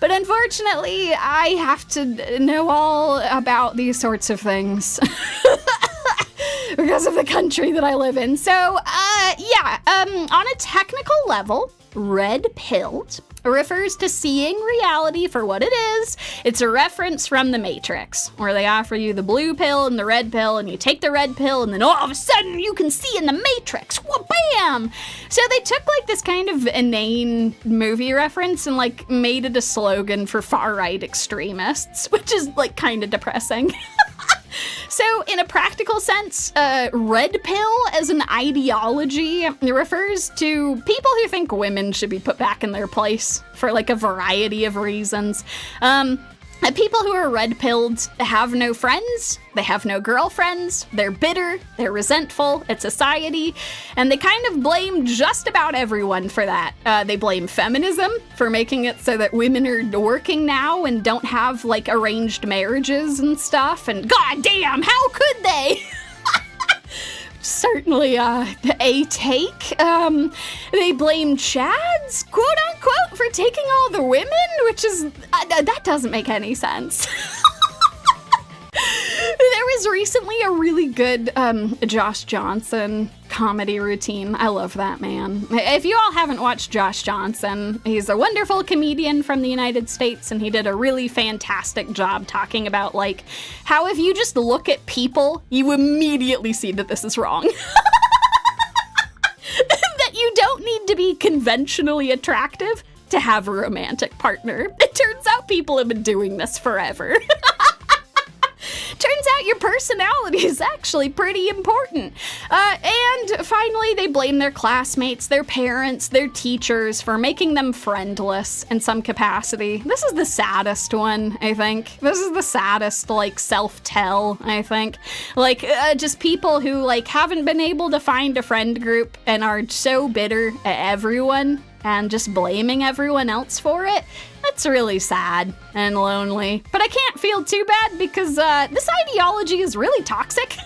But unfortunately, I have to know all about these sorts of things. Because of the country that I live in. So, on a technical level, red-pilled refers to seeing reality for what it is. It's a reference from The Matrix, where they offer you the blue pill and the red pill, and you take the red pill, and then all of a sudden you can see in the Matrix. Bam! So they took, like, this kind of inane movie reference and, like, made it a slogan for far-right extremists, which is, like, kind of depressing. So, in a practical sense, red pill as an ideology refers to people who think women should be put back in their place for, like, a variety of reasons. People who are red-pilled have no friends, they have no girlfriends, they're bitter, they're resentful at society, and they kind of blame just about everyone for that. They blame feminism for making it so that women are working now and don't have, like, arranged marriages and stuff, and goddamn, how could they? Certainly a take. They blame Chads, quote unquote, for taking all the women, which is, that doesn't make any sense. There was recently a really good Josh Johnson comedy routine. I love that man. If you all haven't watched Josh Johnson, he's a wonderful comedian from the United States, and he did a really fantastic job talking about, like, how if you just look at people, you immediately see that this is wrong. That you don't need to be conventionally attractive to have a romantic partner. It turns out people have been doing this forever. Turns out your personality is actually pretty important. And finally, they blame their classmates, their parents, their teachers for making them friendless in some capacity. This is the saddest one, I think. This is the saddest, like, self-tell, I think. Like, just people who, like, haven't been able to find a friend group and are so bitter at everyone and just blaming everyone else for it. That's really sad and lonely. But I can't feel too bad because this ideology is really toxic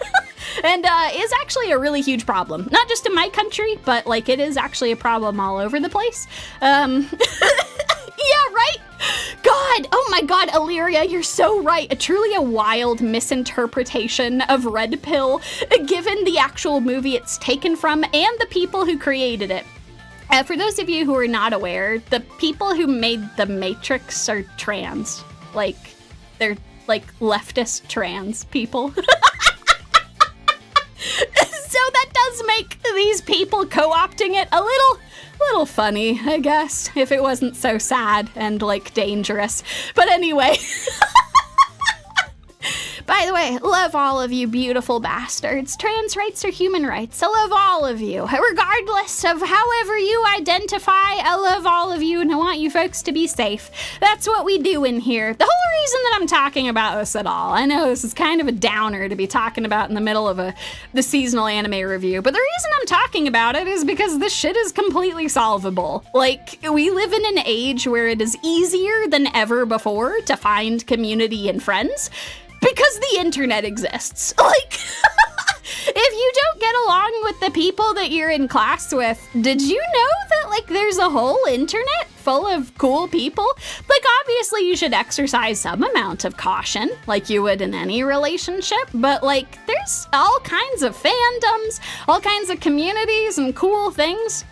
and is actually a really huge problem. Not just in my country, but, like, it is actually a problem all over the place. Yeah, right? God, oh my God, Illyria, you're so right. Truly a wild misinterpretation of Red Pill, given the actual movie it's taken from and the people who created it. For those of you who are not aware, the people who made The Matrix are trans. Like, they're, like, leftist trans people. So that does make these people co-opting it a little funny, I guess, if it wasn't so sad and, like, dangerous. But anyway. By the way, love all of you beautiful bastards. Trans rights are human rights. I love all of you. Regardless of however you identify, I love all of you and I want you folks to be safe. That's what we do in here. The whole reason that I'm talking about this at all, I know this is kind of a downer to be talking about in the middle of the seasonal anime review, but the reason I'm talking about it is because this shit is completely solvable. Like, we live in an age where it is easier than ever before to find community and friends because the internet exists. Like, if you don't get along with the people that you're in class with, did you know that, like, there's a whole internet full of cool people? Like, obviously you should exercise some amount of caution, like you would in any relationship, but, like, there's all kinds of fandoms, all kinds of communities and cool things.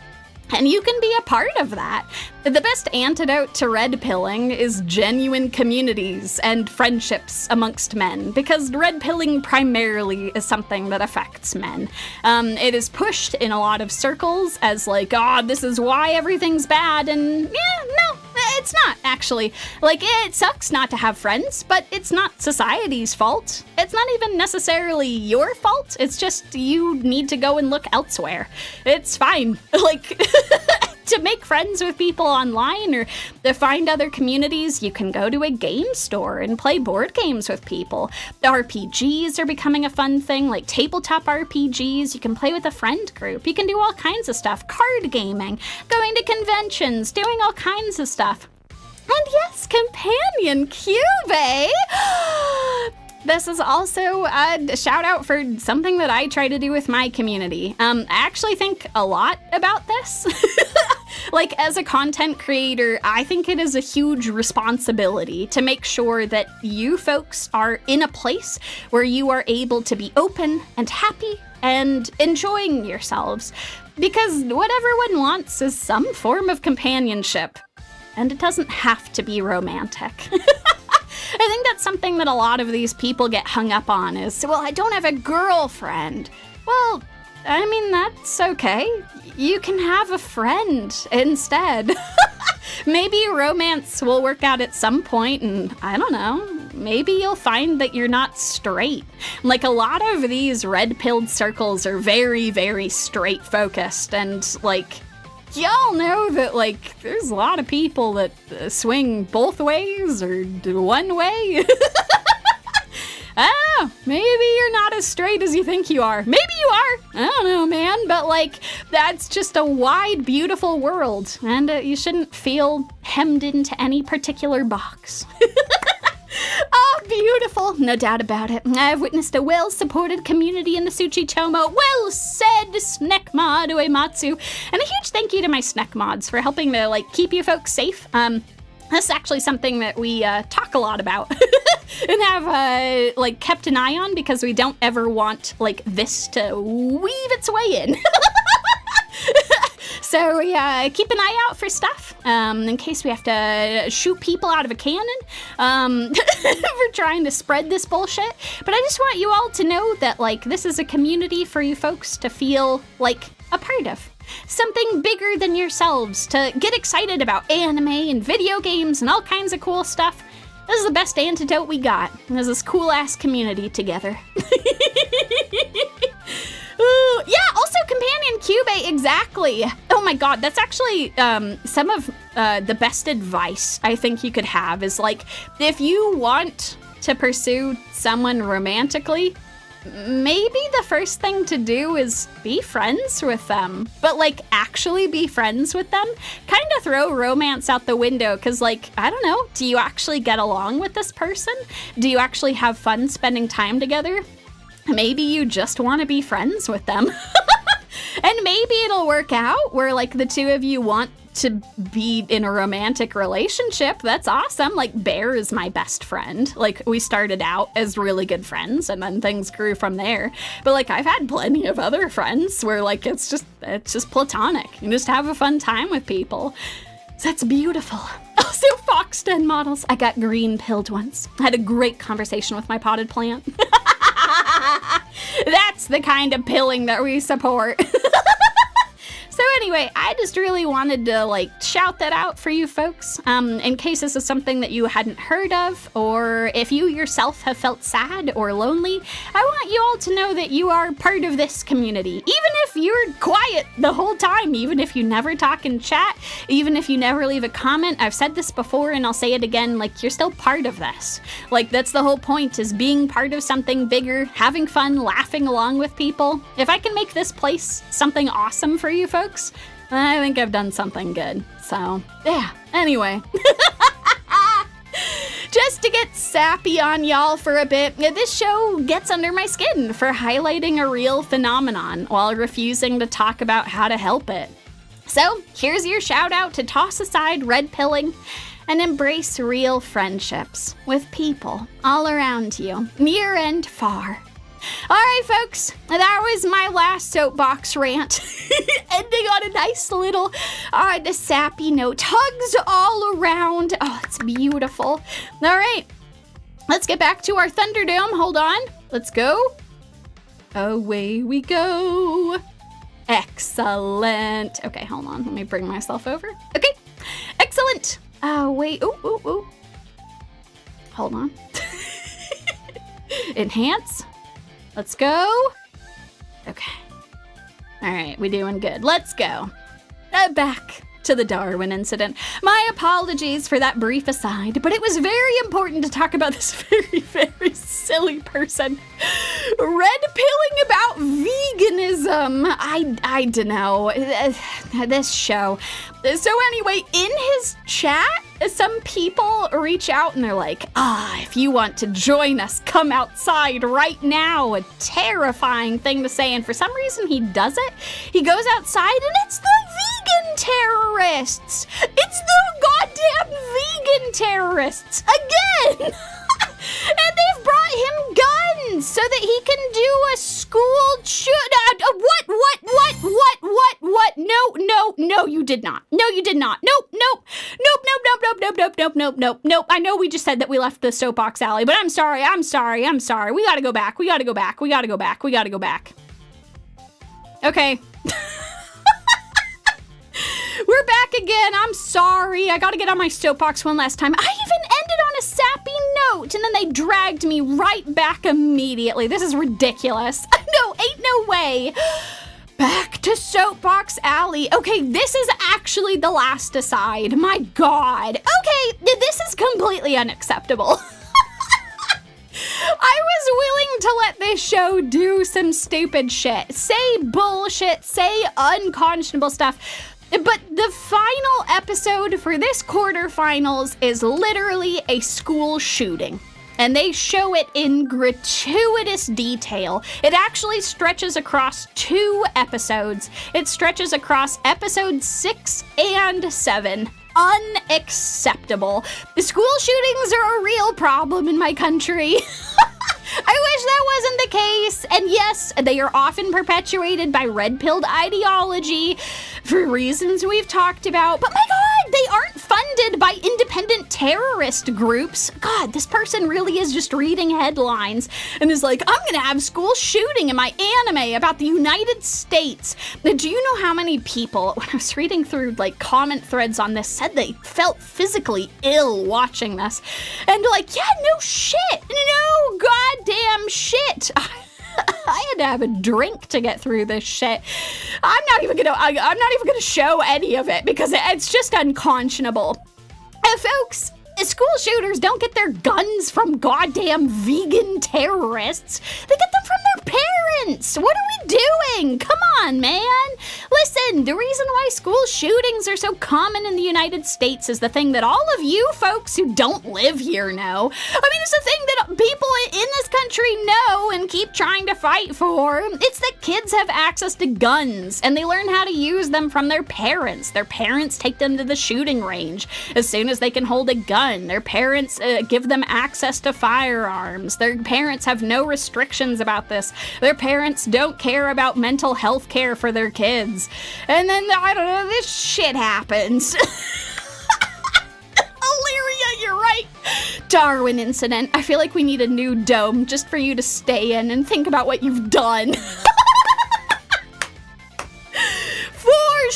And you can be a part of that. The best antidote to red pilling is genuine communities and friendships amongst men, because red pilling primarily is something that affects men. It is pushed in a lot of circles as like, oh, this is why everything's bad, and yeah, no, it's not actually. Like, it sucks not to have friends, but it's not society's fault. It's not even necessarily your fault. It's just you need to go and look elsewhere. It's fine. Like, to make friends with people online or to find other communities, you can go to a game store and play board games with people. The RPGs are becoming a fun thing, like tabletop RPGs. You can play with a friend group. You can do all kinds of stuff. Card gaming, going to conventions, doing all kinds of stuff. And yes, Companion Cube! This is also a shout out for something that I try to do with my community. I actually think a lot about this. Like, as a content creator, I think it is a huge responsibility to make sure that you folks are in a place where you are able to be open and happy and enjoying yourselves. Because what everyone wants is some form of companionship. And it doesn't have to be romantic. I think that's something that a lot of these people get hung up on is, well, I don't have a girlfriend. Well, I mean, that's okay. You can have a friend instead. Maybe romance will work out at some point, and I don't know, maybe you'll find that you're not straight. Like, a lot of these red-pilled circles are very, very straight-focused, and, like, y'all know that, like, there's a lot of people that swing both ways or one way. Oh, maybe you're not as straight as you think you are. Maybe you are. I don't know, man. But, like, that's just a wide, beautiful world. And you shouldn't feel hemmed into any particular box. Oh, beautiful. No doubt about it. I've witnessed a well-supported community in the Tsuchitomo. Well said, Snackmod Uematsu. And a huge thank you to my Snack mods for helping to, like, keep you folks safe. That's actually something that we talk a lot about and have, like, kept an eye on because we don't ever want, like, this to weave its way in. So yeah, keep an eye out for stuff in case we have to shoot people out of a cannon for trying to spread this bullshit. But I just want you all to know that, like, this is a community for you folks to feel like a part of. Something bigger than yourselves, to get excited about anime and video games and all kinds of cool stuff. This is the best antidote we got. There's this cool-ass community together. Yeah, also Companion Cube, exactly. Oh my god, that's actually some of the best advice I think you could have is, like, if you want to pursue someone romantically, maybe the first thing to do is be friends with them. But, like, actually be friends with them. Kind of throw romance out the window, because, like, I don't know, do you actually get along with this person? Do you actually have fun spending time together? Maybe you just want to be friends with them. And maybe it'll work out where, like, the two of you want to be in a romantic relationship. That's awesome. Like, Bear is my best friend. Like, we started out as really good friends and then things grew from there. But, like, I've had plenty of other friends where, like, it's just platonic. You just have a fun time with people. So that's beautiful. Also, Fox Den models. I got green pilled once. I had a great conversation with my potted plant. That's the kind of pilling that we support. So So anyway, I just really wanted to like shout that out for you folks, in case this is something that you hadn't heard of, or if you yourself have felt sad or lonely. I want you all to know that you are part of this community, even if you're quiet the whole time, even if you never talk in chat, even if you never leave a comment. I've said this before and I'll say it again, like, you're still part of this. Like, that's the whole point, is being part of something bigger, having fun, laughing along with people. If I can make this place something awesome for you folks, I think I've done something good. So, yeah, anyway. Just to get sappy on y'all for a bit, this show gets under my skin for highlighting a real phenomenon while refusing to talk about how to help it. So, here's your shout out to toss aside red pilling and embrace real friendships with people all around you, near and far. Alright folks, that was my last soapbox rant, ending on a nice little sappy note. Hugs all around. Oh, it's beautiful. Alright, let's get back to our Thunderdome. Hold on, let's go. Away we go. Excellent. Okay, hold on, let me bring myself over. Okay, excellent. Oh, wait, ooh. Hold on. Enhance. Let's go. Okay. All right, we're doing good. Let's go. Back to the Darwin incident. My apologies for that brief aside, but it was very important to talk about this very, very silly person red pilling about veganism. I don't know. This show. So anyway, in his chat, some people reach out and they're like, if you want to join us, come outside right now. A terrifying thing to say. And for some reason he does it. He goes outside and it's the vegan terrorists. It's the goddamn vegan terrorists again. And they've brought him guns so that he can do a school what? No, you did not. No, you did not. Nope. I know we just said that we left the soapbox alley, but I'm sorry. We gotta go back. Okay. We're back again. I'm sorry. I gotta get on my soapbox one last time. I even ended on a sappy note, and then they dragged me right back immediately. This is ridiculous. No, ain't no way. Back to Soapbox Alley. Okay, this is actually the last aside. My God. Okay, this is completely unacceptable. I was willing to let this show do some stupid shit, say bullshit, say unconscionable stuff. But the final episode for this quarterfinals is literally a school shooting. And they show it in gratuitous detail. It actually stretches across 2 episodes. It stretches across episodes 6 and 7. Unacceptable. School shootings are a real problem in my country. I wish that wasn't the case. And yes, they are often perpetuated by red-pilled ideology for reasons we've talked about. But my God, they aren't funded by independent terrorist groups. God, this person really is just reading headlines and is like, I'm gonna have school shooting in my anime about the United States. Now, do you know how many people, when I was reading through like comment threads on this, said they felt physically ill watching this? And like, yeah, no shit. No goddamn shit. I had to have a drink to get through this shit. I'm not even gonna show any of it because it's just unconscionable. Folks, school shooters don't get their guns from goddamn vegan terrorists. They get them from their parents. What are we doing? Come on, man. Listen, the reason why school shootings are so common in the United States is the thing that all of you folks who don't live here know. I mean, it's the thing that people in this country know and keep trying to fight for. It's that kids have access to guns and they learn how to use them from their parents. Their parents take them to the shooting range as soon as they can hold a gun. Their parents give them access to firearms. Their parents have no restrictions about this. Their parents don't care about mental health care for their kids. And then, I don't know, this shit happens. Illyria, you're right. Darwin incident. I feel like we need a new dome just for you to stay in and think about what you've done. For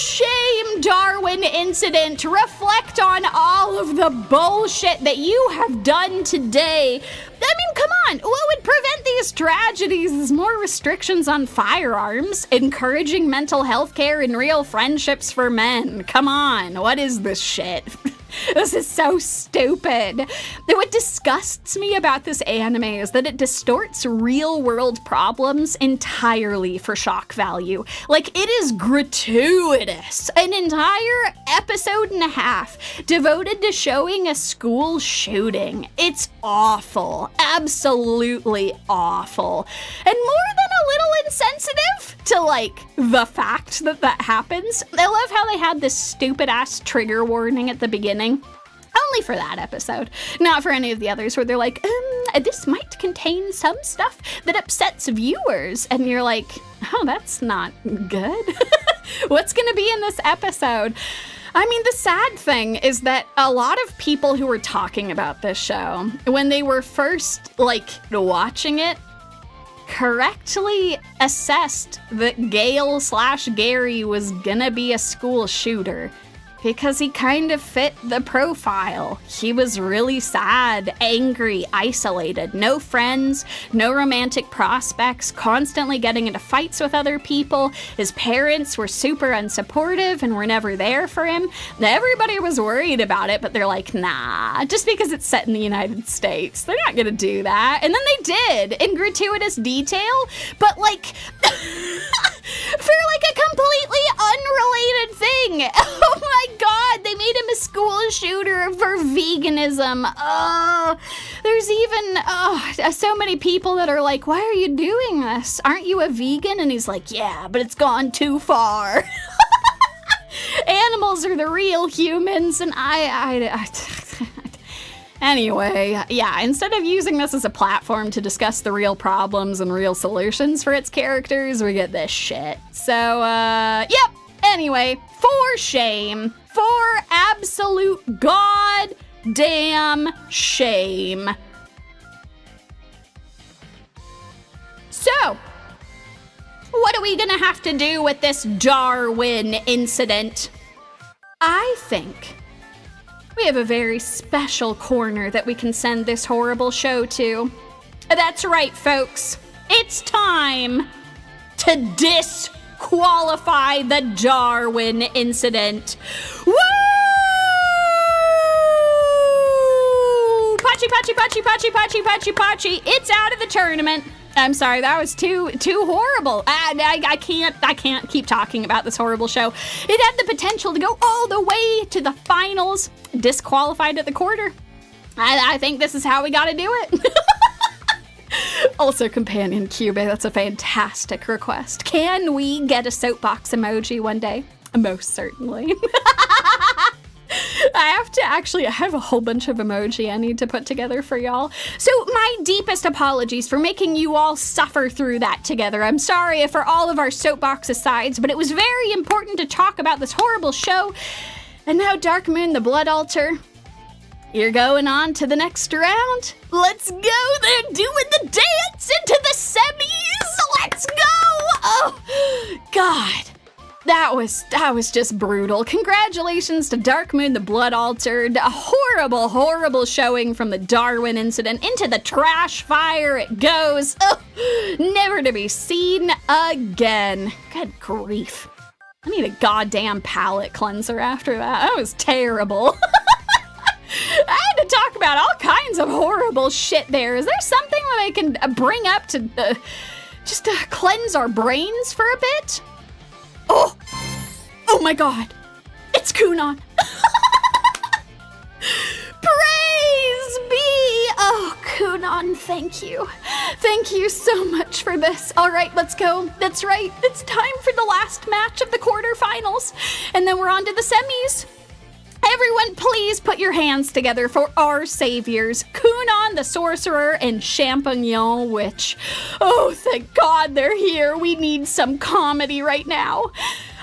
Darwin incident. Reflect on all of the bullshit that you have done today. I mean, come on, what would prevent these tragedies is more restrictions on firearms, encouraging mental health care and real friendships for men. Come on, what is this shit? This is so stupid. What disgusts me about this anime is that it distorts real-world problems entirely for shock value. Like, it is gratuitous. An entire episode and a half devoted to showing a school shooting. It's awful. Absolutely awful. And more than a little insensitive to, like, the fact that that happens. I love how they had this stupid-ass trigger warning at the beginning. Only for that episode, not for any of the others where they're like, this might contain some stuff that upsets viewers. And you're like, oh, that's not good. What's gonna be in this episode? I mean, the sad thing is that a lot of people who were talking about this show, when they were first, like, watching it, correctly assessed that Gale/Gary was gonna be a school shooter. Because he kind of fit the profile. He was really sad, angry, isolated, no friends, no romantic prospects, constantly getting into fights with other people. His parents were super unsupportive and were never there for him. Everybody was worried about it, but they're like, nah, just because it's set in the United States, they're not gonna do that. And then they did, in gratuitous detail, but like, for like a completely unrelated thing. Oh my God, they made him a school shooter for veganism. Oh, there's even so many people that are like, why are you doing this? Aren't you a vegan? And he's like, yeah, but it's gone too far. Animals are the real humans, and Anyway, yeah, instead of using this as a platform to discuss the real problems and real solutions for its characters, we get this shit. So, yep. Anyway, for shame. For absolute goddamn shame. So, what are we gonna have to do with this Darwin incident? I think we have a very special corner that we can send this horrible show to. That's right, folks. It's time to disqualify the Darwin incident. Woo! Pachi, pachi, pachi, pachi, pachi, pachi, pachi. It's out of the tournament. I'm sorry, that was too horrible. I can't keep talking about this horrible show. It had the potential to go all the way to the finals, disqualified at the quarter. I think this is how we gotta do it. Also, Companion Cube, that's a fantastic request. Can we get a soapbox emoji one day? Most certainly. I have a whole bunch of emoji I need to put together for y'all. So my deepest apologies for making you all suffer through that together. I'm sorry for all of our soapbox asides, but it was very important to talk about this horrible show. And now, Dark Moon, the Blood Altar, you're going on to the next round. Let's go. They're doing the dance into the semis. Let's go. Oh, God. That was just brutal. Congratulations to Dark Moon, the Blood Altered. A horrible, horrible showing from the Darwin incident. Into the trash fire it goes. Ugh, never to be seen again. Good grief. I need a goddamn palate cleanser after that. That was terrible. I had to talk about all kinds of horrible shit there. Is there something that I can bring up to just to cleanse our brains for a bit? Oh my God, it's Kunon. Praise be. Oh, Kunon, thank you. Thank you so much for this. All right, let's go. That's right. It's time for the last match of the quarterfinals. And then we're on to the semis. Everyone, please put your hands together for our saviors, Kunon the Sorcerer and Champignon Witch. Oh, thank God they're here. We need some comedy right now.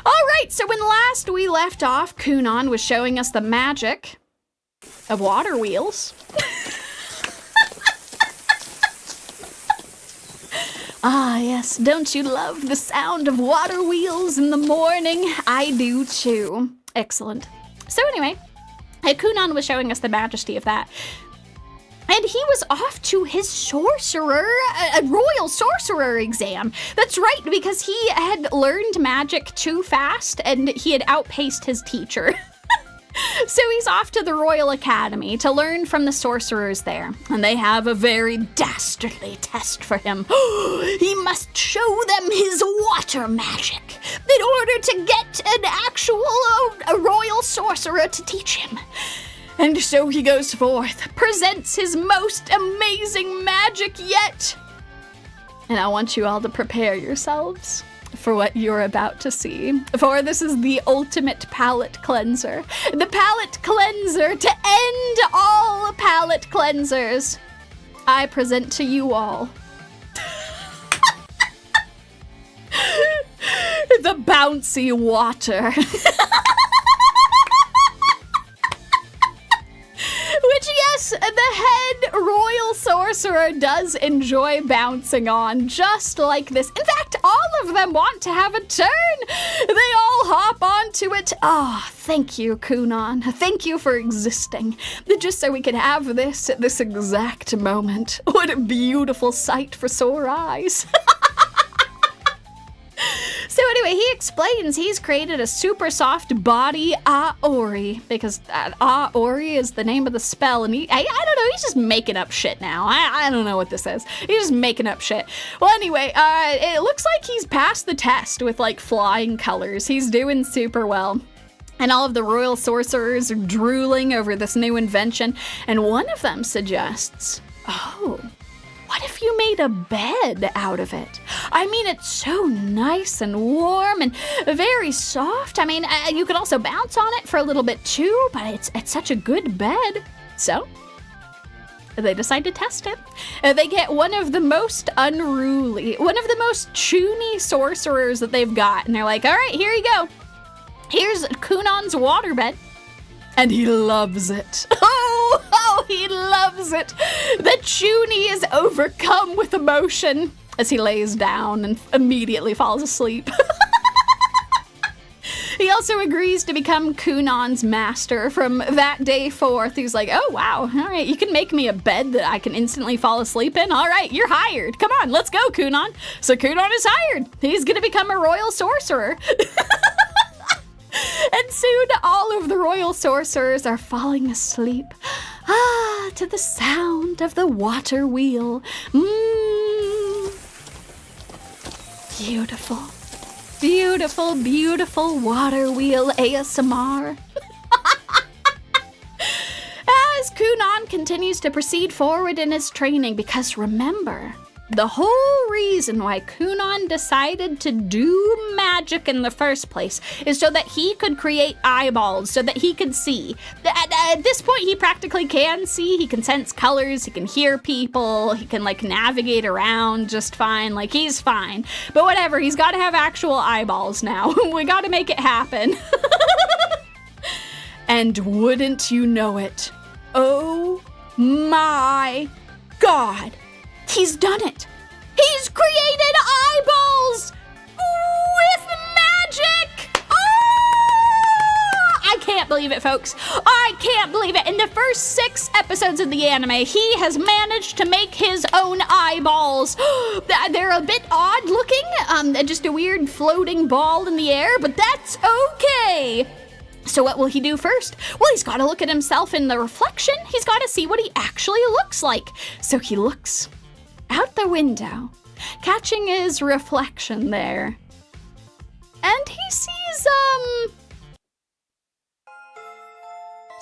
All right, so when last we left off, Kunon was showing us the magic of water wheels. Ah, yes, don't you love the sound of water wheels in the morning? I do too. Excellent. So anyway, Kunon was showing us the majesty of that. And he was off to his sorcerer, a royal sorcerer exam. That's right, because he had learned magic too fast and he had outpaced his teacher. So he's off to the Royal Academy to learn from the sorcerers there. And they have a very dastardly test for him. He must show them his water magic in order to get an actual royal sorcerer to teach him. And so he goes forth, presents his most amazing magic yet. And I want you all to prepare yourselves for what you're about to see. For this is the ultimate palate cleanser. The palate cleanser to end all palate cleansers. I present to you all the bouncy water. Which, yes, the head royal sorcerer does enjoy bouncing on, just like this. In fact, all of them want to have a turn. They all hop onto it. Ah, thank you, Kunon. Thank you for existing. Just so we could have this at this exact moment. What a beautiful sight for sore eyes. So anyway, he explains he's created a super soft body Aori, because Aori is the name of the spell, and I don't know, he's just making up shit now. I don't know what this is. He's just making up shit. Well, anyway, it looks like he's passed the test with, like, flying colors. He's doing super well. And all of the royal sorcerers are drooling over this new invention, and one of them suggests, what if you made a bed out of it? I mean, it's so nice and warm and very soft. I mean, you could also bounce on it for a little bit too, but it's such a good bed. So they decide to test it. They get one of the most unruly, one of the most choony sorcerers that they've got. And they're like, all right, here you go. Here's Kunon's waterbed. And he loves it. Oh, he loves it. The Chuny is overcome with emotion as he lays down and immediately falls asleep. He also agrees to become Kunon's master from that day forth. He's like, oh, wow. All right, you can make me a bed that I can instantly fall asleep in. All right, you're hired. Come on, let's go, Kunon. So Kunon is hired. He's going to become a royal sorcerer. And soon all of the royal sorcerers are falling asleep. To the sound of the water wheel. Beautiful. Beautiful, beautiful water wheel ASMR. As Kunon continues to proceed forward in his training, because remember, the whole reason why Kunon decided to do magic in the first place is so that he could create eyeballs, so that he could see. At this point, he practically can see. He can sense colors. He can hear people. He can, like, navigate around just fine. Like, he's fine. But whatever, he's got to have actual eyeballs now. We got to make it happen. And wouldn't you know it? Oh my God. He's done it! He's created eyeballs! With magic! I can't believe it, folks. I can't believe it. In the first 6 episodes of the anime, he has managed to make his own eyeballs. They're a bit odd looking, just a weird floating ball in the air, but that's okay. So what will he do first? Well, he's got to look at himself in the reflection. He's got to see what he actually looks like. So he looks out the window, catching his reflection there. And he sees,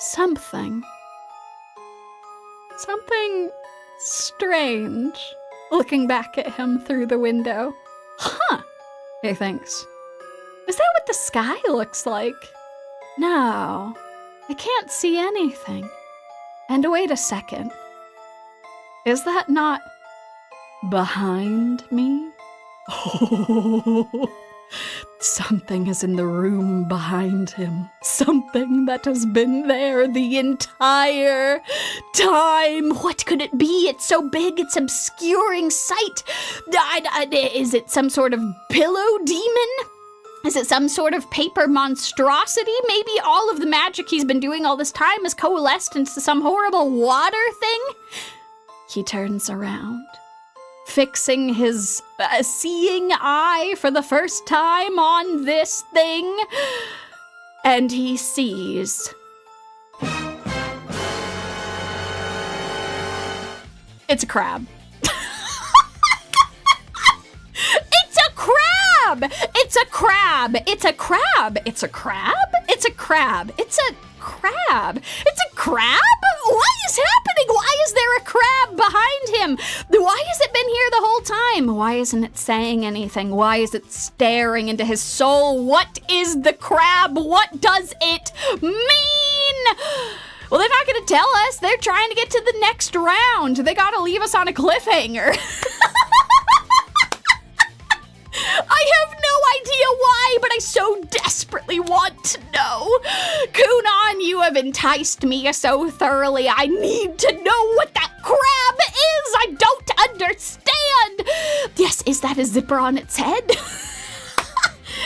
something strange looking back at him through the window. Huh, he thinks. Is that what the sky looks like? No, I can't see anything. And wait a second. Is that not behind me? Oh, something is in the room behind him. Something that has been there the entire time. What could it be? It's so big, it's obscuring sight. Is it some sort of pillow demon? Is it some sort of paper monstrosity? Maybe all of the magic he's been doing all this time has coalesced into some horrible water thing? He turns around, fixing his seeing eye for the first time on this thing, and he sees... It's a crab. It's a crab! It's a crab! It's a crab! It's a crab! It's a crab! It's a crab! It's a crab? What is happening? Why is there a crab behind him? Why has it been here the whole time? Why isn't it saying anything? Why is it staring into his soul? What is the crab? What does it mean? Well, they're not going to tell us. They're trying to get to the next round. They got to leave us on a cliffhanger. I have no idea why, but I so desperately want to know. Kunon, you have enticed me so thoroughly. I need to know what that crab is. I don't understand. Yes, is that a zipper on its head?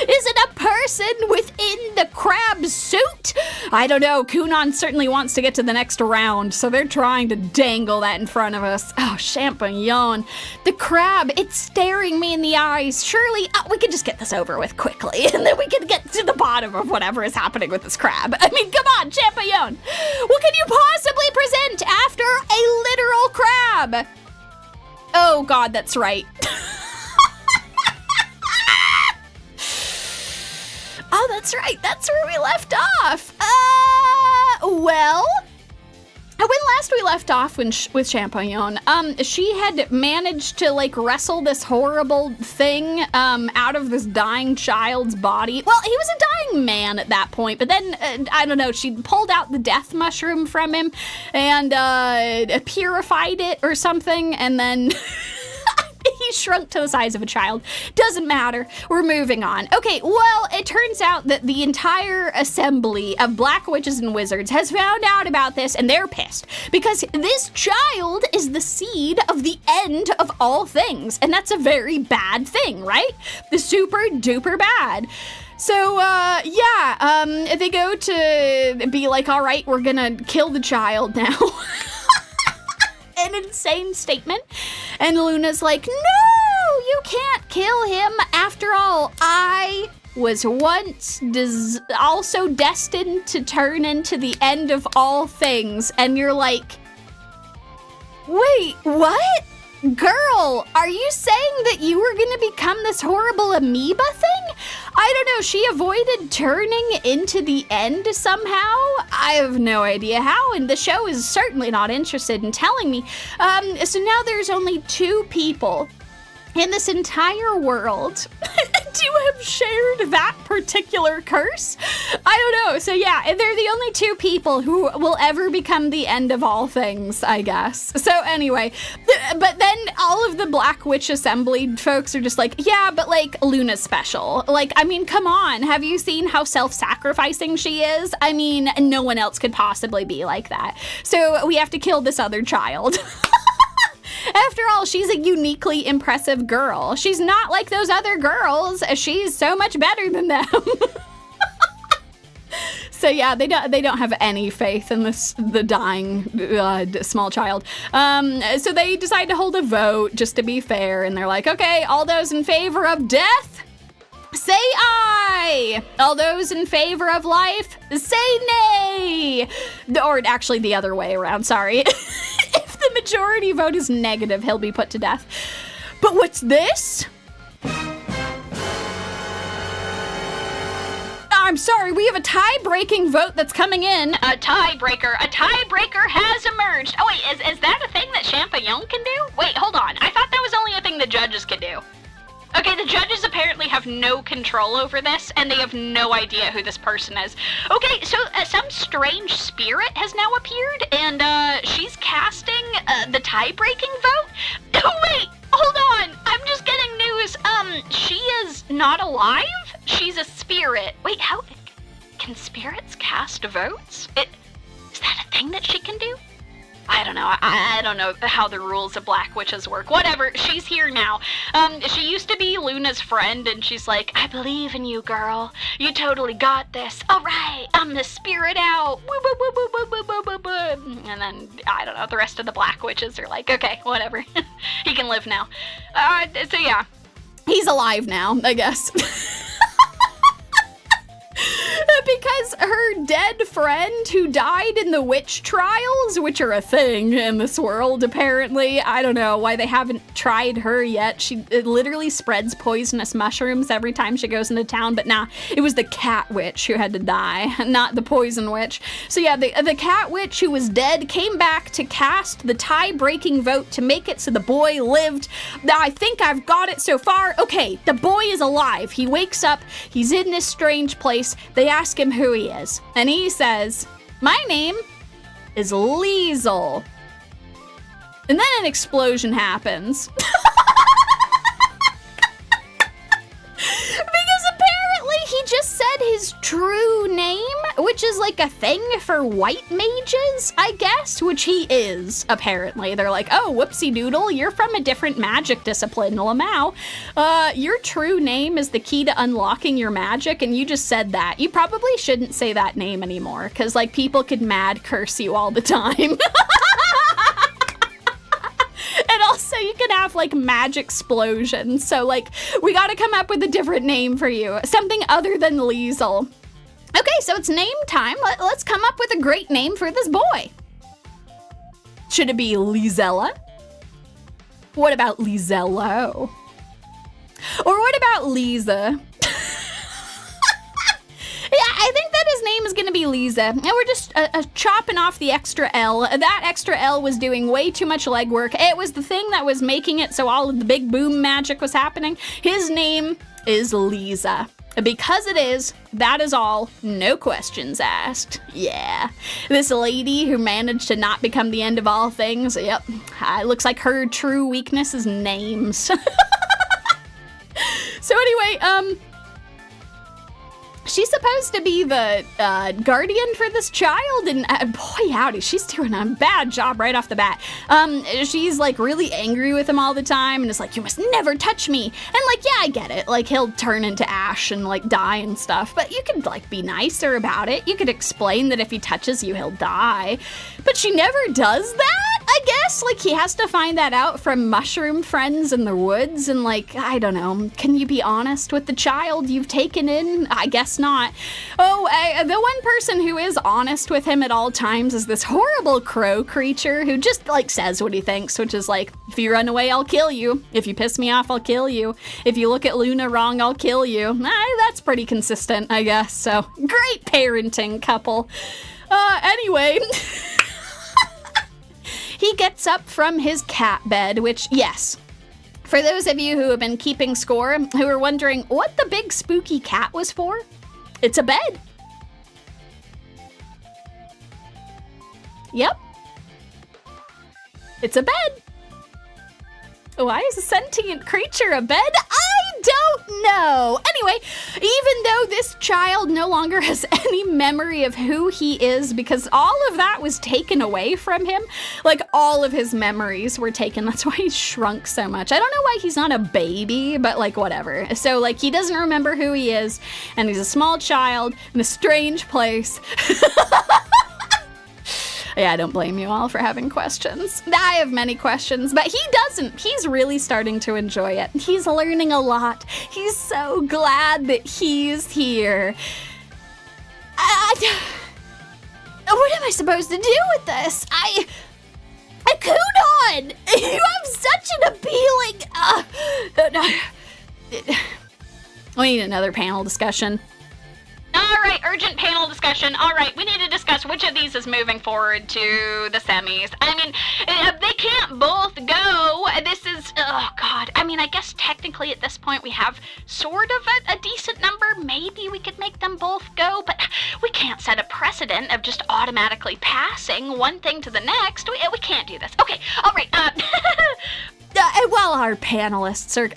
Is it a person within the crab suit? I don't know. Kunon certainly wants to get to the next round, so they're trying to dangle that in front of us. Oh, Champignon. The crab, it's staring me in the eyes. Surely we could just get this over with quickly, and then we can get to the bottom of whatever is happening with this crab. I mean, come on, Champignon. What can you possibly present after a literal crab? Oh, God, that's right. Oh, that's right. That's where we left off. Well, when last we left off with Champignon, she had managed to, like, wrestle this horrible thing out of this dying child's body. Well, he was a dying man at that point, but then, I don't know, she pulled out the death mushroom from him and purified it or something, and then... He shrunk to the size of a child. Doesn't matter. We're moving on. Okay, well, it turns out that the entire assembly of black witches and wizards has found out about this, and they're pissed. Because this child is the seed of the end of all things. And that's a very bad thing, right? The super duper bad. So, they go to be like, all right, we're gonna kill the child now. An insane statement. And Luna's like, no, you can't kill him. After all, I was once also destined to turn into the end of all things. And you're like, wait, what? Girl, are you saying that you were going to become this horrible amoeba thing? I don't know, she avoided turning into the end somehow? I have no idea how, and the show is certainly not interested in telling me. So now there's only 2 people in this entire world to have shared that particular curse. I don't know. So yeah, they're the only 2 people who will ever become the end of all things, I guess. So anyway, but then all of the Black Witch Assembly folks are just like, yeah, but like Luna's special. Like, I mean, come on. Have you seen how self-sacrificing she is? I mean, no one else could possibly be like that. So we have to kill this other child. After all, she's a uniquely impressive girl. She's not like those other girls. She's so much better than them. So yeah, they don't have any faith in the dying small child. So they decide to hold a vote just to be fair, and they're like, okay, all those in favor of death, say aye. All those in favor of life, say nay. Or actually the other way around, sorry. If the majority vote is negative, he'll be put to death. But what's this? I'm sorry, we have a tie-breaking vote that's coming in. A tiebreaker has emerged. Oh wait, is that a thing that Champignon can do? Wait, hold on. I thought that was only a thing the judges could do. Okay, the judges apparently have no control over this, and they have no idea who this person is. Okay, so some strange spirit has now appeared, and she's casting the tie-breaking vote. Oh wait, hold on, I'm just getting news. She is not alive? She's a spirit. Wait, how can spirits cast votes? Is that a thing that she can do? I don't know. I don't know how the rules of black witches work. Whatever. She's here now. She used to be Luna's friend, and she's like, I believe in you, girl. You totally got this. All right. I'm the spirit out. Woo, woo, woo, woo, woo, woo, woo, woo. And then, I don't know, the rest of the black witches are like, okay, whatever. He can live now. So yeah. He's alive now, I guess. Because her dead friend who died in the witch trials, which are a thing in this world, apparently. I don't know why they haven't tried her yet. She literally spreads poisonous mushrooms every time she goes into town, but nah, it was the cat witch who had to die, not the poison witch. So yeah, the cat witch who was dead came back to cast the tie-breaking vote to make it so the boy lived. I think I've got it so far. Okay, the boy is alive. He wakes up, he's in this strange place. They ask him who he is, and he says, my name is Liesel. And then an explosion happens. Because apparently he just said his true name, which is like a thing for white mages, I guess, which he is, apparently. They're like, oh, whoopsie doodle, you're from a different magic discipline, Lamau. Your true name is the key to unlocking your magic, and you just said that. You probably shouldn't say that name anymore, because, like, people could mad curse you all the time. And also, you can have, like, magic explosions. So, like, we gotta come up with a different name for you. Something other than Liesel. Okay, so it's name time. Let's come up with a great name for this boy. Should it be Liesella? What about Liesello? Or what about Lisa? Yeah, I think that his name is going to be Lisa. And we're just chopping off the extra L. That extra L was doing way too much legwork. It was the thing that was making it so all of the big boom magic was happening. His name is Lisa. Because it is, that is all. No questions asked. Yeah. This lady who managed to not become the end of all things, yep. It looks like her true weakness is names. So anyway, she's supposed to be the guardian for this child, and boy howdy, she's doing a bad job right off the bat. She's like really angry with him all the time, and is like, you must never touch me. And like, yeah, I get it. Like, he'll turn into ash and like die and stuff, but you could like be nicer about it. You could explain that if he touches you, he'll die. But she never does that, I guess. Like, he has to find that out from mushroom friends in the woods, and like, I don't know. Can you be honest with the child you've taken in? I guess not. Oh, the one person who is honest with him at all times is this horrible crow creature who just like says what he thinks, which is like, if you run away, I'll kill you. If you piss me off, I'll kill you. If you look at Luna wrong, I'll kill you. That's pretty consistent, I guess. So great parenting couple. Anyway. He gets up from his cat bed, which, yes, for those of you who have been keeping score, who are wondering what the big spooky cat was for, it's a bed. Yep. It's a bed. Why is a sentient creature a bed? I don't know. Anyway, even though this child no longer has any memory of who he is, because all of that was taken away from him, like all of his memories were taken. That's why he's shrunk so much. I don't know why he's not a baby, but like whatever. So like he doesn't remember who he is, and he's a small child in a strange place. Yeah, I don't blame you all for having questions. I have many questions, but he doesn't. He's really starting to enjoy it. He's learning a lot. He's so glad that he's here. What am I supposed to do with this? Kunon! You have such an appealing... We need another panel discussion. All right, urgent panel discussion. All right, we need to discuss which of these is moving forward to the semis. I mean, they can't both go. This is, oh God. I mean, I guess technically at this point we have sort of a decent number. Maybe we could make them both go, but we can't set a precedent of just automatically passing one thing to the next. We can't do this. Okay, all right. while our panelists are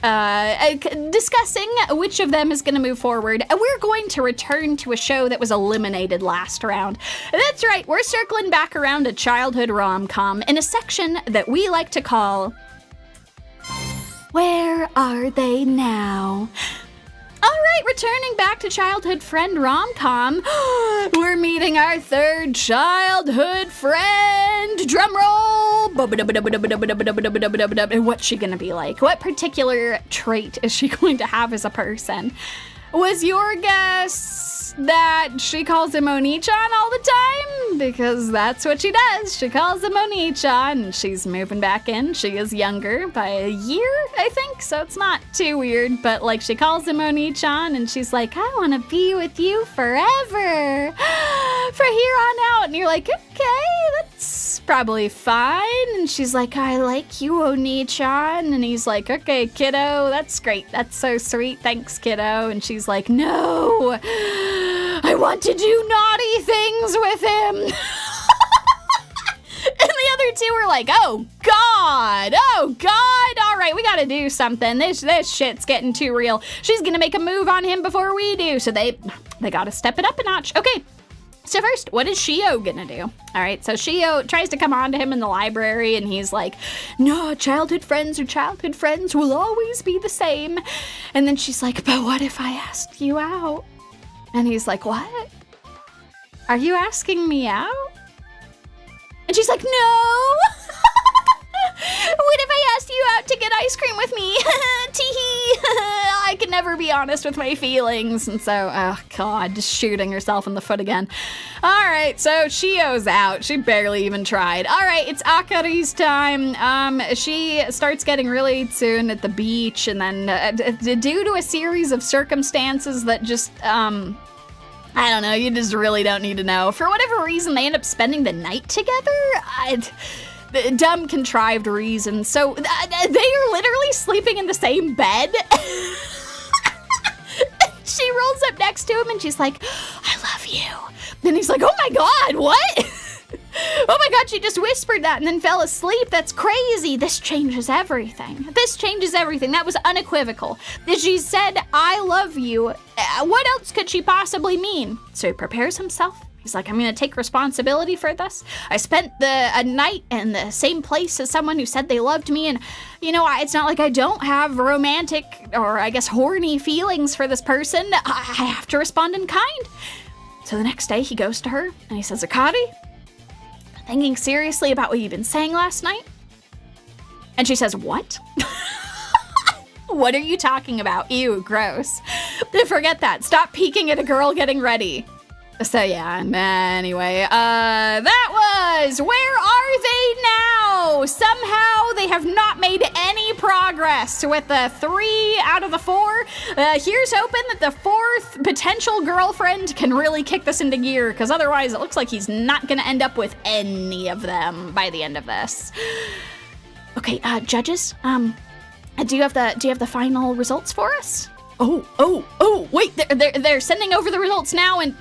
discussing which of them is going to move forward, we're going to return to a show that was eliminated last round. That's right, we're circling back around a childhood rom-com in a section that we like to call Where Are They Now? Alright, returning back to childhood friend rom-com, we're meeting our third childhood friend. Drumroll! What's she gonna be like? What particular trait is she going to have as a person? Was your guess that she calls him Oni-chan all the time? Because that's what she does. She calls him Oni-chan, and she's moving back in. She is younger by a year, I think, so it's not too weird. But, like, she calls him Oni-chan, and she's like, I want to be with you forever. For here on out. And you're like, okay, that's probably fine. And she's like, I like you, Oni-chan. And he's like, okay, kiddo, that's great. That's so sweet. Thanks, kiddo. And she's like, no, I want to do naughty things with him. And the other two were like, oh God, all right, we gotta do something. This shit's getting too real. She's gonna make a move on him before we do. So they gotta step it up a notch. Okay. So first, what is Shio gonna do? All right, so Shio tries to come on to him in the library, and he's like, no, childhood friends are childhood friends, will always be the same. And then she's like, but what if I asked you out? And he's like, what? Are you asking me out? And she's like, no. What if I asked you out to get ice cream with me? Teehee. I can never be honest with my feelings. And so, oh God, just shooting herself in the foot again. All right, so Shio's out. She barely even tried. All right, it's Akari's time. She starts getting really soon at the beach, and then due to a series of circumstances that just, I don't know, you just really don't need to know. For whatever reason, they end up spending the night together. Dumb, contrived reasons. So they are literally sleeping in the same bed. She rolls up next to him and she's like, I love you. And he's like, oh my God, what? Oh my God, she just whispered that and then fell asleep. That's crazy. This changes everything. This changes everything. That was unequivocal. She said, I love you. What else could she possibly mean? So he prepares himself. He's like, I'm going to take responsibility for this. I spent a night in the same place as someone who said they loved me. And, you know, it's not like I don't have romantic or I guess horny feelings for this person. I have to respond in kind. So the next day he goes to her and he says, Akari, thinking seriously about what you've been saying last night? And she says, what? What are you talking about? Ew, gross. Forget that. Stop peeking at a girl getting ready. So yeah, anyway, that was Where Are They Now? Somehow they have not made any progress with the 3 out of the 4. Here's hoping that the 4th potential girlfriend can really kick this into gear, because otherwise it looks like he's not gonna end up with any of them by the end of this. Okay, judges, do you have the final results for us? Oh, wait, they're sending over the results now, and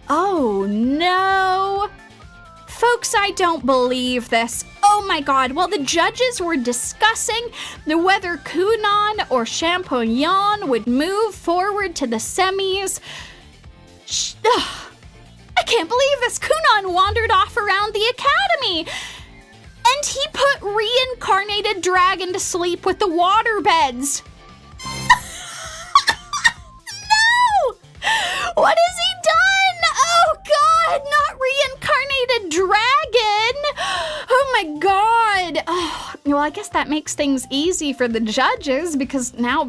oh no. Folks, I don't believe this. Oh my God, while the judges were discussing whether Kunon or Champignon would move forward to the semis, I can't believe this. Kunon wandered off around the academy, and he put reincarnated dragon to sleep with the waterbeds. No! What has he done? Oh God, not reincarnated dragon! Oh my God! Oh, well, I guess that makes things easy for the judges, because now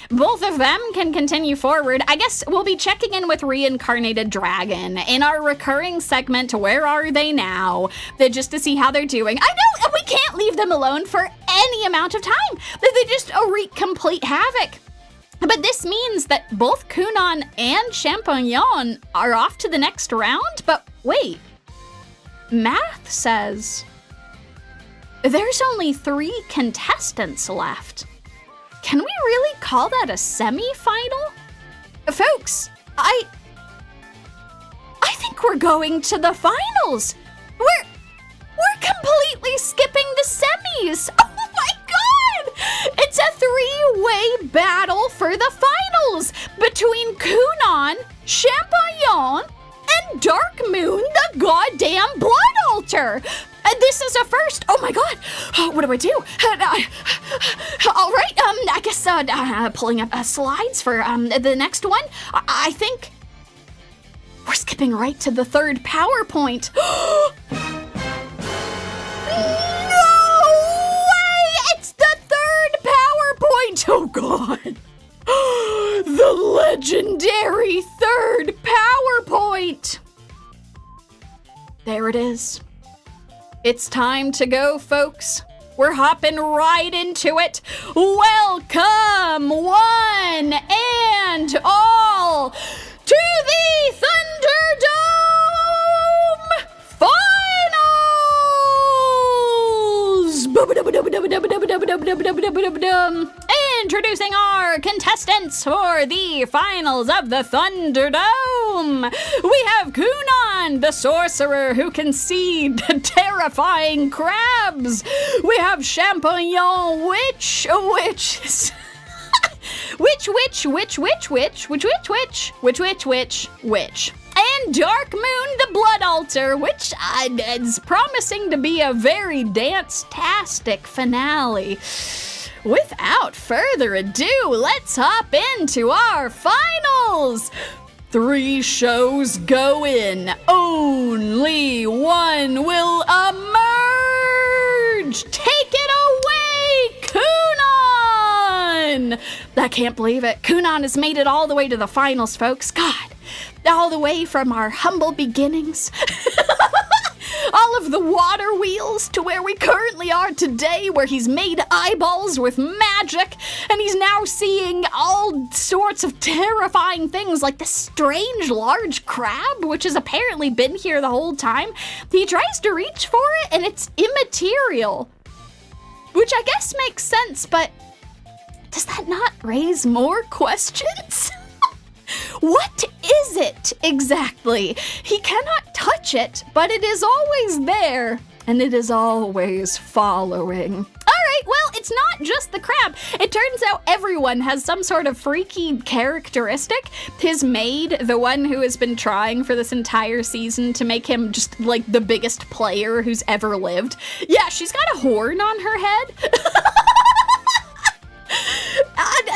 both of them can continue forward. I guess we'll be checking in with reincarnated dragon in our recurring segment, Where Are They Now? Just to see how they're doing. I know, we can't leave them alone for any amount of time. They just wreak complete havoc. But this means that both Kunon and Champignon are off to the next round? But wait, math says there's only 3 contestants left. Can we really call that a semi-final? Folks, I think we're going to the finals. We're completely completely skipping the semis. Oh my god! It's a 3-way battle for the finals between Kunon, Champignon, and Dark Moon, the goddamn blood altar. This is a first. Oh my god. What do I do? All right. I guess pulling up slides for the next one. I think we're skipping right to the third PowerPoint. No way! It's the third PowerPoint. Oh god. The legendary third PowerPoint. There it is. It's time to go, folks. We're hopping right into it. Welcome, one and all, to the Thunderdome Finals! Introducing our contestants for the finals of the Thunderdome. We have Kunon, the sorcerer who can see the terrifying crabs. We have Champignon, which and Dark Moon, the blood altar, which is promising to be a very dance-tastic finale. Without further ado, let's hop into our finals! 3 shows go in. Only one will emerge! Take it away, Kunon! I can't believe it. Kunon has made it all the way to the finals, folks. God, all the way from our humble beginnings. All of the water wheels to where we currently are today, where he's made eyeballs with magic, and he's now seeing all sorts of terrifying things like this strange large crab, which has apparently been here the whole time. He tries to reach for it, and it's immaterial, which I guess makes sense, but does that not raise more questions? What is it exactly? He cannot touch it, but it is always there, and it is always following. All right, well, it's not just the crab. It turns out everyone has some sort of freaky characteristic. His maid, the one who has been trying for this entire season to make him just like the biggest player who's ever lived. Yeah, she's got a horn on her head.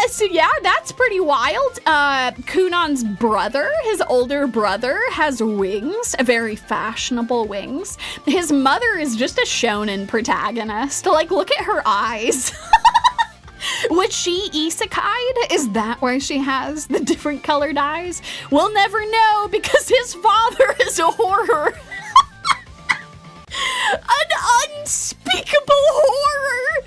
So yeah, that's pretty wild. Kunon's brother, his older brother, has wings, very fashionable wings. His mother is just a shonen protagonist. Like, look at her eyes. Was she isekai'd? Is that why she has the different colored eyes? We'll never know because his father is a horror. An unspeakable horror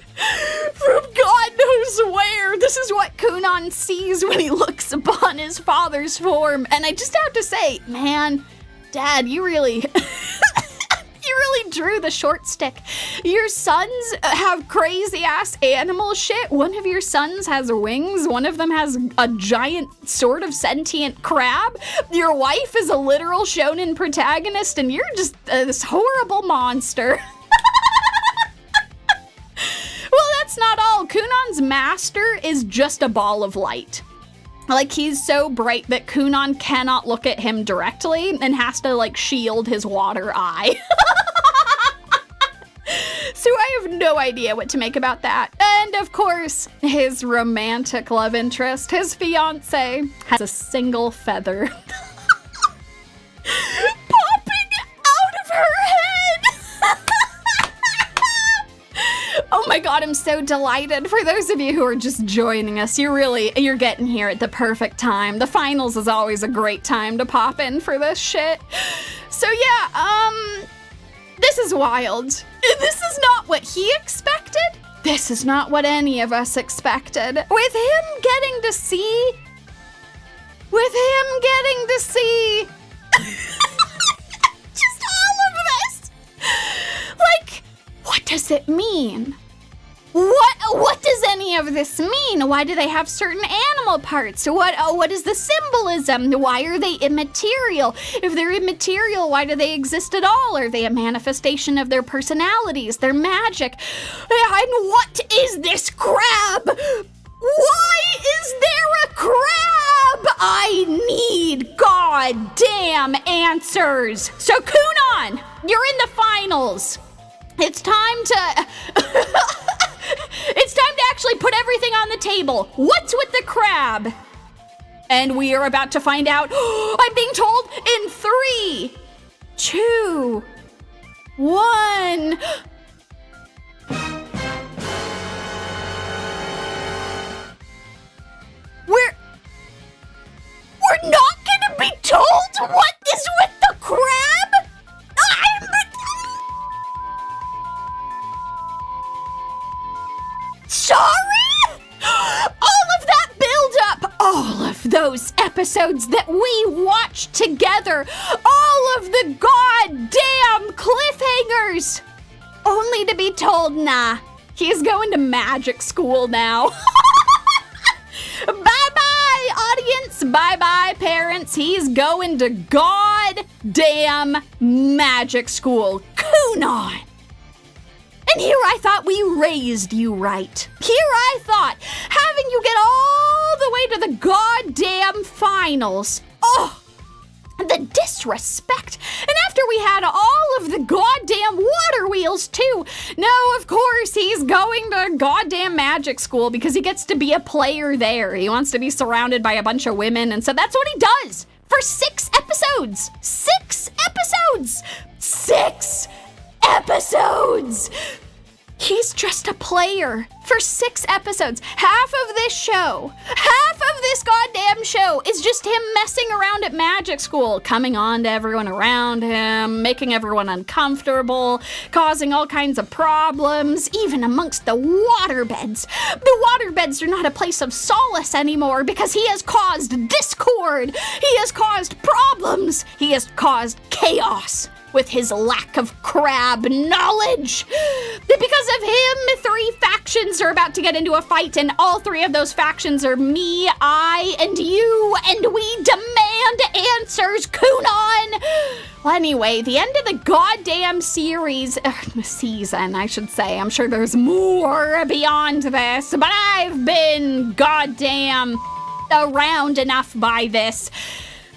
from God knows where. This is what Kunon sees when he looks upon his father's form. And I just have to say, man, Dad, you really... You really drew the short stick. Your sons have crazy-ass animal shit. One of your sons has wings. One of them has a giant sort of sentient crab. Your wife is a literal shonen protagonist, and you're just this horrible monster. Well, that's not all. Kunon's master is just a ball of light. Like, he's so bright that Kunon cannot look at him directly and has to, like, shield his water eye. So I have no idea what to make about that. And of course, his romantic love interest, his fiance, has a single feather popping out of her head. Oh my God, I'm so delighted. For those of you who are just joining us, you're getting here at the perfect time. The finals is always a great time to pop in for this shit. So yeah, this is wild. This is not what he expected. This is not what any of us expected. With him getting to see just all of this. Like, what does it mean? What does any of this mean? mean? Why do they have certain animal parts? What is the symbolism? Why are they immaterial? If they're immaterial, why do they exist at all? Are they a manifestation of their personalities, their magic? And what is this crab? Why is there a crab? I need goddamn answers. So Kunon, you're in the finals. It's time to it's time to actually put everything on the table. What's with the crab? And we are about to find out. I'm being told in 3, 2, 1. We're not gonna be told what is with the crab? Sorry? All of that build-up, all of those episodes that we watched together, all of the goddamn cliffhangers, only to be told, nah, he's going to magic school now. Bye-bye, audience. Bye-bye, parents. He's going to goddamn magic school. Kunon. And here I thought we raised you right. Here I thought having you get all the way to the goddamn finals. Oh, the disrespect. And after we had all of the goddamn water wheels too. No, of course, he's going to goddamn magic school because he gets to be a player there. He wants to be surrounded by a bunch of women. And so that's what he does for 6 episodes. 6 episodes. 6 episodes. He's just a player for 6 episodes. Half of this goddamn show is just him messing around at magic school, coming on to everyone around him, making everyone uncomfortable, causing all kinds of problems, even amongst the waterbeds. The waterbeds are not a place of solace anymore because he has caused discord. He has caused problems. He has caused chaos with his lack of crab knowledge. Because of him, 3 factions are about to get into a fight, and all 3 of those factions are me, I, and you, and we demand answers, Kunon! Well, anyway, the end of the goddamn season, I should say. I'm sure there's more beyond this, but I've been goddamn around enough by this.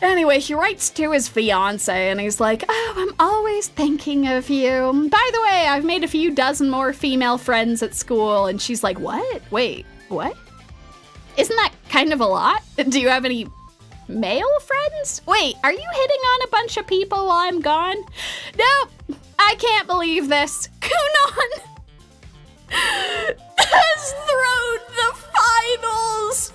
Anyway, he writes to his fiancé, and he's like, oh, I'm always thinking of you. By the way, I've made a few dozen more female friends at school. And she's like, what? Wait, what? Isn't that kind of a lot? Do you have any male friends? Wait, are you hitting on a bunch of people while I'm gone? Nope, I can't believe this. Kunon has thrown the finals.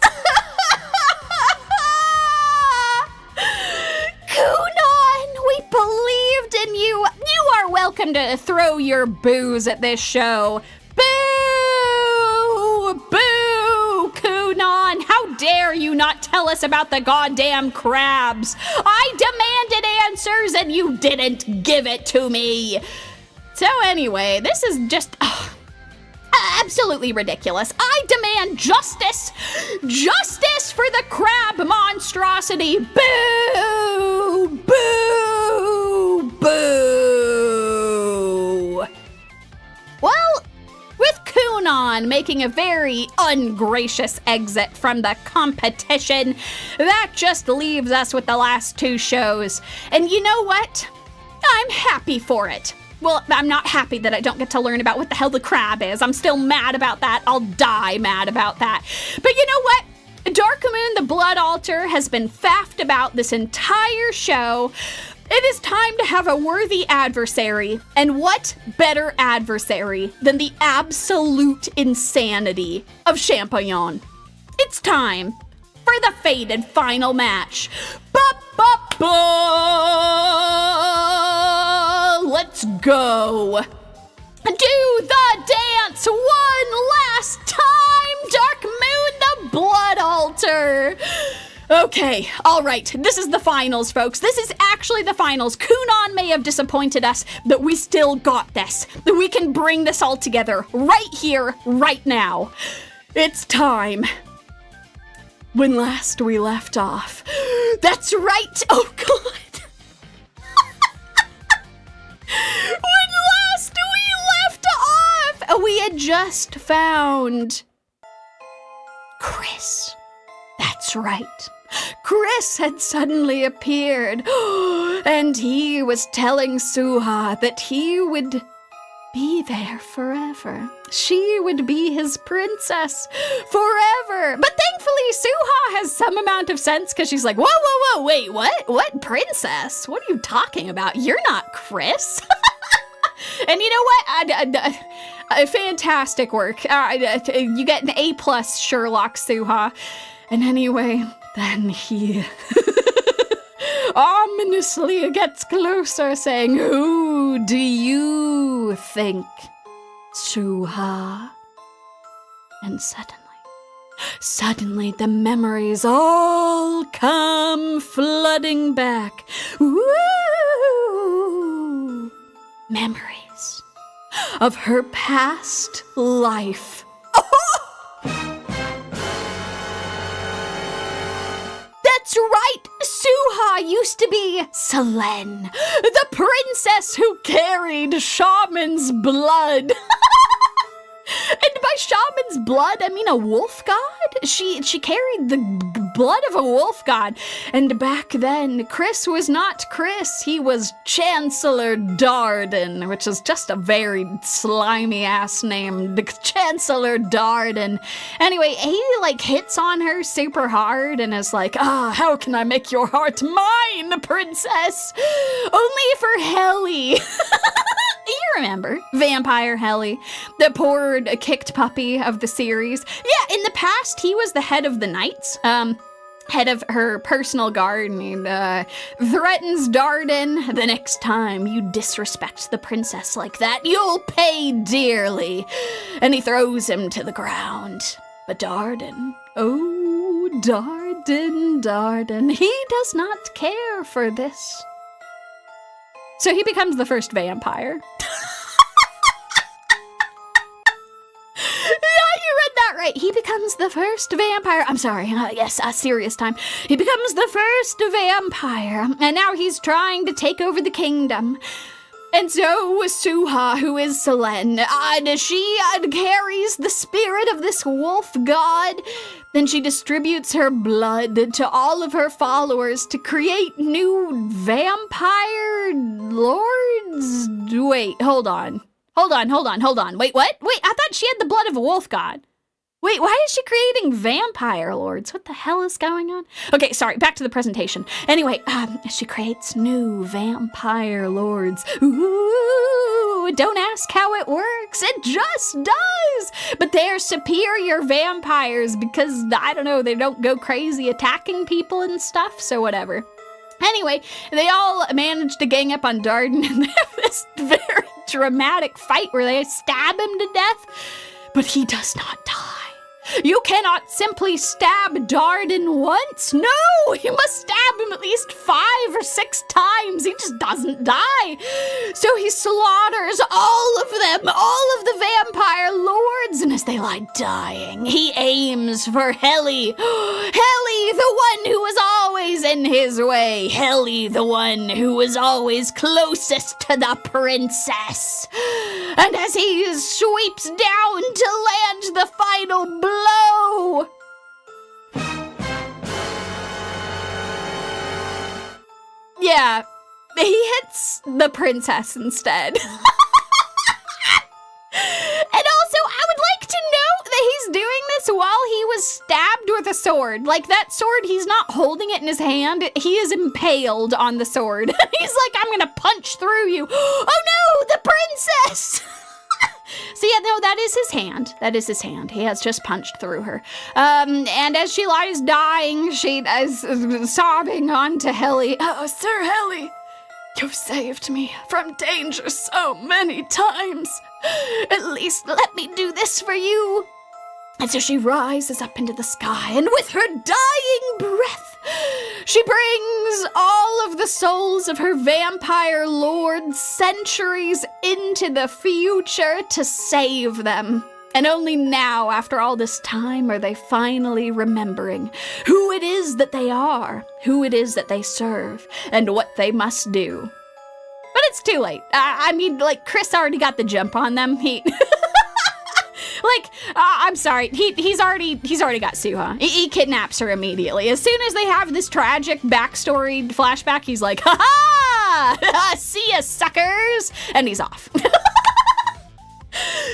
Kunon, we believed in you. You are welcome to throw your boos at this show. Boo! Boo! Kunon, how dare you not tell us about the goddamn crabs? I demanded answers and you didn't give it to me. So anyway, this is just absolutely ridiculous. I demand justice. Justice for the crab monstrosity. Boo! Boo! Boo! Well, with Kunon making a very ungracious exit from the competition, that just leaves us with the last 2 shows. And you know what? I'm happy for it. Well, I'm not happy that I don't get to learn about what the hell the crab is. I'm still mad about that. I'll die mad about that. But you know what? Dark Moon, the Blood Altar, has been faffed about this entire show. It is time to have a worthy adversary. And what better adversary than the absolute insanity of Champignon? It's time for the fated final match. Let's go. Do the dance one last time, Dark Moon, the Blood Altar. Okay, all right, this is the finals, folks. This is actually the finals. Kunon may have disappointed us, but we still got this. We can bring this all together right here, right now. It's time. When last we left off. That's right! Oh, God! When last we left off, we had just found Chris. That's right. Chris had suddenly appeared, and he was telling Suha that he would be there forever. She would be his princess forever. But thankfully, Suha has some amount of sense because she's like, whoa, wait, what? What princess? What are you talking about? You're not Chris. And you know what? Fantastic work. You get an A+, Sherlock Suha. And anyway, then he ominously gets closer, saying, "Who do you think, Suha?" And suddenly the memories all come flooding back. Woo! Memories of her past life. That's right! Suha used to be Selene, the princess who carried shaman's blood. And by shaman's blood, I mean a wolf god? She carried the blood of a wolf god. And back then, Chris was not Chris. He was Chancellor Darden, which is just a very slimy-ass name. Chancellor Darden. Anyway, he, hits on her super hard and is like, how can I make your heart mine, princess? Only for Helly. You remember, Vampire Helly, the poor kicked puppy of the series. Yeah, in the past, he was the head of the Knights, head of her personal guard, and he threatens Darden. The next time you disrespect the princess like that, you'll pay dearly. And he throws him to the ground. But Darden, oh, Darden, he does not care for this. So he becomes the first vampire. Right, he becomes the first vampire. I'm sorry, yes, serious time. He becomes the first vampire, and now he's trying to take over the kingdom. And so Suha, who is Selene, she carries the spirit of this wolf god. Then she distributes her blood to all of her followers to create new vampire lords. Wait, hold on. Wait, what? Wait, I thought she had the blood of a wolf god. Wait, why is she creating vampire lords? What the hell is going on? Okay, sorry, back to the presentation. Anyway, she creates new vampire lords. Ooh, don't ask how it works. It just does. But they're superior vampires because, I don't know, they don't go crazy attacking people and stuff, so whatever. Anyway, they all manage to gang up on Darden and they have this very dramatic fight where they stab him to death, but he does not die. You cannot simply stab Darden once. No, you must stab him at least 5 or 6 times. He just doesn't die. So he slaughters all of them, all of the vampire lords, and as they lie dying, he aims for Helly. Helly, the one who was always in his way. Helly, the one who was always closest to the princess. And as he sweeps down to land the final blow, yeah, he hits the princess instead. And also, I would like to note that he's doing this while he was stabbed with a sword. Like, that sword, he's not holding it in his hand. He is impaled on the sword. He's like, I'm gonna punch through you. Oh no, the princess! So yeah, no, that is his hand. That is his hand. He has just punched through her. And as she lies dying, she is sobbing onto Helly. Oh, Sir Helly, you've saved me from danger so many times. At least let me do this for you. And so she rises up into the sky, and with her dying breath, she brings all of the souls of her vampire lords centuries into the future to save them. And only now, after all this time, are they finally remembering who it is that they are, who it is that they serve, and what they must do. But it's too late. I mean, like, Chris already got the jump on them. I'm sorry. He's already got Suha. He kidnaps her immediately. As soon as they have this tragic backstory flashback, he's like, ha-ha! See ya, suckers! And he's off.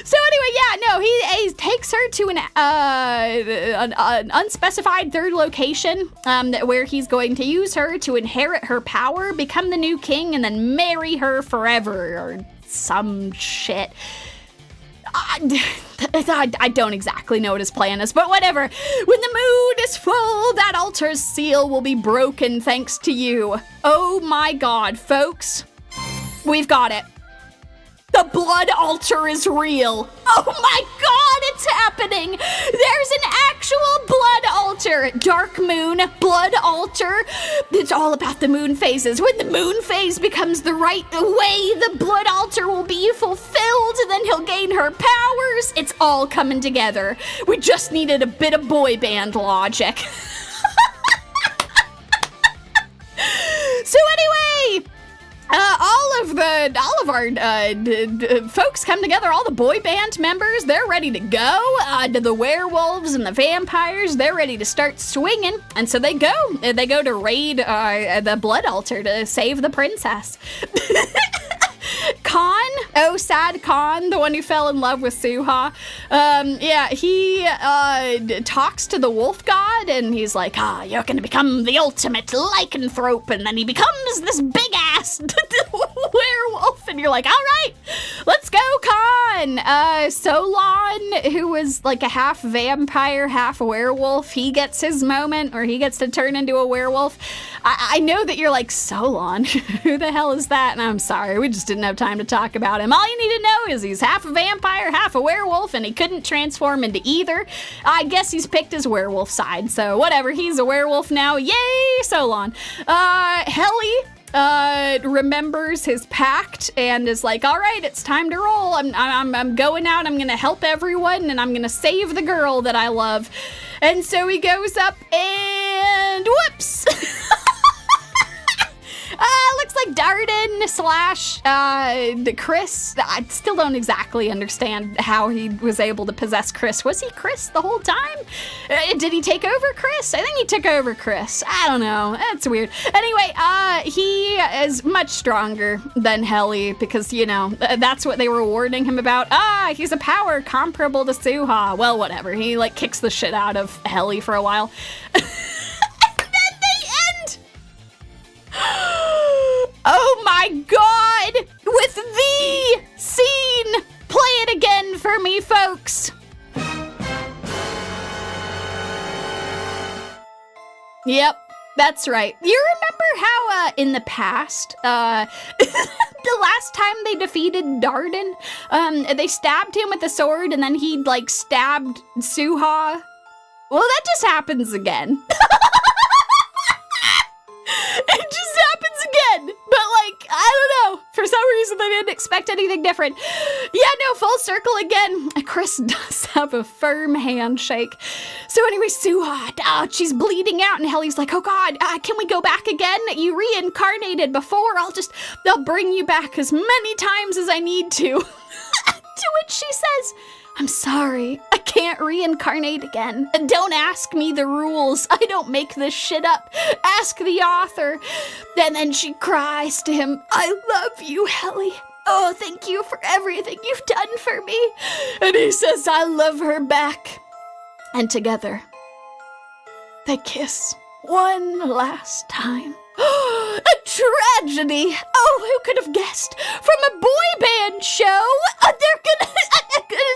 So anyway, yeah, no, he takes her to an unspecified third location where he's going to use her to inherit her power, become the new king, and then marry her forever, or some shit. I don't exactly know what his plan is, but whatever. When the moon is full, that altar's seal will be broken thanks to you. Oh my god, folks. We've got it. The blood altar is real. Oh my god, it's happening. There's an actual blood altar. Dark moon, blood altar. It's all about the moon phases. When the moon phase becomes the right way, the blood altar will be fulfilled, and then he'll gain her powers. It's all coming together. We just needed a bit of boy band logic. So anyway, all of our folks come together, all the boy band members, they're ready to go. To the werewolves and the vampires, they're ready to start swinging. And so they go to raid the blood altar to save the princess. Khan, oh sad Khan, the one who fell in love with Suha. He talks to the wolf god, and he's like, you're gonna become the ultimate lycanthrope, and then he becomes this big ass werewolf, and you're like, all right, let's go, Khan. Solon, who was like a half vampire, half werewolf, he gets his moment, or he gets to turn into a werewolf. I know that you're like, Solon, who the hell is that? And I'm sorry, we just didn't have time to talk about him. All you need to know is he's half a vampire, half a werewolf, and he couldn't transform into either. I guess he's picked his werewolf side, so whatever, he's a werewolf now. Yay, Solon. Helly remembers his pact and is like, all right, it's time to roll. I'm going out, I'm gonna help everyone, and I'm gonna save the girl that I love. And so he goes up and whoops! Looks like Darden / Chris. I still don't exactly understand how he was able to possess Chris. Was he Chris the whole time? Did he take over Chris? I think he took over Chris. I don't know. That's weird. Anyway, he is much stronger than Helly because, you know, that's what they were warning him about. He's a power comparable to Suha. Well, whatever. He, like, kicks the shit out of Helly for a while. Oh my god! With the scene! Play it again for me, folks! Yep, that's right. You remember how, in the past, the last time they defeated Darden, they stabbed him with a sword and then he, like, stabbed Suha? Well, that just happens again. It just happens again, but like, I don't know, for some reason they didn't expect anything different. Yeah, no, full circle again. Chris does have a firm handshake. So anyway, Suha, she's bleeding out, and Helly's like, oh god, can we go back again? You reincarnated before, I'll bring you back as many times as I need to. To which she says, I'm sorry, I can't reincarnate again. Don't ask me the rules. I don't make this shit up. Ask the author. And then she cries to him, I love you, Helly. Oh, thank you for everything you've done for me. And he says, I love her back. And together, they kiss one last time. A tragedy! Oh, who could have guessed? From a boy band show, they're gonna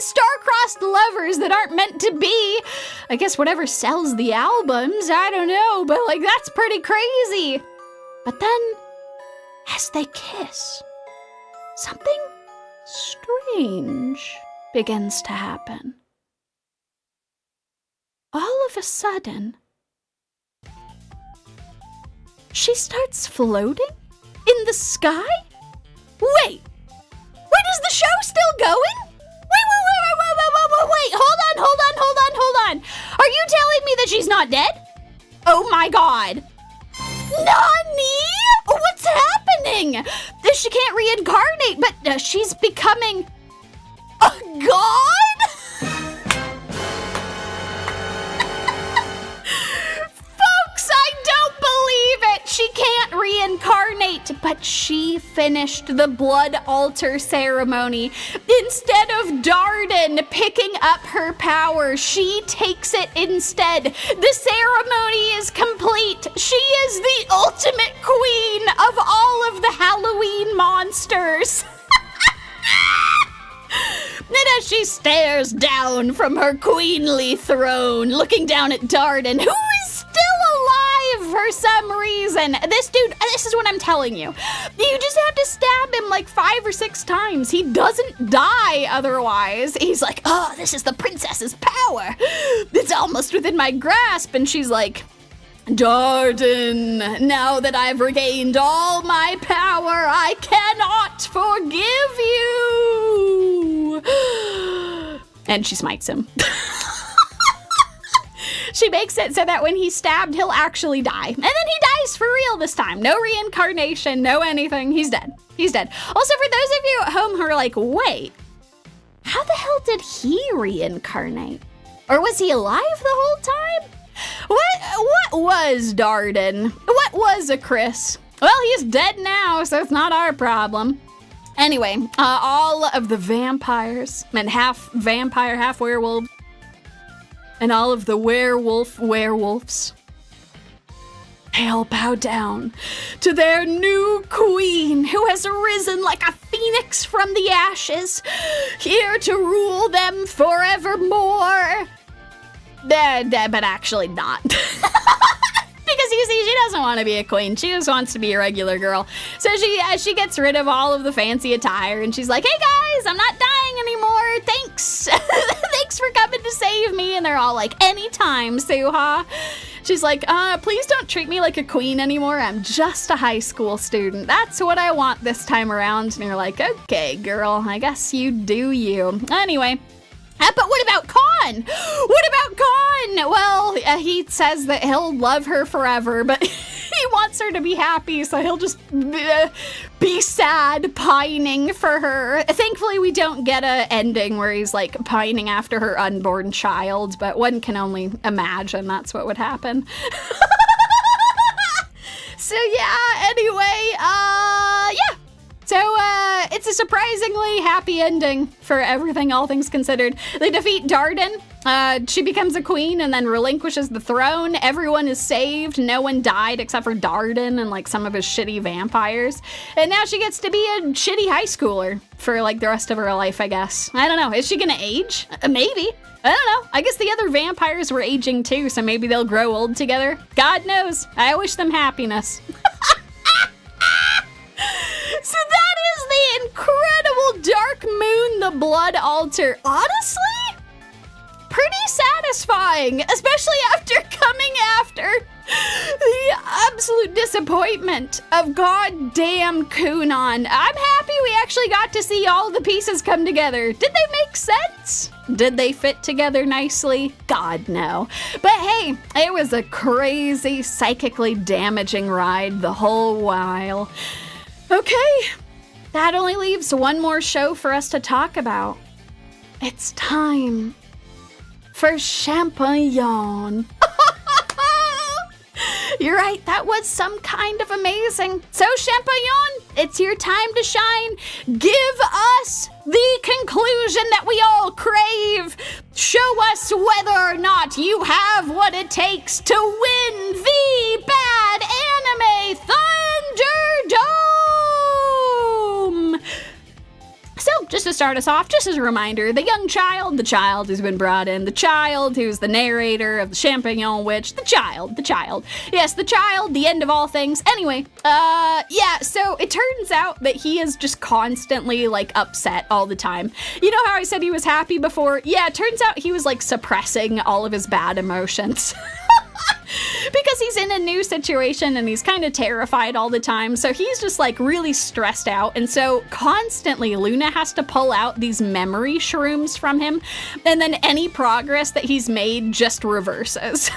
star-crossed lovers that aren't meant to be. I guess whatever sells the albums, I don't know, but like that's pretty crazy. But then, as they kiss, something strange begins to happen. All of a sudden, she starts floating in the sky? Wait, is the show still going? wait, hold on. Are you telling me that she's not dead? Oh my god. Nani? What's happening? She can't reincarnate, but she's becoming a god? Folks, I don't believe it. She can't reincarnate, but she finished the blood altar ceremony. Instead of Darden picking up her power, she takes it instead. The ceremony is complete. She is the ultimate queen of all of the Halloween monsters. And as she stares down from her queenly throne, looking down at Darden, who is still alive for some reason. This dude, this is what I'm telling you. You just have to stab him like 5 or 6 times. He doesn't die otherwise. He's like, oh, this is the princess's power. It's almost within my grasp. And she's like, Darden, now that I've regained all my power, I cannot forgive you. And she smites him. She makes it so that when he's stabbed, he'll actually die. And then he dies for real this time. No reincarnation, no anything. He's dead. He's dead. Also, for those of you at home who are like, wait, how the hell did he reincarnate? Or was he alive the whole time? What was Darden? What was a Chris? Well, he's dead now, so it's not our problem. Anyway, all of the vampires, and half vampire, half werewolf, and all of the werewolves, they all bow down to their new queen, who has arisen like a phoenix from the ashes, here to rule them forevermore. But actually not. Because you see, she doesn't want to be a queen. She just wants to be a regular girl. So she gets rid of all of the fancy attire, and she's like, hey guys, I'm not dying anymore. Thanks. Thanks for coming to save me. And they're all like, anytime, Suha. She's like, please don't treat me like a queen anymore. I'm just a high school student. That's what I want this time around. And you're like, okay, girl, I guess you do you. Anyway. But what about Kon? What about Kon? Well, he says that he'll love her forever, but he wants her to be happy, so he'll just be sad, pining for her. Thankfully, we don't get an ending where he's like pining after her unborn child, but one can only imagine that's what would happen. So yeah, anyway, yeah. So, it's a surprisingly happy ending for everything, all things considered. They defeat Darden, she becomes a queen and then relinquishes the throne. Everyone is saved, no one died except for Darden and like some of his shitty vampires. And now she gets to be a shitty high schooler for like the rest of her life, I guess. I don't know, is she gonna age? Maybe. I don't know. I guess the other vampires were aging too, so maybe they'll grow old together. God knows. I wish them happiness. So that is the incredible Dark Moon, the Blood Altar. Honestly, pretty satisfying, especially after coming after the absolute disappointment of goddamn Kunon. I'm happy we actually got to see all the pieces come together. Did they make sense? Did they fit together nicely? God, no. But hey, it was a crazy, psychically damaging ride the whole while. Okay, that only leaves one more show for us to talk about. It's time for Champignon. You're right, that was some kind of amazing. So Champignon, it's your time to shine. Give us the conclusion that we all crave. Show us whether or not you have what it takes to win the bad anime Thunderdome. So, just to start us off, just as a reminder, the young child, the child who's been brought in, the child who's the narrator of the Champignon Witch, the child. Yes, the child, the end of all things. Anyway, yeah, so it turns out that he is just constantly, like, upset all the time. You know how I said he was happy before? Yeah, it turns out he was, like, suppressing all of his bad emotions. because he's in a new situation and he's kind of terrified all the time. So he's just like really stressed out. And so constantly Luna has to pull out these memory shrooms from him. And then any progress that he's made just reverses.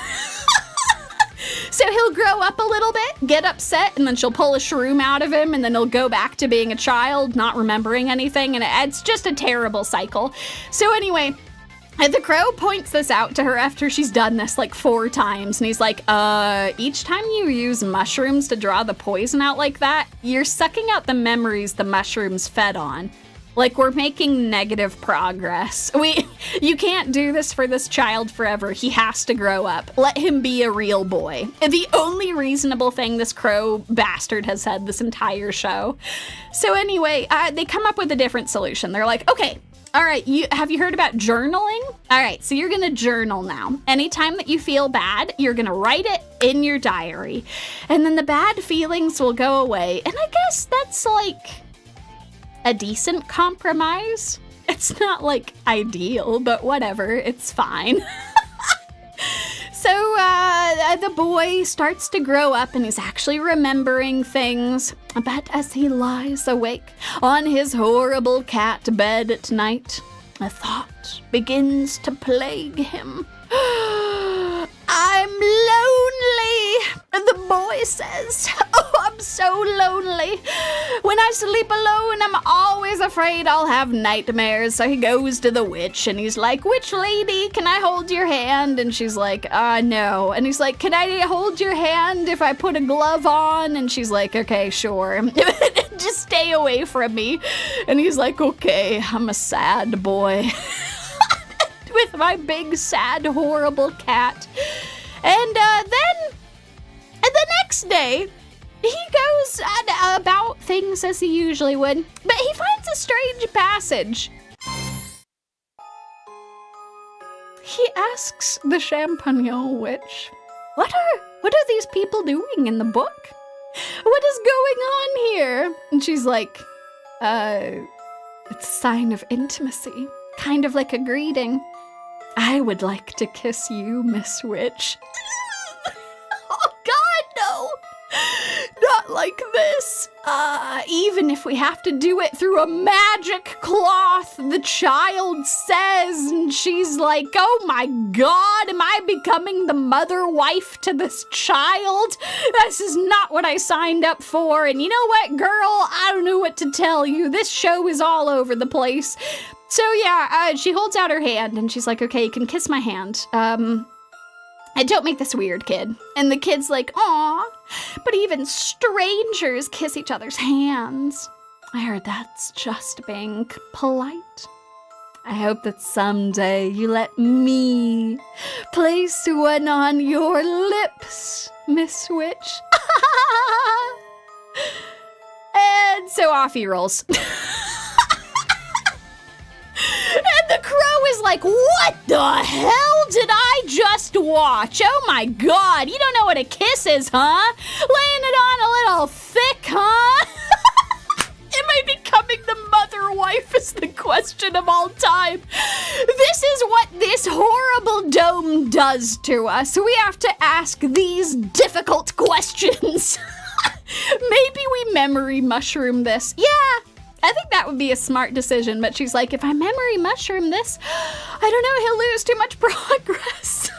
So he'll grow up a little bit, get upset, and then she'll pull a shroom out of him, and then he'll go back to being a child, not remembering anything, and it's just a terrible cycle. So anyway, the crow points this out to her after she's done this like 4 times, and he's like, each time you use mushrooms to draw the poison out like that, you're sucking out the memories the mushrooms fed on. Like, we're making negative progress. You can't do this for this child forever. He has to grow up. Let him be a real boy. The only reasonable thing this crow bastard has said this entire show. So anyway, they come up with a different solution. They're like, okay, all right, have you heard about journaling? All right, so you're gonna journal now. Anytime that you feel bad, you're gonna write it in your diary. And then the bad feelings will go away. And I guess that's like a decent compromise. It's not like ideal, but whatever, it's fine. So the boy starts to grow up and he's actually remembering things. But as he lies awake on his horrible cat bed at night, a thought begins to plague him. I'm lonely, the boy says. Oh, I'm so lonely. When I sleep alone, I'm always afraid I'll have nightmares. So he goes to the witch and he's like, witch lady, can I hold your hand? And she's like, no. And he's like, can I hold your hand if I put a glove on? And she's like, okay, sure. Just stay away from me. And he's like, okay, I'm a sad boy. With my big, sad, horrible cat. And then the next day, he goes about things as he usually would, but he finds a strange passage. He asks the Champignon witch, what are these people doing in the book? What is going on here? And she's like, it's a sign of intimacy, kind of like a greeting. I would like to kiss you, Miss Witch. Oh God, no! Not like this. Even if we have to do it through a magic cloth, the child says, and she's like, oh my God, am I becoming the mother wife to this child? This is not what I signed up for, and you know what, girl? I don't know what to tell you. This show is all over the place. So yeah, she holds out her hand and she's like, okay, you can kiss my hand. And don't make this weird, kid. And the kid's like, aw, but even strangers kiss each other's hands. I heard that's just being polite. I hope that someday you let me place one on your lips, Miss Witch. And so off he rolls. And the crow is like, what the hell did I just watch? Oh my God, you don't know what a kiss is, huh? Laying it on a little thick, huh? Am I becoming the mother wife is the question of all time. This is what this horrible dome does to us. We have to ask these difficult questions. Maybe we memory mushroom this. Yeah. I think that would be a smart decision, but she's like, if I memory mushroom this, I don't know, he'll lose too much progress.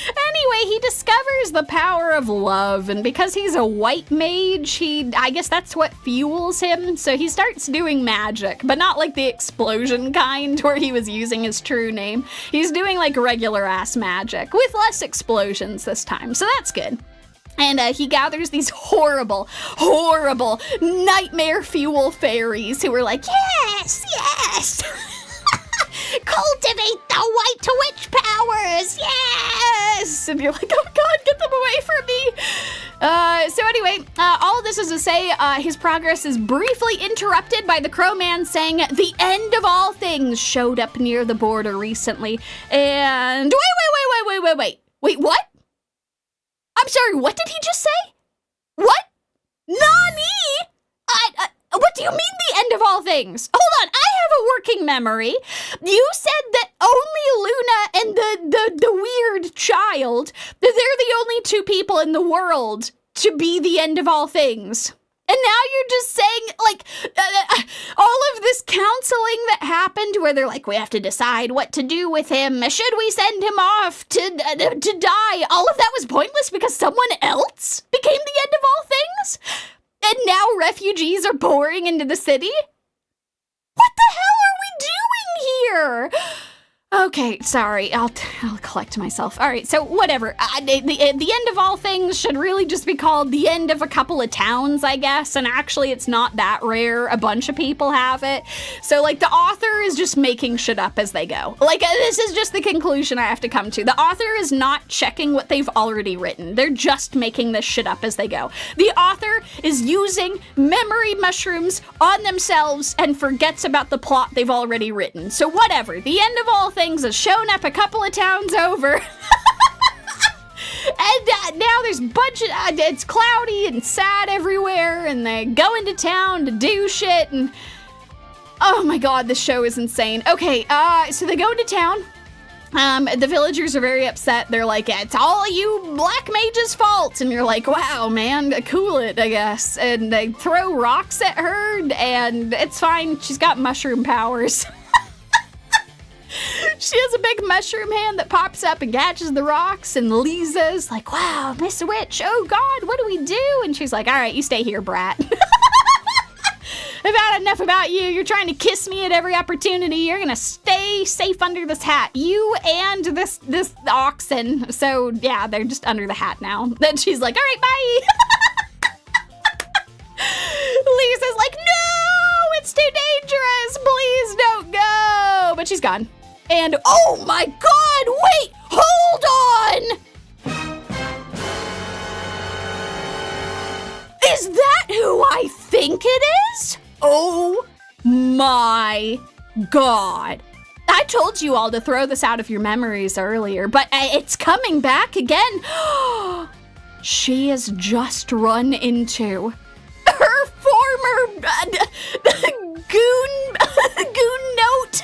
Anyway, he discovers the power of love, and because he's a white mage, I guess that's what fuels him, so he starts doing magic, but not like the explosion kind where he was using his true name. He's doing like regular ass magic, with less explosions this time, so that's good. And he gathers these horrible, horrible nightmare fuel fairies who are like, yes, yes. Cultivate the white witch powers, yes. And you're like, oh God, get them away from me. So anyway, all of this is to say his progress is briefly interrupted by the crow man saying the end of all things showed up near the border recently. And wait, what? I'm sorry, what did he just say? What? Nani? What do you mean the end of all things? Hold on, I have a working memory. You said that only Luna and the weird child, that they're the only two people in the world to be the end of all things. And now you're just saying, like, all of this counseling that happened where they're like, we have to decide what to do with him. Should we send him off to die? All of that was pointless because someone else became the end of all things? And now refugees are pouring into the city? What the hell are we doing here? Okay, sorry, I'll collect myself. All right, so whatever. The end of all things should really just be called the end of a couple of towns, I guess. And actually, it's not that rare. A bunch of people have it. So, like, the author is just making shit up as they go. Like, this is just the conclusion I have to come to. The author is not checking what they've already written. They're just making this shit up as they go. The author is using memory mushrooms on themselves and forgets about the plot they've already written. So whatever. The end of all things has shown up a couple of towns over. And now there's it's cloudy and sad everywhere, and they go into town to do shit, and oh my god, this show is insane. Okay, so they go into town. The villagers are very upset. They're like, it's all you black mage's fault. And you're like, wow, man, cool it, I guess. And they throw rocks at her, and it's fine. She's got mushroom powers. She has a big mushroom hand that pops up and catches the rocks, and Lisa's like, wow, Miss Witch, oh god, what do we do? And she's like, all right, you stay here, brat. I've had enough about you. You're trying to kiss me at every opportunity. You're gonna stay safe under this hat. You and this oxen. So yeah, they're just under the hat now. Then she's like, all right, bye. Lisa's like, no, it's too dangerous. Please don't go. But she's gone. And oh my god, wait, hold on! Is that who I think it is? Oh my god. I told you all to throw this out of your memories earlier, but it's coming back again. She has just run into her former goon note.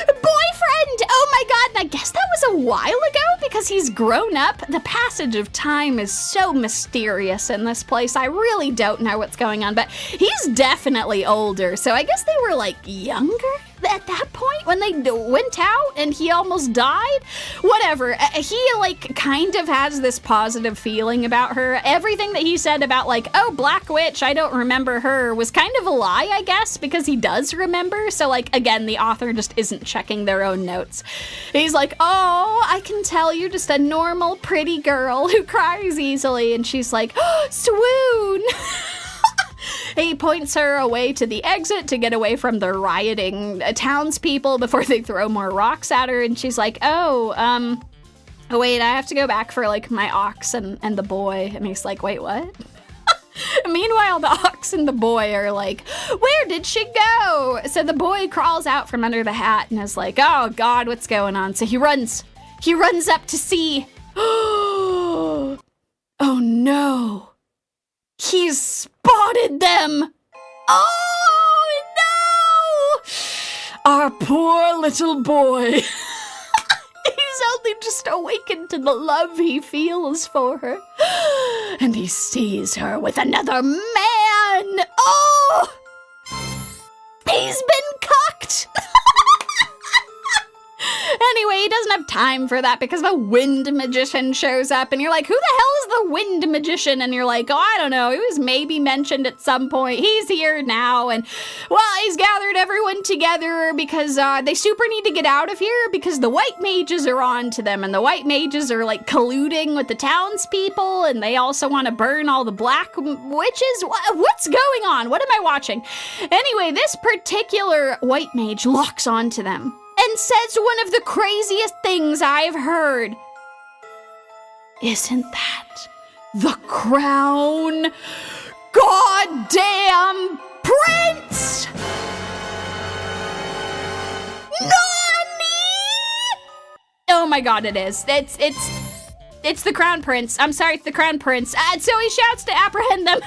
Boyfriend! Oh my god, and I guess that was a while ago because he's grown up. The passage of time is so mysterious in this place. I really don't know what's going on, but he's definitely older, so I guess they were like younger at that point when they went out and he almost died. Whatever, he like kind of has this positive feeling about her. Everything that he said about like, oh, Black Witch, I don't remember her, was kind of a lie, I guess, because he does remember. So like, again, the author just isn't checking their own notes. He's like, oh, I can tell you're just a normal pretty girl who cries easily. And she's like, oh, swoon. He points her away to the exit to get away from the rioting townspeople before they throw more rocks at her. And she's like, oh, wait, I have to go back for like my ox and the boy. And he's like, wait, what? Meanwhile, the ox and the boy are like, where did she go? So the boy crawls out from under the hat and is like, oh god, what's going on? So he runs up to see. Oh no. He's spotted them! Oh no! Our poor little boy. He's only just awakened to the love he feels for her. And he sees her with another man! Oh! He's been cucked! Anyway, he doesn't have time for that because the wind magician shows up and you're like, who the hell is the wind magician? And you're like, oh, I don't know. He was maybe mentioned at some point. He's here now. And well, he's gathered everyone together because they super need to get out of here because the white mages are on to them. And the white mages are like colluding with the townspeople. And they also want to burn all the black witches. What's going on? What am I watching? Anyway, this particular white mage locks onto them and says one of the craziest things I've heard. Isn't that the crown goddamn prince? Nani? Oh my god, it is. It's the crown prince. I'm sorry, it's the crown prince. So he shouts to apprehend them.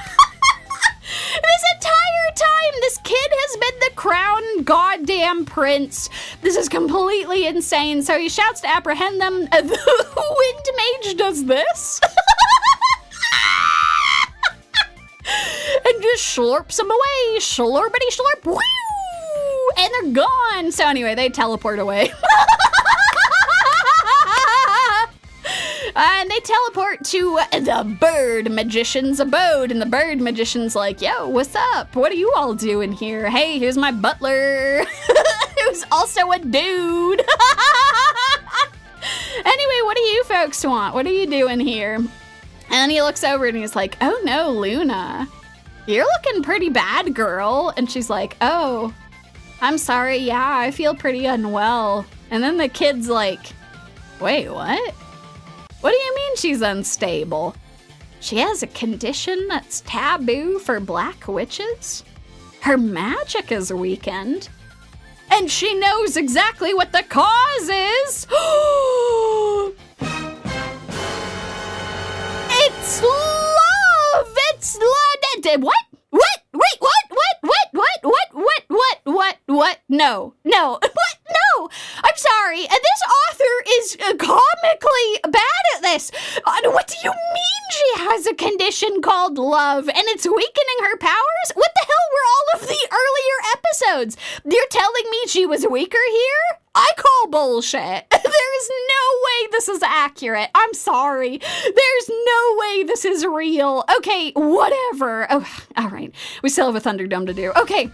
This entire time this kid has been the crown goddamn prince. This is completely insane. So he shouts to apprehend them. The wind mage does this. And just slurps them away. Slurpity slurp. Woo! And they're gone. So anyway, they teleport away. And they teleport to the bird magician's abode. And the bird magician's like, yo, what's up? What are you all doing here? Hey, here's my butler, who's also a dude. Anyway, what do you folks want? What are you doing here? And he looks over and he's like, oh no, Luna, you're looking pretty bad, girl. And she's like, oh, I'm sorry. Yeah, I feel pretty unwell. And then the kid's like, wait, what? What do you mean she's unstable? She has a condition that's taboo for black witches? Her magic is weakened. And she knows exactly what the cause is. It's love! It's love! What? What? Wait, what? What? No. What? No! I'm sorry. This author is comically bad at this. What do you mean she has a condition called love and it's weakening her powers? What the hell were all of the earlier episodes? You're telling me she was weaker here? I call bullshit. There is no way this is accurate. I'm sorry. There's no way this is real. Okay, whatever. Oh, all right. We still have a Thunderdome to do. Okay.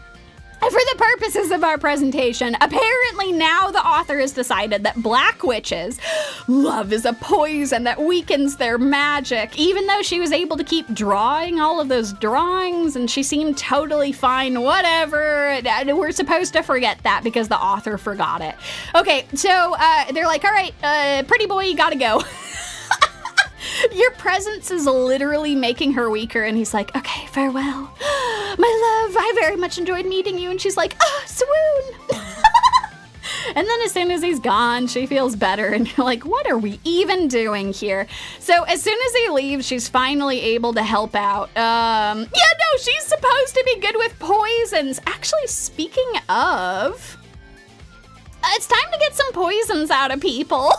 For the purposes of our presentation, apparently now the author has decided that black witches, love is a poison that weakens their magic, even though she was able to keep drawing all of those drawings and she seemed totally fine, whatever. We're supposed to forget that because the author forgot it. Okay, so they're like, all right, pretty boy, you gotta go. Your presence is literally making her weaker. And he's like, okay, farewell. My love, I very much enjoyed meeting you. And she's like, swoon. And then as soon as he's gone, she feels better. And you're like, what are we even doing here? So as soon as he leaves, she's finally able to help out. She's supposed to be good with poisons. Actually, speaking of, it's time to get some poisons out of people.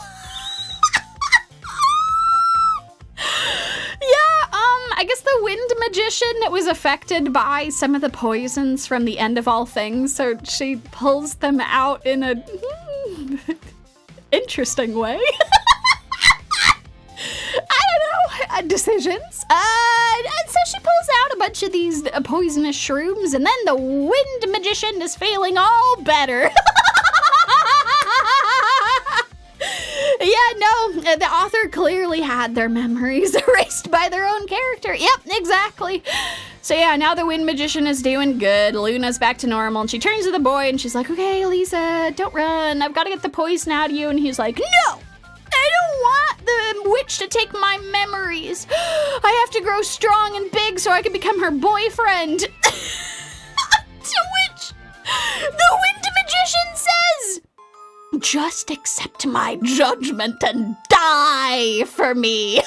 I guess the wind magician was affected by some of the poisons from the end of all things, so she pulls them out in a interesting way. I don't know, decisions. And so she pulls out a bunch of these poisonous shrooms, and then the wind magician is feeling all better. Yeah, no, the author clearly had their memories erased by their own character. Yep, exactly. So yeah, now the wind magician is doing good. Luna's back to normal, and she turns to the boy, and she's like, okay, Lisa, don't run. I've got to get the poison out of you. And he's like, no, I don't want the witch to take my memories. I have to grow strong and big so I can become her boyfriend. To which the wind magician says, just accept my judgment and die for me.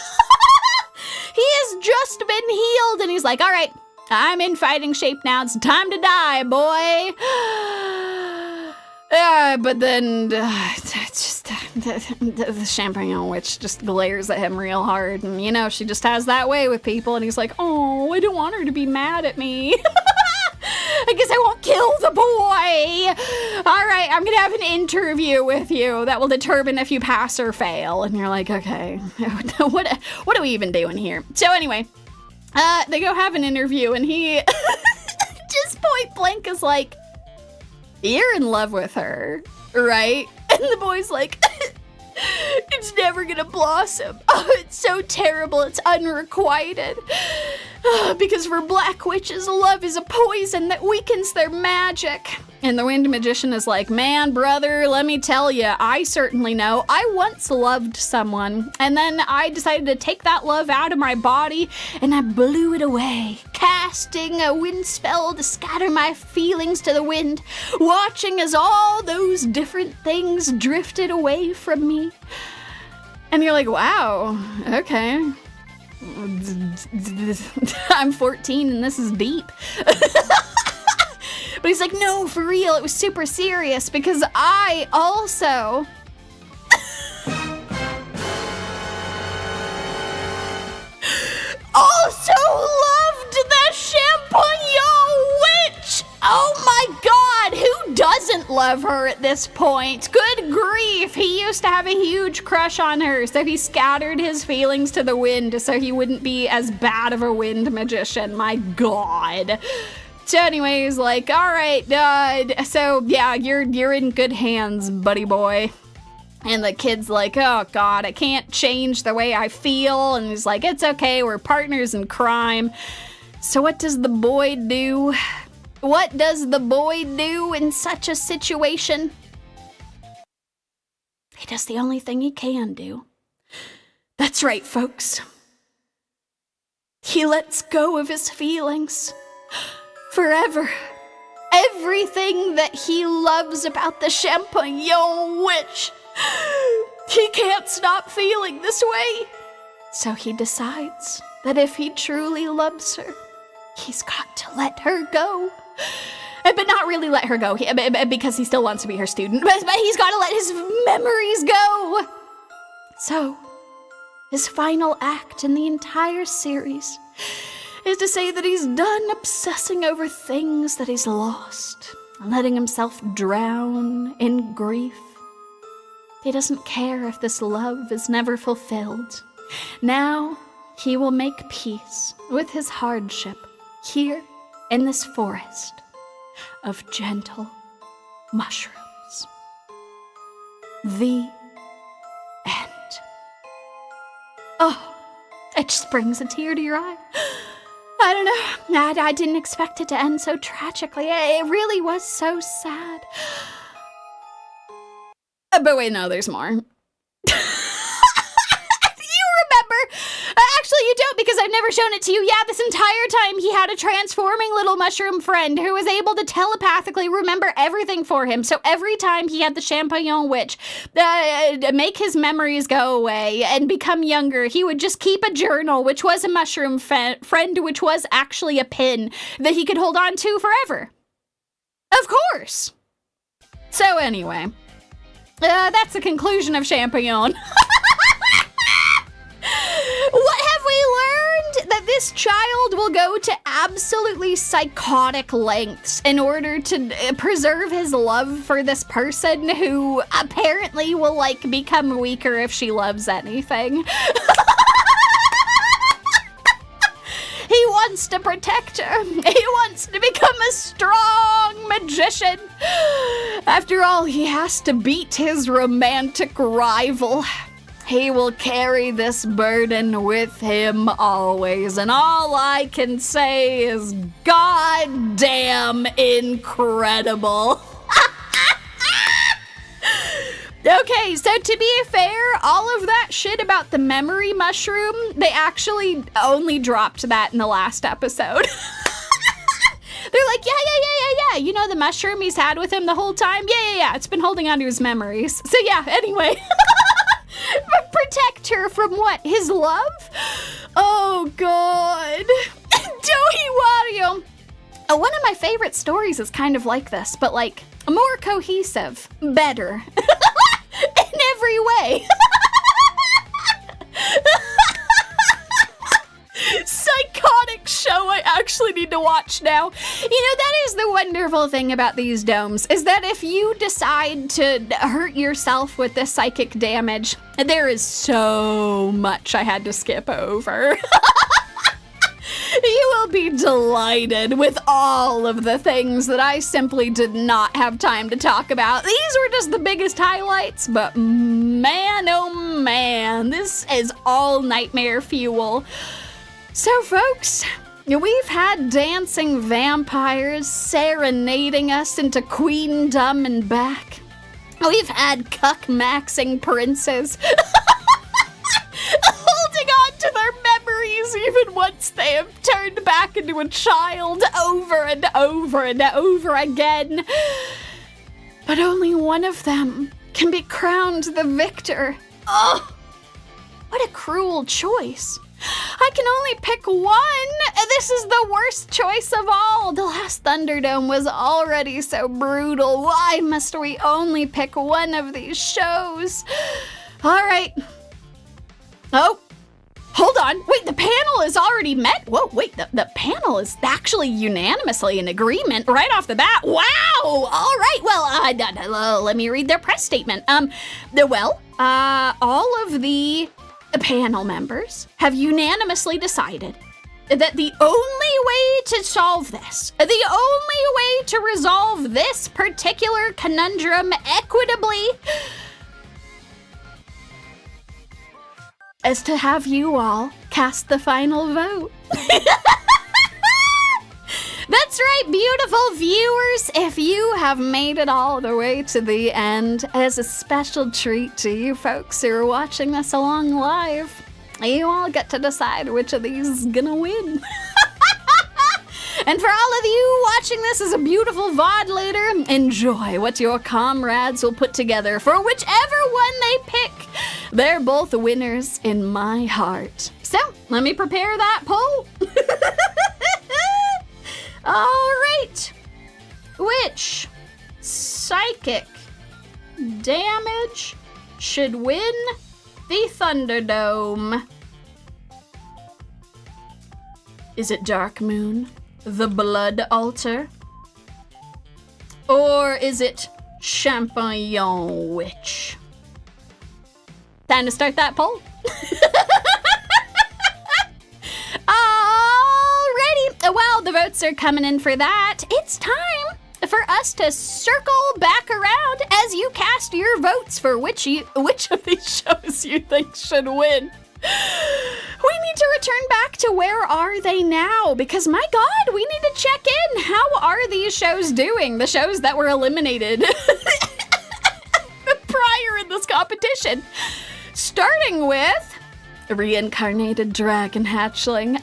He has just been healed, and he's like, all right, I'm in fighting shape now. It's time to die, boy. But then the Champignon witch just glares at him real hard, and you know, she just has that way with people, and he's like, oh, I don't want her to be mad at me. I guess I won't kill the boy. All right, I'm gonna have an interview with you that will determine if you pass or fail. And you're like, okay, what are we even doing here? So anyway, they go have an interview, and he just point blank is like, you're in love with her, right? And the boy's like, it's never gonna blossom. Oh, it's so terrible. It's unrequited. Because for black witches, love is a poison that weakens their magic. And the wind magician is like, man, brother, let me tell you, I certainly know. I once loved someone, and then I decided to take that love out of my body, and I blew it away, casting a wind spell to scatter my feelings to the wind, watching as all those different things drifted away from me. And you're like, wow, okay. I'm 14 and this is deep. But he's like, no, for real, it was super serious because I also loved the Champignon witch! Oh my god, who doesn't love her at this point? Good grief, he used to have a huge crush on her, so he scattered his feelings to the wind so he wouldn't be as bad of a wind magician. My god. So anyways, like, alright, so yeah, you're in good hands, buddy boy. And the kid's like, oh god, I can't change the way I feel. And he's like, it's okay, we're partners in crime. So what does the boy do? What does the boy do in such a situation? He does the only thing he can do. That's right, folks. He lets go of his feelings. Forever. Everything that he loves about the Champignon witch. He can't stop feeling this way. So he decides that if he truly loves her, he's got to let her go. But not really let her go, because he still wants to be her student. But he's got to let his memories go. So, his final act in the entire series is to say that he's done obsessing over things that he's lost, and letting himself drown in grief. He doesn't care if this love is never fulfilled. Now, he will make peace with his hardship here in this forest of gentle mushrooms. The end. Oh, it just brings a tear to your eye. I don't know. I didn't expect it to end so tragically. It really was so sad. But wait, no, there's more. Actually, you don't, because I've never shown it to you. Yeah, this entire time he had a transforming little mushroom friend who was able to telepathically remember everything for him. So every time he had the Champignon witch make his memories go away and become younger, he would just keep a journal, which was a mushroom friend, which was actually a pin that he could hold on to forever. Of course. So anyway, that's the conclusion of Champignon. What have we learned? That this child will go to absolutely psychotic lengths in order to preserve his love for this person who apparently will, like, become weaker if she loves anything. He wants to protect her. He wants to become a strong magician. After all, he has to beat his romantic rival. He will carry this burden with him always, and all I can say is goddamn incredible. Okay, so to be fair, all of that shit about the memory mushroom, they actually only dropped that in the last episode. They're like, yeah, you know the mushroom he's had with him the whole time? Yeah, it's been holding on to his memories. So yeah, anyway. Protect her from what? His love? Oh, God. Dohi Wario. One of my favorite stories is kind of like this, but like more cohesive, better. In every way. Psychotic show I actually need to watch now. You know, that is the wonderful thing about these domes, is that if you decide to hurt yourself with this psychic damage, there is so much I had to skip over. You will be delighted with all of the things that I simply did not have time to talk about. These were just the biggest highlights, but man, oh man, this is all nightmare fuel. So folks, we've had dancing vampires serenading us into queendom and back. We've had cuck-maxing princes holding on to their memories even once they have turned back into a child over and over and over again. But only one of them can be crowned the victor. Oh, what a cruel choice. I can only pick one. This is the worst choice of all. The last Thunderdome was already so brutal. Why must we only pick one of these shows? All right. Oh, hold on. Wait, the panel is already met? Whoa, wait, the panel is actually unanimously in agreement right off the bat. Wow. All right. Well, let me read their press statement. All of the panel members have unanimously decided that the only way to solve this, the only way to resolve this particular conundrum equitably, is to have you all cast the final vote. That's right, beautiful viewers. If you have made it all the way to the end, as a special treat to you folks who are watching this along live, you all get to decide which of these is gonna win. And for all of you watching this as a beautiful VOD later, enjoy what your comrades will put together for whichever one they pick. They're both winners in my heart. So, let me prepare that poll. All right. Which psychic damage should win the Thunderdome? Is it Dark Moon, the Blood Altar? Or is it Champignon Witch? Time to start that poll. Alrighty, well, the votes are coming in for that. It's time for us to circle back around as you cast your votes for which of these shows you think should win. We need to return back to where are they now, because my god, we need to check in. How are these shows doing? The shows that were eliminated prior in this competition. Starting with Reincarnated Dragon Hatchling.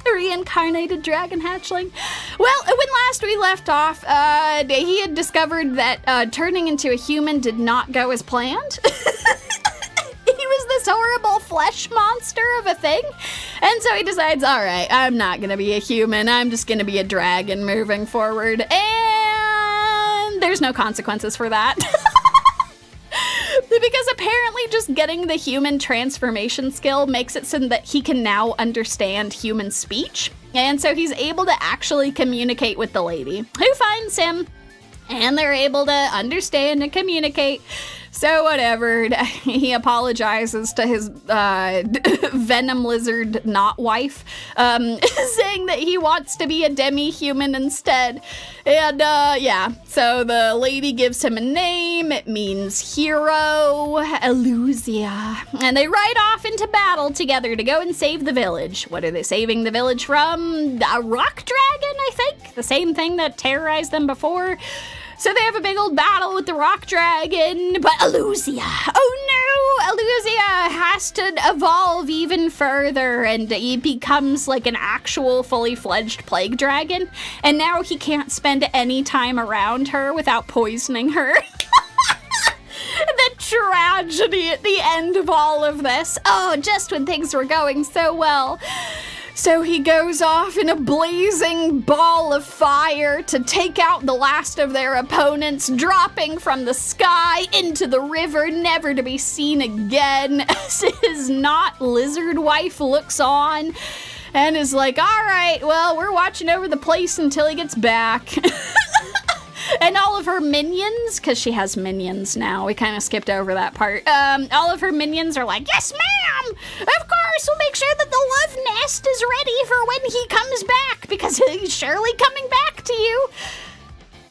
Reincarnated Dragon Hatchling. Well, when last we left off, he had discovered that turning into a human did not go as planned. He was this horrible flesh monster of a thing. And so he decides, all right, I'm not going to be a human. I'm just going to be a dragon moving forward. And there's no consequences for that. Because apparently just getting the human transformation skill makes it so that he can now understand human speech. And so he's able to actually communicate with the lady who finds him. And they're able to understand and communicate. So whatever, he apologizes to his venom lizard not wife, saying that he wants to be a demi-human instead. And yeah, so the lady gives him a name. It means hero, Elusia. And they ride off into battle together to go and save the village. What are they saving the village from? A rock dragon, I think? The same thing that terrorized them before. So they have a big old battle with the rock dragon, but Elusia, oh no, Elusia has to evolve even further, and he becomes like an actual fully fledged plague dragon, and now he can't spend any time around her without poisoning her. The tragedy at the end of all of this. Oh, just when things were going so well. So he goes off in a blazing ball of fire to take out the last of their opponents, dropping from the sky into the river, never to be seen again. His not lizard wife looks on and is like, all right, well, we're watching over the place until he gets back. And all of her minions, because she has minions now, we kind of skipped over that part. All of her minions are like, yes, ma'am! Of course, we'll make sure that the love nest is ready for when he comes back, because he's surely coming back to you.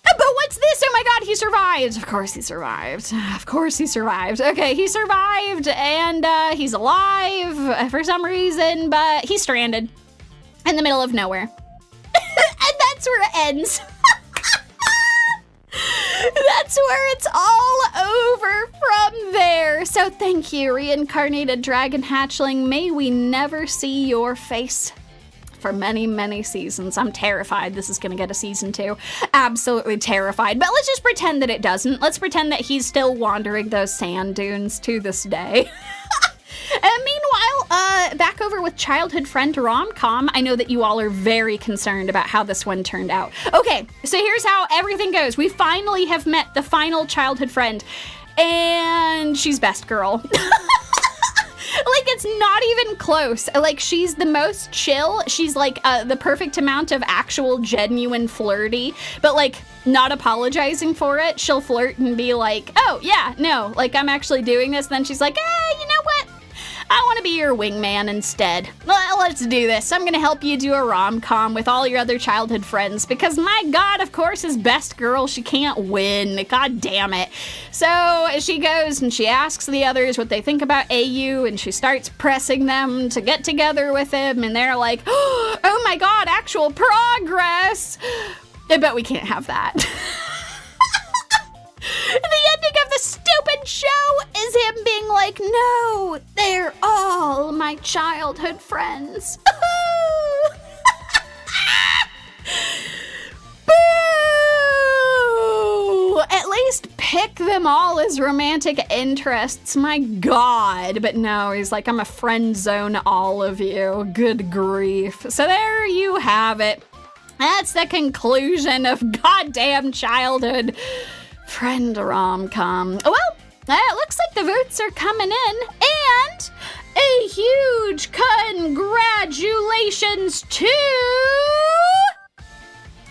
But what's this? Oh my god, he survived. Of course he survived. Of course he survived. Okay, he survived, and he's alive for some reason, but he's stranded in the middle of nowhere. And that's where it ends. That's where it's all over from there. So thank you, Reincarnated Dragon Hatchling. May we never see your face for many, many seasons. I'm terrified this is going to get a season 2. Absolutely terrified. But let's just pretend that it doesn't. Let's pretend that he's still wandering those sand dunes to this day. Meanwhile, back over with childhood friend rom-com, I know that you all are very concerned about how this one turned out. Okay, so here's how everything goes. We finally have met the final childhood friend, and she's best girl. Like, it's not even close. Like, she's the most chill. She's like the perfect amount of actual genuine flirty, but like not apologizing for it. She'll flirt and be like, oh yeah, no, like I'm actually doing this. Then she's like, you know what? I want to be your wingman instead. Well, let's do this. I'm going to help you do a rom-com with all your other childhood friends because my God, of course, is best girl. She can't win. God damn it. So she goes and she asks the others what they think about AU, and she starts pressing them to get together with him, and they're like, oh my God, actual progress. But we can't have that. The ending of the stupid show is him being like, no, they're all my childhood friends. Boo! At least pick them all as romantic interests, my God. But no, he's like, I'm a friend zone all of you. Good grief. So there you have it. That's the conclusion of goddamn childhood friend rom-com. Well, it looks like the votes are coming in, and a huge congratulations to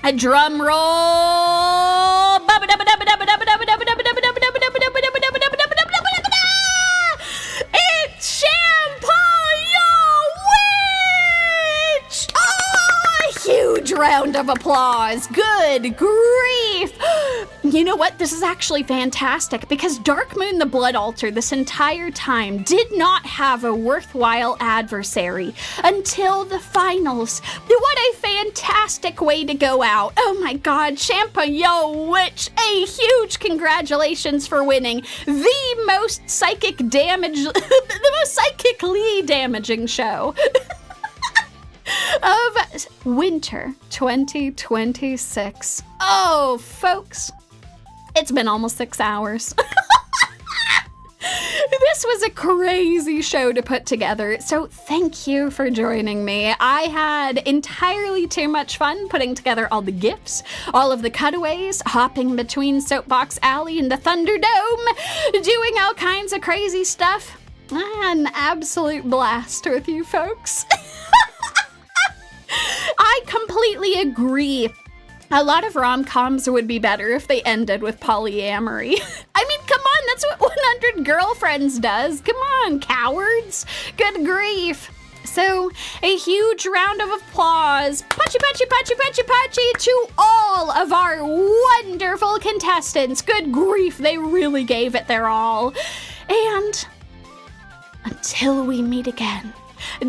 a drum roll. It's Champignon Witch! Oh, a huge round of applause. Good grief. You know what? This is actually fantastic because Dark Moon the Blood Altar this entire time did not have a worthwhile adversary until the finals. What a fantastic way to go out. Oh my God, Champignon Witch, a huge congratulations for winning the most the most psychically damaging show of winter 2026. Oh, folks. It's been almost 6 hours. This was a crazy show to put together, so thank you for joining me. I had entirely too much fun putting together all the gifts, all of the cutaways, hopping between Soapbox Alley and the Thunderdome, doing all kinds of crazy stuff. I had an absolute blast with you folks. I completely agree. A lot of rom-coms would be better if they ended with polyamory. I mean, come on, that's what 100 Girlfriends does. Come on, cowards. Good grief. So, a huge round of applause, patchy, patchy, patchy, patchy, patchy, to all of our wonderful contestants. Good grief, they really gave it their all. And until we meet again,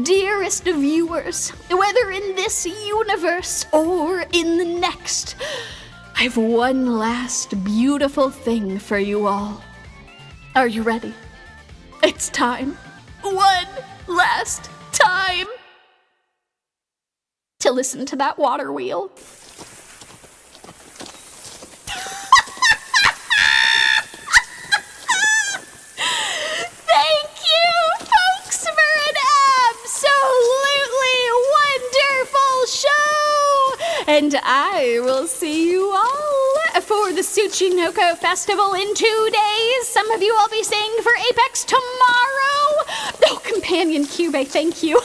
dearest viewers, whether in this universe or in the next, I've one last beautiful thing for you all. Are you ready? It's time. One last time to listen to that water wheel. Thank you, folks, for an absolutely wonderful show! And I will see you all for the Tsuchinoko Festival in 2 days. Some of you I'll be seeing for Apex tomorrow. Oh, Companion Cube, thank you.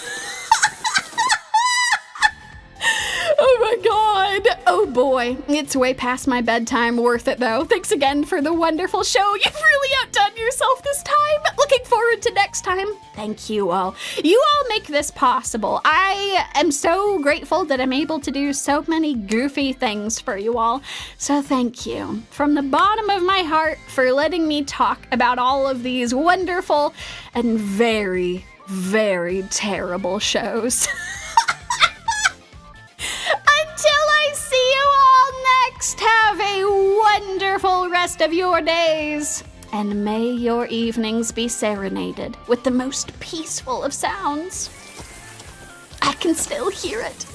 Oh my God. Oh boy. It's way past my bedtime. Worth it though. Thanks again for the wonderful show. You've really outdone yourself this time. Looking forward to next time. Thank you all. You all make this possible. I am so grateful that I'm able to do so many goofy things for you all. So thank you from the bottom of my heart for letting me talk about all of these wonderful and very, very terrible shows. Have a wonderful rest of your days, and may your evenings be serenaded with the most peaceful of sounds. I can still hear it.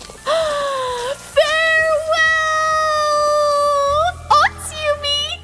Farewell! Otsumi!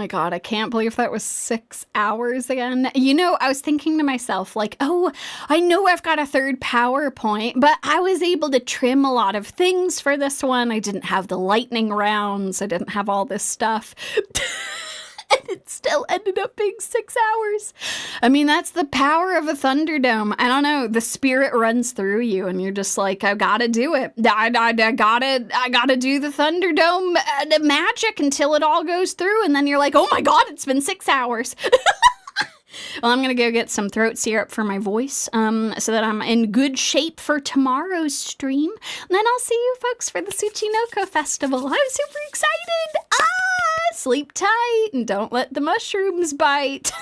my God, I can't believe that was 6 hours again. You know, I was thinking to myself, like, oh, I know I've got a third PowerPoint, but I was able to trim a lot of things for this one. I didn't have the lightning rounds. I didn't have all this stuff. And it still ended up being 6 hours. I mean, that's the power of a Thunderdome. I don't know. The spirit runs through you, and you're just like, I gotta do it. I gotta do the Thunderdome magic until it all goes through. And then you're like, oh my God, it's been 6 hours. Well, I'm going to go get some throat syrup for my voice so that I'm in good shape for tomorrow's stream. And then I'll see you folks for the Tsuchinoko Festival. I'm super excited. Sleep tight and don't let the mushrooms bite.